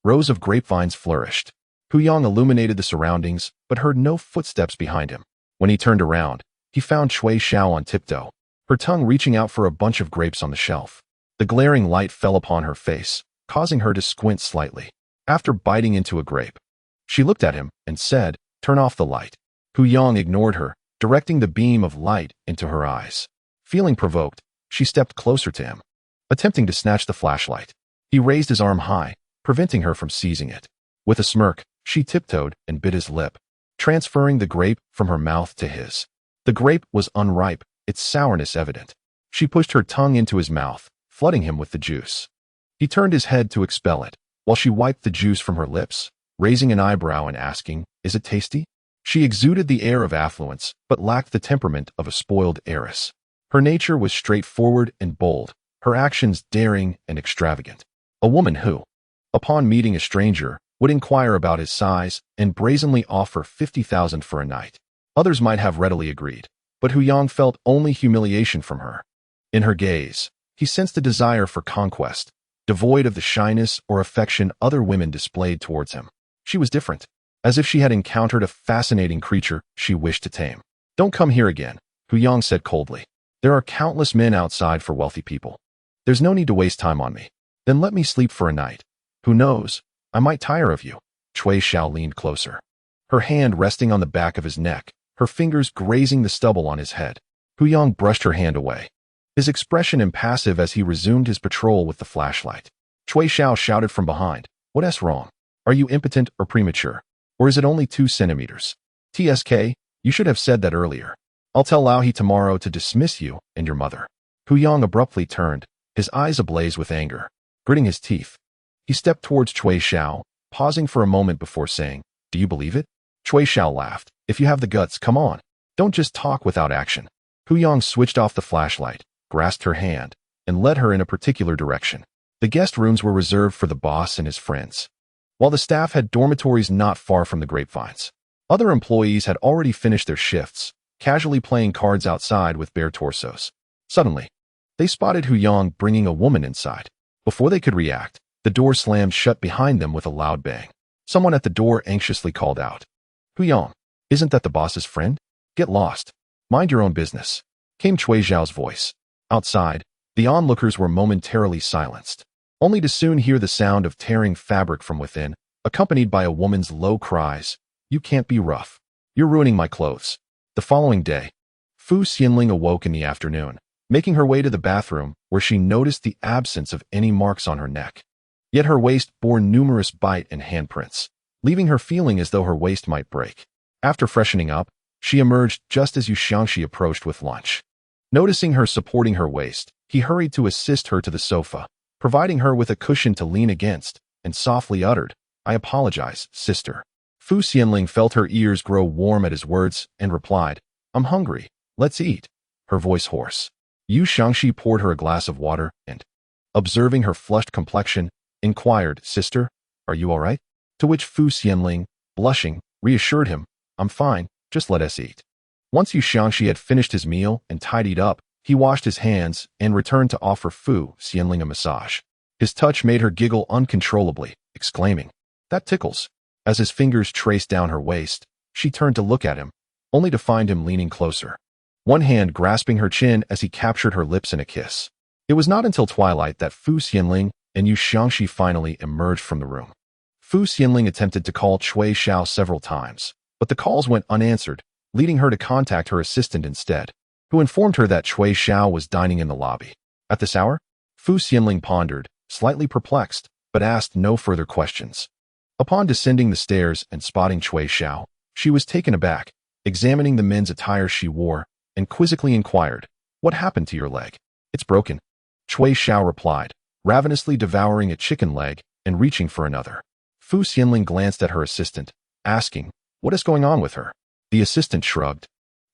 rows of grapevines flourished. Hu Yang illuminated the surroundings, but heard no footsteps behind him. When he turned around, he found Cui Xiao on tiptoe, her tongue reaching out for a bunch of grapes on the shelf. The glaring light fell upon her face, causing her to squint slightly. After biting into a grape, she looked at him and said, Turn off the light. Hu Yang ignored her, directing the beam of light into her eyes. Feeling provoked, she stepped closer to him, attempting to snatch the flashlight. He raised his arm high, preventing her from seizing it. With a smirk, she tiptoed and bit his lip, transferring the grape from her mouth to his. The grape was unripe, its sourness evident. She pushed her tongue into his mouth, flooding him with the juice. He turned his head to expel it, while she wiped the juice from her lips, raising an eyebrow and asking, "Is it tasty?" She exuded the air of affluence, but lacked the temperament of a spoiled heiress. Her nature was straightforward and bold, her actions daring and extravagant. A woman who, upon meeting a stranger, would inquire about his size and brazenly offer 50,000 for a night. Others might have readily agreed, but Hu Yang felt only humiliation from her. In her gaze, he sensed a desire for conquest, devoid of the shyness or affection other women displayed towards him. She was different, as if she had encountered a fascinating creature she wished to tame. "Don't come here again," Hu Yang said coldly. "There are countless men outside for wealthy people. There's no need to waste time on me. Then let me sleep for a night. Who knows, I might tire of you." Cui Xiao leaned closer, her hand resting on the back of his neck, her fingers grazing the stubble on his head. Hu Yang brushed her hand away, his expression impassive as he resumed his patrol with the flashlight. Cui Xiao shouted from behind, "What's wrong? Are you impotent or premature? Or is it only 2 centimeters? TSK, you should have said that earlier. I'll tell Lauhi tomorrow to dismiss you and your mother." Hu Yang abruptly turned, his eyes ablaze with anger. Gritting his teeth, he stepped towards Cui Xiao, pausing for a moment before saying, "Do you believe it?" Cui Xiao laughed. "If you have the guts, come on. Don't just talk without action." Hu Yang switched off the flashlight, grasped her hand, and led her in a particular direction. The guest rooms were reserved for the boss and his friends, while the staff had dormitories not far from the grapevines. Other employees had already finished their shifts, casually playing cards outside with bare torsos. Suddenly, they spotted Hu Yang bringing a woman inside. Before they could react, the door slammed shut behind them with a loud bang. Someone at the door anxiously called out, "Hu Yang, isn't that the boss's friend? Get lost. Mind your own business," came Cui Xiao's voice. Outside, the onlookers were momentarily silenced, only to soon hear the sound of tearing fabric from within, accompanied by a woman's low cries, "You can't be rough. You're ruining my clothes." The following day, Xianling awoke in the afternoon, making her way to the bathroom where she noticed the absence of any marks on her neck. Yet her waist bore numerous bite and handprints, leaving her feeling as though her waist might break. After freshening up, she emerged just as Yu Xiangxi approached with lunch. Noticing her supporting her waist, he hurried to assist her to the sofa, providing her with a cushion to lean against, and softly uttered, "I apologize, sister." Xianling felt her ears grow warm at his words and replied, "I'm hungry. Let's eat," her voice hoarse. Yu Xiangxi poured her a glass of water and, observing her flushed complexion, inquired, "Sister, are you all right?" To which Xianling, blushing, reassured him, "I'm fine, just let us eat." Once Yu Xiangxi had finished his meal and tidied up, he washed his hands and returned to offer Xianling a massage. His touch made her giggle uncontrollably, exclaiming, "That tickles." As his fingers traced down her waist, she turned to look at him, only to find him leaning closer, one hand grasping her chin as he captured her lips in a kiss. It was not until twilight that Xianling and Yu Xiangxi finally emerged from the room. Xianling attempted to call Cui Xiao several times, but the calls went unanswered, leading her to contact her assistant instead, who informed her that Cui Xiao was dining in the lobby. At this hour, Xianling pondered, slightly perplexed, but asked no further questions. Upon descending the stairs and spotting Cui Xiao, she was taken aback, examining the men's attire she wore, and quizzically inquired, "What happened to your leg?" "It's broken," Cui Xiao replied, ravenously devouring a chicken leg and reaching for another. Xianling glanced at her assistant, asking, "What is going on with her?" The assistant shrugged.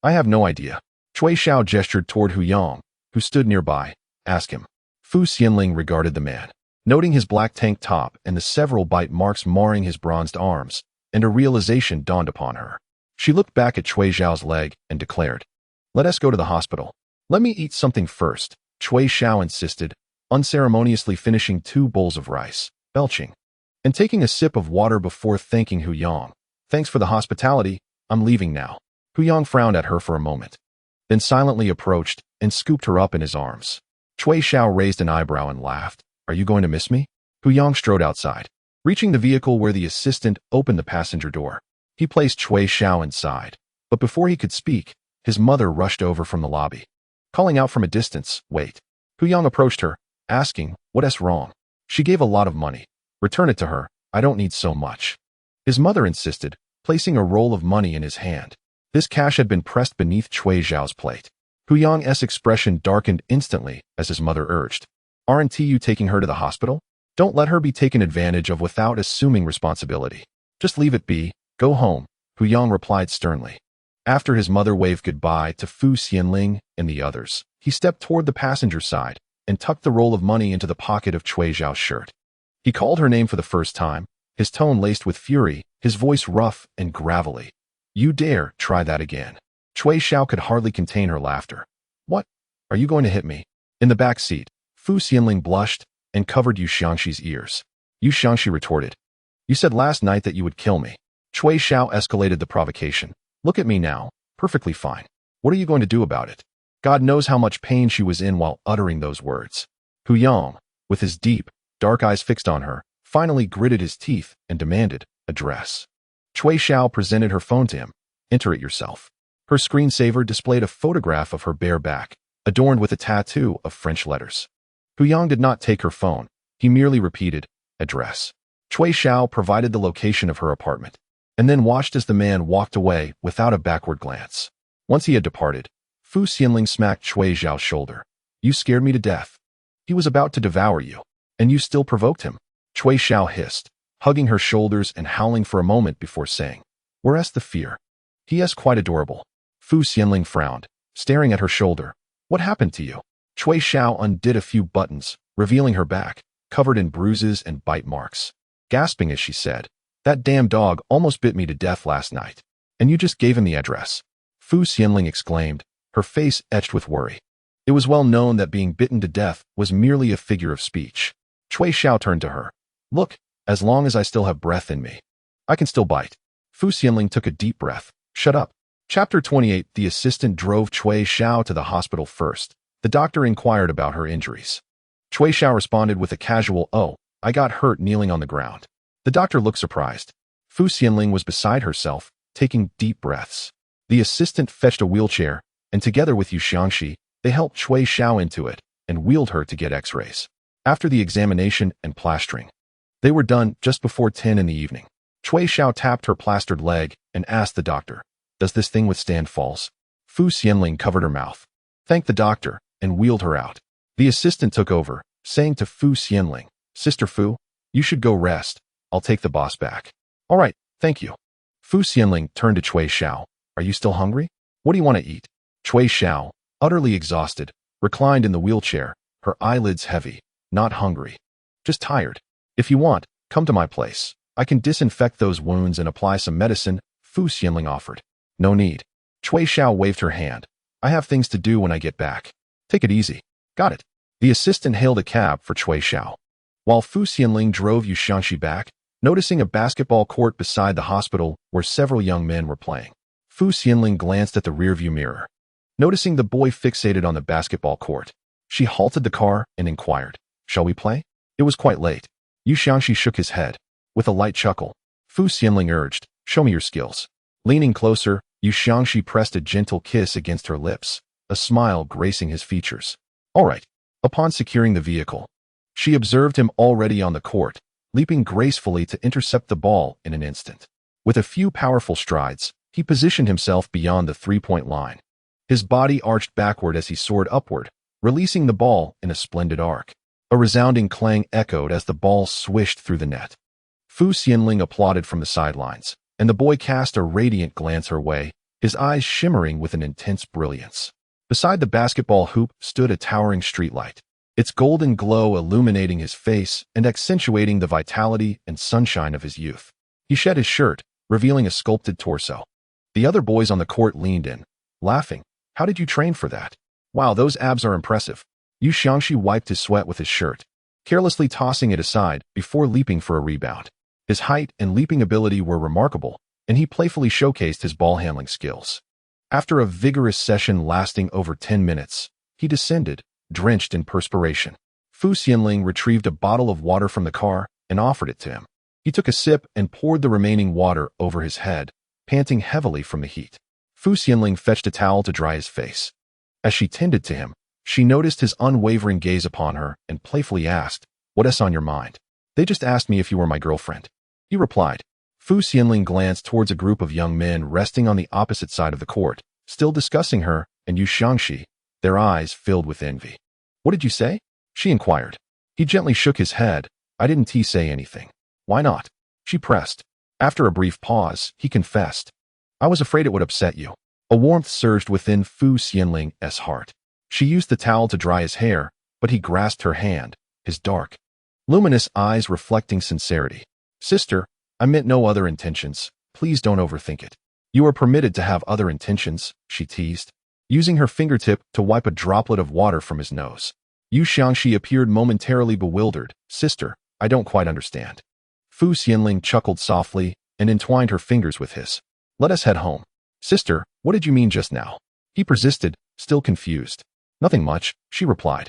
"I have no idea." Cui Xiao gestured toward Hu Yang, who stood nearby. "Ask him." Xianling regarded the man, noting his black tank top and the several bite marks marring his bronzed arms, and a realization dawned upon her. She looked back at Cui Xiao's leg and declared, "Let us go to the hospital." "Let me eat something first," Cui Xiao insisted, unceremoniously finishing 2 bowls of rice, belching, and taking a sip of water before thanking Hu Yang. "Thanks for the hospitality, I'm leaving now." Hu Yang frowned at her for a moment, then silently approached and scooped her up in his arms. Cui Xiao raised an eyebrow and laughed. "Are you going to miss me?" Hu Yang strode outside, reaching the vehicle where the assistant opened the passenger door. He placed Cui Xiao inside, but before he could speak, his mother rushed over from the lobby, calling out from a distance, "Wait." Hu Yang approached her, asking, "What's wrong?" She gave a lot of money. Return it to her. I don't need so much. His mother insisted, placing a roll of money in his hand. This cash had been pressed beneath Cui Xiao's plate. Hu Yang's expression darkened instantly as his mother urged. Aren't you taking her to the hospital? Don't let her be taken advantage of without assuming responsibility. Just leave it be. Go home, Hu Yang replied sternly. After his mother waved goodbye to Xianling and the others, he stepped toward the passenger side and tucked the roll of money into the pocket of Cui Xiao's shirt. He called her name for the first time, his tone laced with fury, his voice rough and gravelly. You dare try that again. Cui Xiao could hardly contain her laughter. What? Are you going to hit me? In the back seat, Xianling blushed and covered Yu Xiangxi's ears. Yu Xiangxi retorted. You said last night that you would kill me. Cui Xiao escalated the provocation. Look at me now, perfectly fine. What are you going to do about it? God knows how much pain she was in while uttering those words. Hu Yang, with his deep, dark eyes fixed on her, finally gritted his teeth and demanded, address. Cui Xiao presented her phone to him. Enter it yourself. Her screensaver displayed a photograph of her bare back, adorned with a tattoo of French letters. Hu Yang did not take her phone. He merely repeated, address. Cui Xiao provided the location of her apartment, and then watched as the man walked away without a backward glance. Once he had departed, Xianling smacked Cui Xiao's shoulder. You scared me to death. He was about to devour you, and you still provoked him. Cui Xiao hissed, hugging her shoulders and howling for a moment before saying, where's the fear? He is quite adorable. Xianling frowned, staring at her shoulder. What happened to you? Cui Xiao undid a few buttons, revealing her back, covered in bruises and bite marks. Gasping as she said, that damn dog almost bit me to death last night. And you just gave him the address. Xianling exclaimed, her face etched with worry. It was well known that being bitten to death was merely a figure of speech. Cui Xiao turned to her. Look, as long as I still have breath in me, I can still bite. Xianling took a deep breath. Shut up. Chapter 28. The assistant drove Cui Xiao to the hospital first. The doctor inquired about her injuries. Cui Xiao responded with a casual, oh, I got hurt kneeling on the ground. The doctor looked surprised. Xianling was beside herself, taking deep breaths. The assistant fetched a wheelchair, and together with Yu Xiangxi, they helped Cui Xiao into it and wheeled her to get x-rays. After the examination and plastering, they were done just before 10 in the evening. Cui Xiao tapped her plastered leg and asked the doctor, does this thing withstand falls? Xianling covered her mouth, thanked the doctor, and wheeled her out. The assistant took over, saying to Xianling, Sister Fu, you should go rest. I'll take the boss back. All right, thank you. Xianling turned to Cui Xiao. Are you still hungry? What do you want to eat? Cui Xiao, utterly exhausted, reclined in the wheelchair, her eyelids heavy. Not hungry. Just tired. If you want, come to my place. I can disinfect those wounds and apply some medicine, Xianling offered. No need. Cui Xiao waved her hand. I have things to do when I get back. Take it easy. Got it. The assistant hailed a cab for Cui Xiao. While Xianling drove Yu Xiangxi back, noticing a basketball court beside the hospital where several young men were playing. Xianling glanced at the rearview mirror. Noticing the boy fixated on the basketball court, she halted the car and inquired, shall we play? It was quite late. Yu Xiangxi shook his head. With a light chuckle, Xianling urged, show me your skills. Leaning closer, Yu Xiangxi pressed a gentle kiss against her lips, a smile gracing his features. All right. Upon securing the vehicle, she observed him already on the court, leaping gracefully to intercept the ball in an instant. With a few powerful strides, he positioned himself beyond the three-point line. His body arched backward as he soared upward, releasing the ball in a splendid arc. A resounding clang echoed as the ball swished through the net. Xianling applauded from the sidelines, and the boy cast a radiant glance her way, his eyes shimmering with an intense brilliance. Beside the basketball hoop stood a towering streetlight, its golden glow illuminating his face and accentuating the vitality and sunshine of his youth. He shed his shirt, revealing a sculpted torso. The other boys on the court leaned in, laughing. How did you train for that? Wow, those abs are impressive. Yu Xiangxi wiped his sweat with his shirt, carelessly tossing it aside before leaping for a rebound. His height and leaping ability were remarkable, and he playfully showcased his ball handling skills. After a vigorous session lasting over 10 minutes, he descended, drenched in perspiration. Xianling retrieved a bottle of water from the car and offered it to him. He took a sip and poured the remaining water over his head, panting heavily from the heat. Xianling fetched a towel to dry his face. As she tended to him, she noticed his unwavering gaze upon her and playfully asked, What's on your mind? They just asked me if you were my girlfriend. He replied. Fu Xianling glanced towards a group of young men resting on the opposite side of the court, still discussing her and Yu Xiangxi, their eyes filled with envy. What did you say? She inquired. He gently shook his head. I didn't say anything. Why not? She pressed. After a brief pause, he confessed. I was afraid it would upset you. A warmth surged within Fu Xianling's heart. She used the towel to dry his hair, but he grasped her hand, his dark, luminous eyes reflecting sincerity. Sister, I meant no other intentions. Please don't overthink it. You are permitted to have other intentions, she teased, using her fingertip to wipe a droplet of water from his nose. Yu Xiangxi appeared momentarily bewildered. Sister, I don't quite understand. Fu Xianling chuckled softly and entwined her fingers with his. Let us head home. Sister, what did you mean just now? He persisted, still confused. Nothing much, she replied,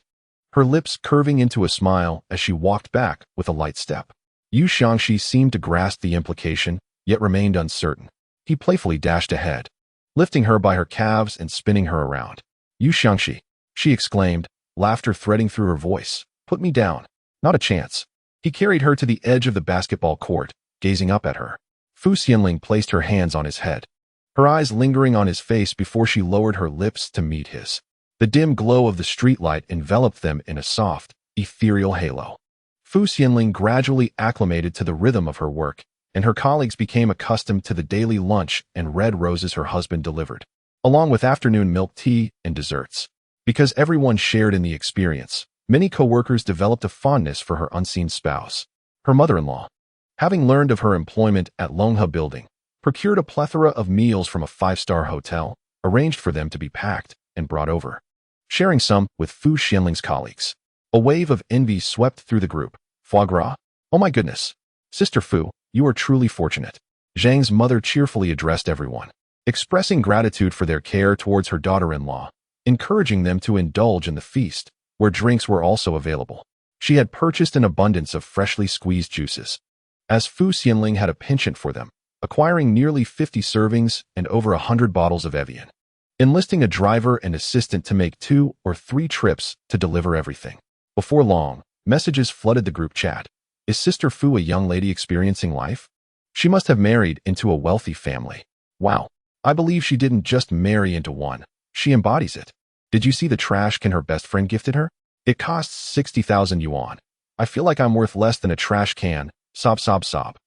her lips curving into a smile as she walked back with a light step. Yu Xiangxi seemed to grasp the implication, yet remained uncertain. He playfully dashed ahead, lifting her by her calves and spinning her around. Yu Xiangxi, she exclaimed, laughter threading through her voice. Put me down. Not a chance. He carried her to the edge of the basketball court, gazing up at her. Fu Xianling placed her hands on his head, her eyes lingering on his face before she lowered her lips to meet his. The dim glow of the streetlight enveloped them in a soft, ethereal halo. Fu Xianling gradually acclimated to the rhythm of her work, and her colleagues became accustomed to the daily lunch and red roses her husband delivered, along with afternoon milk tea and desserts. Because everyone shared in the experience, many co-workers developed a fondness for her unseen spouse. Her mother-in-law, having learned of her employment at Longhe Building, procured a plethora of meals from a 5-star hotel, arranged for them to be packed and brought over, sharing some with Fu Xianling's colleagues. A wave of envy swept through the group. Foie gras? Oh my goodness. Sister Fu, you are truly fortunate. Zhang's mother cheerfully addressed everyone, expressing gratitude for their care towards her daughter-in-law, encouraging them to indulge in the feast, where drinks were also available. She had purchased an abundance of freshly squeezed juices, as Fu Xianling had a penchant for them, acquiring nearly 50 servings and over 100 bottles of Evian, enlisting a driver and assistant to make 2 or 3 trips to deliver everything. Before long, messages flooded the group chat. Is Sister Fu a young lady experiencing life? She must have married into a wealthy family. Wow, I believe she didn't just marry into one. She embodies it. Did you see the trash can her best friend gifted her? It costs 60,000 yuan. I feel like I'm worth less than a trash can. Sob, sob, sob.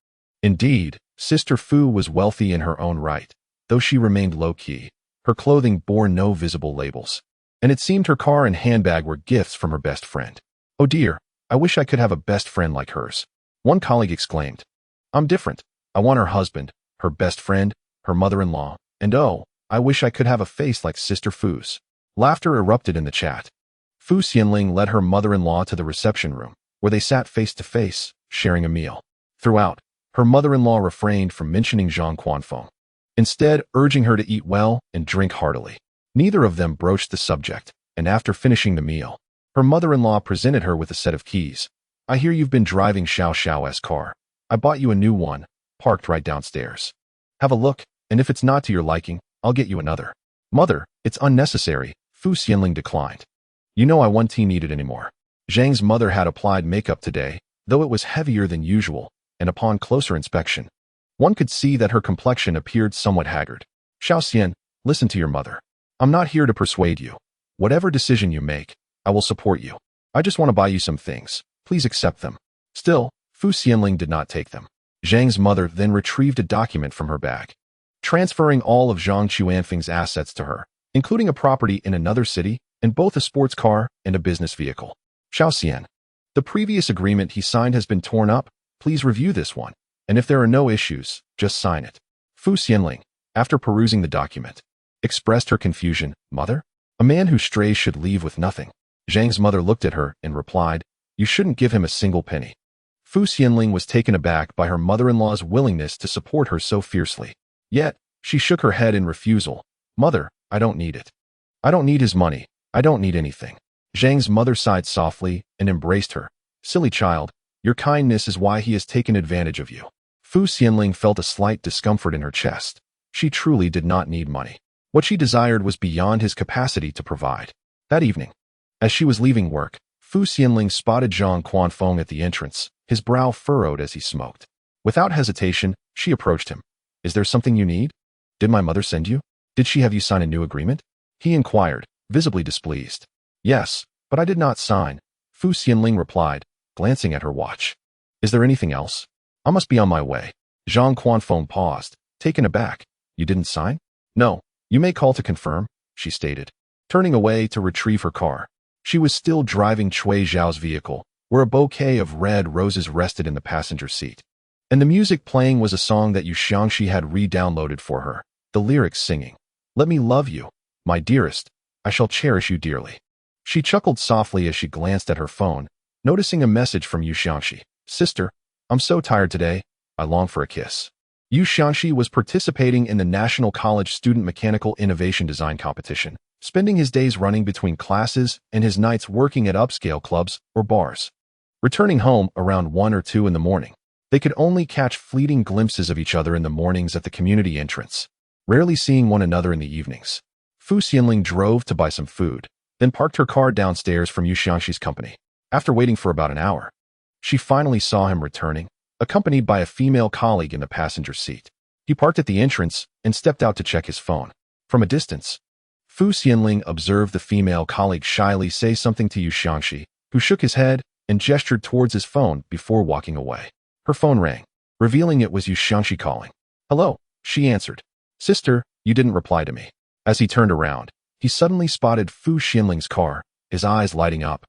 Indeed, Sister Fu was wealthy in her own right, though she remained low-key. Her clothing bore no visible labels, and it seemed her car and handbag were gifts from her best friend. Oh dear, I wish I could have a best friend like hers. One colleague exclaimed. I'm different. I want her husband, her best friend, her mother-in-law, and oh, I wish I could have a face like Sister Fu's. Laughter erupted in the chat. Fu Xianling led her mother-in-law to the reception room, where they sat face to face, sharing a meal. Throughout, her mother-in-law refrained from mentioning Zhang Quanfeng, instead urging her to eat well and drink heartily. Neither of them broached the subject, and after finishing the meal, her mother-in-law presented her with a set of keys. I hear you've been driving Xiao Xiao's car. I bought you a new one, parked right downstairs. Have a look, and if it's not to your liking, I'll get you another. Mother, it's unnecessary, Fu Xianling declined. You know I won't need it anymore. Zhang's mother had applied makeup today, though it was heavier than usual, and upon closer inspection, one could see that her complexion appeared somewhat haggard. Xiao Xian, listen to your mother. I'm not here to persuade you. Whatever decision you make, I will support you. I just want to buy you some things. Please accept them. Still, Fu Xianling did not take them. Zhang's mother then retrieved a document from her bag, transferring all of Zhang Chuanfeng's assets to her, including a property in another city and both a sports car and a business vehicle. Xiao Xian, the previous agreement he signed has been torn up. Please review this one, and if there are no issues, just sign it. Fu Xianling, after perusing the document, expressed her confusion. Mother? A man who strays should leave with nothing. Zhang's mother looked at her and replied, you shouldn't give him a single penny. Fu Xianling was taken aback by her mother-in-law's willingness to support her so fiercely. Yet, she shook her head in refusal. Mother, I don't need it. I don't need his money. I don't need anything. Zhang's mother sighed softly and embraced her. Silly child, your kindness is why he has taken advantage of you. Fu Xianling felt a slight discomfort in her chest. She truly did not need money. What she desired was beyond his capacity to provide. That evening, as she was leaving work, Fu Xianling spotted Zhang Quanfeng at the entrance, his brow furrowed as he smoked. Without hesitation, she approached him. Is there something you need? Did my mother send you? Did she have you sign a new agreement? He inquired, visibly displeased. Yes, but I did not sign, Fu Xianling replied, glancing at her watch. Is there anything else? I must be on my way. Zhang Quanfeng paused, taken aback. You didn't sign? No, you may call to confirm, she stated, turning away to retrieve her car. She was still driving Cui Xiao's vehicle, where a bouquet of red roses rested in the passenger seat. And the music playing was a song that Yu Xiangxi had re-downloaded for her, the lyrics singing, "Let me love you, my dearest, I shall cherish you dearly." She chuckled softly as she glanced at her phone, noticing a message from Yu Xiangxi. Sister, I'm so tired today, I long for a kiss. Yu Xiangxi was participating in the National College Student Mechanical Innovation Design Competition, spending his days running between classes and his nights working at upscale clubs or bars. Returning home around 1 or 2 in the morning, they could only catch fleeting glimpses of each other in the mornings at the community entrance, rarely seeing one another in the evenings. Fu Xianling drove to buy some food, then parked her car downstairs from Yu Xiangxi's company. After waiting for about an hour, she finally saw him returning, accompanied by a female colleague in the passenger seat. He parked at the entrance and stepped out to check his phone. From a distance, Fu Xianling observed the female colleague shyly say something to Yu Xiangxi, who shook his head and gestured towards his phone before walking away. Her phone rang, revealing it was Yu Xiangxi calling. Hello, she answered. Sister, you didn't reply to me. As he turned around, he suddenly spotted Fu Xianling's car, his eyes lighting up,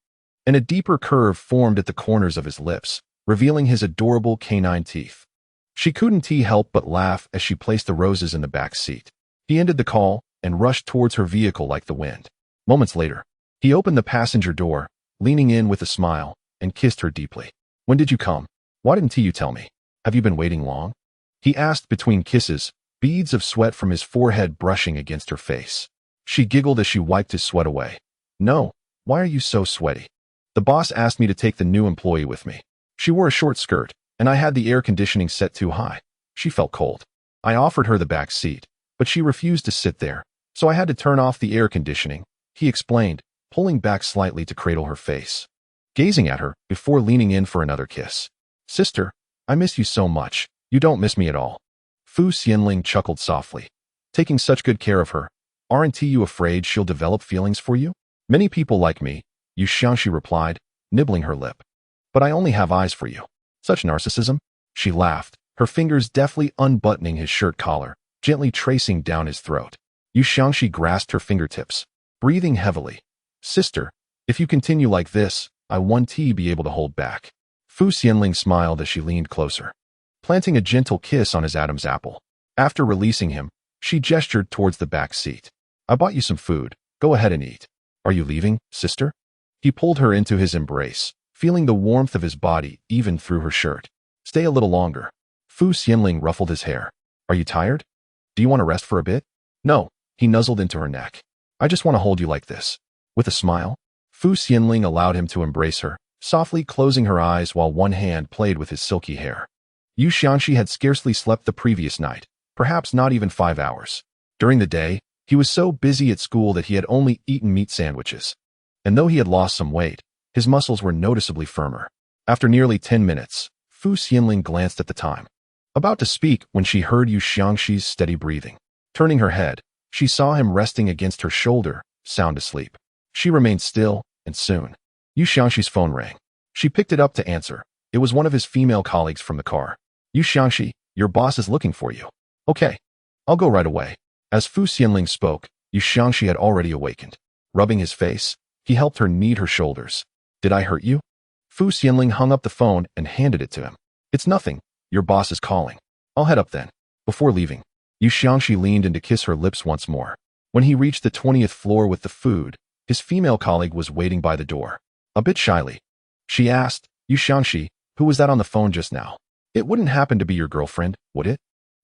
and a deeper curve formed at the corners of his lips, revealing his adorable canine teeth. She couldn't help but laugh as she placed the roses in the back seat. He ended the call and rushed towards her vehicle like the wind. Moments later, he opened the passenger door, leaning in with a smile, and kissed her deeply. When did you come? Why didn't you tell me? Have you been waiting long? He asked between kisses, beads of sweat from his forehead brushing against her face. She giggled as she wiped his sweat away. No, why are you so sweaty? The boss asked me to take the new employee with me. She wore a short skirt, and I had the air conditioning set too high. She felt cold. I offered her the back seat, but she refused to sit there, so I had to turn off the air conditioning, he explained, pulling back slightly to cradle her face. Gazing at her before leaning in for another kiss. Sister, I miss you so much. You don't miss me at all. Fu Xianling chuckled softly. Taking such good care of her, aren't you afraid she'll develop feelings for you? Many people like me, Yu Xiangxi replied, nibbling her lip. But I only have eyes for you. Such narcissism? She laughed, her fingers deftly unbuttoning his shirt collar, gently tracing down his throat. Yu Xiangxi grasped her fingertips, breathing heavily. Sister, if you continue like this, I won't be able to hold back. Fu Xianling smiled as she leaned closer, planting a gentle kiss on his Adam's apple. After releasing him, she gestured towards the back seat. I bought you some food. Go ahead and eat. Are you leaving, sister? He pulled her into his embrace, feeling the warmth of his body even through her shirt. Stay a little longer. Fu Xianling ruffled his hair. Are you tired? Do you want to rest for a bit? No, he nuzzled into her neck. I just want to hold you like this. With a smile, Fu Xianling allowed him to embrace her, softly closing her eyes while one hand played with his silky hair. Yu Xiangxi had scarcely slept the previous night, perhaps not even 5 hours. During the day, he was so busy at school that he had only eaten meat sandwiches. And though he had lost some weight, his muscles were noticeably firmer. After nearly 10 minutes, Fu Xianling glanced at the time, about to speak when she heard Yu Xiangxi's steady breathing. Turning her head, she saw him resting against her shoulder, sound asleep. She remained still, and soon, Yu Xiangxi's phone rang. She picked it up to answer. It was one of his female colleagues from the car. Yu Xiangxi, your boss is looking for you. Okay, I'll go right away. As Fu Xianling spoke, Yu Xiangxi had already awakened. Rubbing his face, he helped her knead her shoulders. Did I hurt you? Fu Xianling hung up the phone and handed it to him. It's nothing. Your boss is calling. I'll head up then. Before leaving, Yu Xiangxi leaned in to kiss her lips once more. When he reached the 20th floor with the food, his female colleague was waiting by the door. A bit shyly, she asked, Yu Xiangxi, who was that on the phone just now? It wouldn't happen to be your girlfriend, would it?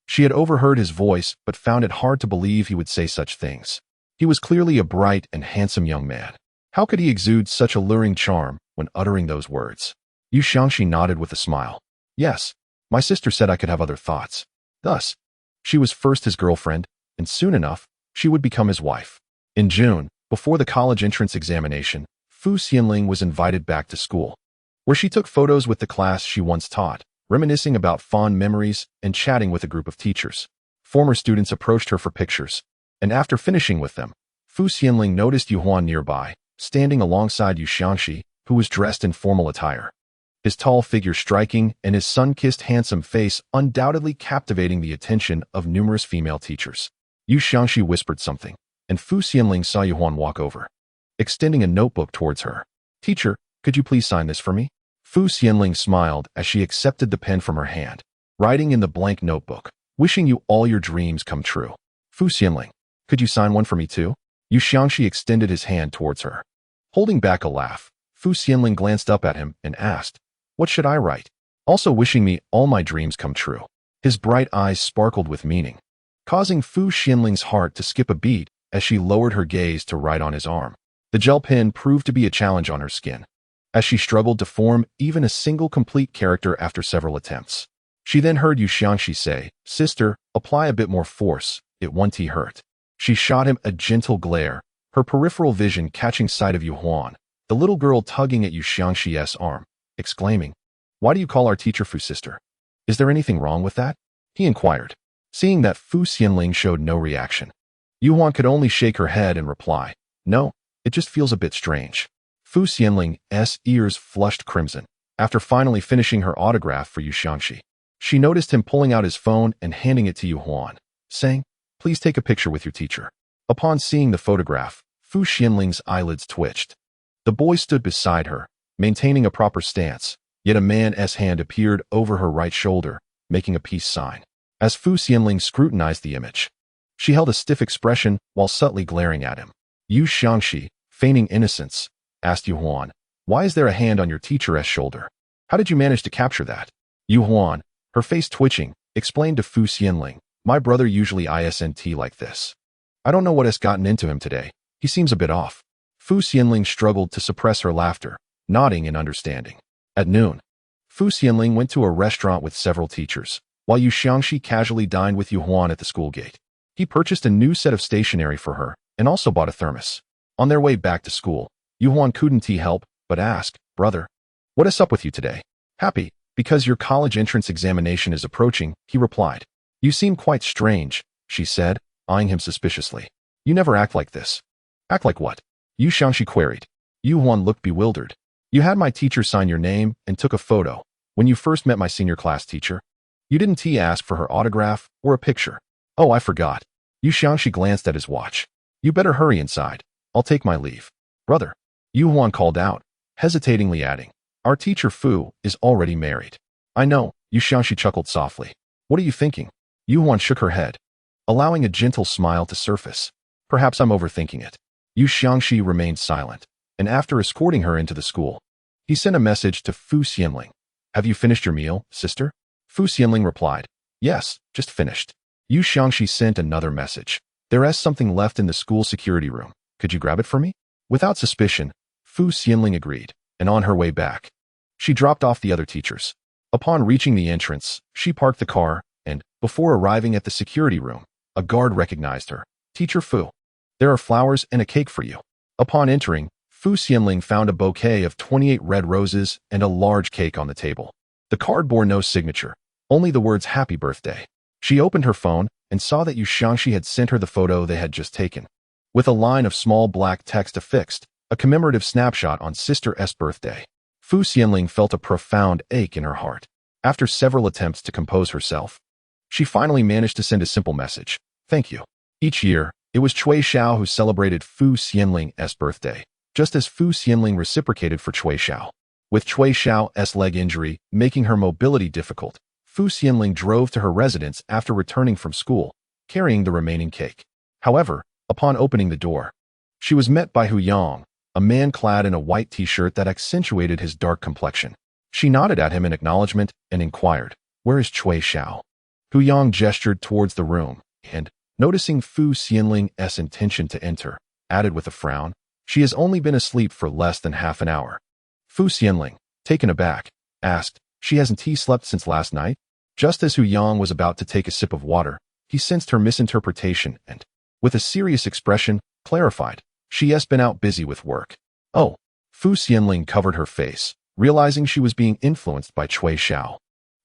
She had overheard his voice but found it hard to believe he would say such things. He was clearly a bright and handsome young man. How could he exude such alluring charm when uttering those words? Yu Xiangxi nodded with a smile. Yes, my sister said I could have other thoughts. Thus, she was first his girlfriend, and soon enough, she would become his wife. In June, before the college entrance examination, Fu Xianling was invited back to school, where she took photos with the class she once taught, reminiscing about fond memories and chatting with a group of teachers. Former students approached her for pictures, and after finishing with them, Fu Xianling noticed Yu Huan nearby, standing alongside Yu Xiangxi, who was dressed in formal attire. His tall figure striking and his sun-kissed handsome face undoubtedly captivating the attention of numerous female teachers. Yu Xiangxi whispered something, and Fu Xianling saw Yu Huan walk over, extending a notebook towards her. "Teacher, could you please sign this for me?" Fu Xianling smiled as she accepted the pen from her hand, writing in the blank notebook, "Wishing you all your dreams come true." "Fu Xianling, could you sign one for me too?" Yu Xiangxi extended his hand towards her. Holding back a laugh, Fu Xianling glanced up at him and asked, "What should I write?" "Also wishing me all my dreams come true." His bright eyes sparkled with meaning, causing Fu Xianling's heart to skip a beat as she lowered her gaze to write on his arm. The gel pen proved to be a challenge on her skin, as she struggled to form even a single complete character after several attempts. She then heard Yu Xiangxi say, "Sister, apply a bit more force, it won't hurt." She shot him a gentle glare, her peripheral vision catching sight of Yu Huan, the little girl tugging at Yu Xiangxi's arm, exclaiming, "Why do you call our teacher Fu sister? Is there anything wrong with that?" he inquired. Seeing that Fu Xianling showed no reaction, Yu Huan could only shake her head and reply, "No, it just feels a bit strange." Fu Xianling's ears flushed crimson. After finally finishing her autograph for Yu Xiangxi, she noticed him pulling out his phone and handing it to Yu Huan, saying, "Please take a picture with your teacher." Upon seeing the photograph, Fu Xianling's eyelids twitched. The boy stood beside her, maintaining a proper stance, yet a man's hand appeared over her right shoulder, making a peace sign. As Fu Xianling scrutinized the image, she held a stiff expression while subtly glaring at him. Yu Xiangxi, feigning innocence, asked Yu Huan, "Why is there a hand on your teacher's shoulder? How did you manage to capture that?" Yu Huan, her face twitching, explained to Fu Xianling, "My brother usually isn't like this. I don't know what has gotten into him today. He seems a bit off." Fu Xianling struggled to suppress her laughter, nodding in understanding. At noon, Fu Xianling went to a restaurant with several teachers, while Yu Xiangxi casually dined with Yu Huan at the school gate. He purchased a new set of stationery for her and also bought a thermos. On their way back to school, Yu Huan couldn't help but ask, "Brother, what is up with you today?" "Happy, because your college entrance examination is approaching," he replied. "You seem quite strange," she said, eyeing him suspiciously. "You never act like this." "Act like what?" Yu Xiangxi queried. Yu Huan looked bewildered. "You had my teacher sign your name and took a photo when you first met my senior class teacher. You didn't ask for her autograph or a picture." "Oh, I forgot." Yu Xiangxi glanced at his watch. "You better hurry inside. I'll take my leave." "Brother," Yu Huan called out, hesitatingly adding, "Our teacher Fu is already married." "I know," Yu Xiangxi chuckled softly. "What are you thinking?" Yu Huan shook her head, allowing a gentle smile to surface. "Perhaps I'm overthinking it." Yu Xiangxi remained silent, and after escorting her into the school, he sent a message to Fu Xianling. "Have you finished your meal, sister?" Fu Xianling replied, "Yes, just finished." Yu Xiangxi sent another message. "There's something left in the school security room. Could you grab it for me?" Without suspicion, Fu Xianling agreed, and on her way back, she dropped off the other teachers. Upon reaching the entrance, she parked the car, and, before arriving at the security room, a guard recognized her. "Teacher Fu, there are flowers and a cake for you." Upon entering, Fu Xianling found a bouquet of 28 red roses and a large cake on the table. The card bore no signature, only the words "Happy Birthday." She opened her phone and saw that Yu Xiangxi had sent her the photo they had just taken, with a line of small black text affixed, a commemorative snapshot on sister's birthday. Fu Xianling felt a profound ache in her heart. After several attempts to compose herself, she finally managed to send a simple message, "Thank you." Each year, it was Cui Xiao who celebrated Fu Xianling's birthday, just as Fu Xianling reciprocated for Cui Xiao. With Cui Xiao's leg injury making her mobility difficult, Fu Xianling drove to her residence after returning from school, carrying the remaining cake. However, upon opening the door, she was met by Hu Yang, a man clad in a white t-shirt that accentuated his dark complexion. She nodded at him in acknowledgement and inquired, "Where is Cui Xiao?" Hu Yang gestured towards the room, and, noticing Fu Xianling's intention to enter, added with a frown, "She has only been asleep for less than half an hour." Fu Xianling, taken aback, asked, "She hasn't slept since last night?" Just as Hu Yang was about to take a sip of water, he sensed her misinterpretation and, with a serious expression, clarified, "She has been out busy with work." "Oh." Fu Xianling covered her face, realizing she was being influenced by Cui Xiao.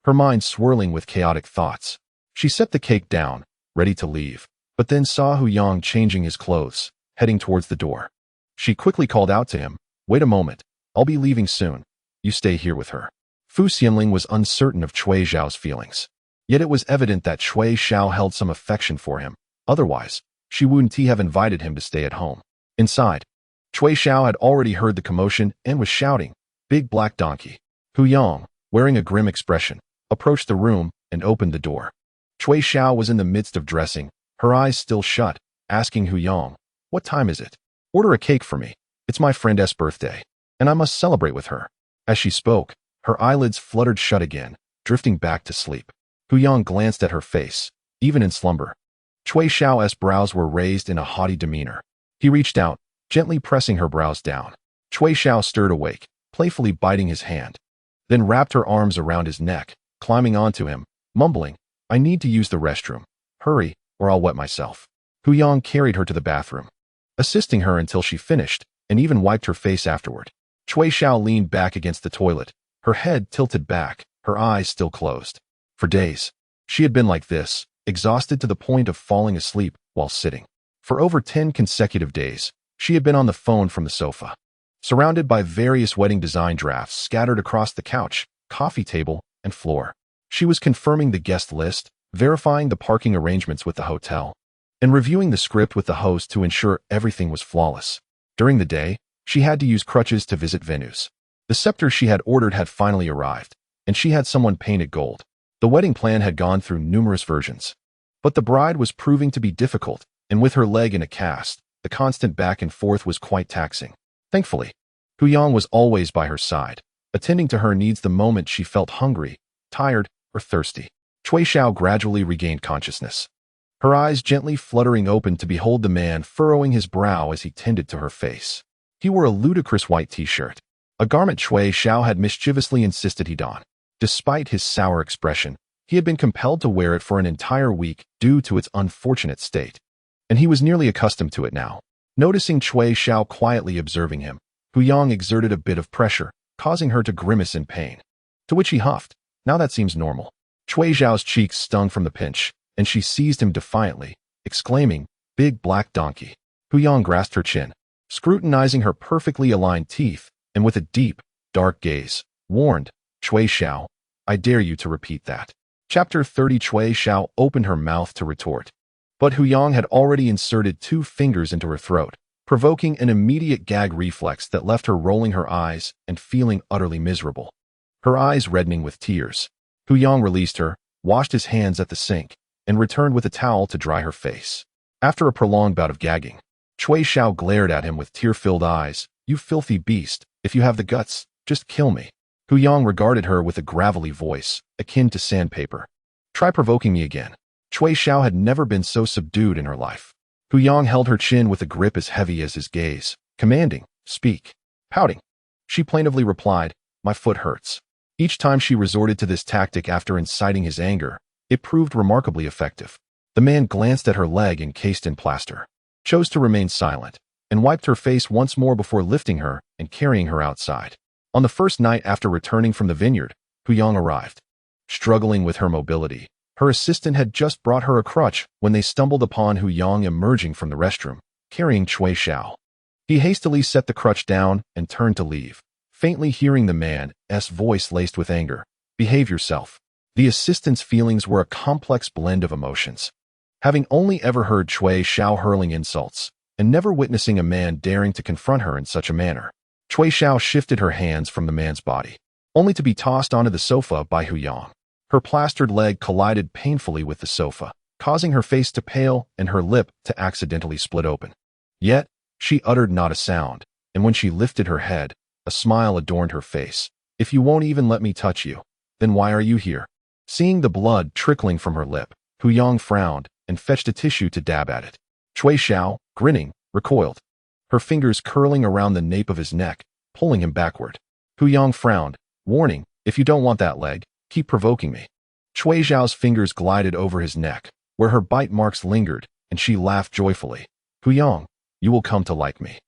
Her mind swirling with chaotic thoughts. She set the cake down, ready to leave, but then saw Hu Yang changing his clothes, heading towards the door. She quickly called out to him, "Wait a moment, I'll be leaving soon. You stay here with her." Fu Xianling was uncertain of Cui Xiao's feelings. Yet it was evident that Cui Xiao held some affection for him. Otherwise, she wouldn't have invited him to stay at home. Inside, Cui Xiao had already heard the commotion and was shouting, "Big black donkey." Hu Yang, wearing a grim expression, approached the room and opened the door. Cui Xiao was in the midst of dressing, her eyes still shut, asking Hu Yang, "What time is it? Order a cake for me. It's my friend's birthday, and I must celebrate with her." As she spoke, her eyelids fluttered shut again, drifting back to sleep. Hu Yang glanced at her face, even in slumber. Cui Xiao's brows were raised in a haughty demeanor. He reached out, gently pressing her brows down. Cui Xiao stirred awake, playfully biting his hand, then wrapped her arms around his neck, climbing onto him, mumbling, "I need to use the restroom. Hurry, or I'll wet myself." Hu Yang carried her to the bathroom, assisting her until she finished, and even wiped her face afterward. Cui Xiao leaned back against the toilet, her head tilted back, her eyes still closed. For days, she had been like this, exhausted to the point of falling asleep while sitting. For over 10 consecutive days, she had been on the phone from the sofa, surrounded by various wedding design drafts scattered across the couch, coffee table, and floor. She was confirming the guest list, verifying the parking arrangements with the hotel, and reviewing the script with the host to ensure everything was flawless. During the day, she had to use crutches to visit venues. The scepter she had ordered had finally arrived, and she had someone paint it gold. The wedding plan had gone through numerous versions, but the bride was proving to be difficult, and with her leg in a cast, the constant back and forth was quite taxing. Thankfully, Hu Yang was always by her side, attending to her needs the moment she felt hungry, tired, or thirsty. Cui Xiao gradually regained consciousness, her eyes gently fluttering open to behold the man furrowing his brow as he tended to her face. He wore a ludicrous white t-shirt, a garment Cui Xiao had mischievously insisted he don. Despite his sour expression, he had been compelled to wear it for an entire week due to its unfortunate state, and he was nearly accustomed to it now. Noticing Cui Xiao quietly observing him, Hu Yang exerted a bit of pressure, causing her to grimace in pain. To which he huffed, "Now that seems normal." Cui Xiao's cheeks stung from the pinch, and she seized him defiantly, exclaiming, "Big black donkey." Hu Yang grasped her chin, scrutinizing her perfectly aligned teeth, and with a deep, dark gaze, warned, "Cui Xiao, I dare you to repeat that." Chapter 30. Cui Xiao opened her mouth to retort, but Hu Yang had already inserted 2 fingers into her throat, provoking an immediate gag reflex that left her rolling her eyes and feeling utterly miserable, her eyes reddening with tears. Hu Yang released her, washed his hands at the sink, and returned with a towel to dry her face. After a prolonged bout of gagging, Cui Xiao glared at him with tear-filled eyes. "You filthy beast, if you have the guts, just kill me." Hu Yang regarded her with a gravelly voice, akin to sandpaper. "Try provoking me again." Cui Xiao had never been so subdued in her life. Hu Yang held her chin with a grip as heavy as his gaze, commanding, "Speak." Pouting, she plaintively replied, "My foot hurts." Each time she resorted to this tactic after inciting his anger, it proved remarkably effective. The man glanced at her leg encased in plaster, chose to remain silent, and wiped her face once more before lifting her and carrying her outside. On the first night after returning from the vineyard, Hu Yang arrived. Struggling with her mobility, her assistant had just brought her a crutch when they stumbled upon Hu Yang emerging from the restroom, carrying Cui Xiao. He hastily set the crutch down and turned to leave, faintly hearing the man's voice laced with anger. "Behave yourself." The assistant's feelings were a complex blend of emotions. Having only ever heard Cui Xiao hurling insults, and never witnessing a man daring to confront her in such a manner, Cui Xiao shifted her hands from the man's body, only to be tossed onto the sofa by Hu Yang. Her plastered leg collided painfully with the sofa, causing her face to pale and her lip to accidentally split open. Yet, she uttered not a sound, and when she lifted her head, a smile adorned her face. "If you won't even let me touch you, then why are you here?" Seeing the blood trickling from her lip, Hu Yang frowned and fetched a tissue to dab at it. Cui Xiao, grinning, recoiled, her fingers curling around the nape of his neck, pulling him backward. Hu Yang frowned, warning, "If you don't want that leg, keep provoking me." Cui Xiao's fingers glided over his neck, where her bite marks lingered, and she laughed joyfully. "Hu Yang, you will come to like me."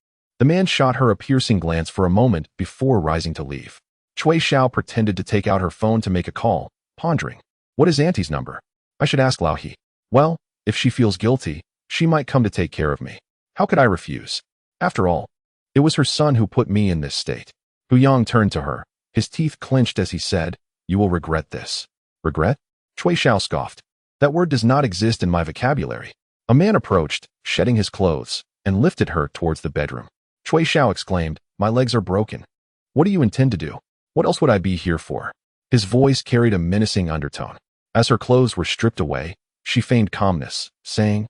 The man shot her a piercing glance for a moment before rising to leave. Cui Xiao pretended to take out her phone to make a call, pondering. What is Auntie's number? I should ask Lao He. Well, if she feels guilty, she might come to take care of me. How could I refuse? After all, it was her son who put me in this state. Hu Yang turned to her, his teeth clenched as he said, You will regret this. Regret? Cui Xiao scoffed. That word does not exist in my vocabulary. A man approached, shedding his clothes, and lifted her towards the bedroom. Cui Xiao exclaimed, My legs are broken. What do you intend to do? What else would I be here for? His voice carried a menacing undertone. As her clothes were stripped away, she feigned calmness, saying,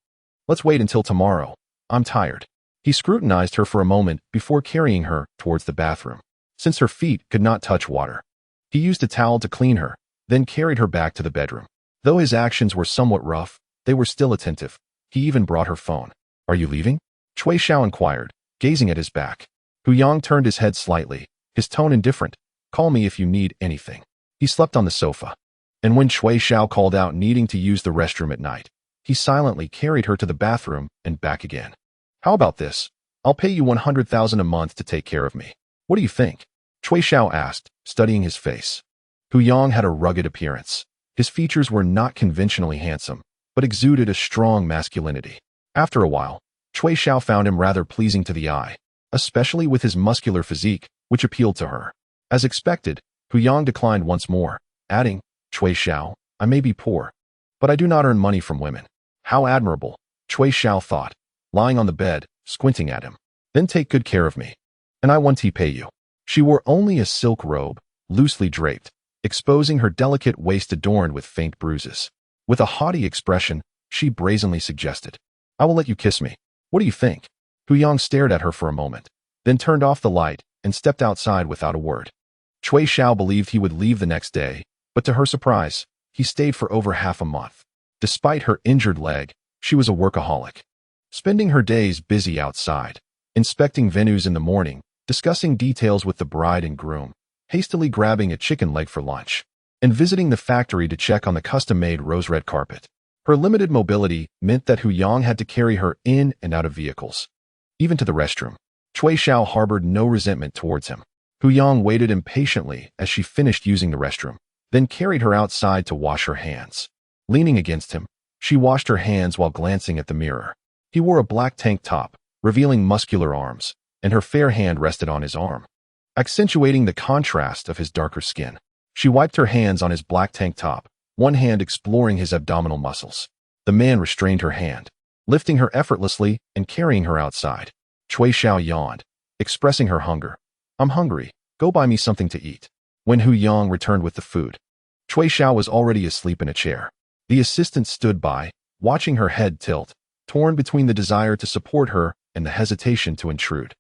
Let's wait until tomorrow. I'm tired. He scrutinized her for a moment before carrying her towards the bathroom. Since her feet could not touch water, he used a towel to clean her, then carried her back to the bedroom. Though his actions were somewhat rough, they were still attentive. He even brought her phone. Are you leaving? Cui Xiao inquired, gazing at his back. Hu Yang turned his head slightly, his tone indifferent. Call me if you need anything. He slept on the sofa. And when Cui Xiao called out needing to use the restroom at night, he silently carried her to the bathroom and back again. How about this? I'll pay you 100,000 a month to take care of me. What do you think? Cui Xiao asked, studying his face. Hu Yang had a rugged appearance. His features were not conventionally handsome, but exuded a strong masculinity. After a while, Cui Xiao found him rather pleasing to the eye, especially with his muscular physique, which appealed to her. As expected, Hu Yang declined once more, adding, Cui Xiao, I may be poor, but I do not earn money from women. How admirable, Cui Xiao thought, lying on the bed, squinting at him. Then take good care of me, and I want to pay you. She wore only a silk robe, loosely draped, exposing her delicate waist adorned with faint bruises. With a haughty expression, she brazenly suggested, I will let you kiss me. What do you think? Hu Yang stared at her for a moment, then turned off the light and stepped outside without a word. Cui Xiao believed he would leave the next day, but to her surprise, he stayed for over half a month. Despite her injured leg, she was a workaholic, spending her days busy outside, inspecting venues in the morning, discussing details with the bride and groom, hastily grabbing a chicken leg for lunch, and visiting the factory to check on the custom-made rose-red carpet. Her limited mobility meant that Hu Yang had to carry her in and out of vehicles, even to the restroom. Cui Xiao harbored no resentment towards him. Hu Yang waited impatiently as she finished using the restroom, then carried her outside to wash her hands. Leaning against him, she washed her hands while glancing at the mirror. He wore a black tank top, revealing muscular arms, and her fair hand rested on his arm, accentuating the contrast of his darker skin. She wiped her hands on his black tank top, one hand exploring his abdominal muscles. The man restrained her hand, lifting her effortlessly and carrying her outside. Cui Xiao yawned, expressing her hunger. I'm hungry. Go buy me something to eat. When Hu Yang returned with the food, Cui Xiao was already asleep in a chair. The assistant stood by, watching her head tilt, torn between the desire to support her and the hesitation to intrude.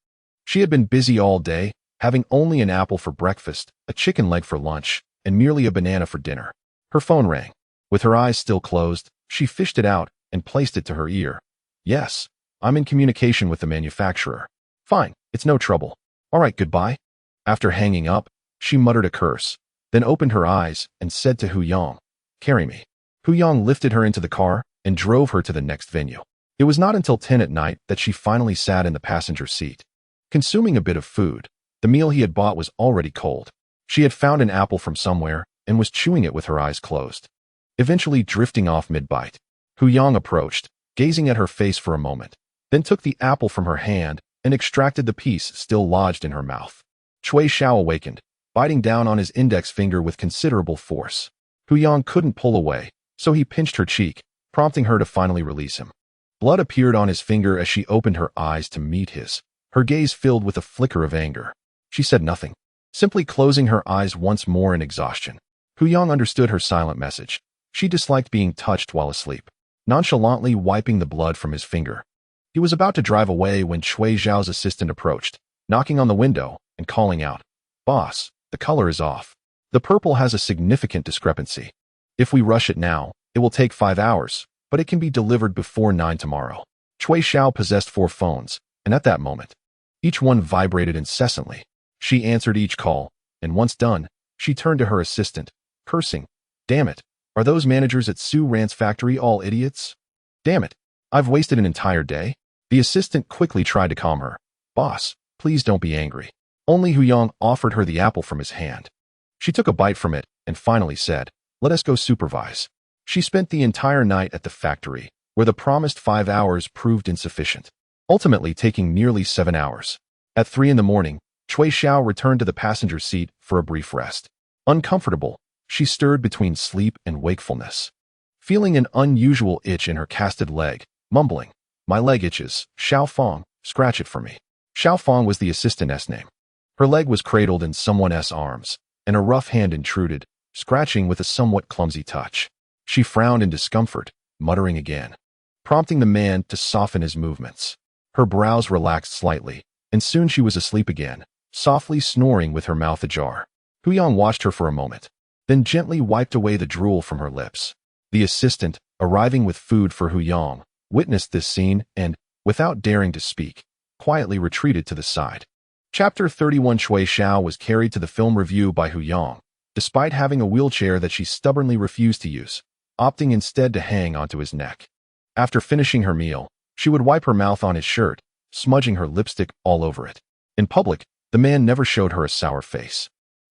She had been busy all day, having only an apple for breakfast, a chicken leg for lunch, and merely a banana for dinner. Her phone rang. With her eyes still closed, she fished it out and placed it to her ear. Yes, I'm in communication with the manufacturer. Fine, it's no trouble. All right, goodbye. After hanging up, she muttered a curse, then opened her eyes and said to Hu Yang, Carry me. Hu Yang lifted her into the car and drove her to the next venue. It was not until 10 at night that she finally sat in the passenger seat. Consuming a bit of food, the meal he had bought was already cold. She had found an apple from somewhere and was chewing it with her eyes closed, eventually drifting off mid-bite. Hu Yang approached, gazing at her face for a moment, then took the apple from her hand and extracted the piece still lodged in her mouth. Cui Xiao awakened, biting down on his index finger with considerable force. Hu Yang couldn't pull away, so he pinched her cheek, prompting her to finally release him. Blood appeared on his finger as she opened her eyes to meet his, her gaze filled with a flicker of anger. She said nothing, simply closing her eyes once more in exhaustion. Hu Yang understood her silent message. She disliked being touched while asleep, nonchalantly wiping the blood from his finger. He was about to drive away when Cui Xiao's assistant approached, knocking on the window and calling out, Boss, the color is off. The purple has a significant discrepancy. If we rush it now, it will take 5 hours, but it can be delivered before 9 tomorrow. Cui Xiao possessed 4 phones, and at that moment, each one vibrated incessantly. She answered each call, and once done, she turned to her assistant, cursing, Damn it, are those managers at Su Rant's factory all idiots? Damn it, I've wasted an entire day. The assistant quickly tried to calm her. Boss, please don't be angry. Only Huyang offered her the apple from his hand. She took a bite from it and finally said, let us go supervise. She spent the entire night at the factory, where the promised 5 hours proved insufficient, ultimately taking nearly 7 hours. At 3 in the morning, Cui Xiao returned to the passenger seat for a brief rest. Uncomfortable, she stirred between sleep and wakefulness, feeling an unusual itch in her casted leg, mumbling, my leg itches, Xiao Fong, scratch it for me. Xiao Fong was the assistant's name. Her leg was cradled in someone's arms, and a rough hand intruded, scratching with a somewhat clumsy touch. She frowned in discomfort, muttering again, prompting the man to soften his movements. Her brows relaxed slightly, and soon she was asleep again, softly snoring with her mouth ajar. Huyang watched her for a moment, then gently wiped away the drool from her lips. The assistant, arriving with food for Huyang, witnessed this scene and, without daring to speak, quietly retreated to the side. Chapter 31. Cui Xiao was carried to the film review by Huyang, despite having a wheelchair that she stubbornly refused to use, opting instead to hang onto his neck. After finishing her meal, she would wipe her mouth on his shirt, smudging her lipstick all over it. In public, the man never showed her a sour face.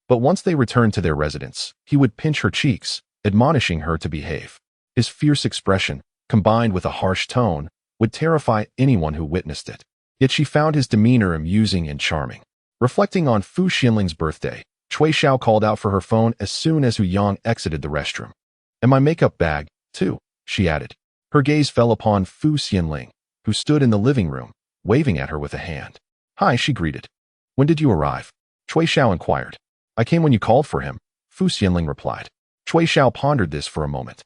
But once they returned to their residence, he would pinch her cheeks, admonishing her to behave. His fierce expression, combined with a harsh tone, would terrify anyone who witnessed it. Yet she found his demeanor amusing and charming. Reflecting on Fu Xianling's birthday, Cui Xiao called out for her phone as soon as Huyang exited the restroom. And my makeup bag, too, she added. Her gaze fell upon Fu Xianling, who stood in the living room, waving at her with a hand. Hi, she greeted. When did you arrive? Cui Xiao inquired. I came when you called for him, Fu Xianling replied. Cui Xiao pondered this for a moment,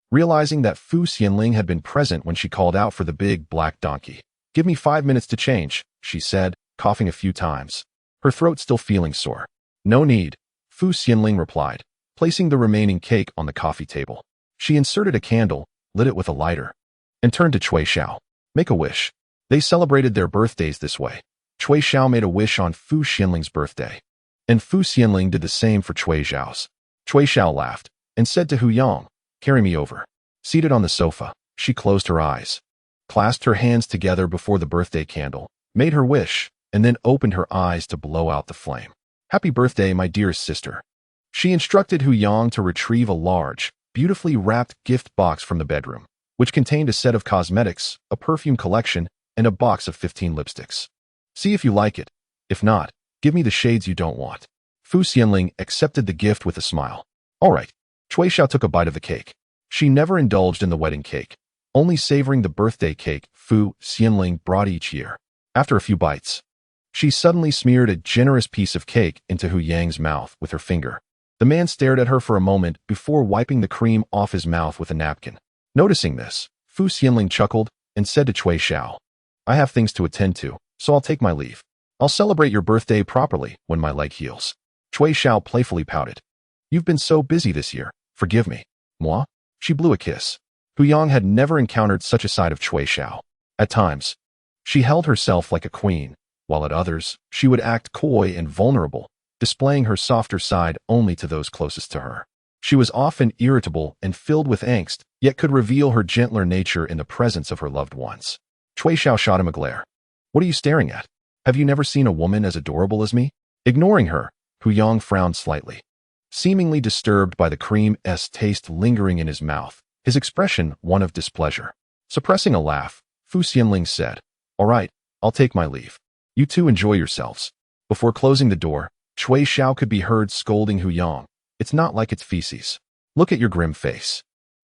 realizing that Fu Xianling had been present when she called out for the big black donkey. Give me 5 minutes to change, she said, coughing a few times, her throat still feeling sore. No need, Fu Xianling replied, placing the remaining cake on the coffee table. She inserted a candle, lit it with a lighter, and turned to Cui Xiao. Make a wish. They celebrated their birthdays this way. Cui Xiao made a wish on Fu Xianling's birthday, and Fu Xianling did the same for Cui Xiao's. Cui Xiao laughed and said to Huyang, carry me over. Seated on the sofa, she closed her eyes, clasped her hands together before the birthday candle, made her wish, and then opened her eyes to blow out the flame. Happy birthday, my dearest sister. She instructed Huyang to retrieve a large, beautifully wrapped gift box from the bedroom, which contained a set of cosmetics, a perfume collection, and a box of 15 lipsticks. See if you like it. If not, give me the shades you don't want. Fu Xianling accepted the gift with a smile. All right. Cui Xiao took a bite of the cake. She never indulged in the wedding cake, only savoring the birthday cake Fu Xianling brought each year. After a few bites, she suddenly smeared a generous piece of cake into Huyang's mouth with her finger. The man stared at her for a moment before wiping the cream off his mouth with a napkin. Noticing this, Fu Xianling chuckled and said to Cui Xiao, I have things to attend to, so I'll take my leave. I'll celebrate your birthday properly when my leg heals. Cui Xiao playfully pouted. You've been so busy this year, forgive me. Moi? She blew a kiss. Huyang had never encountered such a side of Cui Xiao. At times, she held herself like a queen, while at others, she would act coy and vulnerable, displaying her softer side only to those closest to her. She was often irritable and filled with angst, yet could reveal her gentler nature in the presence of her loved ones. Cui Xiao shot him a glare. What are you staring at? Have you never seen a woman as adorable as me? Ignoring her, Huyang frowned slightly, seemingly disturbed by the cream's taste lingering in his mouth, his expression one of displeasure. Suppressing a laugh, Fu Xianling said, All right, I'll take my leave. You two enjoy yourselves. Before closing the door, Cui Xiao could be heard scolding Huyang. It's not like it's feces. Look at your grim face.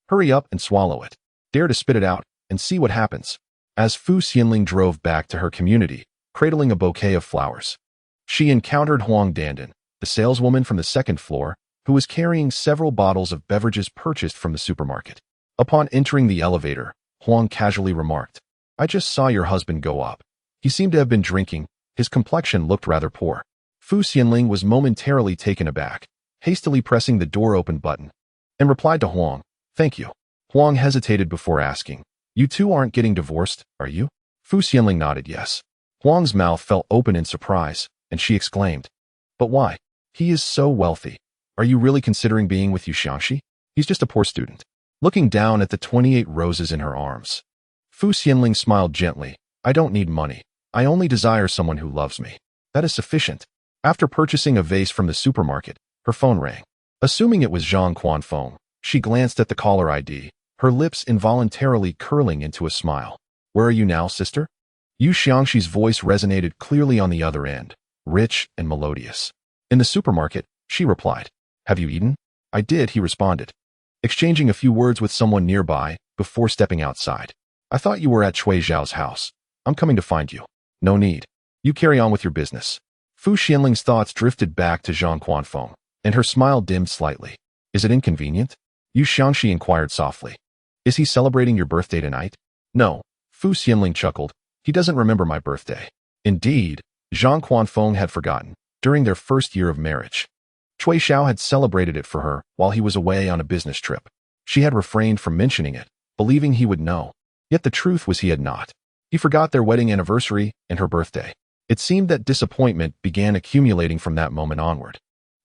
Hurry up and swallow it. Dare to spit it out and see what happens. As Fu Xianling drove back to her community, cradling a bouquet of flowers, she encountered Huang Dandan, the saleswoman from the second floor, who was carrying several bottles of beverages purchased from the supermarket. Upon entering the elevator, Huang casually remarked, I just saw your husband go up. He seemed to have been drinking. His complexion looked rather poor. Fu Xianling was momentarily taken aback, hastily pressing the door open button, and replied to Huang, Thank you. Huang hesitated before asking, You two aren't getting divorced, are you? Fu Xianling nodded yes. Huang's mouth fell open in surprise, and she exclaimed, But why? He is so wealthy. Are you really considering being with Yu Xiangxi? He's just a poor student. Looking down at the 28 roses in her arms, Fu Xianling smiled gently. I don't need money. I only desire someone who loves me. That is sufficient. After purchasing a vase from the supermarket, her phone rang. Assuming it was Zhang Quanfeng, she glanced at the caller ID, her lips involuntarily curling into a smile. Where are you now, sister? Yu Xiangxi's voice resonated clearly on the other end, rich and melodious. In the supermarket, she replied. Have you eaten? I did, he responded, exchanging a few words with someone nearby before stepping outside. I thought you were at Cui Xiao's house. I'm coming to find you. No need. You carry on with your business. Fu Xianling's thoughts drifted back to Zhang Quanfeng, and her smile dimmed slightly. Is it inconvenient? Yu Xiangxi inquired softly. Is he celebrating your birthday tonight? No. Fu Xianling chuckled. He doesn't remember my birthday. Indeed, Zhang Quanfeng had forgotten. During their first year of marriage, Cui Xiao had celebrated it for her while he was away on a business trip. She had refrained from mentioning it, believing he would know. Yet the truth was he had not. He forgot their wedding anniversary and her birthday. It seemed that disappointment began accumulating from that moment onward,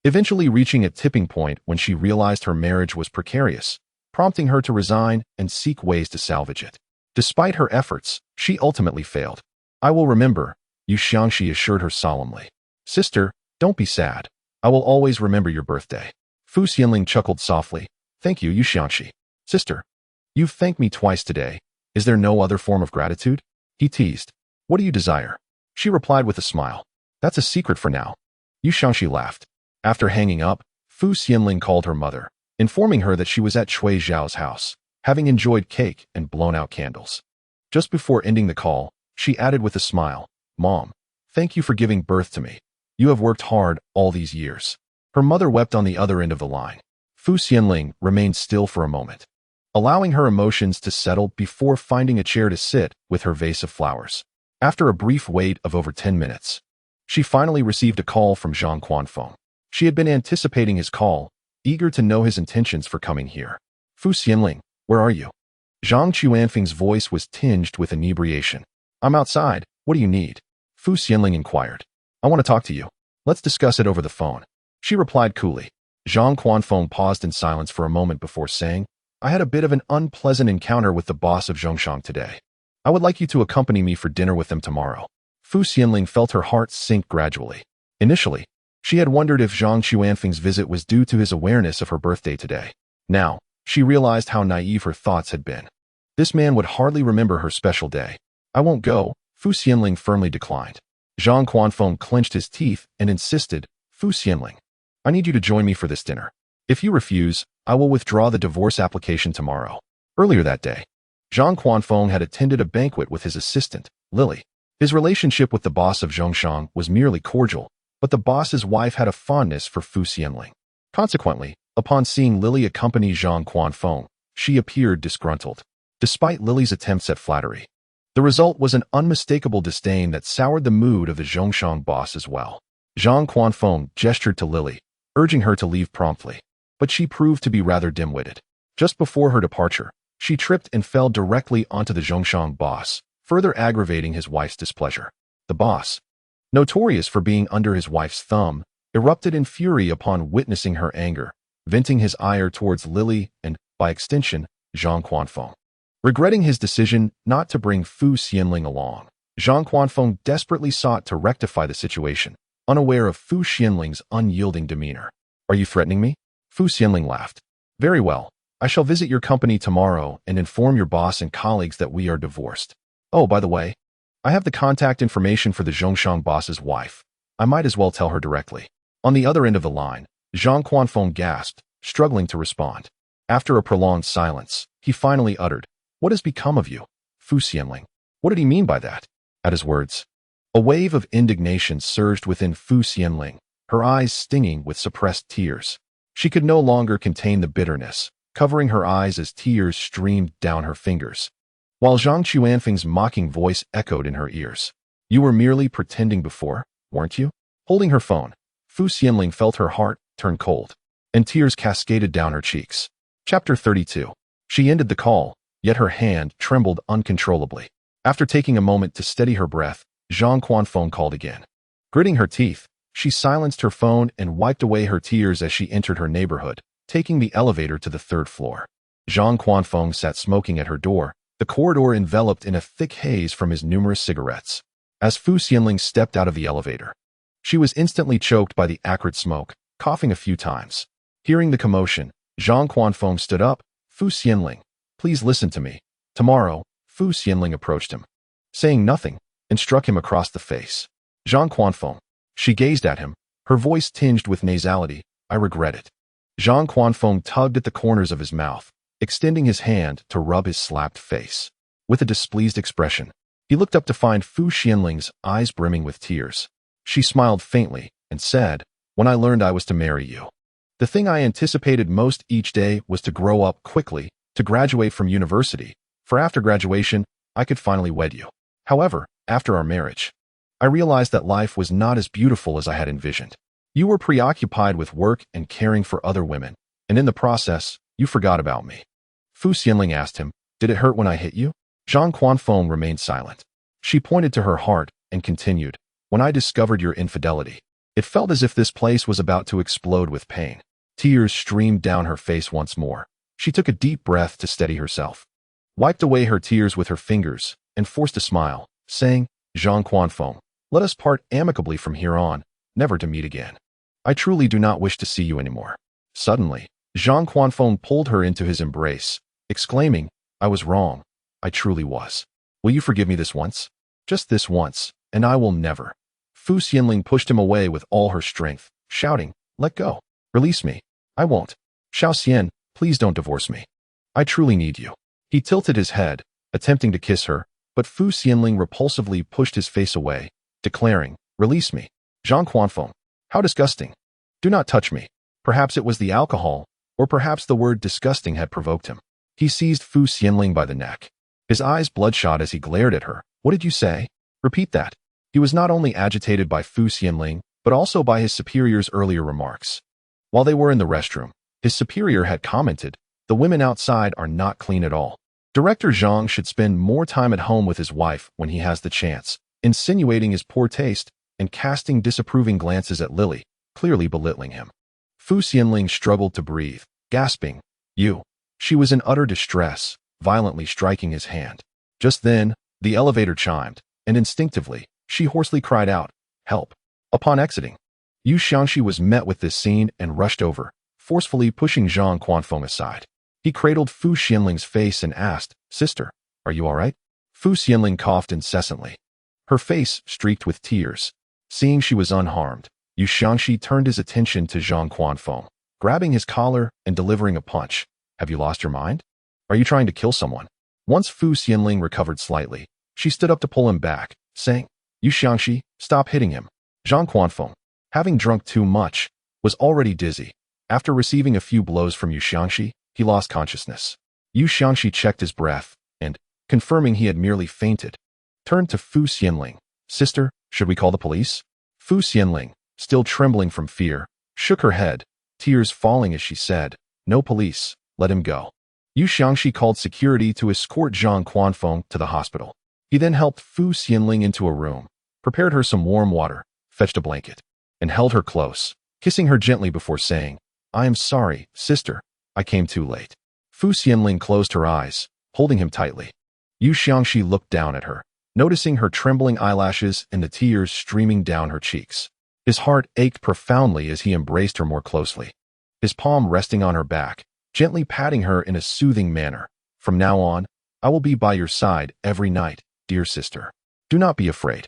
eventually reaching a tipping point when she realized her marriage was precarious, prompting her to resign and seek ways to salvage it. Despite her efforts, she ultimately failed. I will remember, Yu Xiangxi assured her solemnly. Sister, don't be sad. I will always remember your birthday. Fu Xianling chuckled softly. Thank you, Yu Xiangxi. Sister, you've thanked me twice today. Is there no other form of gratitude? He teased. What do you desire? She replied with a smile. That's a secret for now. Yu Xiangxi laughed. After hanging up, Fu Xianling called her mother, informing her that she was at Cui Xiao's house, having enjoyed cake and blown out candles. Just before ending the call, she added with a smile, Mom, thank you for giving birth to me. You have worked hard all these years. Her mother wept on the other end of the line. Fu Xianling remained still for a moment, allowing her emotions to settle before finding a chair to sit with her vase of flowers. After a brief wait of over 10 minutes, she finally received a call from Zhang Quanfeng. She had been anticipating his call, eager to know his intentions for coming here. Fu Xianling, where are you? Zhang Quanfeng's voice was tinged with inebriation. I'm outside. What do you need? Fu Xianling inquired. I want to talk to you. Let's discuss it over the phone. She replied coolly. Zhang Quanfeng paused in silence for a moment before saying, I had a bit of an unpleasant encounter with the boss of Zhongshan today. I would like you to accompany me for dinner with them tomorrow. Fu Xianling felt her heart sink gradually. Initially, she had wondered if Zhang Quanfeng's visit was due to his awareness of her birthday today. Now, she realized how naive her thoughts had been. This man would hardly remember her special day. I won't go, Fu Xianling firmly declined. Zhang Quanfeng clenched his teeth and insisted, Fu Xianling, I need you to join me for this dinner. If you refuse, I will withdraw the divorce application tomorrow. Earlier that day, Zhang Quanfeng had attended a banquet with his assistant, Lily. His relationship with the boss of Zhongshan was merely cordial, but the boss's wife had a fondness for Fu Xianling. Consequently, upon seeing Lily accompany Zhang Quanfeng, she appeared disgruntled. Despite Lily's attempts at flattery, the result was an unmistakable disdain that soured the mood of the Zhongshan boss as well. Zhang Quanfeng gestured to Lily, urging her to leave promptly, but she proved to be rather dim-witted. Just before her departure, she tripped and fell directly onto the Zhongshan boss, further aggravating his wife's displeasure. The boss, notorious for being under his wife's thumb, erupted in fury upon witnessing her anger, venting his ire towards Lily and, by extension, Zhang Quanfeng. Regretting his decision not to bring Fu Xianling along, Zhang Quanfeng desperately sought to rectify the situation, unaware of Fu Xianling's unyielding demeanor. Are you threatening me? Fu Xianling laughed. Very well. I shall visit your company tomorrow and inform your boss and colleagues that we are divorced. Oh, by the way, I have the contact information for the Zhongshan boss's wife. I might as well tell her directly. On the other end of the line, Zhang Quanfeng gasped, struggling to respond. After a prolonged silence, he finally uttered, What has become of you, Fu Xianling? What did he mean by that? At his words, a wave of indignation surged within Fu Xianling, her eyes stinging with suppressed tears. She could no longer contain the bitterness, covering her eyes as tears streamed down her fingers, while Zhang Quanfeng's mocking voice echoed in her ears. You were merely pretending before, weren't you? Holding her phone, Fu Xianling felt her heart turn cold, and tears cascaded down her cheeks. Chapter 32. She ended the call, yet her hand trembled uncontrollably. After taking a moment to steady her breath, Zhang Quanfeng called again. Gritting her teeth, she silenced her phone and wiped away her tears as she entered her neighborhood, taking the elevator to the 3rd floor. Zhang Quanfeng sat smoking at her door, the corridor enveloped in a thick haze from his numerous cigarettes. As Fu Xianling stepped out of the elevator, She was instantly choked by the acrid smoke, coughing a few times. Hearing the commotion, Zhang Quanfeng stood up. Fu Xianling, please listen to me. Tomorrow, Fu Xianling approached him, saying nothing, and struck him across the face. Zhang Quanfeng. She gazed at him, her voice tinged with nasality. I regret it. Zhang Quanfeng tugged at the corners of his mouth, extending his hand to rub his slapped face. With a displeased expression, he looked up to find Fu Xianling's eyes brimming with tears. She smiled faintly and said, when I learned I was to marry you, the thing I anticipated most each day was to grow up quickly, to graduate from university, for after graduation, I could finally wed you. However, after our marriage, I realized that life was not as beautiful as I had envisioned. You were preoccupied with work and caring for other women, and in the process, you forgot about me. Fu Xianling asked him, did it hurt when I hit you? Zhang Quanfeng remained silent. She pointed to her heart and continued, when I discovered your infidelity, it felt as if this place was about to explode with pain. Tears streamed down her face once more. She took a deep breath to steady herself, wiped away her tears with her fingers, and forced a smile, saying, Zhang Quanfeng, let us part amicably from here on, never to meet again. I truly do not wish to see you anymore. Suddenly, Zhang Quanfeng pulled her into his embrace, exclaiming, I was wrong. I truly was. Will you forgive me this once? Just this once, and I will never. Fu Xianling pushed him away with all her strength, shouting, let go. Release me. I won't. Xiao Xian, please don't divorce me. I truly need you. He tilted his head, attempting to kiss her, but Fu Xianling repulsively pushed his face away, declaring, release me. Zhang Quanfeng. How disgusting. Do not touch me. Perhaps it was the alcohol, or perhaps the word disgusting had provoked him. He seized Fu Xianling by the neck. His eyes bloodshot as he glared at her. What did you say? Repeat that. He was not only agitated by Fu Xianling, but also by his superior's earlier remarks. While they were in the restroom, his superior had commented, the women outside are not clean at all. Director Zhang should spend more time at home with his wife when he has the chance, insinuating his poor taste and casting disapproving glances at Lily, clearly belittling him. Fu Xianling struggled to breathe, gasping, you. She was in utter distress, violently striking his hand. Just then, the elevator chimed, and instinctively, she hoarsely cried out, help. Upon exiting, Yu Xiangxi was met with this scene and rushed over, forcefully pushing Zhang Quanfeng aside. He cradled Fu Xianling's face and asked, sister, are you all right? Fu Xianling coughed incessantly, her face streaked with tears. Seeing she was unharmed, Yu Xiangxi turned his attention to Zhang Quanfeng, grabbing his collar and delivering a punch. Have you lost your mind? Are you trying to kill someone? Once Fu Xianling recovered slightly, she stood up to pull him back, saying, Yu Xiangxi, stop hitting him. Zhang Quanfeng, having drunk too much, was already dizzy. After receiving a few blows from Yu Xiangxi, he lost consciousness. Yu Xiangxi checked his breath and, confirming he had merely fainted, turned to Fu Xianling. Sister, should we call the police? Fu Xianling, still trembling from fear, shook her head, tears falling as she said, no police, let him go. Yu Xiangxi called security to escort Zhang Quanfeng to the hospital. He then helped Fu Xianling into a room, prepared her some warm water, fetched a blanket, and held her close, kissing her gently before saying, I am sorry, sister, I came too late. Fu Xianling closed her eyes, holding him tightly. Yu Xiangxi looked down at her, noticing her trembling eyelashes and the tears streaming down her cheeks. His heart ached profoundly as he embraced her more closely, his palm resting on her back, gently patting her in a soothing manner. From now on, I will be by your side every night, dear sister. Do not be afraid.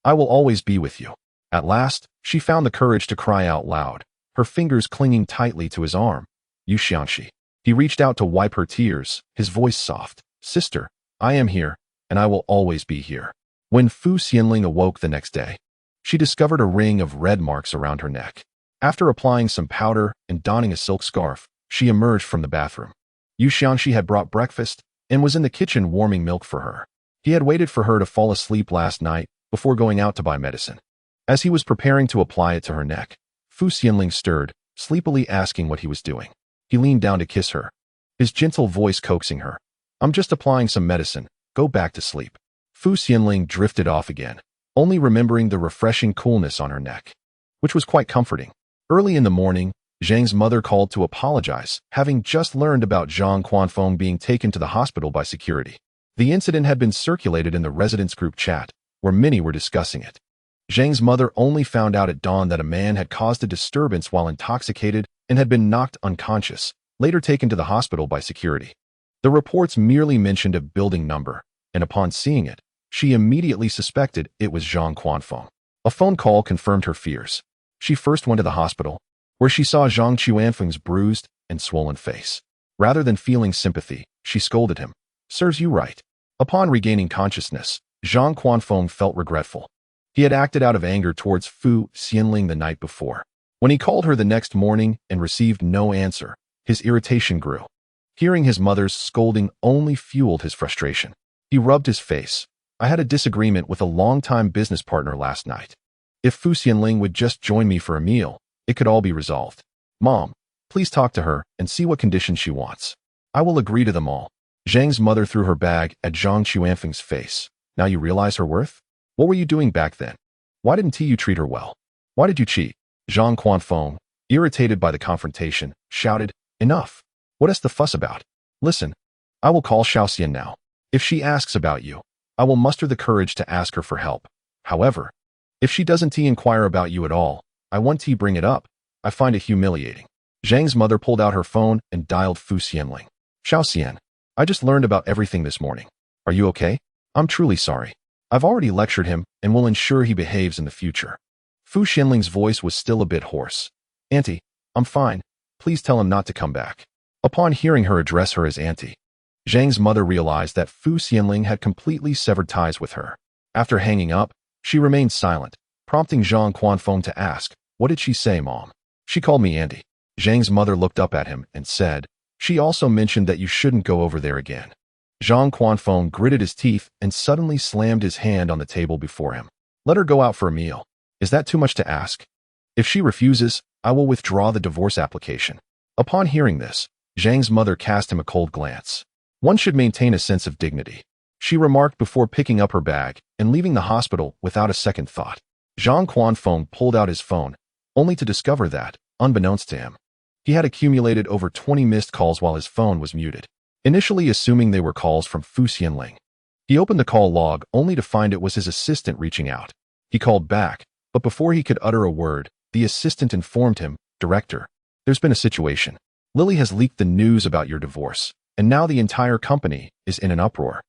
I will always be with you. At last, she found the courage to cry out loud, her fingers clinging tightly to his arm. Yu Xiangxi. He reached out to wipe her tears, his voice soft. Sister, I am here, and I will always be here. When Fu Xianling awoke the next day, she discovered a ring of red marks around her neck. After applying some powder and donning a silk scarf, she emerged from the bathroom. Yu Xiangxi had brought breakfast and was in the kitchen warming milk for her. He had waited for her to fall asleep last night before going out to buy medicine. As he was preparing to apply it to her neck, Fu Xianling stirred, sleepily asking what he was doing. He leaned down to kiss her, his gentle voice coaxing her. I'm just applying some medicine. Go back to sleep. Fu Xianling drifted off again, only remembering the refreshing coolness on her neck, which was quite comforting. Early in the morning, Zhang's mother called to apologize, having just learned about Zhang Quanfeng being taken to the hospital by security. The incident had been circulated in the residents' group chat, where many were discussing it. Zhang's mother only found out at dawn that a man had caused a disturbance while intoxicated and had been knocked unconscious, later taken to the hospital by security. The reports merely mentioned a building number, and upon seeing it, she immediately suspected it was Zhang Quanfeng. A phone call confirmed her fears. She first went to the hospital, where she saw Zhang Quanfeng's bruised and swollen face. Rather than feeling sympathy, she scolded him. "Serves you right." Upon regaining consciousness, Zhang Quanfeng felt regretful. He had acted out of anger towards Fu Xianling the night before. When he called her the next morning and received no answer, his irritation grew. Hearing his mother's scolding only fueled his frustration. He rubbed his face. "I had a disagreement with a longtime business partner last night. If Fu Xianling would just join me for a meal, it could all be resolved. Mom, please talk to her and see what conditions she wants. I will agree to them all." Zhang's mother threw her bag at Zhang Quanfeng's face. "Now you realize her worth? What were you doing back then? Why didn't you treat her well? Why did you cheat?" Zhang Quanfeng, irritated by the confrontation, shouted, "Enough! What is the fuss about? Listen, I will call Xiaoxian now. If she asks about you, I will muster the courage to ask her for help. However, if she doesn't inquire about you at all, I want to bring it up. I find it humiliating." Zhang's mother pulled out her phone and dialed Fu Xianling. "Xiaoxian, I just learned about everything this morning. Are you okay? I'm truly sorry. I've already lectured him and will ensure he behaves in the future." Fu Xianling's voice was still a bit hoarse. "Auntie, I'm fine. Please tell him not to come back." Upon hearing her address her as auntie, Zhang's mother realized that Fu Xianling had completely severed ties with her. After hanging up, she remained silent, prompting Zhang Quanfeng to ask, "What did she say, Mom?" "She called me auntie." Zhang's mother looked up at him and said, "She also mentioned that you shouldn't go over there again." Zhang Quanfeng gritted his teeth and suddenly slammed his hand on the table before him. "Let her go out for a meal. Is that too much to ask? If she refuses, I will withdraw the divorce application." Upon hearing this, Zhang's mother cast him a cold glance. "One should maintain a sense of dignity," she remarked before picking up her bag and leaving the hospital without a second thought. Zhang Quanfeng pulled out his phone, only to discover that, unbeknownst to him, he had accumulated over 20 missed calls while his phone was muted. Initially assuming they were calls from Fu Xianling, he opened the call log only to find it was his assistant reaching out. He called back, but before he could utter a word, the assistant informed him, "Director, there's been a situation. Lily has leaked the news about your divorce, and now the entire company is in an uproar.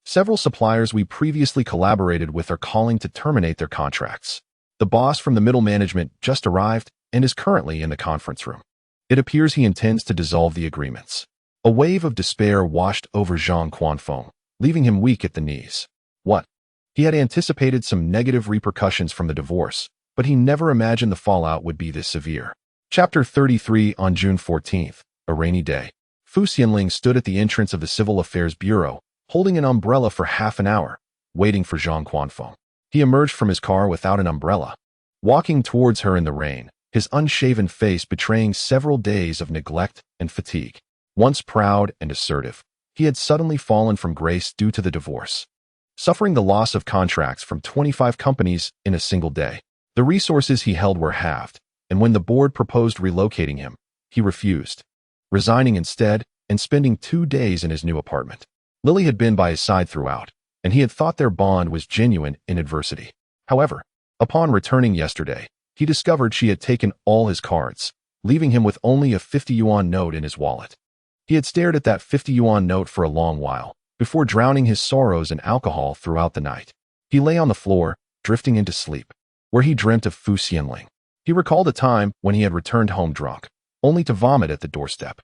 Several suppliers we previously collaborated with are calling to terminate their contracts. The boss from the middle management just arrived and is currently in the conference room. It appears he intends to dissolve the agreements." A wave of despair washed over Zhang Quanfeng, leaving him weak at the knees. What? He had anticipated some negative repercussions from the divorce, but he never imagined the fallout would be this severe. Chapter 33. On June 14th, a rainy day, Fu Xianling stood at the entrance of the Civil Affairs Bureau, holding an umbrella for half an hour, waiting for Zhang Quanfeng. He emerged from his car without an umbrella, walking towards her in the rain, his unshaven face betraying several days of neglect and fatigue. Once proud and assertive, he had suddenly fallen from grace due to the divorce, suffering the loss of contracts from 25 companies in a single day. The resources he held were halved, and when the board proposed relocating him, he refused, resigning instead and spending 2 days in his new apartment. Lily had been by his side throughout, and he had thought their bond was genuine in adversity. However, upon returning yesterday, he discovered she had taken all his cards, leaving him with only a 50 yuan note in his wallet. He had stared at that 50 yuan note for a long while, before drowning his sorrows in alcohol throughout the night. He lay on the floor, drifting into sleep, where he dreamt of Fu Xianling. He recalled a time when he had returned home drunk, only to vomit at the doorstep.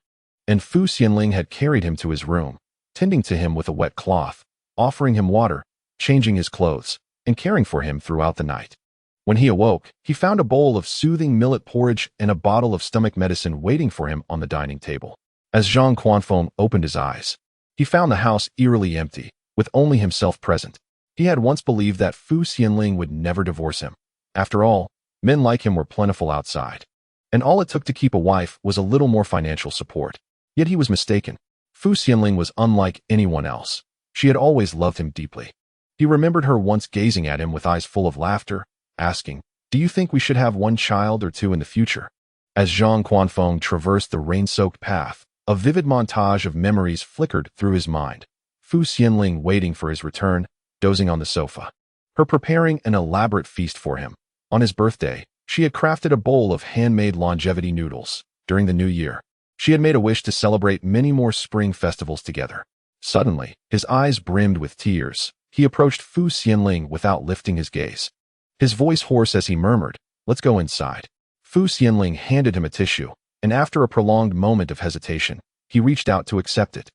And Fu Xianling had carried him to his room, tending to him with a wet cloth, offering him water, changing his clothes, and caring for him throughout the night. When he awoke, he found a bowl of soothing millet porridge and a bottle of stomach medicine waiting for him on the dining table. As Zhang Quanfeng opened his eyes, he found the house eerily empty, with only himself present. He had once believed that Fu Xianling would never divorce him. After all, men like him were plentiful outside, and all it took to keep a wife was a little more financial support. Yet he was mistaken. Fu Xianling was unlike anyone else. She had always loved him deeply. He remembered her once gazing at him with eyes full of laughter, asking, "Do you think we should have 1 child or 2 in the future?" As Zhang Quanfeng traversed the rain-soaked path, a vivid montage of memories flickered through his mind. Fu Xianling waiting for his return, dozing on the sofa. her preparing an elaborate feast for him. On his birthday, she had crafted a bowl of handmade longevity noodles. During the new year, she had made a wish to celebrate many more spring festivals together. Suddenly, his eyes brimmed with tears. He approached Fu Xianling without lifting his gaze. His voice hoarse as he murmured, "Let's go inside." Fu Xianling handed him a tissue, and after a prolonged moment of hesitation, he reached out to accept it.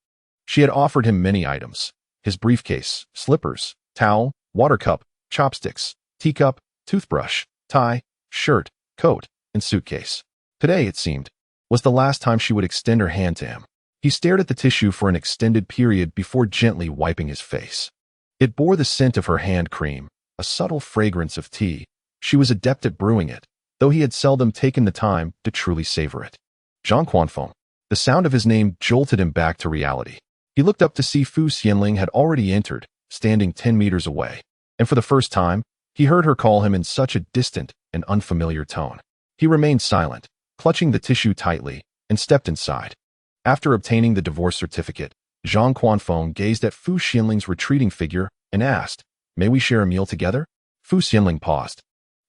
She had offered him many items: his briefcase, slippers, towel, water cup, chopsticks, teacup, toothbrush, tie, shirt, coat, and suitcase. Today, it seemed, was the last time she would extend her hand to him. He stared at the tissue for an extended period before gently wiping his face. It bore the scent of her hand cream, a subtle fragrance of tea. She was adept at brewing it, though he had seldom taken the time to truly savor it. Zhang Quanfeng. The sound of his name jolted him back to reality. He looked up to see Fu Xianling had already entered, standing 10 meters away, and for the first time, he heard her call him in such a distant and unfamiliar tone. He remained silent, clutching the tissue tightly, and stepped inside. After obtaining the divorce certificate, Zhang Quanfeng gazed at Fu Xianling's retreating figure and asked, "May we share a meal together?" Fu Xianling paused,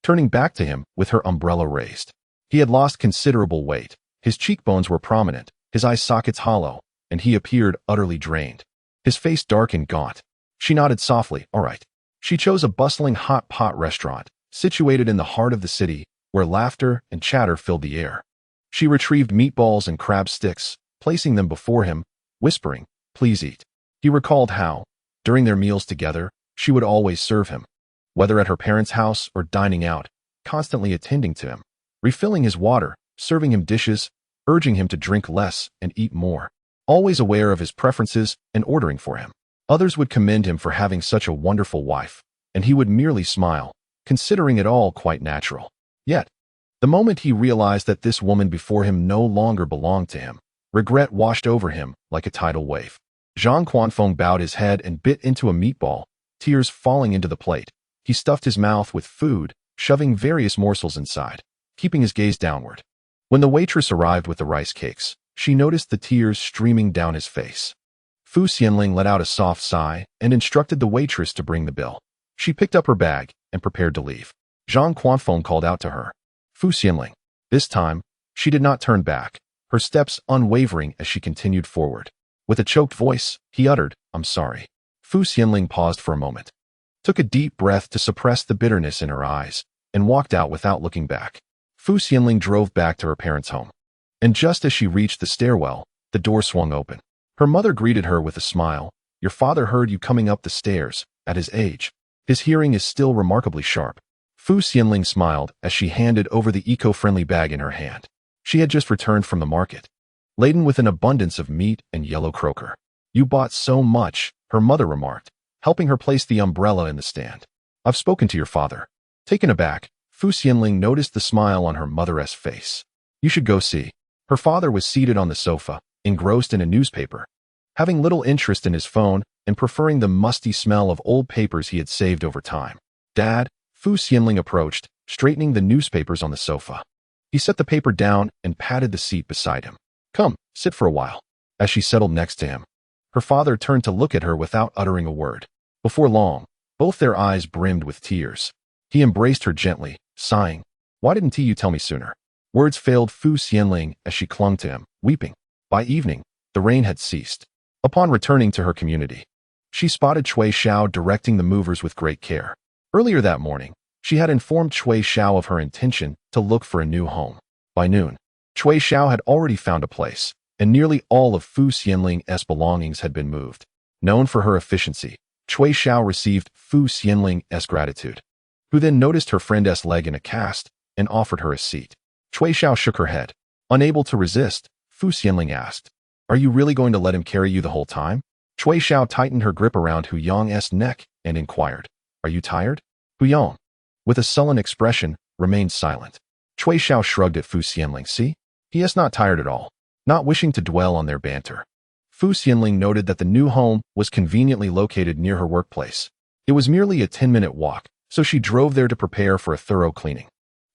turning back to him with her umbrella raised. He had lost considerable weight. His cheekbones were prominent, his eye sockets hollow, and he appeared utterly drained. His face dark and gaunt. She nodded softly, "All right." She chose a bustling hot pot restaurant, situated in the heart of the city, where laughter and chatter filled the air. She retrieved meatballs and crab sticks, placing them before him, whispering, "Please eat." He recalled how, during their meals together, she would always serve him, whether at her parents' house or dining out, constantly attending to him, refilling his water, serving him dishes, urging him to drink less and eat more, always aware of his preferences and ordering for him. Others would commend him for having such a wonderful wife, and he would merely smile, considering it all quite natural. Yet, the moment he realized that this woman before him no longer belonged to him, regret washed over him like a tidal wave. Zhang Quanfeng bowed his head and bit into a meatball, tears falling into the plate. He stuffed his mouth with food, shoving various morsels inside, keeping his gaze downward. When the waitress arrived with the rice cakes, she noticed the tears streaming down his face. Fu Xianling let out a soft sigh and instructed the waitress to bring the bill. She picked up her bag and prepared to leave. Zhang Quanfeng called out to her, "Fu Xianling." This time, she did not turn back, her steps unwavering as she continued forward. With a choked voice, he uttered, "I'm sorry." Fu Xianling paused for a moment, took a deep breath to suppress the bitterness in her eyes, and walked out without looking back. Fu Xianling drove back to her parents' home. And just as she reached the stairwell, the door swung open. Her mother greeted her with a smile. "Your father heard you coming up the stairs. At his age, his hearing is still remarkably sharp." Fu Xianling smiled as she handed over the eco-friendly bag in her hand. She had just returned from the market, laden with an abundance of meat and yellow croaker. "You bought so much," her mother remarked, helping her place the umbrella in the stand. "I've spoken to your father." Taken aback, Fu Xianling noticed the smile on her mother's face. "You should go see." Her father was seated on the sofa, engrossed in a newspaper, having little interest in his phone and preferring the musty smell of old papers he had saved over time. "Dad," Fu Xianling approached, straightening the newspapers on the sofa. He set the paper down and patted the seat beside him. "Come, sit for a while." As she settled next to him, her father turned to look at her without uttering a word. Before long, both their eyes brimmed with tears. He embraced her gently, sighing, "Why didn't you tell me sooner?" Words failed Fu Xianling as she clung to him, weeping. By evening, the rain had ceased. Upon returning to her community, she spotted Cui Xiao directing the movers with great care. Earlier that morning, she had informed Cui Xiao of her intention to look for a new home. By noon, Cui Xiao had already found a place, and nearly all of Fu Xianling's belongings had been moved. Known for her efficiency, Cui Xiao received Fu Xianling's gratitude, who then noticed her friend's leg in a cast and offered her a seat. Cui Xiao shook her head. Unable to resist, Fu Xianling asked, "Are you really going to let him carry you the whole time?" Cui Xiao tightened her grip around Hu Yang's neck and inquired, "Are you tired?" Hu Yang, with a sullen expression, remained silent. Cui Xiao shrugged at Fu Xianling. "See? He is not tired at all." Not wishing to dwell on their banter, Fu Xianling noted that the new home was conveniently located near her workplace. It was merely a 10-minute walk, so she drove there to prepare for a thorough cleaning.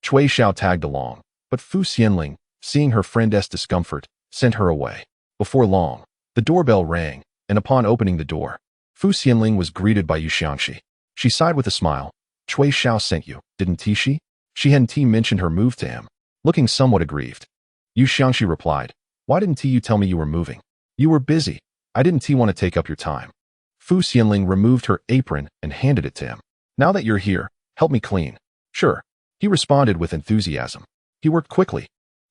Cui Xiao tagged along, but Fu Xianling, seeing her friend's discomfort, sent her away. Before long, the doorbell rang, and upon opening the door, Fu Xianling was greeted by Yu Xiangxi. She sighed with a smile. Cui Xiao sent you, didn't she? She hadn't mentioned her move to him. Looking somewhat aggrieved, Yu Xiangxi replied, why didn't you tell me you were moving? You were busy. I didn't want to take up your time. Fu Xianling removed her apron and handed it to him. Now that you're here, help me clean. Sure. He responded with enthusiasm. He worked quickly,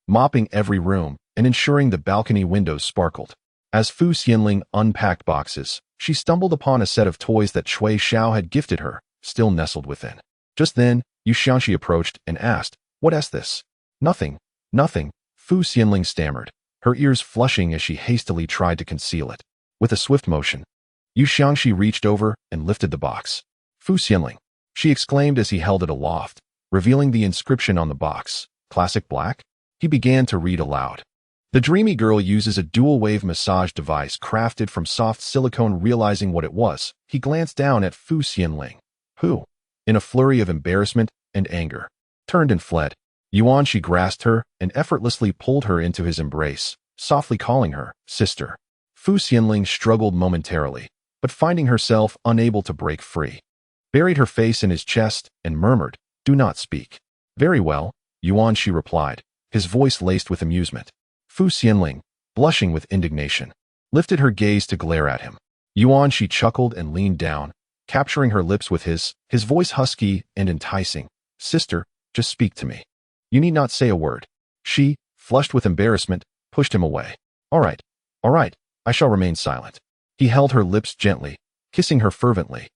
mopping every room and ensuring the balcony windows sparkled. As Fu Xianling unpacked boxes, she stumbled upon a set of toys that Cui Xiao had gifted her, still nestled within. Just then, Yu Xiangxi approached and asked, what is this? Nothing, nothing, Fu Xianling stammered, her ears flushing as she hastily tried to conceal it. With a swift motion, Yu Xiangxi reached over and lifted the box. Fu Xianling, she exclaimed as he held it aloft, revealing the inscription on the box, Classic Black? He began to read aloud. The dreamy girl uses a dual-wave massage device crafted from soft silicone. Realizing what it was, he glanced down at Fu Xianling, who, in a flurry of embarrassment and anger, turned and fled. Xianxi grasped her and effortlessly pulled her into his embrace, softly calling her sister. Fu Xianling struggled momentarily, but finding herself unable to break free, buried her face in his chest and murmured, do not speak. Very well, Xianxi replied, his voice laced with amusement. Fu Xianling, blushing with indignation, lifted her gaze to glare at him. Xianxi chuckled and leaned down, capturing her lips with his voice husky and enticing. Sister, just speak to me. You need not say a word. She, flushed with embarrassment, pushed him away. All right, I shall remain silent. He held her lips gently, kissing her fervently,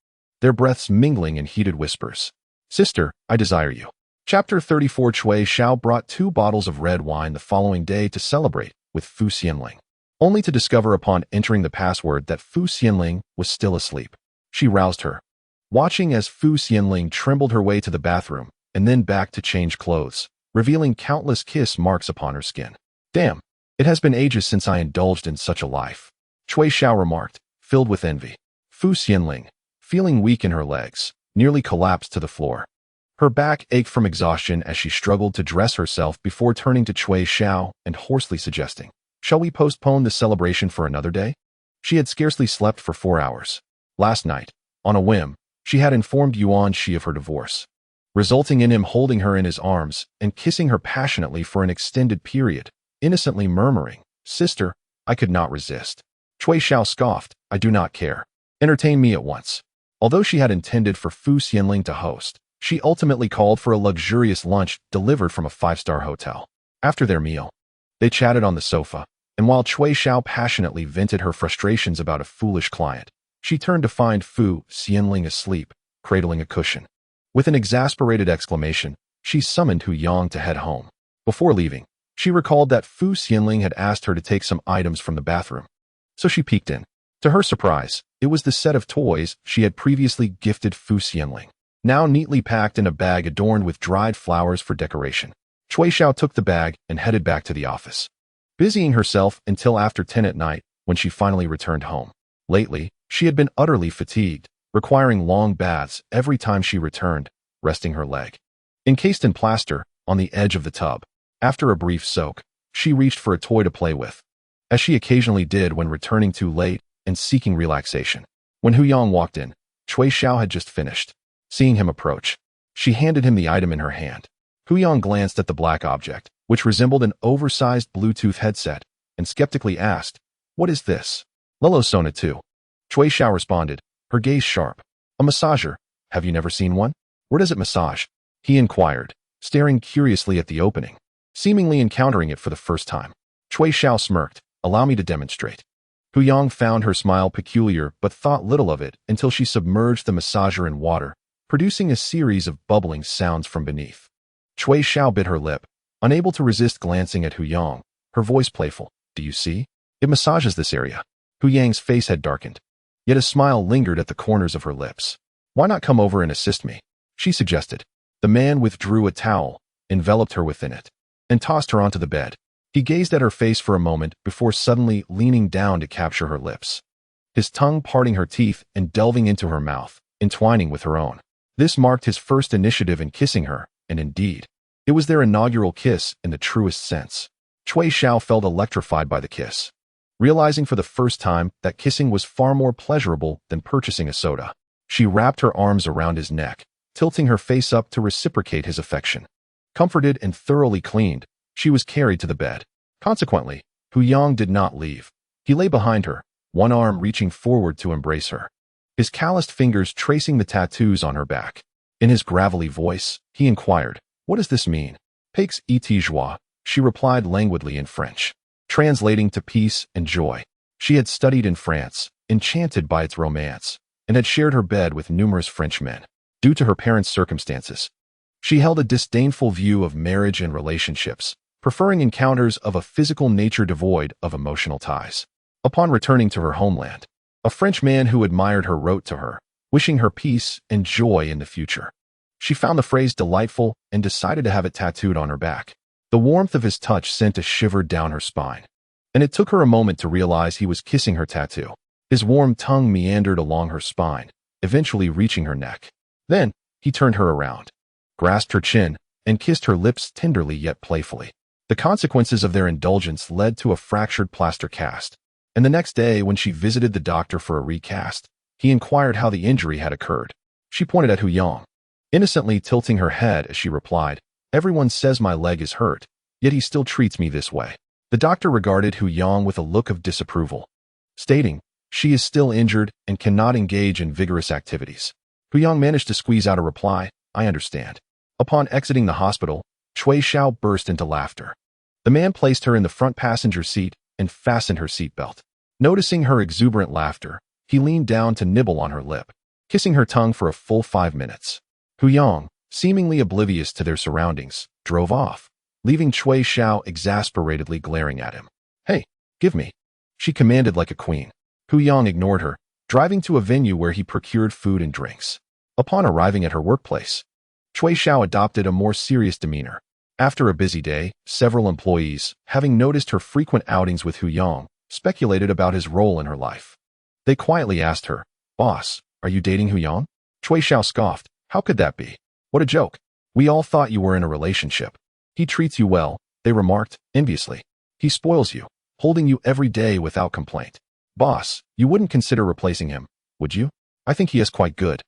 their breaths mingling in heated whispers. Sister, I desire you. Chapter 34. Cui Xiao brought 2 bottles of red wine the following day to celebrate with Fu Xianling, only to discover upon entering the password that Fu Xianling was still asleep. She roused her, watching as Fu Xianling trembled her way to the bathroom and then back to change clothes, revealing countless kiss marks upon her skin. Damn, it has been ages since I indulged in such a life, Cui Xiao remarked, filled with envy. Fu Xianling, feeling weak in her legs, nearly collapsed to the floor. Her back ached from exhaustion as she struggled to dress herself before turning to Cui Xiao and hoarsely suggesting, shall we postpone the celebration for another day? She had scarcely slept for 4 hours. Last night, on a whim, she had informed Xianxi of her divorce, resulting in him holding her in his arms and kissing her passionately for an extended period, innocently murmuring, sister, I could not resist. Cui Xiao scoffed, I do not care. Entertain me at once. Although she had intended for Fu Xianling to host, she ultimately called for a luxurious lunch delivered from a 5-star hotel. After their meal, they chatted on the sofa, and while Cui Xiao passionately vented her frustrations about a foolish client, she turned to find Fu Xianling asleep, cradling a cushion. With an exasperated exclamation, she summoned Hu Yang to head home. Before leaving, she recalled that Fu Xianling had asked her to take some items from the bathroom. So she peeked in. To her surprise, it was the set of toys she had previously gifted Fu Xianling, now neatly packed in a bag adorned with dried flowers for decoration. Cui Xiao took the bag and headed back to the office, busying herself until after 10 at night when she finally returned home. Lately, she had been utterly fatigued, requiring long baths every time she returned, resting her leg, encased in plaster, on the edge of the tub. After a brief soak, she reached for a toy to play with, as she occasionally did when returning too late and seeking relaxation. When Hu Yang walked in, Cui Xiao had just finished. Seeing him approach, she handed him the item in her hand. Hu Yang glanced at the black object, which resembled an oversized Bluetooth headset, and skeptically asked, what is this? Lelo Sona 2. Cui Xiao responded, her gaze sharp. A massager. Have you never seen one? Where does it massage? He inquired, staring curiously at the opening, seemingly encountering it for the first time. Cui Xiao smirked, allow me to demonstrate. Hu Yang found her smile peculiar but thought little of it until she submerged the massager in water, producing a series of bubbling sounds from beneath. Cui Xiao bit her lip, unable to resist glancing at Hu Yang, her voice playful. Do you see? It massages this area. Hu Yang's face had darkened, yet a smile lingered at the corners of her lips. Why not come over and assist me? She suggested. The man withdrew a towel, enveloped her within it, and tossed her onto the bed. He gazed at her face for a moment before suddenly leaning down to capture her lips, his tongue parting her teeth and delving into her mouth, entwining with her own. This marked his first initiative in kissing her, and indeed, it was their inaugural kiss in the truest sense. Cui Xiao felt electrified by the kiss, realizing for the first time that kissing was far more pleasurable than purchasing a soda. She wrapped her arms around his neck, tilting her face up to reciprocate his affection. Comforted and thoroughly cleaned, she was carried to the bed. Consequently, Hu Yang did not leave. He lay behind her, one arm reaching forward to embrace her, his calloused fingers tracing the tattoos on her back. In his gravelly voice, he inquired, "What does this mean?" "Paix et joie," she replied languidly in French, translating to peace and joy. She had studied in France, enchanted by its romance, and had shared her bed with numerous French men. Due to her parents' circumstances, she held a disdainful view of marriage and relationships, preferring encounters of a physical nature devoid of emotional ties. Upon returning to her homeland, a French man who admired her wrote to her, wishing her peace and joy in the future. She found the phrase delightful and decided to have it tattooed on her back. The warmth of his touch sent a shiver down her spine, and it took her a moment to realize he was kissing her tattoo. His warm tongue meandered along her spine, eventually reaching her neck. Then, he turned her around, grasped her chin, and kissed her lips tenderly yet playfully. The consequences of their indulgence led to a fractured plaster cast, and the next day when she visited the doctor for a recast, he inquired how the injury had occurred. She pointed at Hu Yang, innocently tilting her head as she replied, "Everyone says my leg is hurt, yet he still treats me this way." The doctor regarded Hu Yang with a look of disapproval, stating, "She is still injured and cannot engage in vigorous activities." Hu Yang managed to squeeze out a reply, "I understand." Upon exiting the hospital, Cui Xiao burst into laughter. The man placed her in the front passenger seat and fastened her seatbelt. Noticing her exuberant laughter, he leaned down to nibble on her lip, kissing her tongue for a full 5 minutes. Hu Yang, seemingly oblivious to their surroundings, drove off, leaving Cui Xiao exasperatedly glaring at him. "Hey, give me," she commanded like a queen. Hu Yang ignored her, driving to a venue where he procured food and drinks. Upon arriving at her workplace, Cui Xiao adopted a more serious demeanor. After a busy day, several employees, having noticed her frequent outings with Hu Yang, speculated about his role in her life. They quietly asked her, "Boss, are you dating Hu Yang?" Cui Xiao scoffed, "How could that be? What a joke. We all thought you were in a relationship." "He treats you well," they remarked, enviously. "He spoils you, holding you every day without complaint." "Boss, you wouldn't consider replacing him, would you? I think he is quite good."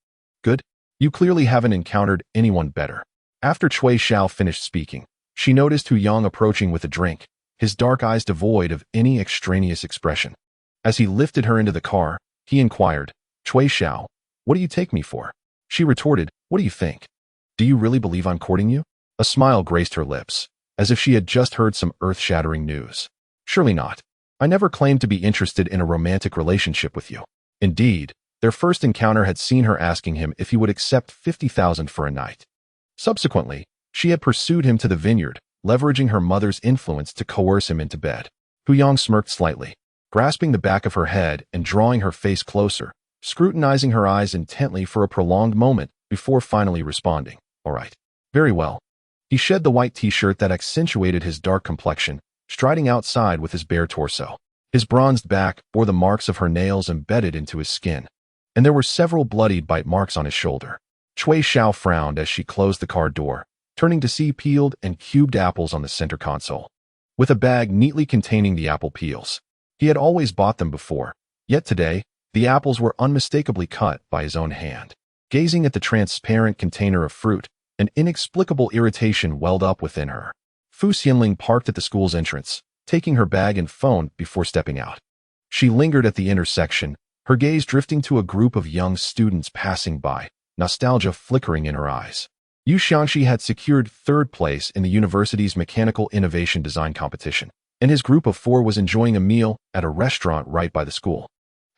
"Good? You clearly haven't encountered anyone better." After Cui Xiao finished speaking, she noticed Hu Yang approaching with a drink, his dark eyes devoid of any extraneous expression. As he lifted her into the car, he inquired, "Cui Xiao, what do you take me for?" She retorted, "What do you think? Do you really believe I'm courting you?" A smile graced her lips, as if she had just heard some earth-shattering news. "Surely not. I never claimed to be interested in a romantic relationship with you." Indeed, their first encounter had seen her asking him if he would accept 50,000 for a night. Subsequently, she had pursued him to the vineyard, leveraging her mother's influence to coerce him into bed. Hu Yang smirked slightly, grasping the back of her head and drawing her face closer, scrutinizing her eyes intently for a prolonged moment before finally responding, "All right. Very well." He shed the white t-shirt that accentuated his dark complexion, striding outside with his bare torso. His bronzed back bore the marks of her nails embedded into his skin, and there were several bloodied bite marks on his shoulder. Cui Xiao frowned as she closed the car door, turning to see peeled and cubed apples on the center console, with a bag neatly containing the apple peels. He had always bought them before, yet today, the apples were unmistakably cut by his own hand. Gazing at the transparent container of fruit, an inexplicable irritation welled up within her. Xianling parked at the school's entrance, taking her bag and phone before stepping out. She lingered at the intersection, her gaze drifting to a group of young students passing by, nostalgia flickering in her eyes. Yu Xiangxi had secured 3rd place in the university's mechanical innovation design competition, and his group of 4 was enjoying a meal at a restaurant right by the school.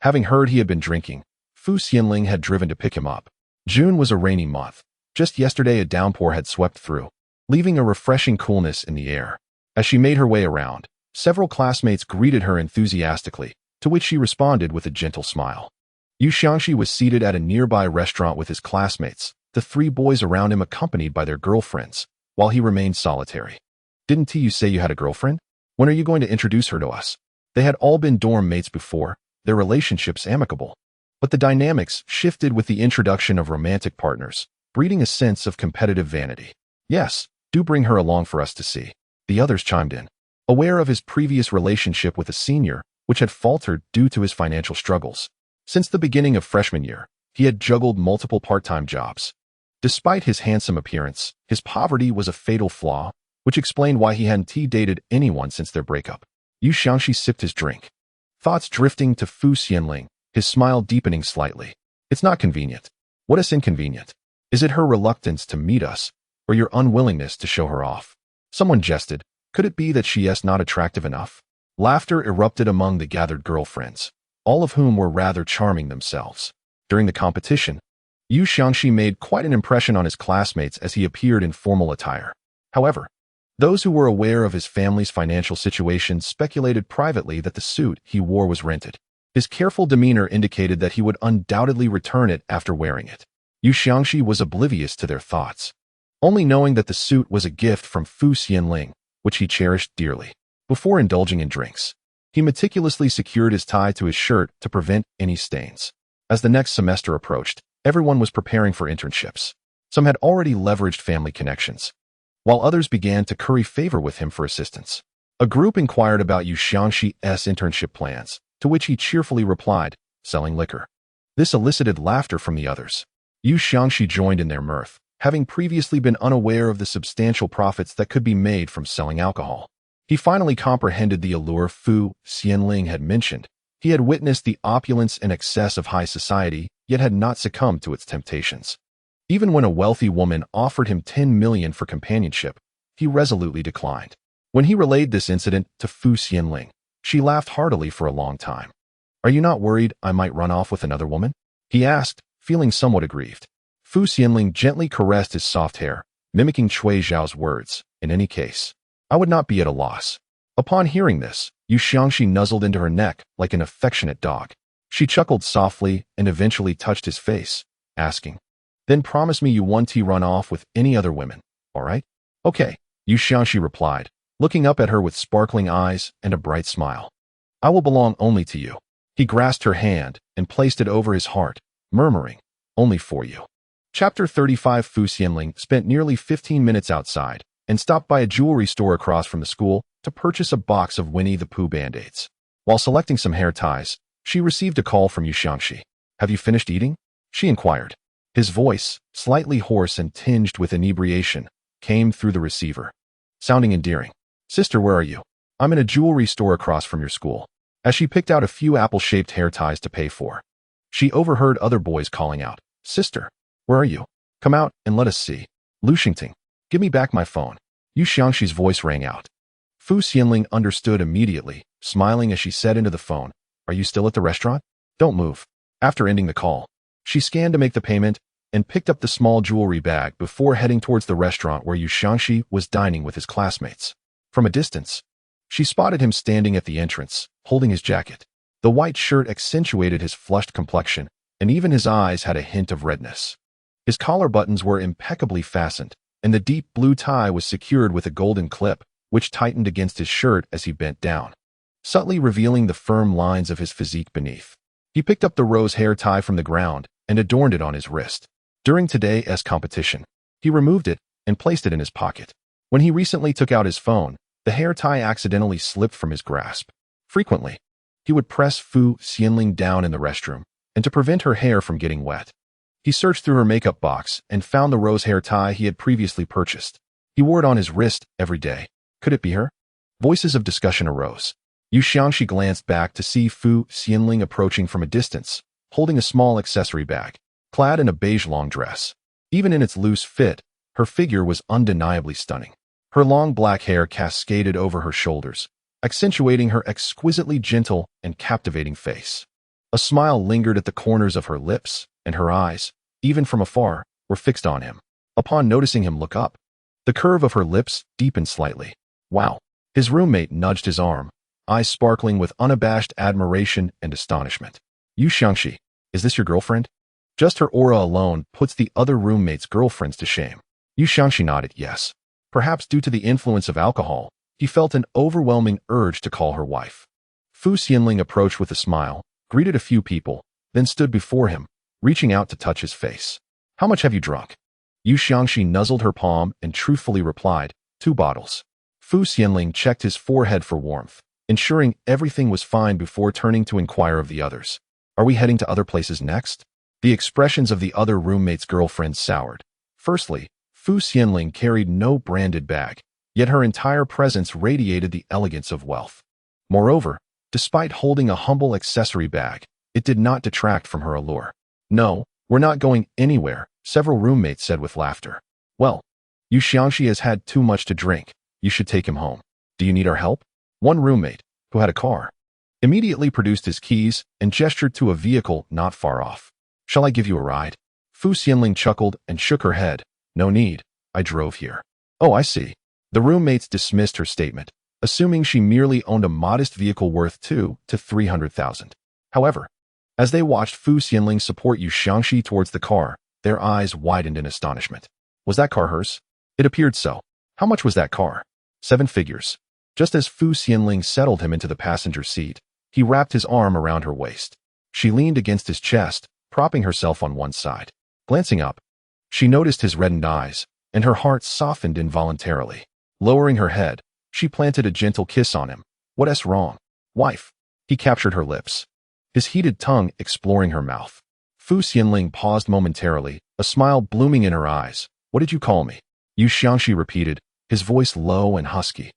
Having heard he had been drinking, Xianling had driven to pick him up. June was a rainy month. Just yesterday a downpour had swept through, leaving a refreshing coolness in the air. As she made her way around, several classmates greeted her enthusiastically, to which she responded with a gentle smile. Yu Xiangxi was seated at a nearby restaurant with his classmates, the 3 boys around him accompanied by their girlfriends, while he remained solitary. "Didn't you say you had a girlfriend? When are you going to introduce her to us?" They had all been dorm mates before, their relationships amicable. But the dynamics shifted with the introduction of romantic partners, breeding a sense of competitive vanity. "Yes, do bring her along for us to see," the others chimed in. Aware of his previous relationship with a senior, which had faltered due to his financial struggles. Since the beginning of freshman year, He had juggled multiple part-time jobs. Despite his handsome appearance, his poverty was a fatal flaw, which explained why he hadn't dated anyone since their breakup. Yu Xiangxi sipped his drink, thoughts drifting to Fu Xianling, his smile deepening slightly. It's not convenient. What is inconvenient? Is it her reluctance to meet us, or your unwillingness to show her off? Someone jested. Could it be that she is not attractive enough? Laughter erupted among the gathered girlfriends, all of whom were rather charming themselves. During the competition, Yu Xiangxi made quite an impression on his classmates as he appeared in formal attire. However, those who were aware of his family's financial situation speculated privately that the suit he wore was rented. His careful demeanor indicated that he would undoubtedly return it after wearing it. Yu Xiangxi was oblivious to their thoughts, only knowing that the suit was a gift from Fu Xianling, which he cherished dearly. Before indulging in drinks, he meticulously secured his tie to his shirt to prevent any stains. As the next semester approached, everyone was preparing for internships. Some had already leveraged family connections, while others began to curry favor with him for assistance. A group inquired about Yu Xiangxi's internship plans, to which he cheerfully replied, selling liquor. This elicited laughter from the others. Yu Xiangxi joined in their mirth, having previously been unaware of the substantial profits that could be made from selling alcohol. He finally comprehended the allure Fu Xianling had mentioned. He had witnessed the opulence and excess of high society, yet had not succumbed to its temptations. Even when a wealthy woman offered him 10 million for companionship, he resolutely declined. When he relayed this incident to Fu Xianling, she laughed heartily for a long time. Are you not worried I might run off with another woman? He asked, feeling somewhat aggrieved. Fu Xianling gently caressed his soft hair, mimicking Cui Xiao's words. In any case, I would not be at a loss. Upon hearing this, Yu Xiangxi nuzzled into her neck like an affectionate dog. She chuckled softly and eventually touched his face, asking, then promise me you won't run off with any other women, all right? Okay, Yu Xiangxi replied, looking up at her with sparkling eyes and a bright smile. I will belong only to you. He grasped her hand and placed it over his heart, murmuring, only for you. Chapter 35. Fu Xianling spent nearly 15 minutes outside and stopped by a jewelry store across from the school to purchase a box of Winnie the Pooh Band-Aids. While selecting some hair ties, she received a call from Yu Xiangxi. Have you finished eating? She inquired. His voice, slightly hoarse and tinged with inebriation, came through the receiver, sounding endearing. Sister, where are you? I'm in a jewelry store across from your school. As she picked out a few apple-shaped hair ties to pay for, she overheard other boys calling out, Sister, where are you? Come out and let us see. Lu Xingting, give me back my phone. Yu Xiangxi's voice rang out. Fu Xianling understood immediately, smiling as she said into the phone, Are you still at the restaurant? Don't move. After ending the call, she scanned to make the payment and picked up the small jewelry bag before heading towards the restaurant where Yu Xiangxi was dining with his classmates. From a distance, she spotted him standing at the entrance, holding his jacket. The white shirt accentuated his flushed complexion, and even his eyes had a hint of redness. His collar buttons were impeccably fastened, and the deep blue tie was secured with a golden clip, which tightened against his shirt as he bent down, subtly revealing the firm lines of his physique beneath. He picked up the rose hair tie from the ground and adorned it on his wrist. During today's competition, he removed it and placed it in his pocket. When he recently took out his phone, the hair tie accidentally slipped from his grasp. Frequently, he would press Fu Xianling down in the restroom, and to prevent her hair from getting wet, he searched through her makeup box and found the rose hair tie he had previously purchased. He wore it on his wrist every day. Could it be her? Voices of discussion arose. Yu Xiangxi glanced back to see Fu Xianling approaching from a distance, holding a small accessory bag, clad in a beige long dress. Even in its loose fit, her figure was undeniably stunning. Her long black hair cascaded over her shoulders, accentuating her exquisitely gentle and captivating face. A smile lingered at the corners of her lips, and her eyes, even from afar, were fixed on him. Upon noticing him look up, the curve of her lips deepened slightly. Wow! His roommate nudged his arm, eyes sparkling with unabashed admiration and astonishment. Yu Xiangxi, is this your girlfriend? Just her aura alone puts the other roommate's girlfriends to shame. Yu Xiangxi nodded yes. Perhaps due to the influence of alcohol, he felt an overwhelming urge to call her wife. Fu Xianling approached with a smile, greeted a few people, then stood before him, reaching out to touch his face. How much have you drunk? Yu Xiangxi nuzzled her palm and truthfully replied, 2 bottles. Fu Xianling checked his forehead for warmth, ensuring everything was fine before turning to inquire of the others. Are we heading to other places next? The expressions of the other roommates' girlfriends soured. Firstly, Fu Xianling carried no branded bag, yet her entire presence radiated the elegance of wealth. Moreover, despite holding a humble accessory bag, it did not detract from her allure. "No, we're not going anywhere," several roommates said with laughter. "Well, Yu Xiangxi has had too much to drink. You should take him home. Do you need our help?" One roommate, who had a car, immediately produced his keys and gestured to a vehicle not far off. "Shall I give you a ride?" Fu Xianling chuckled and shook her head. "No need. I drove here." "Oh, I see." The roommates dismissed her statement, assuming she merely owned a modest vehicle worth 2 to 300,000. However, as they watched Fu Xianling support Yu Xiangxi towards the car, their eyes widened in astonishment. Was that car hers? It appeared so. How much was that car? 7 figures. Just as Fu Xianling settled him into the passenger seat, he wrapped his arm around her waist. She leaned against his chest, propping herself on one side. Glancing up, she noticed his reddened eyes, and her heart softened involuntarily. Lowering her head, she planted a gentle kiss on him. "What's wrong, wife?" He captured her lips, his heated tongue exploring her mouth. Fu Xianling paused momentarily, a smile blooming in her eyes. "What did you call me?" Yu Xiangxi repeated, his voice low and husky,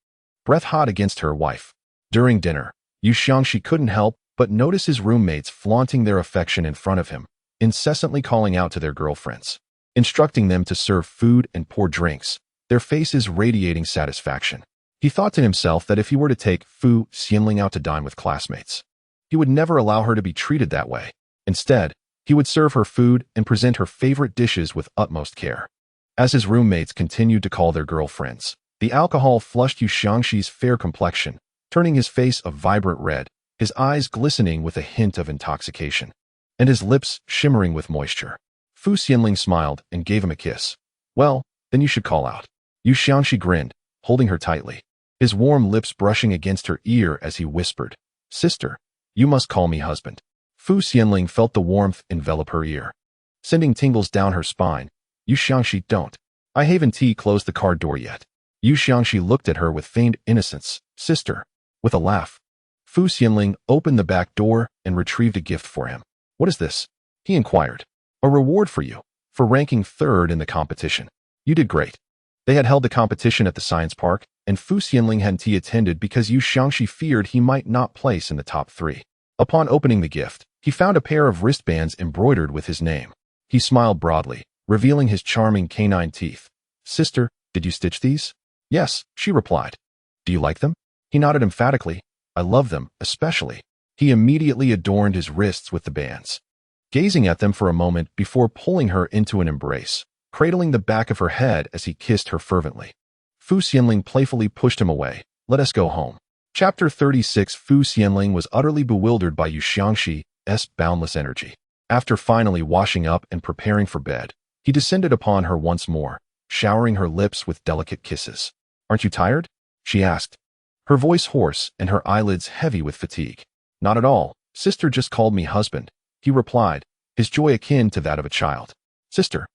breath hot against her wife. During dinner, Yu Xiangxi couldn't help but notice his roommates flaunting their affection in front of him, incessantly calling out to their girlfriends, instructing them to serve food and pour drinks, their faces radiating satisfaction. He thought to himself that if he were to take Fu Xianling out to dine with classmates, he would never allow her to be treated that way. Instead, he would serve her food and present her favorite dishes with utmost care. As his roommates continued to call their girlfriends, the alcohol flushed Yu Xiangxi's fair complexion, turning his face a vibrant red, his eyes glistening with a hint of intoxication, and his lips shimmering with moisture. Fu Xianling smiled and gave him a kiss. "Well, then you should call out." Yu Xiangxi grinned, holding her tightly, his warm lips brushing against her ear as he whispered, "Sister, you must call me husband." Fu Xianling felt the warmth envelop her ear, sending tingles down her spine. "Yu Xiangxi, don't. I haven't closed the car door yet." Yu Xiangxi looked at her with feigned innocence. "Sister." With a laugh, Fu Xianling opened the back door and retrieved a gift for him. "What is this?" he inquired. "A reward for you, for ranking 3rd in the competition. You did great." They had held the competition at the science park, and Fu Xianling hadn't attended because Yu Xiangxi feared he might not place in the top 3. Upon opening the gift, he found a pair of wristbands embroidered with his name. He smiled broadly, revealing his charming canine teeth. "Sister, did you stitch these?" "Yes," she replied. "Do you like them?" He nodded emphatically. "I love them, especially." He immediately adorned his wrists with the bands, gazing at them for a moment before pulling her into an embrace, cradling the back of her head as he kissed her fervently. Fu Xianling playfully pushed him away. "Let us go home." Chapter 36. Fu Xianling was utterly bewildered by Yu Xiangxi's boundless energy. After finally washing up and preparing for bed, he descended upon her once more, showering her lips with delicate kisses. "Aren't you tired?" she asked, her voice hoarse and her eyelids heavy with fatigue. "Not at all. Sister just called me husband," he replied, his joy akin to that of a child. "Sister."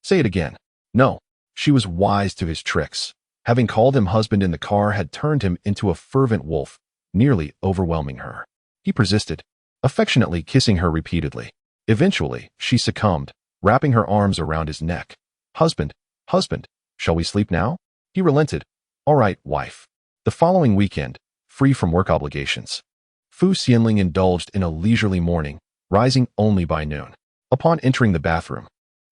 "Say it again." "No." She was wise to his tricks. Having called him husband in the car had turned him into a fervent wolf, nearly overwhelming her. He persisted, affectionately kissing her repeatedly. Eventually, she succumbed, wrapping her arms around his neck. "Husband, husband, shall we sleep now?" He relented. "All right, wife." The following weekend, free from work obligations, Fu Xianling indulged in a leisurely morning, rising only by noon. Upon entering the bathroom,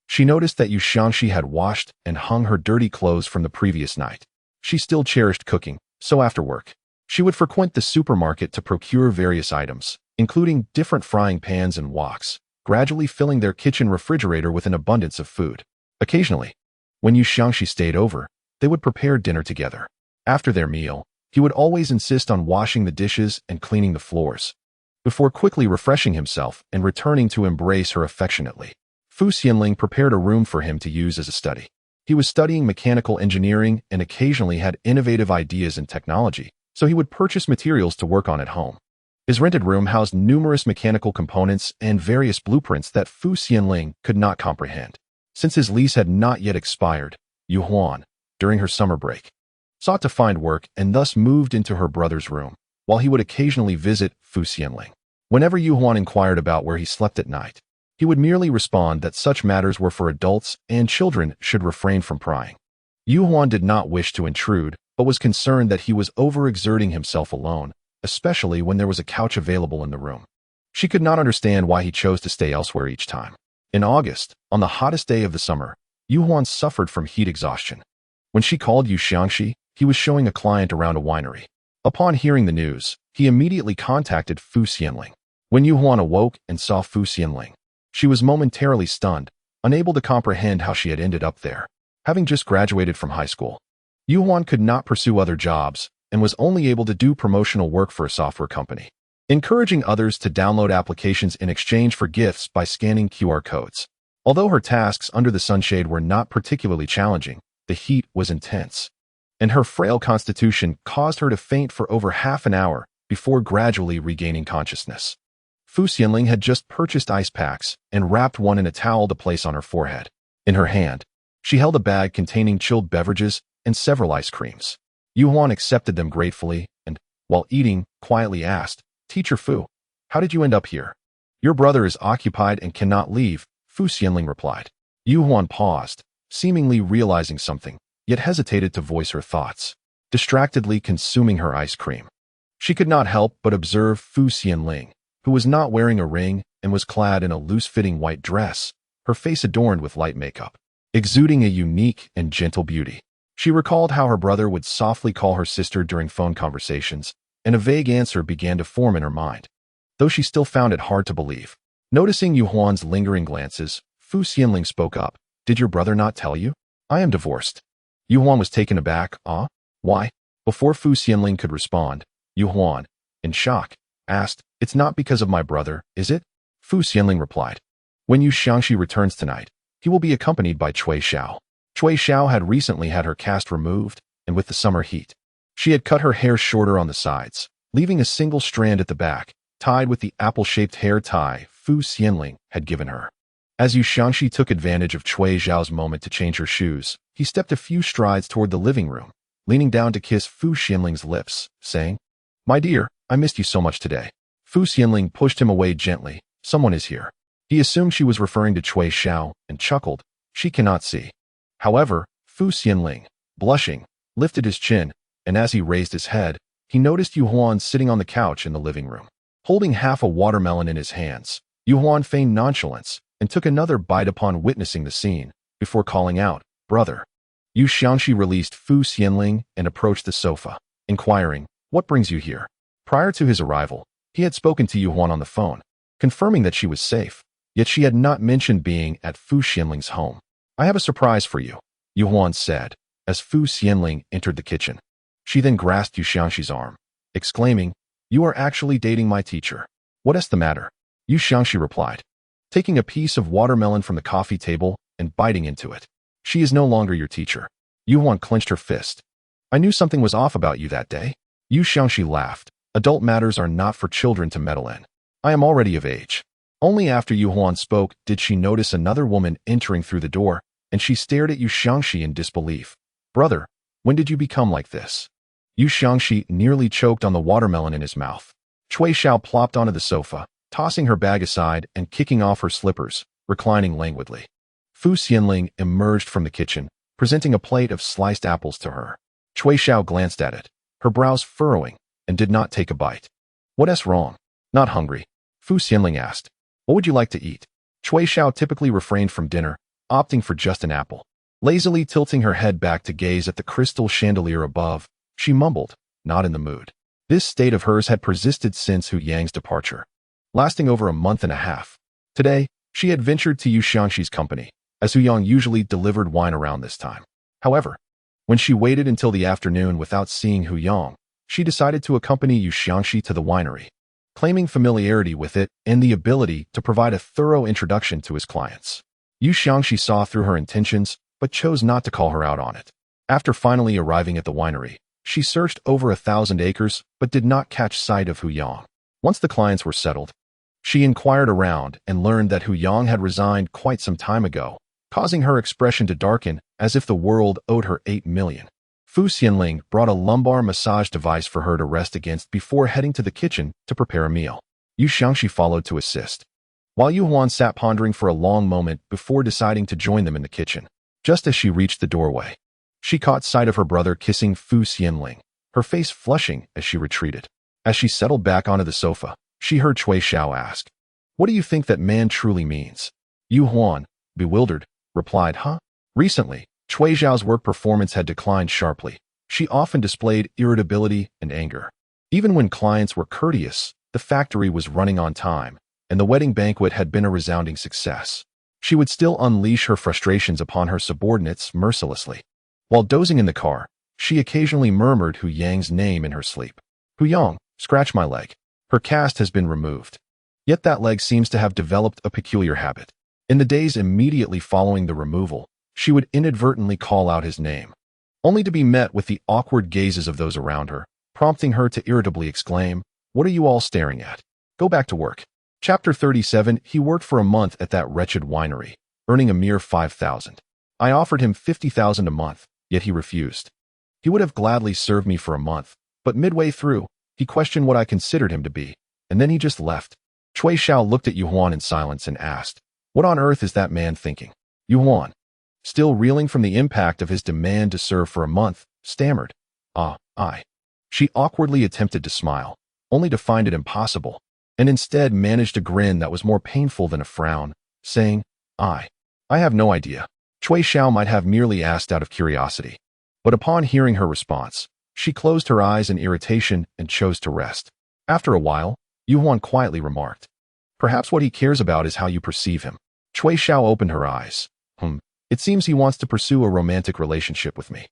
she noticed that Yu Xiangxi had washed and hung her dirty clothes from the previous night. She still cherished cooking, so after work, she would frequent the supermarket to procure various items, including different frying pans and woks, gradually filling their kitchen refrigerator with an abundance of food. Occasionally, when Yu Xiangxi stayed over, they would prepare dinner together. After their meal, he would always insist on washing the dishes and cleaning the floors, before quickly refreshing himself and returning to embrace her affectionately. Fu Xianling prepared a room for him to use as a study. He was studying mechanical engineering and occasionally had innovative ideas in technology, so he would purchase materials to work on at home. His rented room housed numerous mechanical components and various blueprints that Fu Xianling could not comprehend. Since his lease had not yet expired, Yu Huan, during her summer break, sought to find work and thus moved into her brother's room, while he would occasionally visit Fu Xianling. Whenever Yu Huan inquired about where he slept at night, he would merely respond that such matters were for adults and children should refrain from prying. Yu Huan did not wish to intrude, but was concerned that he was overexerting himself alone, especially when there was a couch available in the room. She could not understand why he chose to stay elsewhere each time. In August, on the hottest day of the summer, Yu Huan suffered from heat exhaustion. When she called Yu Xiangxi, he was showing a client around a winery. Upon hearing the news, he immediately contacted Xianling. When Yu Huan awoke and saw Xianling, she was momentarily stunned, unable to comprehend how she had ended up there. Having just graduated from high school, Yu Huan could not pursue other jobs and was only able to do promotional work for a software company, encouraging others to download applications in exchange for gifts by scanning QR codes. Although her tasks under the sunshade were not particularly challenging, the heat was intense, and her frail constitution caused her to faint for over half an hour before gradually regaining consciousness. Xianling had just purchased ice packs and wrapped one in a towel to place on her forehead. In her hand, she held a bag containing chilled beverages and several ice creams. Yu Huan accepted them gratefully and, while eating, quietly asked, "Teacher Fu, how did you end up here?" "Your brother is occupied and cannot leave," Xianling replied. Yu Huan paused, seemingly realizing something, yet hesitated to voice her thoughts, distractedly consuming her ice cream. She could not help but observe Xianling, who was not wearing a ring and was clad in a loose-fitting white dress, her face adorned with light makeup, exuding a unique and gentle beauty. She recalled how her brother would softly call her sister during phone conversations, and a vague answer began to form in her mind, though she still found it hard to believe. Noticing Yu Huan's lingering glances, Xianling spoke up. "Did your brother not tell you? I am divorced." Yu Huan was taken aback. Why?" Before Xianling could respond, Yu Huan, in shock, asked, "It's not because of my brother, is it?" Xianling replied, "When Yu Xiangxi returns tonight, he will be accompanied by Cui Xiao." Cui Xiao had recently had her cast removed, and with the summer heat, she had cut her hair shorter on the sides, leaving a single strand at the back, tied with the apple-shaped hair tie Xianling had given her. As Yu Xiangxi took advantage of Cui Xiao's moment to change her shoes, he stepped a few strides toward the living room, leaning down to kiss Xianling's lips, saying, "My dear, I missed you so much today." Xianling pushed him away gently. "Someone is here." He assumed she was referring to Cui Xiao and chuckled, "She cannot see." However, Xianling, blushing, lifted his chin, and as he raised his head, he noticed Yu Huan sitting on the couch in the living room, holding half a watermelon in his hands. Yu Huan feigned nonchalance and took another bite upon witnessing the scene, before calling out, "Brother." Yu Xiangxi released Xianling and approached the sofa, inquiring, "What brings you here?" Prior to his arrival, he had spoken to Yu Huan on the phone, confirming that she was safe, yet she had not mentioned being at Xianling's home. "I have a surprise for you," Yu Huan said, as Xianling entered the kitchen. She then grasped Yu Xiangxi's arm, exclaiming, "You are actually dating my teacher. What is the matter?" Yu Xiangxi replied, taking a piece of watermelon from the coffee table and biting into it. "She is no longer your teacher." Yu Huan clenched her fist. "I knew something was off about you that day." Yu Xiangxi laughed. "Adult matters are not for children to meddle in. I am already of age." Only after Yu Huan spoke did she notice another woman entering through the door, and she stared at Yu Xiangxi in disbelief. "Brother, when did you become like this?" Yu Xiangxi nearly choked on the watermelon in his mouth. Cui Xiao plopped onto the sofa, tossing her bag aside and kicking off her slippers, reclining languidly. Xianling emerged from the kitchen, presenting a plate of sliced apples to her. Cui Xiao glanced at it, her brows furrowing, and did not take a bite. "What's wrong?" "Not hungry," Xianling asked. "What would you like to eat?" Cui Xiao typically refrained from dinner, opting for just an apple. Lazily tilting her head back to gaze at the crystal chandelier above, she mumbled, "Not in the mood." This state of hers had persisted since Hu Yang's departure, lasting over a month and a half. Today, she had ventured to Yu Xiangxi's company, as Hu Yang usually delivered wine around this time. However, when she waited until the afternoon without seeing Hu Yang, she decided to accompany Yu Xiangxi to the winery, claiming familiarity with it and the ability to provide a thorough introduction to his clients. Yu Xiangxi saw through her intentions, but chose not to call her out on it. After finally arriving at the winery, she searched over 1,000 acres, but did not catch sight of Hu Yang. Once the clients were settled, she inquired around and learned that Hu Yang had resigned quite some time ago, causing her expression to darken as if the world owed her 8 million. Xianling brought a lumbar massage device for her to rest against before heading to the kitchen to prepare a meal. Yu Xiangxi followed to assist. while Yu Huan sat pondering for a long moment before deciding to join them in the kitchen. Just as she reached the doorway, she caught sight of her brother kissing Xianling, her face flushing as she retreated. As she settled back onto the sofa, she heard Cui Xiao ask, "What do you think that man truly means?" Yu Huan, bewildered, replied, "Huh?" Recently, Cui Xiao's work performance had declined sharply. She often displayed irritability and anger. Even when clients were courteous, the factory was running on time, and the wedding banquet had been a resounding success. She would still unleash her frustrations upon her subordinates mercilessly. While dozing in the car, she occasionally murmured Hu Yang's name in her sleep. "Hu Yang, scratch my leg." Her cast has been removed. Yet that leg seems to have developed a peculiar habit. In the days immediately following the removal, she would inadvertently call out his name, only to be met with the awkward gazes of those around her, prompting her to irritably exclaim, "What are you all staring at? Go back to work." Chapter 37. He worked for a month at that wretched winery, earning a mere 5,000. I offered him 50,000 a month, yet he refused. He would have gladly served me for a month, but midway through, he questioned what I considered him to be, and then he just left. Cui Xiao looked at Yu Huan in silence and asked, "What on earth is that man thinking?" Yu Huan, still reeling from the impact of his demand to serve for a month, stammered, I. She awkwardly attempted to smile, only to find it impossible, and instead managed a grin that was more painful than a frown, saying, I have no idea." Cui Xiao might have merely asked out of curiosity, but upon hearing her response, she closed her eyes in irritation and chose to rest. After a while, Yu Huan quietly remarked, "Perhaps what he cares about is how you perceive him." Cui Xiao opened her eyes. It seems he wants to pursue a romantic relationship with me."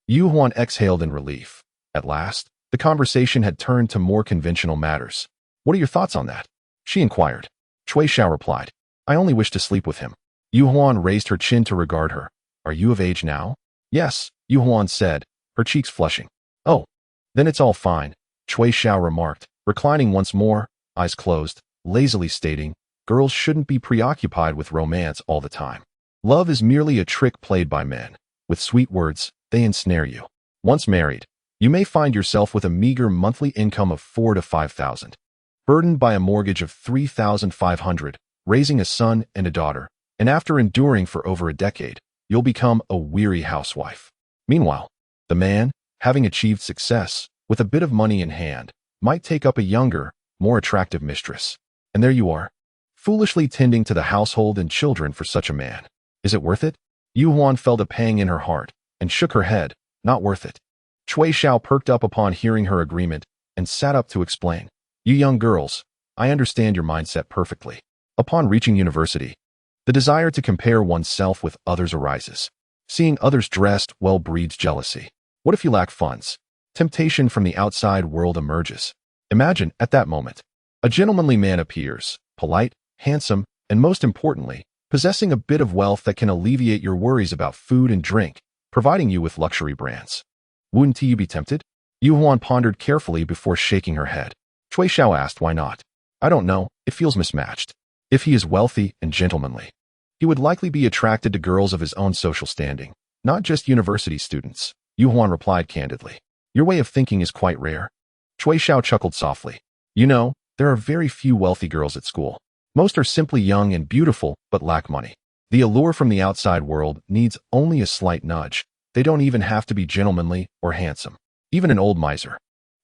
Yu Huan exhaled in relief. At last, the conversation had turned to more conventional matters. "What are your thoughts on that?" she inquired. Cui Xiao replied, "I only wish to sleep with him." Yu Huan raised her chin to regard her. "Are you of age now?" "Yes," Yu Huan said, her cheeks flushing. "Oh, then it's all fine," Cui Xiao remarked, reclining once more, eyes closed, lazily stating, "Girls shouldn't be preoccupied with romance all the time. Love is merely a trick played by men. With sweet words, they ensnare you. Once married, you may find yourself with a meager monthly income of 4,000 to 5,000, burdened by a mortgage of 3,500, raising a son and a daughter, and after enduring for over a decade, you'll become a weary housewife. Meanwhile, the man, having achieved success, with a bit of money in hand, might take up a younger, more attractive mistress. And there you are, foolishly tending to the household and children for such a man. Is it worth it?" Yu Huan felt a pang in her heart and shook her head. "Not worth it." Cui Xiao perked up upon hearing her agreement and sat up to explain. "You young girls, I understand your mindset perfectly. Upon reaching university, the desire to compare oneself with others arises. Seeing others dressed well breeds jealousy. What if you lack funds? Temptation from the outside world emerges. Imagine, at that moment, a gentlemanly man appears, polite, handsome, and most importantly, possessing a bit of wealth that can alleviate your worries about food and drink, providing you with luxury brands. Wouldn't you be tempted?" Yu Huan pondered carefully before shaking her head. Cui Xiao asked, "Why not?" "I don't know, it feels mismatched. If he is wealthy and gentlemanly, he would likely be attracted to girls of his own social standing, not just university students." Yu Huan replied candidly. "Your way of thinking is quite rare." Cui Xiao chuckled softly. "You know, there are very few wealthy girls at school. Most are simply young and beautiful, but lack money. The allure from the outside world needs only a slight nudge. They don't even have to be gentlemanly or handsome. Even an old miser,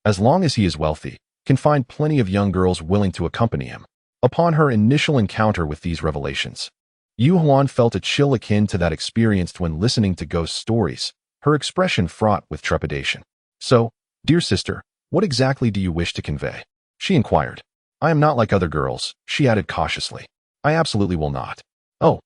as long as he is wealthy, can find plenty of young girls willing to accompany him." Upon her initial encounter with these revelations, Yu Huan felt a chill akin to that experienced when listening to ghost stories, her expression fraught with trepidation. "So, dear sister, what exactly do you wish to convey?" she inquired. "I am not like other girls," she added cautiously. "I absolutely will not." "Oh,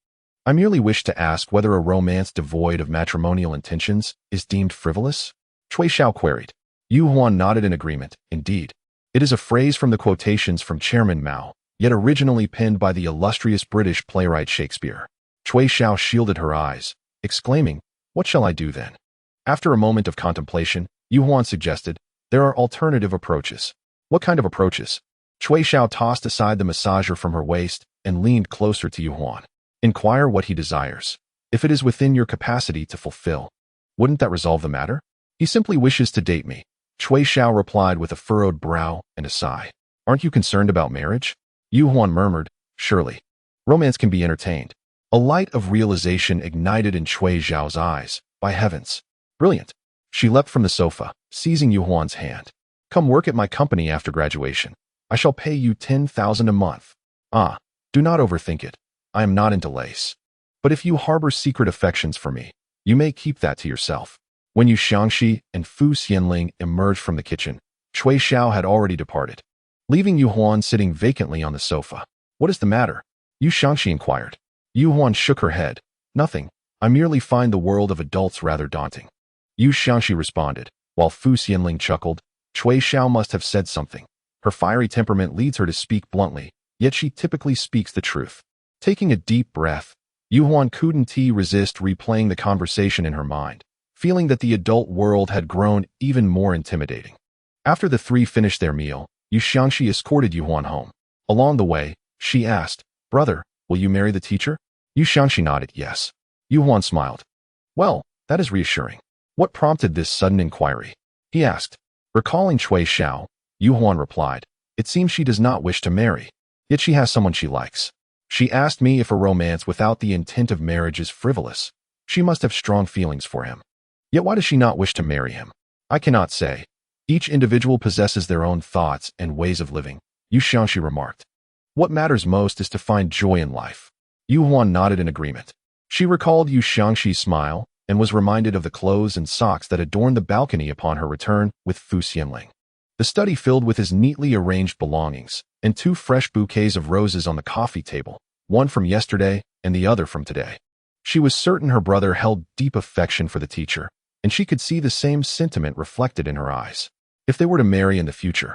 I merely wish to ask whether a romance devoid of matrimonial intentions is deemed frivolous?" Cui Xiao queried. Yu Huan nodded in agreement. "Indeed. It is a phrase from the quotations from Chairman Mao, yet originally penned by the illustrious British playwright Shakespeare." Cui Xiao shielded her eyes, exclaiming, "What shall I do then?" After a moment of contemplation, Yu Huan suggested, "There are alternative approaches." "What kind of approaches?" Cui Xiao tossed aside the massager from her waist and leaned closer to Yu Huan. "Inquire what he desires. If it is within your capacity to fulfill, wouldn't that resolve the matter?" "He simply wishes to date me," Cui Xiao replied with a furrowed brow and a sigh. "Aren't you concerned about marriage?" Yu Huan murmured, "Surely." Romance can be entertained. A light of realization ignited in Cui Xiao's eyes. By heavens. Brilliant. She leapt from the sofa, seizing Yu Huan's hand. Come work at my company after graduation. I shall pay you 10,000 a month. Ah, do not overthink it. I am not into lace. But if you harbor secret affections for me, you may keep that to yourself. When Yu Xiangxi and Fu Xianling emerged from the kitchen, Cui Xiao had already departed, leaving Yu Huan sitting vacantly on the sofa. What is the matter? Yu Xiangxi inquired. Yu Huan shook her head. Nothing. I merely find the world of adults rather daunting. Yu Xiangxi responded, while Fu Xianling chuckled. Cui Xiao must have said something. Her fiery temperament leads her to speak bluntly, yet she typically speaks the truth. Taking a deep breath, Yu Huan couldn't resist replaying the conversation in her mind, feeling that the adult world had grown even more intimidating. After the three finished their meal, Yu Xiangxi escorted Yu Huan home. Along the way, she asked, Brother, will you marry the teacher? Yu Xiangxi nodded yes. Yu Huan smiled. Well, that is reassuring. What prompted this sudden inquiry? He asked. Recalling Cui Xiao, Yu Huan replied, It seems she does not wish to marry, yet she has someone she likes. She asked me if a romance without the intent of marriage is frivolous. She must have strong feelings for him. Yet why does she not wish to marry him? I cannot say. Each individual possesses their own thoughts and ways of living, Yu Xiangxi remarked. What matters most is to find joy in life. Yu Huan nodded in agreement. She recalled Yu Xiangxi's smile and was reminded of the clothes and socks that adorned the balcony upon her return with Fu Xianling. The study filled with his neatly arranged belongings, and 2 fresh bouquets of roses on the coffee table, one from yesterday and the other from today. She was certain her brother held deep affection for the teacher, and she could see the same sentiment reflected in her eyes. If they were to marry in the future,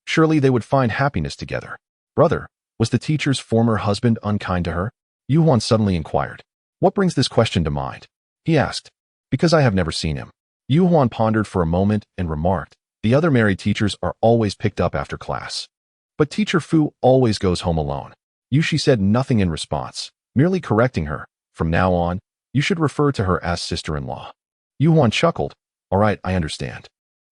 surely they would find happiness together. Brother, was the teacher's former husband unkind to her? Yu Huan suddenly inquired. What brings this question to mind? He asked. Because I have never seen him. Yu Huan pondered for a moment and remarked, The other married teachers are always picked up after class. But teacher Fu always goes home alone. Yu Shi said nothing in response, merely correcting her. From now on, you should refer to her as sister-in-law. Yu Huan chuckled. All right, I understand.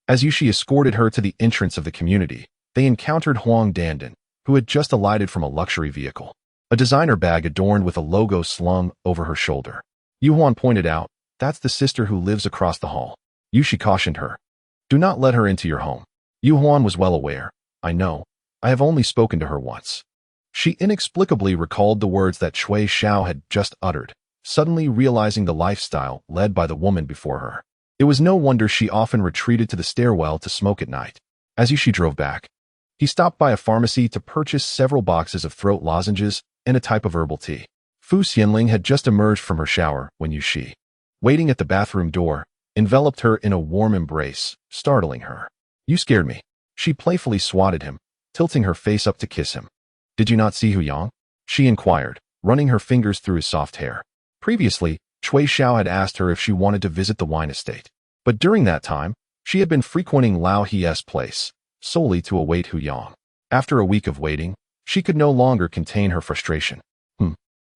As Yu Shi escorted her to the entrance of the community, they encountered Huang Dandan, who had just alighted from a luxury vehicle. A designer bag adorned with a logo slung over her shoulder. Yu Huan pointed out, That's the sister who lives across the hall. Yu Shi cautioned her. Do not let her into your home. Yu Huan was well aware. I know. I have only spoken to her once. She inexplicably recalled the words that Cui Xiao had just uttered, suddenly realizing the lifestyle led by the woman before her. It was no wonder she often retreated to the stairwell to smoke at night. As Yu Shi drove back, he stopped by a pharmacy to purchase several boxes of throat lozenges and a type of herbal tea. Fu Xianling had just emerged from her shower when Yu Shi, waiting at the bathroom door, enveloped her in a warm embrace, startling her. You scared me. She playfully swatted him, tilting her face up to kiss him. Did you not see Hu Yang? She inquired, running her fingers through his soft hair. Previously, Cui Xiao had asked her if she wanted to visit the wine estate. But during that time, she had been frequenting Lao He's place, solely to await Hu Yang. After a week of waiting, she could no longer contain her frustration.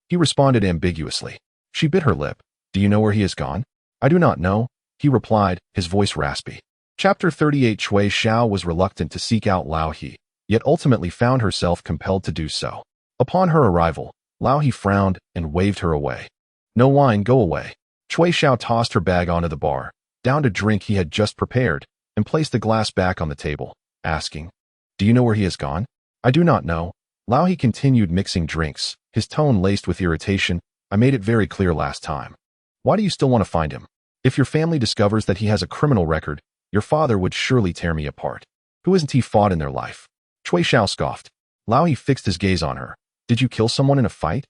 He responded ambiguously. She bit her lip. Do you know where he has gone? I do not know, he replied, his voice raspy. Chapter 38 Cui Xiao was reluctant to seek out Lao He, yet ultimately found herself compelled to do so. Upon her arrival, Lao He frowned and waved her away. No wine, go away. Cui Xiao tossed her bag onto the bar, downed a drink he had just prepared, and placed the glass back on the table, asking, Do you know where he has gone? I do not know. Lao He continued mixing drinks, his tone laced with irritation. I made it very clear last time. Why do you still want to find him? If your family discovers that he has a criminal record, your father would surely tear me apart. Who hasn't he fought in their life? Cui Xiao scoffed. Lao He fixed his gaze on her. Did you kill someone in a fight?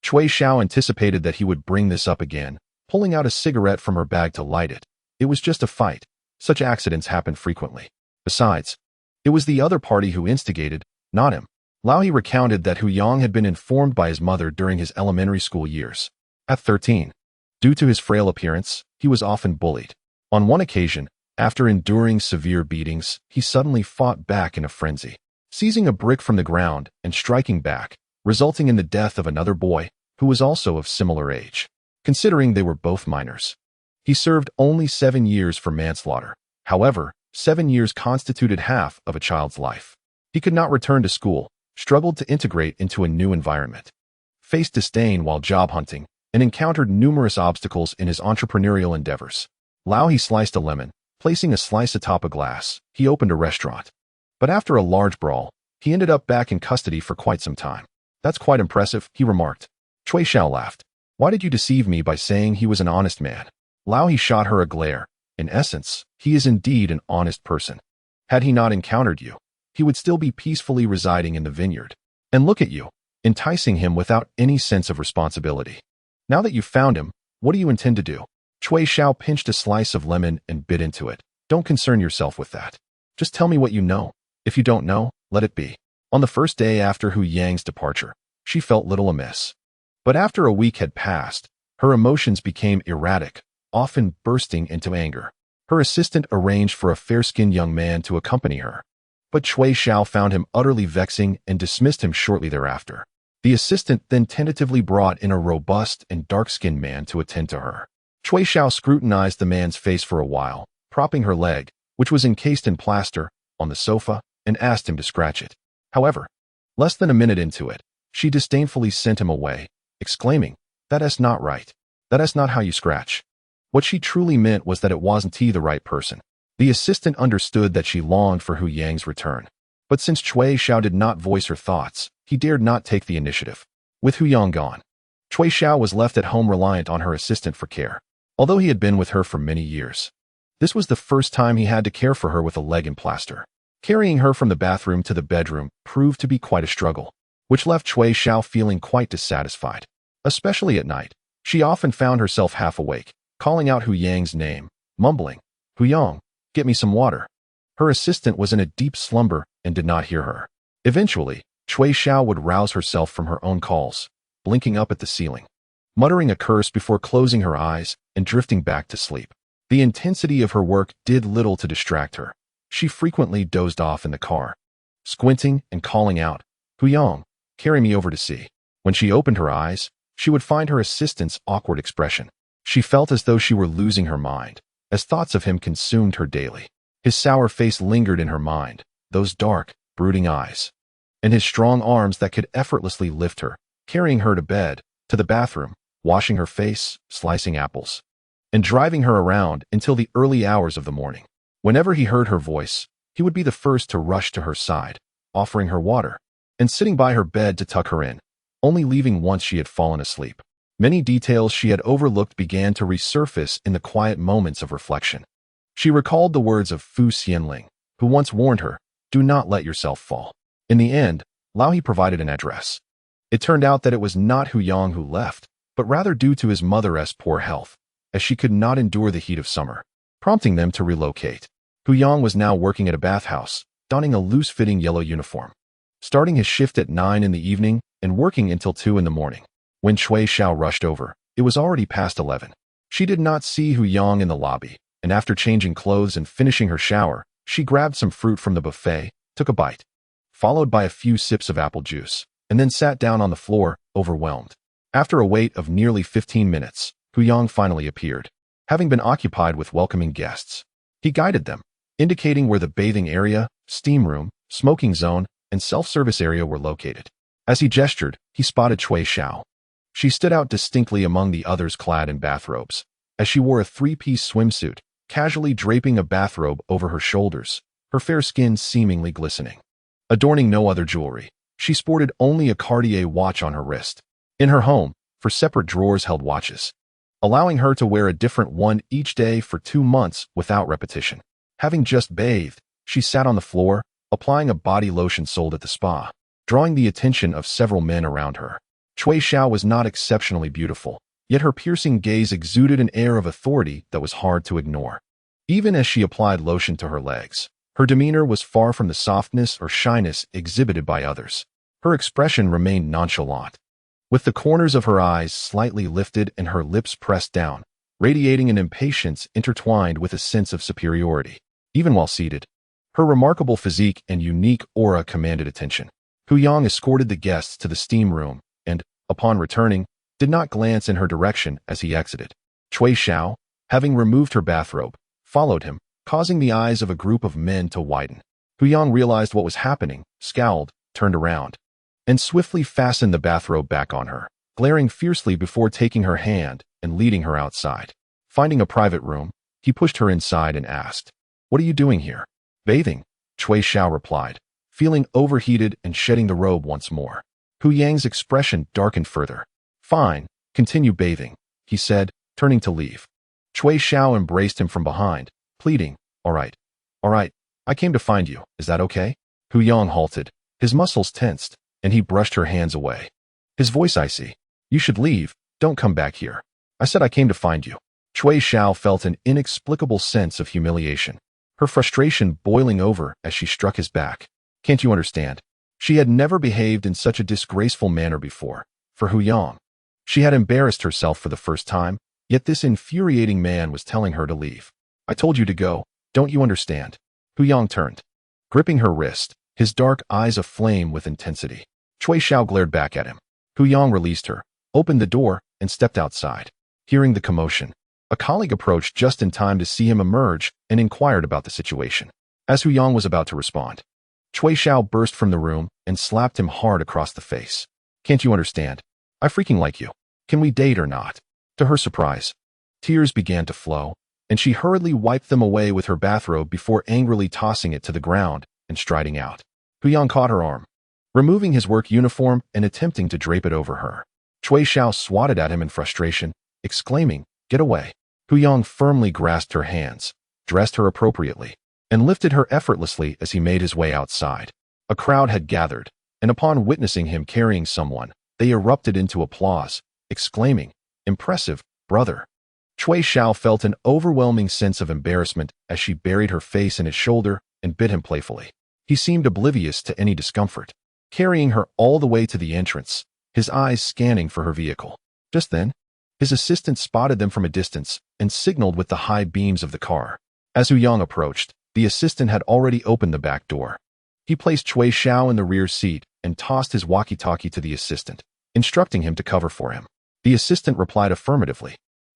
Cui Xiao anticipated that he would bring this up again, pulling out a cigarette from her bag to light it. It was just a fight. Such accidents happen frequently. Besides, it was the other party who instigated, not him. Lao He recounted that Hu Yang had been informed by his mother during his elementary school years. At 13, due to his frail appearance, he was often bullied. On one occasion, after enduring severe beatings, he suddenly fought back in a frenzy, seizing a brick from the ground and striking back, resulting in the death of another boy, who was also of similar age. Considering they were both minors, he served only 7 years for manslaughter. However, 7 years constituted half of a child's life. He could not return to school, struggled to integrate into a new environment. faced disdain while job hunting, and encountered numerous obstacles in his entrepreneurial endeavors. He sliced a lemon, placing a slice atop a glass. He opened a restaurant. But after a large brawl, he ended up back in custody for quite some time. That's quite impressive, he remarked. Cui Xiao laughed. Why did you deceive me by saying he was an honest man? He shot her a glare. In essence, he is indeed an honest person. Had he not encountered you, he would still be peacefully residing in the vineyard. And look at you, enticing him without any sense of responsibility. Now that you've found him, what do you intend to do? Cui Xiao pinched a slice of lemon and bit into it. Don't concern yourself with that. Just tell me what you know. If you don't know, let it be. On the first day after Hu Yang's departure, she felt little amiss. But after a week had passed, her emotions became erratic, often bursting into anger. Her assistant arranged for a fair-skinned young man to accompany her. But Cui Xiao found him utterly vexing and dismissed him shortly thereafter. The assistant then tentatively brought in a robust and dark-skinned man to attend to her. Cui Xiao scrutinized the man's face for a while, propping her leg, which was encased in plaster, on the sofa, and asked him to scratch it. However, less than a minute into it, she disdainfully sent him away, exclaiming, "That's not right. That's not how you scratch." What she truly meant was that it wasn't he the right person. The assistant understood that she longed for Hu Yang's return. But since Cui Xiao did not voice her thoughts, he dared not take the initiative. With Hu Yang gone, Cui Xiao was left at home reliant on her assistant for care. Although he had been with her for many years, this was the first time he had to care for her with a leg in plaster. Carrying her from the bathroom to the bedroom proved to be quite a struggle, which left Cui Xiao feeling quite dissatisfied. Especially at night, she often found herself half awake, calling out Hu Yang's name, mumbling, "Hu Yang, get me some water." Her assistant was in a deep slumber and did not hear her. Eventually, Cui Xiao would rouse herself from her own calls, blinking up at the ceiling, muttering a curse before closing her eyes and drifting back to sleep. The intensity of her work did little to distract her. She frequently dozed off in the car, squinting and calling out, "Hu Yang, carry me over to see." When she opened her eyes, she would find her assistant's awkward expression. She felt as though she were losing her mind, as thoughts of him consumed her daily. His sour face lingered in her mind, those dark, brooding eyes, and his strong arms that could effortlessly lift her, carrying her to bed, to the bathroom, washing her face, slicing apples, and driving her around until the early hours of the morning. Whenever he heard her voice, he would be the first to rush to her side, offering her water, and sitting by her bed to tuck her in, only leaving once she had fallen asleep. Many details she had overlooked began to resurface in the quiet moments of reflection. She recalled the words of Xianling, who once warned her, "Do not let yourself fall." In the end, He provided an address. It turned out that it was not Hu Yang who left, but rather due to his mother's poor health, as she could not endure the heat of summer, prompting them to relocate. Hu Yang was now working at a bathhouse, donning a loose-fitting yellow uniform, starting his shift at 9 in the evening and working until 2 in the morning. When Cui Xiao rushed over, it was already past 11. She did not see Hu Yang in the lobby, and after changing clothes and finishing her shower, she grabbed some fruit from the buffet, took a bite, followed by a few sips of apple juice, and then sat down on the floor, overwhelmed. After a wait of nearly 15 minutes, Hu Yang finally appeared, having been occupied with welcoming guests. He guided them, indicating where the bathing area, steam room, smoking zone, and self-service area were located. As he gestured, he spotted Cui Xiao. She stood out distinctly among the others clad in bathrobes, as she wore a 3-piece swimsuit, casually draping a bathrobe over her shoulders, her fair skin seemingly glistening. Adorning no other jewelry, she sported only a Cartier watch on her wrist. In her home, for separate drawers held watches, allowing her to wear a different one each day for 2 months without repetition. Having just bathed, she sat on the floor, applying a body lotion sold at the spa, drawing the attention of several men around her. Cui Xiao was not exceptionally beautiful, yet her piercing gaze exuded an air of authority that was hard to ignore. Even as she applied lotion to her legs, her demeanor was far from the softness or shyness exhibited by others. Her expression remained nonchalant, with the corners of her eyes slightly lifted and her lips pressed down, radiating an impatience intertwined with a sense of superiority. Even while seated, her remarkable physique and unique aura commanded attention. Hu Yang escorted the guests to the steam room and, upon returning, did not glance in her direction as he exited. Cui Xiao, having removed her bathrobe, followed him, causing the eyes of a group of men to widen. Hu Yang realized what was happening, scowled, turned around, and swiftly fastened the bathrobe back on her, glaring fiercely before taking her hand and leading her outside. Finding a private room, he pushed her inside and asked, "What are you doing here?" "Bathing," Cui Xiao replied, feeling overheated and shedding the robe once more. Hu Yang's expression darkened further. "Fine, continue bathing," he said, turning to leave. Cui Xiao embraced him from behind, pleading, All right, I came to find you, is that okay?" Hu Yang halted, his muscles tensed, and he brushed her hands away. His voice icy. "You should leave, don't come back here. I said I came to find you." Cui Xiao felt an inexplicable sense of humiliation, her frustration boiling over as she struck his back. "Can't you understand?" She had never behaved in such a disgraceful manner before. For Hu Yang, she had embarrassed herself for the first time, yet this infuriating man was telling her to leave. "I told you to go, don't you understand?" Hu Yang turned, gripping her wrist, his dark eyes aflame with intensity. Cui Xiao glared back at him. Hu Yang released her, opened the door, and stepped outside. Hearing the commotion, a colleague approached just in time to see him emerge and inquired about the situation. As Hu Yang was about to respond, Cui Xiao burst from the room and slapped him hard across the face. "Can't you understand? I freaking like you. Can we date or not?" To her surprise, tears began to flow, and she hurriedly wiped them away with her bathrobe before angrily tossing it to the ground and striding out. Hu Yang caught her arm, removing his work uniform and attempting to drape it over her. Cui Xiao swatted at him in frustration, exclaiming, "Get away." Hu Yang firmly grasped her hands, dressed her appropriately, and lifted her effortlessly as he made his way outside. A crowd had gathered, and upon witnessing him carrying someone, they erupted into applause, exclaiming, "Impressive, brother." Cui Xiao felt an overwhelming sense of embarrassment as she buried her face in his shoulder and bit him playfully. He seemed oblivious to any discomfort, carrying her all the way to the entrance, his eyes scanning for her vehicle. Just then, his assistant spotted them from a distance and signaled with the high beams of the car. As Hu Yang approached, the assistant had already opened the back door. He placed Cui Xiao in the rear seat and tossed his walkie-talkie to the assistant, instructing him to cover for him. The assistant replied affirmatively.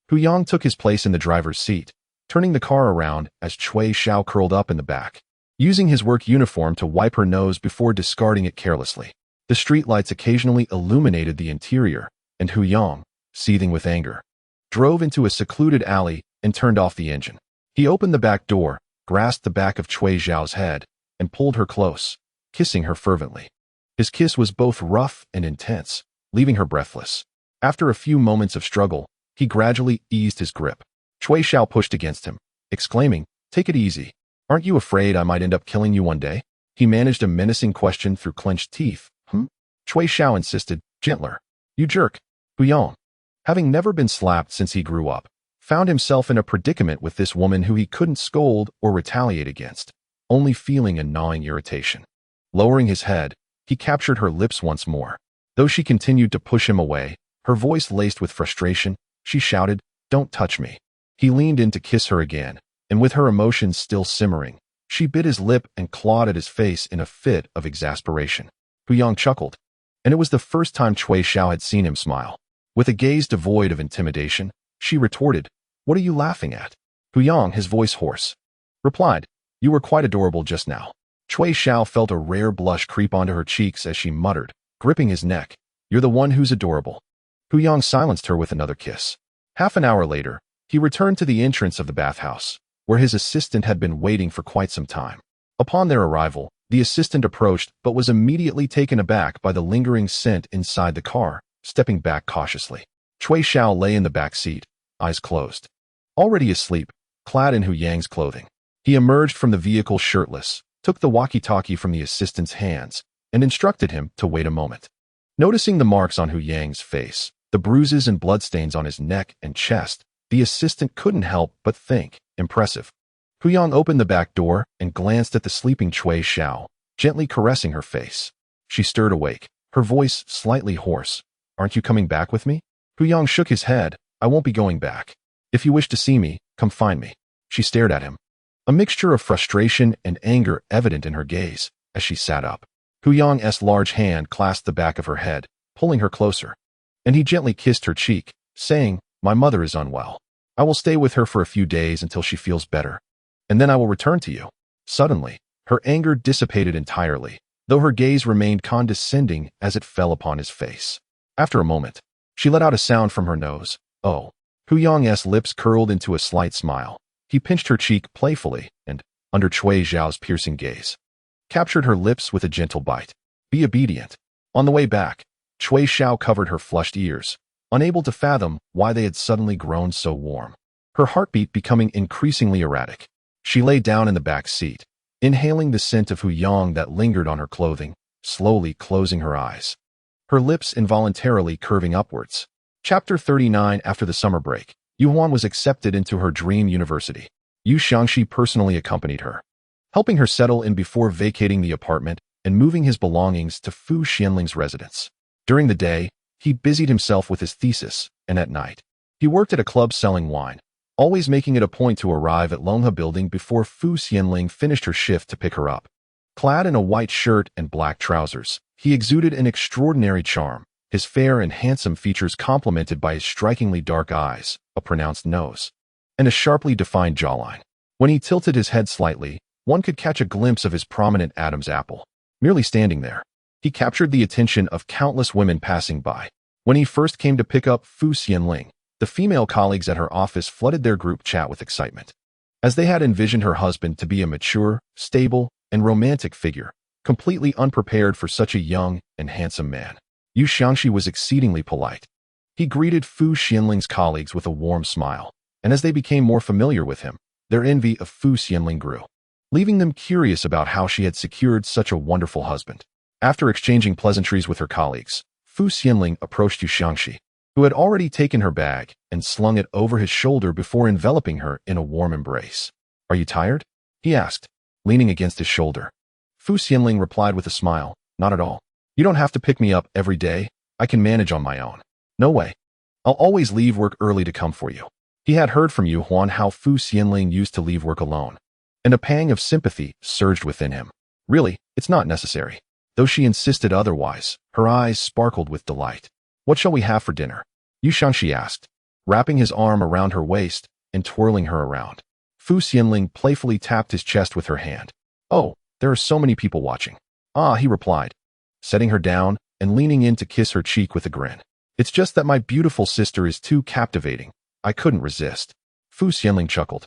Hu Yang took his place in the driver's seat, turning the car around as Cui Xiao curled up in the back, using his work uniform to wipe her nose before discarding it carelessly. The streetlights occasionally illuminated the interior, and Hu Yang, seething with anger, drove into a secluded alley and turned off the engine. He opened the back door, grasped the back of Cui Xiao's head, and pulled her close, kissing her fervently. His kiss was both rough and intense, leaving her breathless. After a few moments of struggle, he gradually eased his grip. Cui Xiao pushed against him, exclaiming, "Take it easy. Aren't you afraid I might end up killing you one day?" He managed a menacing question through clenched teeth. Cui Xiao insisted, "Gentler. You jerk." Hu Yang, having never been slapped since he grew up, found himself in a predicament with this woman who he couldn't scold or retaliate against, only feeling a gnawing irritation. Lowering his head, he captured her lips once more. Though she continued to push him away, her voice laced with frustration, she shouted, "Don't touch me." He leaned in to kiss her again, and with her emotions still simmering, she bit his lip and clawed at his face in a fit of exasperation. Hu Yang chuckled, and it was the first time Cui Xiao had seen him smile. With a gaze devoid of intimidation, she retorted, "What are you laughing at?" Hu Yang, his voice hoarse, replied, "You were quite adorable just now." Cui Xiao felt a rare blush creep onto her cheeks as she muttered, gripping his neck, "You're the one who's adorable." Hu Yang silenced her with another kiss. Half an hour later, he returned to the entrance of the bathhouse, where his assistant had been waiting for quite some time. Upon their arrival, the assistant approached but was immediately taken aback by the lingering scent inside the car, stepping back cautiously. Cui Xiao lay in the back seat, eyes closed. Already asleep, clad in Hu Yang's clothing. He emerged from the vehicle shirtless, took the walkie-talkie from the assistant's hands, and instructed him to wait a moment. Noticing the marks on Hu Yang's face, the bruises and bloodstains on his neck and chest, the assistant couldn't help but think, impressive. Hu Yang opened the back door and glanced at the sleeping Cui Xiao, gently caressing her face. She stirred awake, her voice slightly hoarse. "Aren't you coming back with me?" Hu Yang shook his head. "I won't be going back. If you wish to see me, come find me." She stared at him, a mixture of frustration and anger evident in her gaze as she sat up. Hu Yang's large hand clasped the back of her head, pulling her closer, and he gently kissed her cheek, saying, "My mother is unwell. I will stay with her for a few days until she feels better, and then I will return to you." Suddenly, her anger dissipated entirely, though her gaze remained condescending as it fell upon his face. After a moment, She let out a sound from her nose. Oh. Hu Yang's lips curled into a slight smile. He pinched her cheek playfully and, under Cui Xiao's piercing gaze, captured her lips with a gentle bite. Be obedient. On the way back, Cui Xiao covered her flushed ears, unable to fathom why they had suddenly grown so warm. Her heartbeat becoming increasingly erratic. She lay down in the back seat, inhaling the scent of Hu Yang that lingered on her clothing, slowly closing her eyes, her lips involuntarily curving upwards. Chapter 39. After the summer break, Yu Huan was accepted into her dream university. Yu Xiangxi personally accompanied her, helping her settle in before vacating the apartment and moving his belongings to Fu Xianling's residence. During the day, he busied himself with his thesis, and at night, he worked at a club selling wine, always making it a point to arrive at Longhe Building before Fu Xianling finished her shift to pick her up. Clad in a white shirt and black trousers, he exuded an extraordinary charm, his fair and handsome features complemented by his strikingly dark eyes, a pronounced nose, and a sharply defined jawline. When he tilted his head slightly, one could catch a glimpse of his prominent Adam's apple. Merely standing there, he captured the attention of countless women passing by. When he first came to pick up Fu Xianling, the female colleagues at her office flooded their group chat with excitement, as they had envisioned her husband to be a mature, stable, and romantic figure, completely unprepared for such a young and handsome man. Yu Xiangxi was exceedingly polite. He greeted Fu Xianling's colleagues with a warm smile, and as they became more familiar with him, their envy of Fu Xianling grew, leaving them curious about how she had secured such a wonderful husband. After exchanging pleasantries with her colleagues, Fu Xianling approached Yu Xiangxi, who had already taken her bag and slung it over his shoulder before enveloping her in a warm embrace. Are you tired? He asked, leaning against his shoulder. Fu Xianling replied with a smile, not at all. You don't have to pick me up every day. I can manage on my own. No way. I'll always leave work early to come for you. He had heard from Yu Huan how Fu Xianling used to leave work alone, and a pang of sympathy surged within him. Really, it's not necessary. Though she insisted otherwise, her eyes sparkled with delight. What shall we have for dinner? Yu Xiangxi asked, wrapping his arm around her waist and twirling her around. Fu Xianling playfully tapped his chest with her hand. Oh, there are so many people watching. Ah, he replied, setting her down and leaning in to kiss her cheek with a grin. It's just that my beautiful sister is too captivating. I couldn't resist. Fu Xianling chuckled.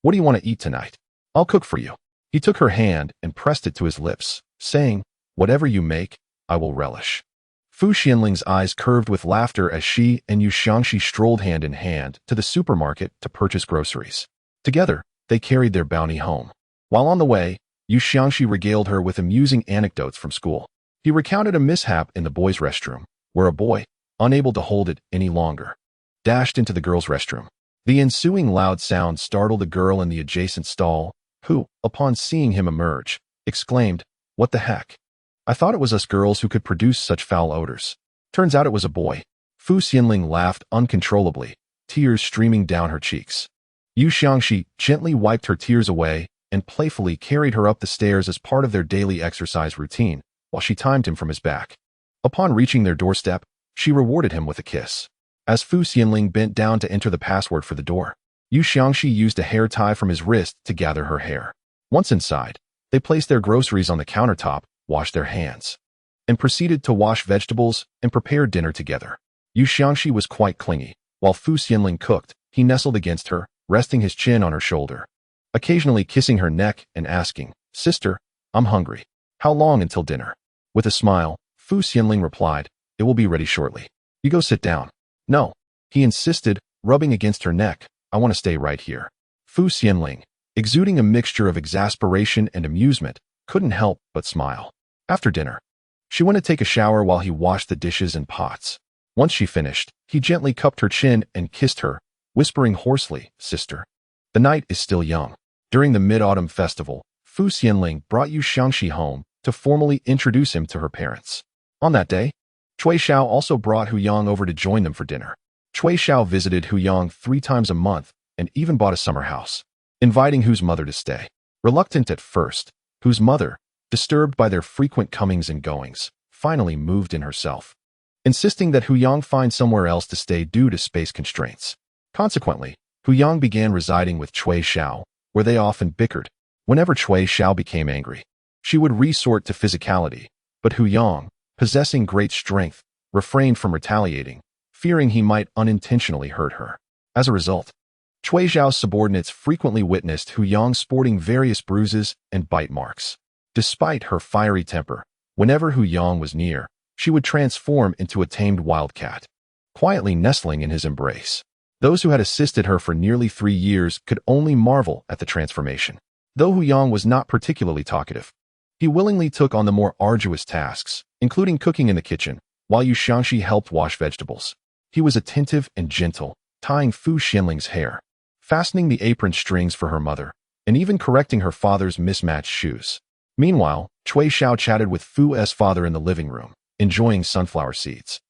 What do you want to eat tonight? I'll cook for you. He took her hand and pressed it to his lips, saying, whatever you make, I will relish. Fu Xianling's eyes curved with laughter as she and Yu Xiangxi strolled hand in hand to the supermarket to purchase groceries. Together, they carried their bounty home. While on the way, Yu Xiangxi regaled her with amusing anecdotes from school. He recounted a mishap in the boys' restroom, where a boy, unable to hold it any longer, dashed into the girls' restroom. The ensuing loud sound startled a girl in the adjacent stall, who, upon seeing him emerge, exclaimed, "What the heck? I thought it was us girls who could produce such foul odors. Turns out it was a boy." Fu Xianling laughed uncontrollably, tears streaming down her cheeks. Yu Xiangxi gently wiped her tears away and playfully carried her up the stairs as part of their daily exercise routine, while she timed him from his back. Upon reaching their doorstep, she rewarded him with a kiss. As Fu Xianling bent down to enter the password for the door, Yu Xiangxi used a hair tie from his wrist to gather her hair. Once inside, they placed their groceries on the countertop, washed their hands, and proceeded to wash vegetables and prepare dinner together. Yu Xiangxi was quite clingy. While Fu Xianling cooked, he nestled against her, resting his chin on her shoulder, occasionally kissing her neck and asking, "Sister, I'm hungry. How long until dinner?" With a smile, Fu Xianling replied, "It will be ready shortly. You go sit down." "No," he insisted, rubbing against her neck. "I want to stay right here." Fu Xianling, exuding a mixture of exasperation and amusement, couldn't help but smile. After dinner, she went to take a shower while he washed the dishes and pots. Once she finished, he gently cupped her chin and kissed her, whispering hoarsely, "Sister, the night is still young." During the Mid-Autumn Festival, Fu Xianling brought Yu Xiangxi home to formally introduce him to her parents. On that day, Cui Xiao also brought Hu Yang over to join them for dinner. Cui Xiao visited Hu Yang 3 times a month and even bought a summer house, inviting Hu's mother to stay. Reluctant at first, Hu's mother, disturbed by their frequent comings and goings, finally moved in herself, insisting that Hu Yang find somewhere else to stay due to space constraints. Consequently, Hu Yang began residing with Cui Xiao, where they often bickered. Whenever Cui Xiao became angry, she would resort to physicality, but Hu Yang, possessing great strength, refrained from retaliating, fearing he might unintentionally hurt her. As a result, Cui Xiao's subordinates frequently witnessed Hu Yang sporting various bruises and bite marks. Despite her fiery temper, whenever Hu Yang was near, she would transform into a tamed wildcat, quietly nestling in his embrace. Those who had assisted her for nearly 3 years could only marvel at the transformation. Though Hu Yang was not particularly talkative, he willingly took on the more arduous tasks, including cooking in the kitchen, while Yu Xiangxi helped wash vegetables. He was attentive and gentle, tying Fu Xianling's hair, fastening the apron strings for her mother, and even correcting her father's mismatched shoes. Meanwhile, Cui Xiao chatted with Fu's father in the living room, enjoying sunflower seeds.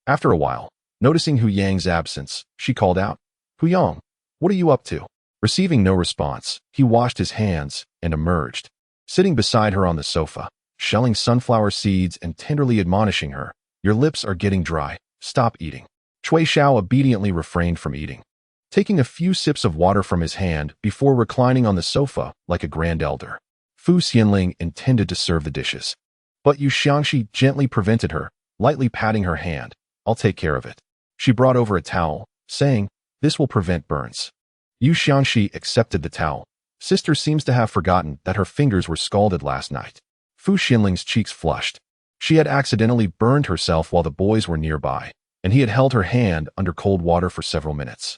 After a while, noticing Hu Yang's absence, she called out, "Hu Yang, what are you up to?" Receiving no response, he washed his hands and emerged, sitting beside her on the sofa, shelling sunflower seeds and tenderly admonishing her, "Your lips are getting dry, stop eating." Cui Xiao obediently refrained from eating, taking a few sips of water from his hand before reclining on the sofa like a grand elder. Fu Xianling intended to serve the dishes, but Yu Xiangxi gently prevented her, lightly patting her hand. "I'll take care of it." She brought over a towel, saying, "This will prevent burns." Yu Xiangxi accepted the towel. Sister seems to have forgotten that her fingers were scalded last night. Fu Xianling's cheeks flushed. She had accidentally burned herself while the boys were nearby, and he had held her hand under cold water for several minutes,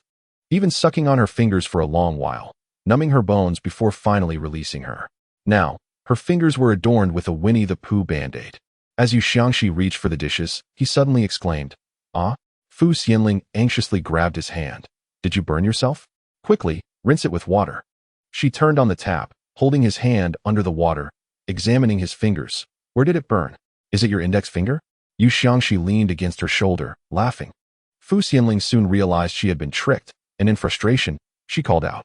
even sucking on her fingers for a long while, numbing her bones before finally releasing her. Now, her fingers were adorned with a Winnie the Pooh band-aid. As Yu Xiangxi reached for the dishes, he suddenly exclaimed, "Ah?" Fu Xianling anxiously grabbed his hand. "Did you burn yourself? Quickly, rinse it with water." She turned on the tap, holding his hand under the water, examining his fingers. "Where did it burn? Is it your index finger?" Yu Xiangxi leaned against her shoulder, laughing. Fu Xianling soon realized she had been tricked, and in frustration, she called out,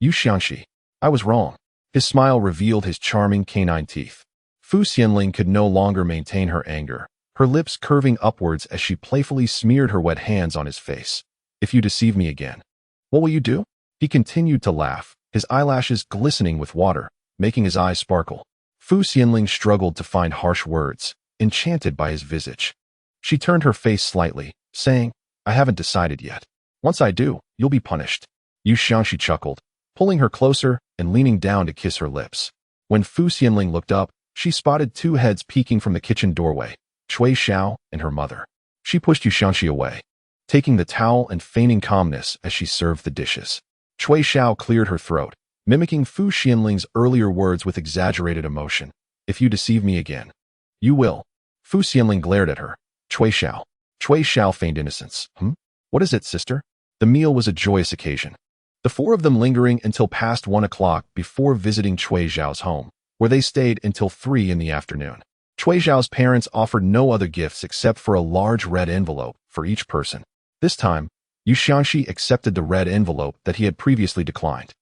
"Yu Xiangxi, I was wrong." His smile revealed his charming canine teeth. Fu Xianling could no longer maintain her anger, her lips curving upwards as she playfully smeared her wet hands on his face. "If you deceive me again, what will you do?" He continued to laugh, his eyelashes glistening with water, making his eyes sparkle. Fu Xianling struggled to find harsh words, enchanted by his visage. She turned her face slightly, saying, "I haven't decided yet. Once I do, you'll be punished." Yu Xiangxi chuckled, pulling her closer and leaning down to kiss her lips. When Fu Xianling looked up, she spotted 2 heads peeking from the kitchen doorway, Cui Xiao and her mother. She pushed Yu Xiangxi away, taking the towel and feigning calmness as she served the dishes. Cui Xiao cleared her throat, mimicking Fu Xianling's earlier words with exaggerated emotion. "If you deceive me again, you will." Fu Xianling glared at her. "Cui Xiao." Cui Xiao feigned innocence. What is it, sister?" The meal was a joyous occasion, the 4 of them lingering until past 1 o'clock before visiting Cui Xiao's home, where they stayed until 3 in the afternoon. Cui Xiao's parents offered no other gifts except for a large red envelope for each person. This time, Yu Xiangxi accepted the red envelope that he had previously declined.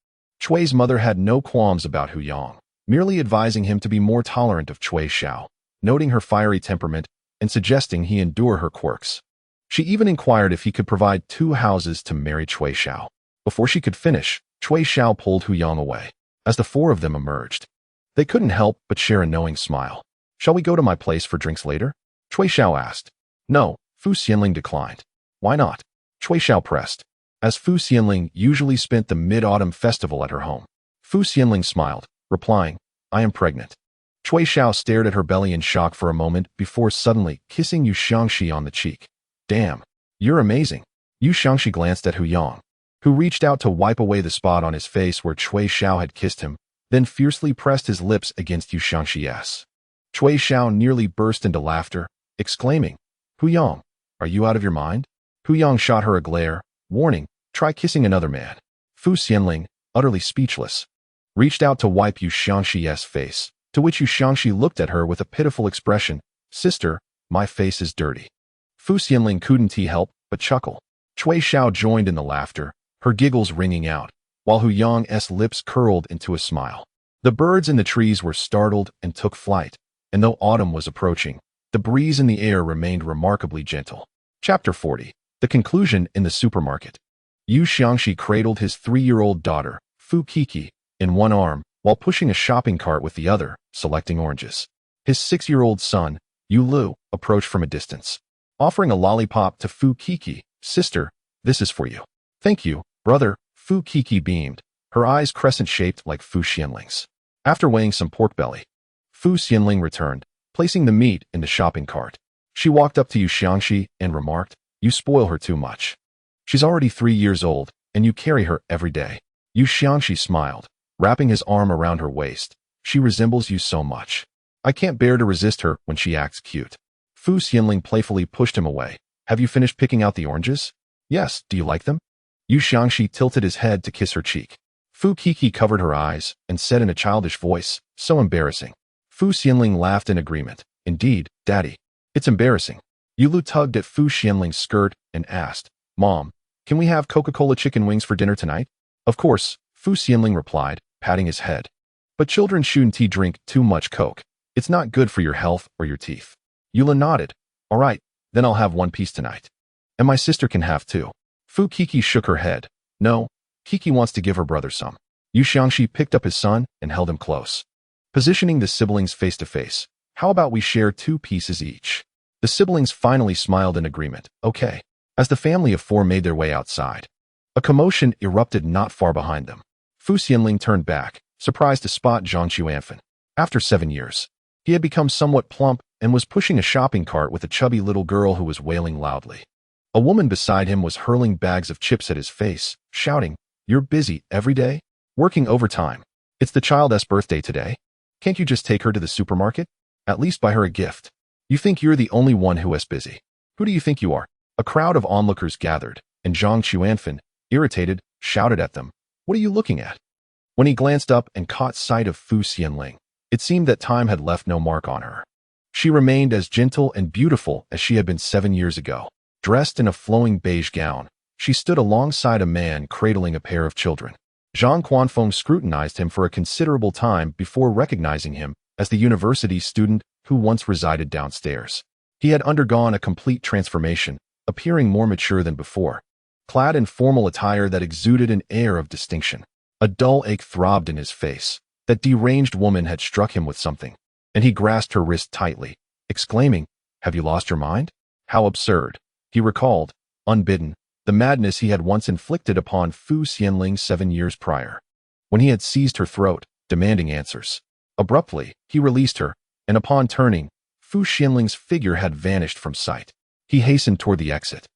Cui's mother had no qualms about Hu Yang, merely advising him to be more tolerant of Cui Xiao, noting her fiery temperament and suggesting he endure her quirks. She even inquired if he could provide 2 houses to marry Cui Xiao. Before she could finish, Cui Xiao pulled Hu Yang away. As the 4 of them emerged, they couldn't help but share a knowing smile. "Shall we go to my place for drinks later?" Cui Xiao asked. "No," Fu Xianling declined. "Why not?" Cui Xiao pressed, as Fu Xianling usually spent the mid-autumn festival at her home. Fu Xianling smiled, replying, "I am pregnant." Cui Xiao stared at her belly in shock for a moment before suddenly kissing Yu Xiangxi on the cheek. "Damn, you're amazing." Yu Xiangxi glanced at Hu Yang, who reached out to wipe away the spot on his face where Cui Xiao had kissed him, then fiercely pressed his lips against Yu Xiangxi's. Cui Xiao nearly burst into laughter, exclaiming, "Hu Yang, are you out of your mind?" Hu Yang shot her a glare, warning, "Try kissing another man." Fu Xianling, utterly speechless, reached out to wipe Yu Xiangxi's face, to which Yu Xiangxi looked at her with a pitiful expression. "Sister, my face is dirty." Fu Xianling couldn't help but chuckle. Cui Xiao joined in the laughter, her giggles ringing out, while Hu Yang's lips curled into a smile. The birds in the trees were startled and took flight, and though autumn was approaching, the breeze in the air remained remarkably gentle. Chapter 40. The conclusion in the supermarket. Yu Xiangxi cradled his 3-year-old daughter, Fu Kiki, in one arm, while pushing a shopping cart with the other, selecting oranges. His 6-year-old son, Yu Lu, approached from a distance. Offering a lollipop to Fu Kiki, Sister, this is for you. Thank you, brother. Fu Qixi beamed, her eyes crescent-shaped like Fu Xianling's. After weighing some pork belly, Fu Xianling returned, placing the meat in the shopping cart. She walked up to Yu Xiangxi and remarked, "You spoil her too much. She's already 3 years old, and you carry her every day." Yu Xiangxi smiled, wrapping his arm around her waist. "She resembles you so much. I can't bear to resist her when she acts cute." Fu Xianling playfully pushed him away. "Have you finished picking out the oranges?" "Yes, do you like them?" Yu Xiangxi tilted his head to kiss her cheek. Fu Qixi covered her eyes and said in a childish voice, "So embarrassing." Fu Xianling laughed in agreement. "Indeed, Daddy. It's embarrassing." Yulu tugged at Fu Xianling's skirt and asked, "Mom, can we have Coca-Cola chicken wings for dinner tonight?" "Of course," Fu Xianling replied, patting his head. "But children shouldn't drink too much Coke. It's not good for your health or your teeth." Yula nodded. "All right, then I'll have one piece tonight. And my sister can have two." Fu Qixi shook her head. "No, Qixi wants to give her brother some." Yu Xiangxi picked up his son and held him close. Positioning the siblings face to face, "How about we share 2 pieces each?" The siblings finally smiled in agreement. "Okay." As the family of 4 made their way outside, a commotion erupted not far behind them. Fu Xianling turned back, surprised to spot Zhang Chuanfen. After 7 years, he had become somewhat plump and was pushing a shopping cart with a chubby little girl who was wailing loudly. A woman beside him was hurling bags of chips at his face, shouting, "You're busy every day? Working overtime. It's the child's birthday today. Can't you just take her to the supermarket? At least buy her a gift. You think you're the only one who is busy. Who do you think you are?" A crowd of onlookers gathered, and Zhang Chuanfen, irritated, shouted at them, "What are you looking at?" When he glanced up and caught sight of Fu Xianling, it seemed that time had left no mark on her. She remained as gentle and beautiful as she had been 7 years ago. Dressed in a flowing beige gown, she stood alongside a man cradling a pair of children. Zhang Quanfeng scrutinized him for a considerable time before recognizing him as the university student who once resided downstairs. He had undergone a complete transformation, appearing more mature than before, clad in formal attire that exuded an air of distinction. A dull ache throbbed in his face. That deranged woman had struck him with something, and he grasped her wrist tightly, exclaiming, "Have you lost your mind?" How absurd. He recalled, unbidden, the madness he had once inflicted upon Fu Xianling 7 years prior, when he had seized her throat, demanding answers. Abruptly, he released her, and upon turning, Fu Xianling's figure had vanished from sight. He hastened toward the exit,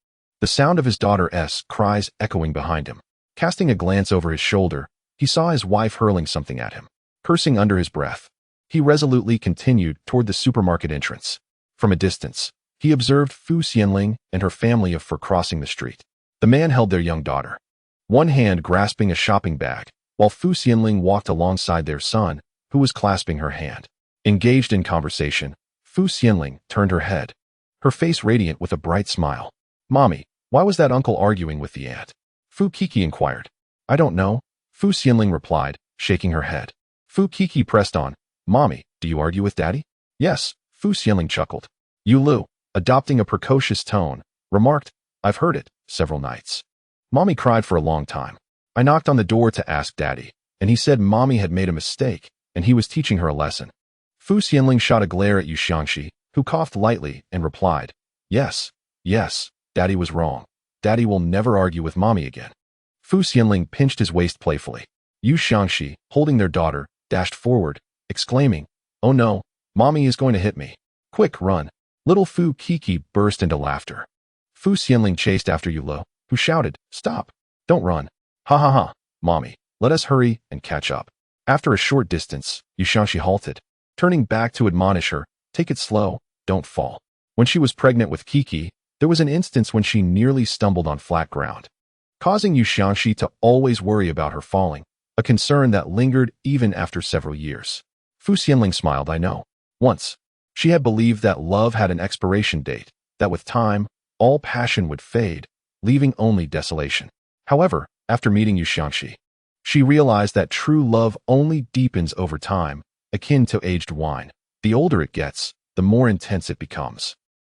the sound of his daughter's cries echoing behind him. Casting a glance over his shoulder, he saw his wife hurling something at him. Cursing under his breath, he resolutely continued toward the supermarket entrance. From a distance, he observed Fu Xianling and her family of 4 crossing the street. The man held their young daughter, one hand grasping a shopping bag, while Fu Xianling walked alongside their son, who was clasping her hand. Engaged in conversation, Fu Xianling turned her head, her face radiant with a bright smile. "Mommy, why was that uncle arguing with the aunt?" Fu Qixi inquired. "I don't know," Fu Xianling replied, shaking her head. Fu Qixi pressed on, "Mommy, do you argue with Daddy?" "Yes," Fu Xianling chuckled. Yu Lu, adopting a precocious tone, remarked, "I've heard it several nights. Mommy cried for a long time. I knocked on the door to ask Daddy, and he said Mommy had made a mistake, and he was teaching her a lesson." Fu Xianling shot a glare at Yu Xiangxi, who coughed lightly and replied, "Yes, yes, Daddy was wrong. Daddy will never argue with Mommy again." Fu Xianling pinched his waist playfully. Yu Xiangxi, holding their daughter, dashed forward, exclaiming, "Oh no, Mommy is going to hit me. Quick, run." Little Fu Qixi burst into laughter. Fu Xianling chased after Yu Lu, who shouted, "Stop! Don't run. Ha ha ha, Mommy, let us hurry and catch up." After a short distance, Yu Xiangxi halted, turning back to admonish her, "Take it slow, don't fall." When she was pregnant with Qixi, there was an instance when she nearly stumbled on flat ground, causing Yu Xiangxi to always worry about her falling, a concern that lingered even after several years. Fu Xianling smiled. "I know. Once, she had believed that love had an expiration date, that with time, all passion would fade, leaving only desolation. However, after meeting Yu Xiangxi, she realized that true love only deepens over time, akin to aged wine. The older it gets, the more intense it becomes."